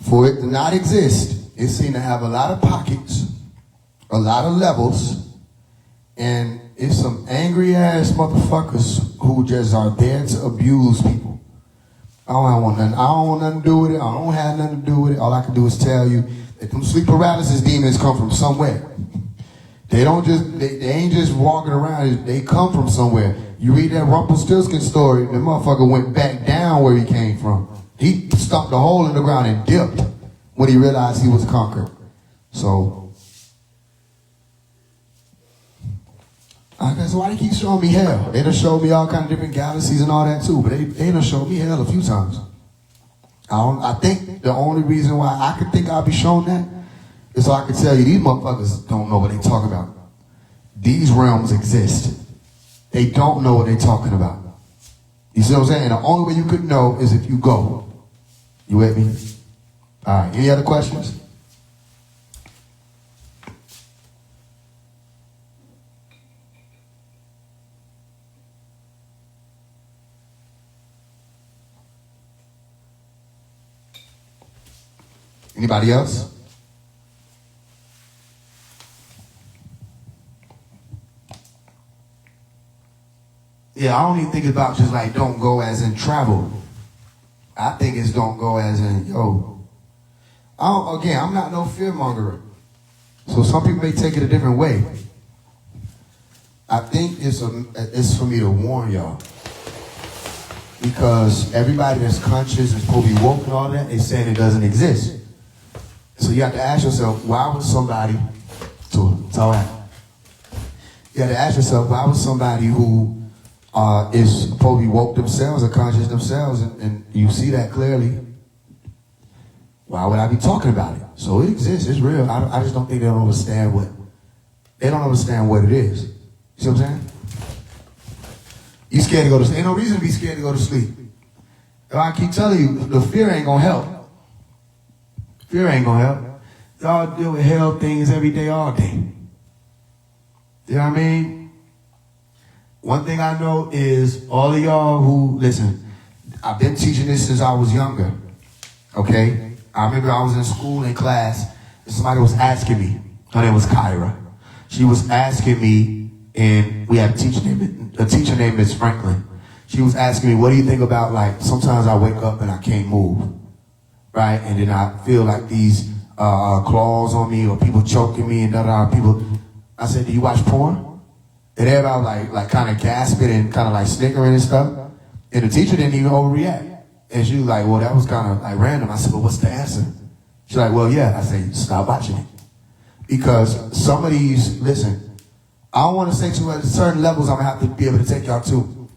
For it to not exist, it seemed to have a lot of pockets, a lot of levels, and it's some angry ass motherfuckers who just are there to abuse people. I don't want nothing to do with it. I don't have nothing to do with it. All I can do is tell you that them sleep paralysis demons come from somewhere. They ain't just walking around. They come from somewhere. You read that Rumpelstiltskin story, the motherfucker went back down where he came from. He stumped a hole in the ground and dipped when he realized he was conquered. So, I guess why they keep showing me hell? They done showed me all kind of different galaxies and all that too, but they done showed me hell a few times. I think the only reason why I could think I'll be shown that is so I can tell you these motherfuckers don't know what they talking about. These realms exist. They don't know what they're talking about. You see what I'm saying? And the only way you could know is if you go. You with me? All right. Any other questions? Anybody else? Yeah, I don't even think about just like don't go as in travel. I think it's don't go as in, I'm not no fear mongerer. So some people may take it a different way. I think it's for me to warn y'all. Because everybody that's conscious and supposed to be woke and all that, they saying it doesn't exist. So you have to ask yourself, why would somebody, you have to ask yourself, why would somebody who is supposed to be woke themselves or conscious themselves, and you see that clearly, why would I be talking about it? So it exists, it's real. I just don't think they don't understand what it is. You see what I'm saying? You scared to go to sleep. Ain't no reason to be scared to go to sleep. If I keep telling you, the fear ain't gonna help. Fear ain't gonna help. Y'all deal with hell things every day, all day. You know what I mean? One thing I know is all of y'all who, listen, I've been teaching this since I was younger, okay? I remember I was in school in class, and somebody was asking me, her name was Kyra. She was asking me, and we had a teacher named Miss Franklin. She was asking me, what do you think about, like, sometimes I wake up and I can't move, right? And then I feel like these claws on me or people choking me and people. I said, do you watch porn? And everybody like kind of gasping and kind of like snickering and stuff. And the teacher didn't even overreact. And she was like, well, that was kind of like random. I said, well, what's the answer? She's like, well, yeah. I said, stop watching it. Because some of these, listen, I don't want to say to certain levels I'm going to have to be able to take y'all to.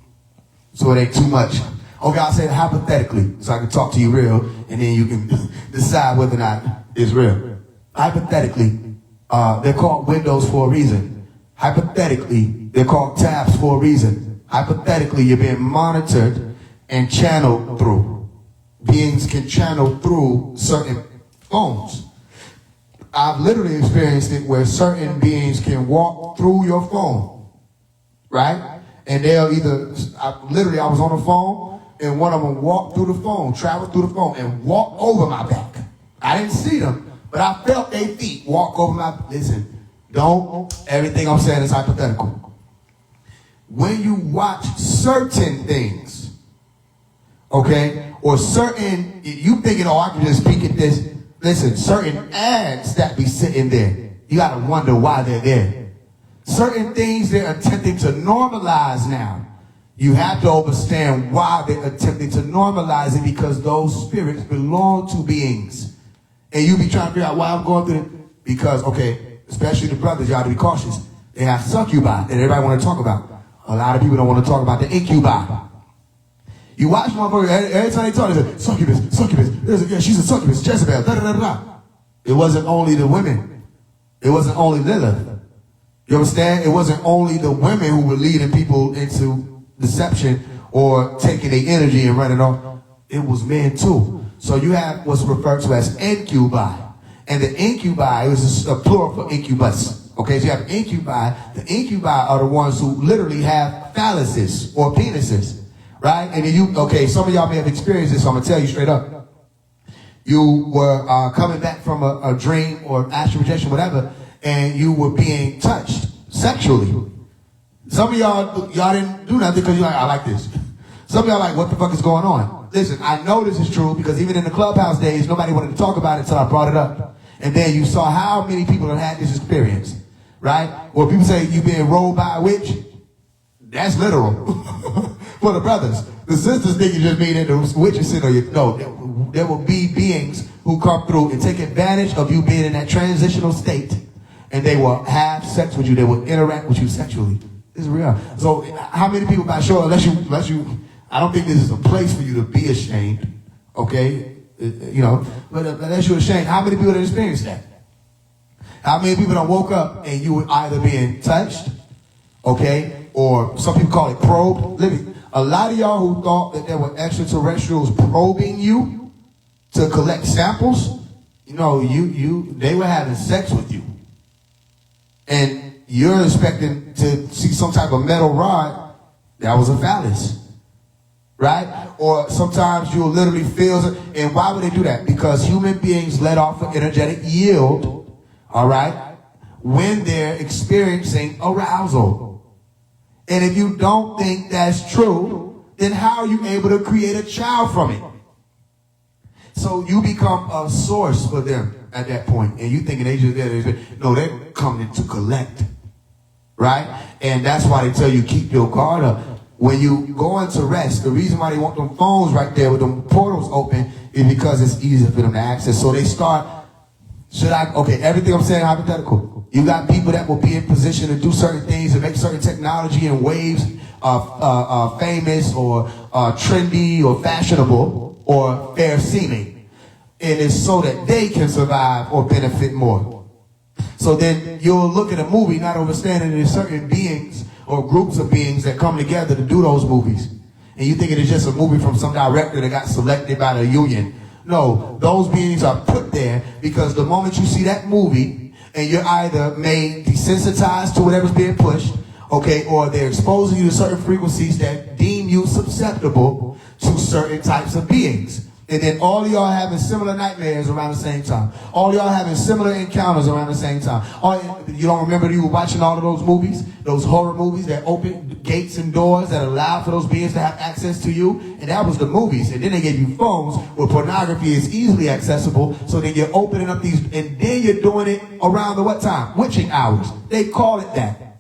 So it ain't too much. Okay, I'll say it hypothetically so I can talk to you real and then you can decide whether or not it's real. Hypothetically, they're called windows for a reason. Hypothetically, they're called tabs for a reason. Hypothetically, you're being monitored and channeled through. beings can channel through certain phones. I've literally experienced it where certain beings can walk through your phone, right? And they'll either, I was on the phone, and one of them walked through the phone, traveled through the phone, and walked over my back. I didn't see them, but I felt their feet walk over my, listen, everything I'm saying is hypothetical. When you watch certain things, okay, or certain, you thinking, I can just speak at this, listen, certain ads that be sitting there, you gotta wonder why they're there. Certain things they're attempting to normalize now. You have to understand why they're attempting to normalize it, because those spirits belong to beings. And you be trying to figure out why I'm going through it. Because, okay, especially the brothers, y'all to be cautious. They have succubi that everybody want to talk about. A lot of people don't want to talk about the incubi. You watch motherfuckers, every time they talk, they say, succubus. Yeah, she's a succubus, Jezebel, da-da-da-da. It wasn't only the women. It wasn't only Lilith. You understand? It wasn't only the women who were leading people into deception or taking their energy and running off. It was men too. So you have what's referred to as incubi. And the incubi is a plural for incubus. Okay, so you have incubi. The incubi are the ones who literally have phalluses or penises. Right? And then some of y'all may have experienced this, so I'm going to tell you straight up. You were coming back from a dream or astral projection, whatever, and you were being touched sexually. Some of y'all didn't do nothing because you're like, I like this. Some of y'all like, what the fuck is going on? Listen, I know this is true because even in the Clubhouse days, nobody wanted to talk about it until I brought it up. And then you saw how many people have had this experience, right? Where people say you being rolled by a witch, that's literal. For the brothers. The sisters think you just mean that the witches sit on you. No, there will be beings who come through and take advantage of you being in that transitional state, and they will have sex with you. They will interact with you sexually. This is real. So how many people, by sure, unless you, I don't think this is a place for you to be ashamed, okay? But unless you're ashamed, how many people have experienced that? How many people have woke up and you were either being touched, okay, or some people call it probe, living. A lot of y'all who thought that there were extraterrestrials probing you to collect samples, they were having sex with you. And you're expecting to see some type of metal rod that was a phallus. Right? Or sometimes you'll literally feel, and why would they do that? Because human beings let off an energetic yield, all right, when they're experiencing arousal. And if you don't think that's true, then how are you able to create a child from it? So you become a source for them at that point. And you thinking they just there. No, they're coming in to collect. Right? And that's why they tell you keep your guard up. When you go into rest, the reason why they want them phones right there with them portals open is because it's easier for them to access. So they start, everything I'm saying hypothetical. You got people that will be in position to do certain things and make certain technology and waves famous or trendy or fashionable or fair seeming. And it's so that they can survive or benefit more. So then you'll look at a movie not understanding there's certain beings or groups of beings that come together to do those movies. And you think it is just a movie from some director that got selected by the union. No, those beings are put there because the moment you see that movie, and you're either made desensitized to whatever's being pushed, okay, or they're exposing you to certain frequencies that deem you susceptible to certain types of beings. And then all of y'all having similar nightmares around the same time. All of y'all having similar encounters around the same time. You don't remember you were watching all of those movies, those horror movies that open gates and doors that allow for those beings to have access to you? And that was the movies. And then they gave you phones where pornography is easily accessible. So then you're opening up these, and then you're doing it around the what time? Witching hours. They call it that.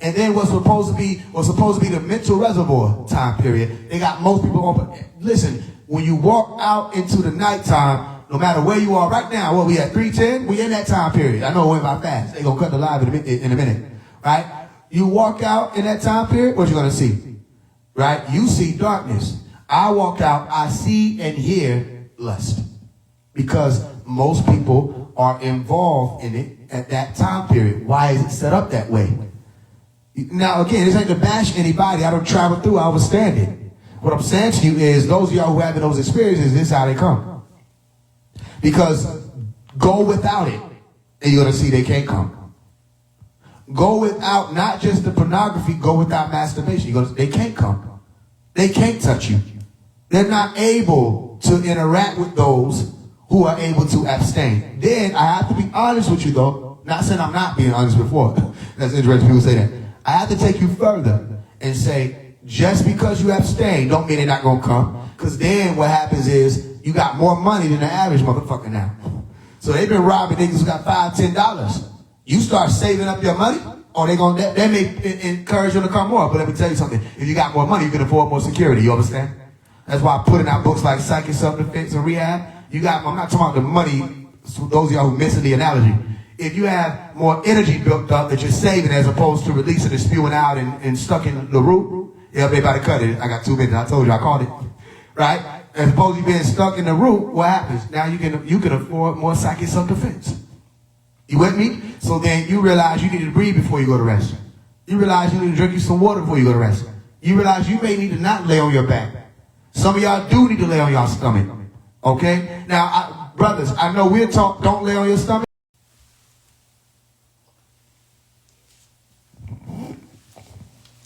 And then what's supposed to be the mental reservoir time period. They got most people open. Listen, when you walk out into the nighttime, no matter where you are right now, we at 3:10, we in that time period. I know it went by fast. They're going to cut the live in a minute. Right? You walk out in that time period, what you going to see? Right? You see darkness. I walk out, I see and hear lust. Because most people are involved in it at that time period. Why is it set up that way? Now, again, this ain't to bash anybody. I don't travel through, I understand it. What I'm saying to you is, those of y'all who having those experiences, this is how they come. Because go without it, and you're going to see they can't come. Go without not just the pornography, go without masturbation. They can't come. They can't touch you. They're not able to interact with those who are able to abstain. Then I have to be honest with you, though. Not saying I'm not being honest before. That's interesting people say that. I have to take you further and say, just because you abstain don't mean they're not going to come. Because then what happens is you got more money than the average motherfucker now. So they've been robbing niggas who got $5, $10. You start saving up your money, or they may encourage you to come more. But let me tell you something. If you got more money, you can afford more security. You understand? That's why I'm putting out books like Psych and Self-Defense and Rehab. I'm not talking about the money, those of y'all who missing the analogy. If you have more energy built up that you're saving as opposed to releasing and spewing out and stuck in the root, yeah, everybody cut it. I got 2 minutes. I told you I called it. Right? As opposed to being stuck in the root, what happens? Now you can afford more psychic self-defense. You with me? So then you realize you need to breathe before you go to rest. You realize you need to drink you some water before you go to rest. You realize you may need to not lay on your back. Some of y'all do need to lay on your stomach. Okay? Now, brothers, I know we're taught don't lay on your stomach.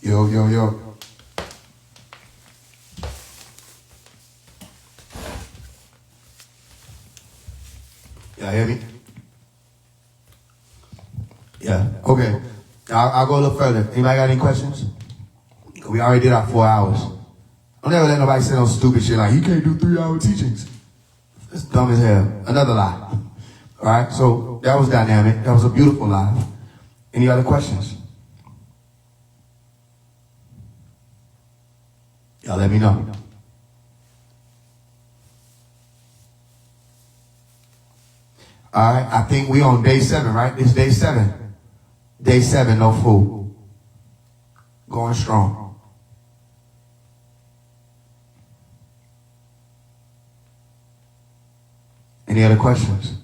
Yo. Y'all hear me? Yeah. Okay. I'll go a little further. Anybody got any questions? We already did our 4 hours. Don't ever let nobody say no stupid shit like, you can't do 3-hour teachings. It's dumb as hell. Another lie. All right? So that was dynamic. That was a beautiful lie. Any other questions? Y'all let me know. All right, I think we on day 7, right? It's day 7. Day 7, no food. Going strong. Any other questions?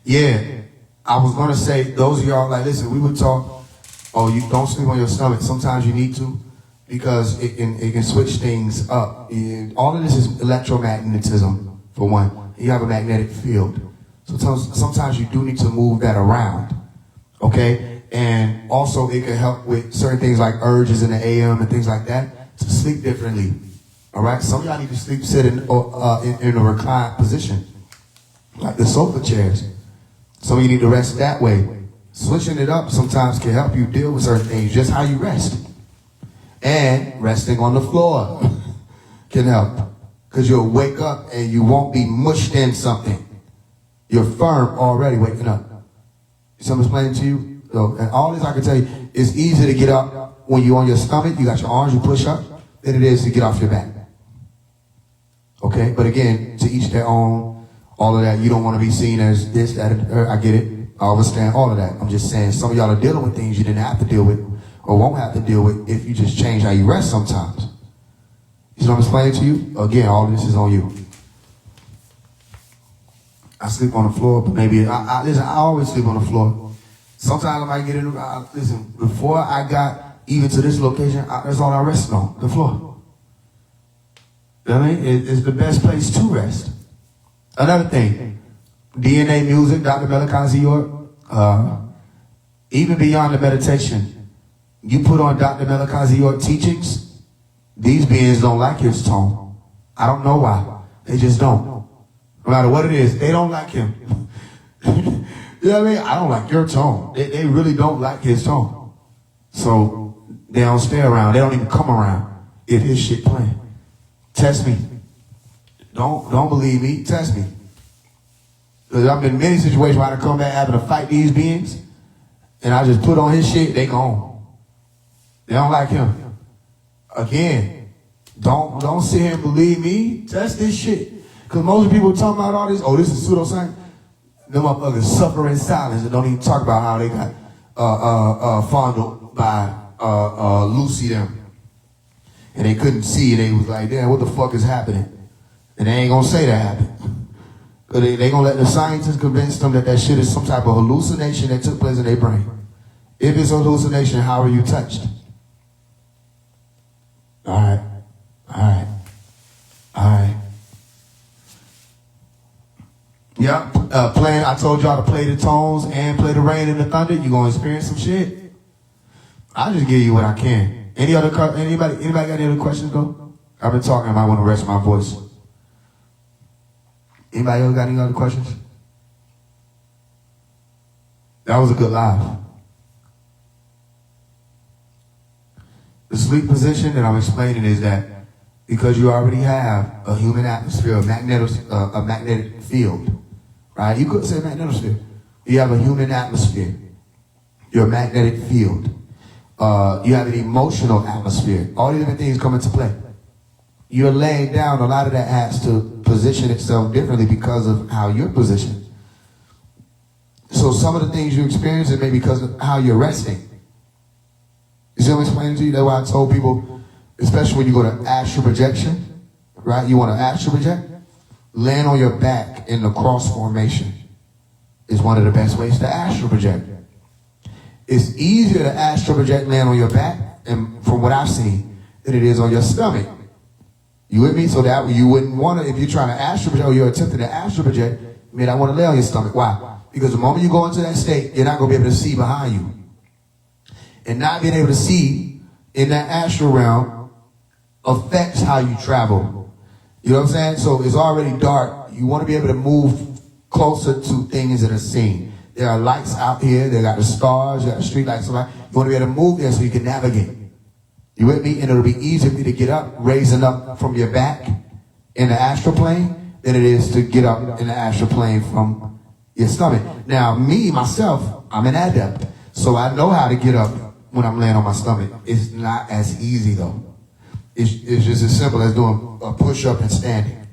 Yeah, I was going to say, those of y'all, like, listen, we would talk, oh, you don't sleep on your stomach. Sometimes you need to, because it can switch things up. All of this is electromagnetism, for one. You have a magnetic field. So sometimes you do need to move that around, okay? And also it can help with certain things like urges in the AM and things like that to sleep differently, all right? Some of y'all need to sleep sitting in a reclined position, like the sofa chairs. Some of you need to rest that way. Switching it up sometimes can help you deal with certain things, just how you rest. And resting on the floor can help. Because you'll wake up and you won't be mushed in something. You're firm already waking up. Something explaining to you? So, and all this I can tell you, it's easier to get up when you're on your stomach, you got your arms, you push up, than it is to get off your back. Okay? But again, to each their own, all of that. You don't want to be seen as this, that, I get it. I understand all of that. I'm just saying some of y'all are dealing with things you didn't have to deal with or won't have to deal with if you just change how you rest sometimes. You know what I'm explaining to you? Again, all of this is on you. I sleep on the floor, but maybe, listen, I always sleep on the floor. Sometimes I might get in, listen, before I got even to this location, that's all I rest on, the floor. You know what I mean? It's the best place to rest. Another thing, DNA music, Dr. Melakazi York, even beyond the meditation, you put on Dr. Melakazi York teachings, these beings don't like his tone. I don't know why. They just don't. No matter what it is, they don't like him. You know what I mean? I don't like your tone. They really don't like his tone. So they don't stay around. They don't even come around if his shit playing. Test me. Don't believe me. Test me. Because I've been in many situations where I come back having to fight these beings, and I just put on his shit, they gone. They don't like him. Again, don't sit here and believe me. Test this shit. Because most people talking about all this, oh, this is pseudoscience. Them motherfuckers suffer in silence and don't even talk about how they got fondled by Lucy them. And they couldn't see, they was like, damn, what the fuck is happening? And they ain't gonna say that happened. Because they gonna let the scientists convince them that shit is some type of hallucination that took place in their brain. If it's a hallucination, how are you touched? All right. All right. All right. Yep. Playing. I told y'all to play the tones and play the rain and the thunder. You're gonna experience some shit. I'll just give you what I can. Anybody got any other questions though? I've been talking. I might want to rest my voice. Anybody else got any other questions? That was a good live. The sleep position that I'm explaining is that because you already have a human atmosphere, a magnetic field, right? You could say magnetosphere. You have a human atmosphere, your magnetic field. You have an emotional atmosphere. All these different things come into play. You're laying down, a lot of that has to position itself differently because of how you're positioned. So some of the things you experience it may be because of how you're resting. You see what I'm explaining to you? That's why I told people, especially when you go to astral projection, right? You want to astral project? Land on your back in the cross formation is one of the best ways to astral project. It's easier to astral project land on your back, and from what I've seen, than it is on your stomach. You with me? So that you wouldn't want to, if you're trying to astral project or you're attempting to astral project, you may not want to lay on your stomach. Why? Because the moment you go into that state, you're not going to be able to see behind you. And not being able to see in that astral realm affects how you travel. You know what I'm saying? So it's already dark. You want to be able to move closer to things that are seen. There are lights out here. They got the stars. You got the street lights. You want to be able to move there so you can navigate. You with me? And it'll be easier for you to get up, raising up from your back in the astral plane than it is to get up in the astral plane from your stomach. Now, me, myself, I'm an adept. So I know how to get up when I'm laying on my stomach. It's not as easy, though. It's just as simple as doing a push-up and standing.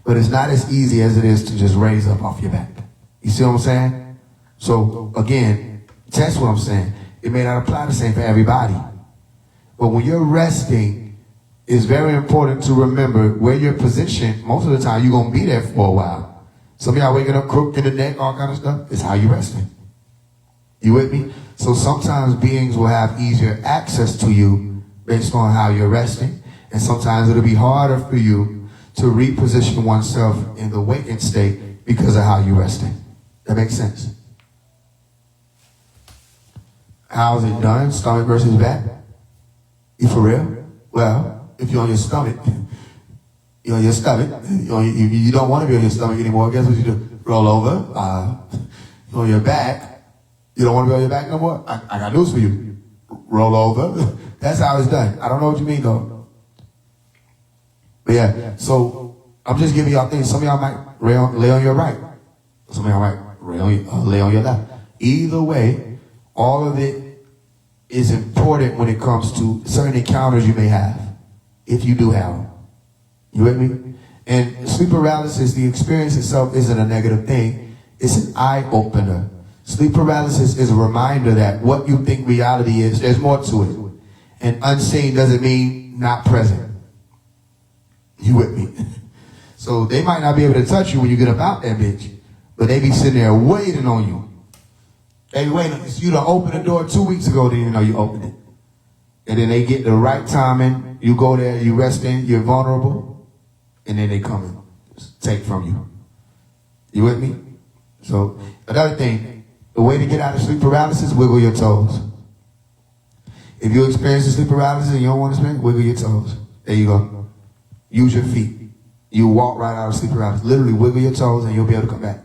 But it's not as easy as it is to just raise up off your back. You see what I'm saying? So, again, test what I'm saying. It may not apply the same for everybody. But when you're resting, it's very important to remember where you're positioned. Most of the time, you're going to be there for a while. Some of y'all waking up crooked in the neck, all kind of stuff. It's how you're resting. You with me? So sometimes beings will have easier access to you based on how you're resting. And sometimes it'll be harder for you to reposition oneself in the waking state because of how you're resting. That makes sense? How's it done? Stomach versus back? You for real? Well, if you're on your stomach, you're on your stomach. You don't want to be on your stomach anymore. Guess what you do? Roll over. You're on your back. You don't want to be on your back no more? I got news for you. Roll over. That's how it's done. I don't know what you mean, though. But yeah, so I'm just giving y'all things. Some of y'all might lay on your right. Some of y'all might lay on your left. Either way, all of it is important when it comes to certain encounters you may have, if you do have them. You with me? And sleep paralysis, the experience itself isn't a negative thing. It's an eye-opener. Sleep paralysis is a reminder that what you think reality is, there's more to it. And unseen doesn't mean not present. You with me? So they might not be able to touch you when you get up out that bitch, but they be sitting there waiting on you. They waiting. You done opened the door 2 weeks ago, didn't even know you opened it. And then they get the right timing. You go there, you rest in, you're vulnerable, and then they come and take from you. You with me? So another thing, the way to get out of sleep paralysis, wiggle your toes. If you experience sleep paralysis and you don't want to spend, wiggle your toes. There you go. Use your feet. You walk right out of sleep paralysis. Literally wiggle your toes and you'll be able to come back.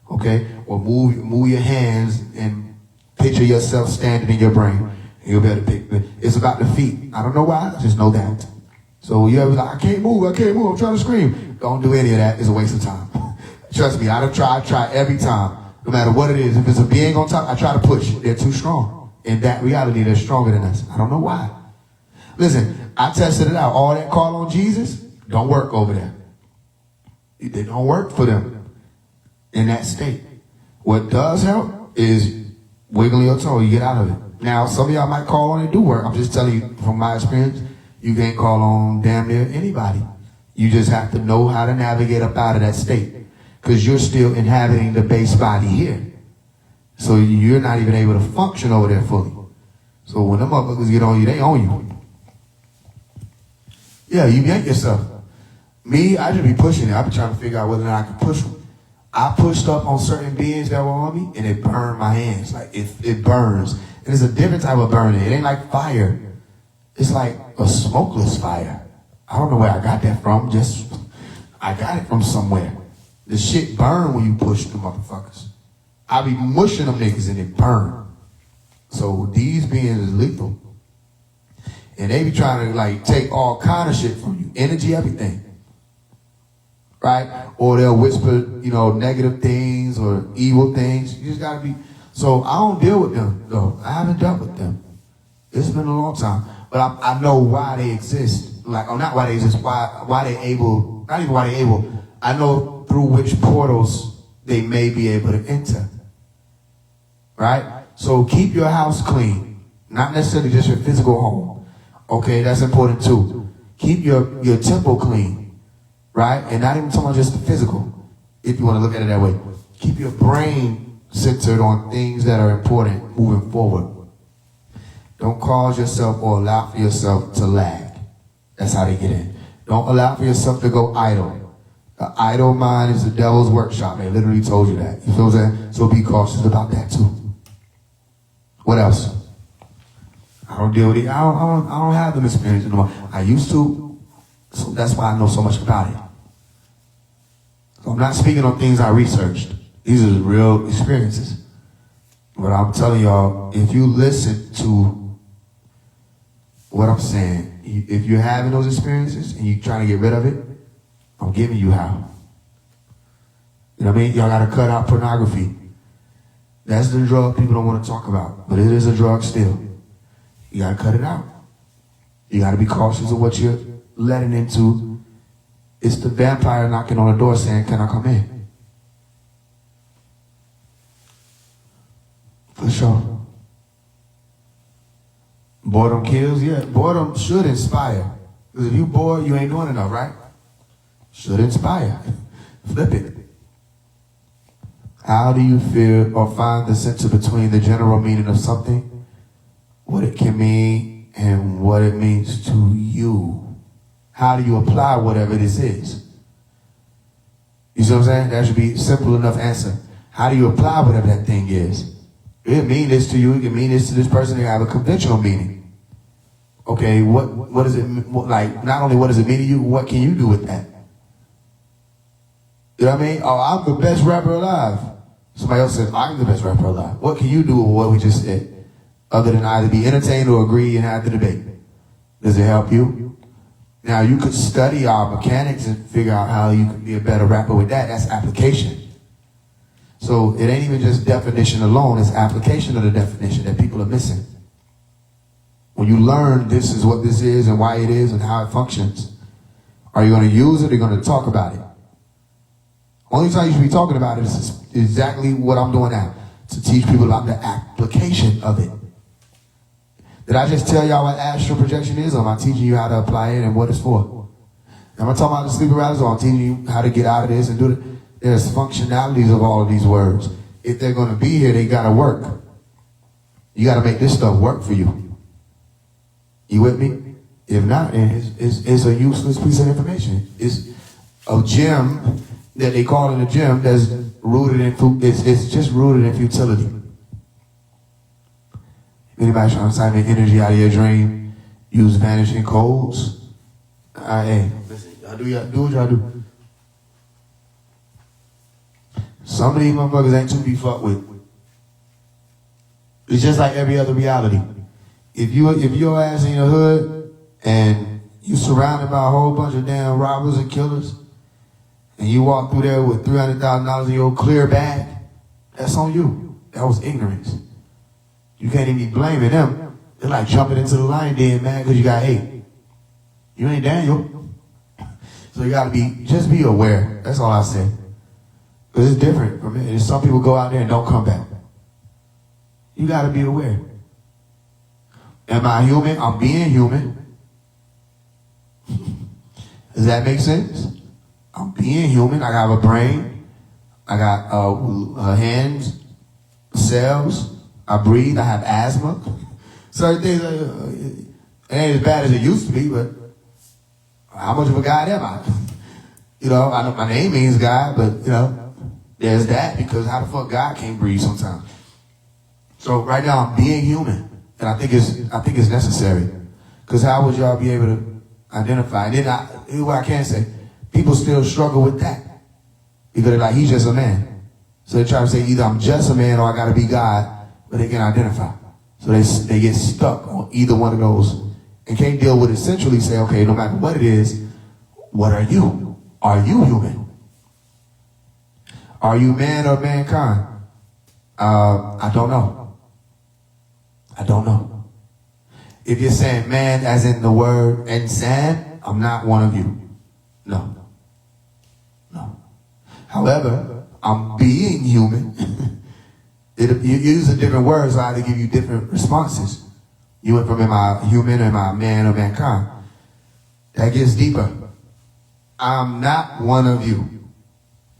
Okay? Or move your hands and picture yourself standing in your brain. And you'll be able to pick. It's about the feet. I don't know why. I just know that. So you ever like, I can't move. I'm trying to scream. Don't do any of that. It's a waste of time. Trust me. I try every time. No matter what it is. If it's a being on top, I try to push. They're too strong. In that reality, they're stronger than us. I don't know why. Listen, I tested it out. All that call on Jesus don't work over there. They don't work for them in that state. What does help is wiggling your toe. You get out of it. Now, some of y'all might call on it do work. I'm just telling you from my experience, you can't call on damn near anybody. You just have to know how to navigate up out of that state because you're still inhabiting the base body here. So you're not even able to function over there fully. So when them motherfuckers get on you, they own you. Yeah, you yank yourself. Me, I just be pushing it. I be trying to figure out whether or not I can push them. I pushed up on certain beings that were on me, and it burned my hands. Like, it burns. And it's a different type of burning. It ain't like fire. It's like a smokeless fire. I don't know where I got that from. Just, I got it from somewhere. The shit burn when you push the motherfuckers. I be mushing them niggas, and it burn. So these beings is lethal. And they be trying to, like, take all kind of shit from you. Energy, everything. Right? Or they'll whisper, you know, negative things or evil things. You just gotta be. So I don't deal with them, though. I haven't dealt with them. It's been a long time. But I know why they exist. Like, or not why they exist, why they able, not even why they able. I know through which portals they may be able to enter. Right? So keep your house clean. Not necessarily just your physical home. Okay, that's important too. Keep your temple clean. Right? And not even talking about just the physical, if you want to look at it that way. Keep your brain centered on things that are important moving forward. Don't cause yourself or allow for yourself to lag. That's how they get in. Don't allow for yourself to go idle. The idle mind is the devil's workshop. They literally told you that. You feel what I'm saying? So be cautious about that too. What else? I don't deal with it. I don't have them experiences anymore. I used to, so that's why I know so much about it. So I'm not speaking on things I researched. These are real experiences. But I'm telling y'all, if you listen to what I'm saying, if you're having those experiences and you're trying to get rid of it, I'm giving you how. You know what I mean? Y'all gotta cut out pornography. That's the drug people don't want to talk about, but it is a drug still. You gotta cut it out. You gotta be cautious of what you're letting into. It's the vampire knocking on the door saying, "Can I come in?" For sure. Boredom kills? Yeah, boredom should inspire. Because if you bored, you ain't doing enough, right? Should inspire. Flip it. How do you feel or find the center between the general meaning of something, what it can mean, and what it means to you? How do you apply whatever this is? You see what I'm saying? That should be a simple enough answer. How do you apply whatever that thing is? It can mean this to you. It can mean this to this person. It can have a conventional meaning. Okay, what does it, like, not only what does it mean to you, what can you do with that? You know what I mean? Oh, I'm the best rapper alive. Somebody else says, I'm the best rapper alive. What can you do with what we just said? Other than either be entertained or agree and have the debate. Does it help you? Now, you could study our mechanics and figure out how you can be a better rapper with that. That's application. So it ain't even just definition alone. It's application of the definition that people are missing. When you learn this is what this is and why it is and how it functions, are you going to use it or are you going to talk about it? Only time you should be talking about it is exactly what I'm doing now, to teach people about the application of it. Did I just tell y'all what astral projection is, or am I teaching you how to apply it and what it's for? Am I talking about the sleep paralysis, or I'm teaching you how to get out of this and do it? There's functionalities of all of these words. If they're going to be here, they got to work. You got to make this stuff work for you. You with me? If not, it's a useless piece of information. It's a gem that they call it a gem that's rooted in, it's just rooted in futility. Anybody trying to type in energy out of your dream, use vanishing codes? Hey, listen, y'all do what y'all do. Some of these motherfuckers ain't to be fucked with. It's just like every other reality. If your ass in your hood and you surrounded by a whole bunch of damn robbers and killers, and you walk through there with $300,000 in your clear bag, that's on you. That was ignorance. You can't even be blaming them. They're like jumping into the lion den, man, because you got hate. You ain't Daniel. So you gotta just be aware. That's all I say. Because it's different from it. Some people go out there and don't come back. You gotta be aware. Am I human? I'm being human. Does that make sense? I'm being human. I got a brain. I got hands, cells. I breathe. I have asthma. Certain things, it ain't as bad as it used to be, but How much of a God am I? You know, I know my name means God, but you know, there's that, because how the fuck God can't breathe sometimes. So right now I'm being human, and I think it's necessary, because how would y'all be able to identify? And then here's what I can say: people still struggle with that because they're like, he's just a man. So they try to say either I'm just a man or I got to be God, but they can't identify. So they get stuck on either one of those and can't deal with it. Essentially say, okay, no matter what it is, what are you? Are you human? Are you man or mankind? I don't know. I don't know. If you're saying man as in the word insan, I'm not one of you. No. No. However, I'm being human. You use a different words, so I had to give you different responses. You went from am I human, am I man or mankind? That gets deeper. I'm not one of you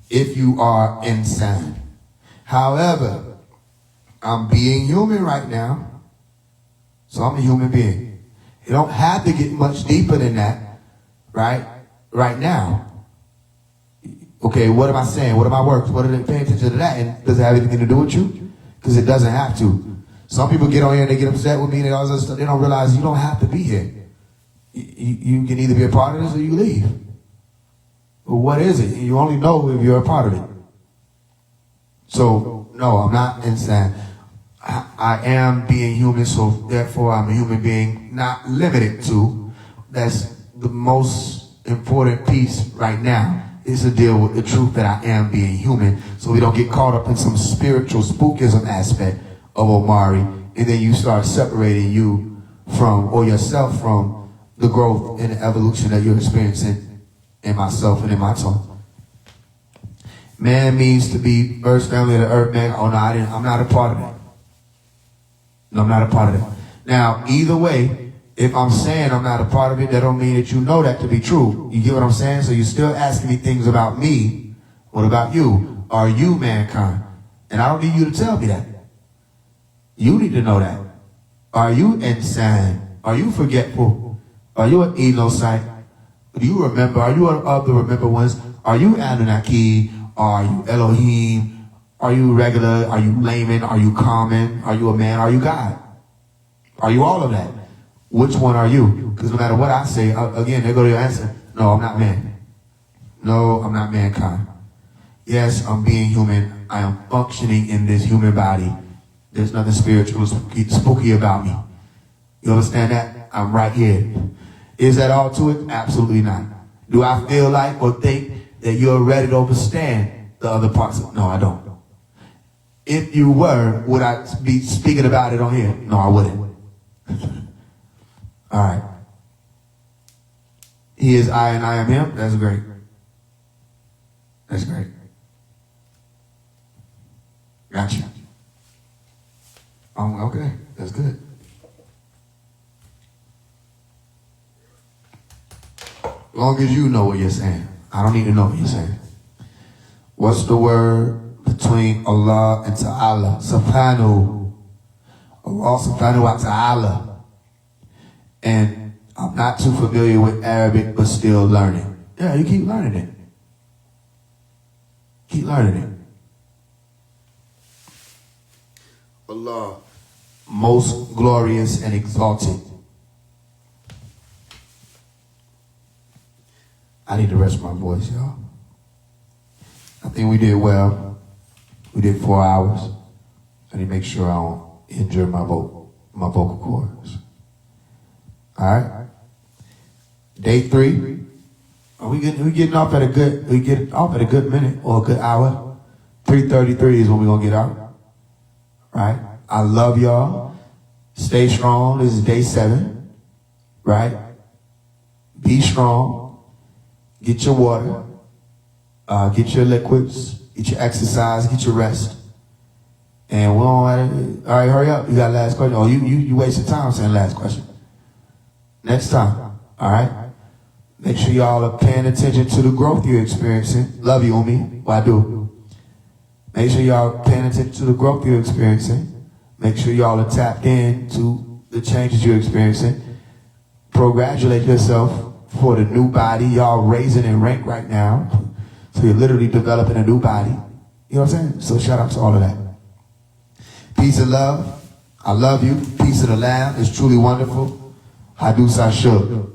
if you are insane. However, I'm being human right now, so I'm a human being. You don't have to get much deeper than that, right? Right now. Okay, what am I saying? What are my works? What are they paying attention to that? And does it have anything to do with you? Because it doesn't have to. Some people get on here and they get upset with me and all this stuff. They don't realize you don't have to be here. You can either be a part of this or you leave. But what is it? You only know if you're a part of it. So, no, I'm not insane. I am being human, so therefore I'm a human being, not limited to. That's the most important piece right now, is to deal with the truth that I am being human, so we don't get caught up in some spiritual spookism aspect of Omari, and then you start separating you from, or yourself from, the growth and the evolution that you're experiencing in myself and in my tone. Man means to be first family of the earth, man. Oh no, I'm not a part of that. No, I'm not a part of that. Now, either way, if I'm saying I'm not a part of it, that don't mean that you know that to be true. You get what I'm saying? So you're still asking me things about me. What about you? Are you mankind? And I don't need you to tell me that. You need to know that. Are you insane? Are you forgetful? Are you an Enocyte? Do you remember? Are you of the remember ones? Are you Anunnaki? Are you Elohim? Are you regular? Are you layman? Are you common? Are you a man? Are you God? Are you all of that? Which one are you? Because no matter what I say, again, there go to your answer. No, I'm not man. No, I'm not mankind. Yes, I'm being human. I am functioning in this human body. There's nothing spiritual or spooky about me. You understand that? I'm right here. Is that all to it? Absolutely not. Do I feel like or think that you're ready to understand the other parts? No, I don't. If you were, would I be speaking about it on here? No, I wouldn't. All right. He is I and I am him. That's great. That's great. Gotcha. Okay. That's good. As long as you know what you're saying. I don't need to know what you're saying. What's the word between Allah and Ta'ala? Subhanahu. Allah subhanahu wa ta'ala. And I'm not too familiar with Arabic, but still learning. Yeah, you keep learning it. Keep learning it. Allah, most glorious and exalted. I need to rest my voice, y'all. I think we did well. We did 4 hours. I need to make sure I don't injure my vocal cords. All right. Day 3. We getting off at a good. We get off at a good minute or a good hour. 3:33 is when we're gonna get out. Right. I love y'all. Stay strong. This is day 7. Right. Be strong. Get your water, get your liquids, get your exercise, get your rest. And we're on, all right, hurry up. You got last question. Oh, you wasted time saying last question. Next time, all right? Make sure y'all are paying attention to the growth you're experiencing. Love you, Umi. Well, I do. Make sure y'all are paying attention to the growth you're experiencing. Make sure y'all are tapped in to the changes you're experiencing. Congratulate yourself for the new body. Y'all raising in rank right now. So you're literally developing a new body. You know what I'm saying? So shout out to all of that. Peace and love. I love you. Peace of the Lamb is truly wonderful. Hadu Sashuk.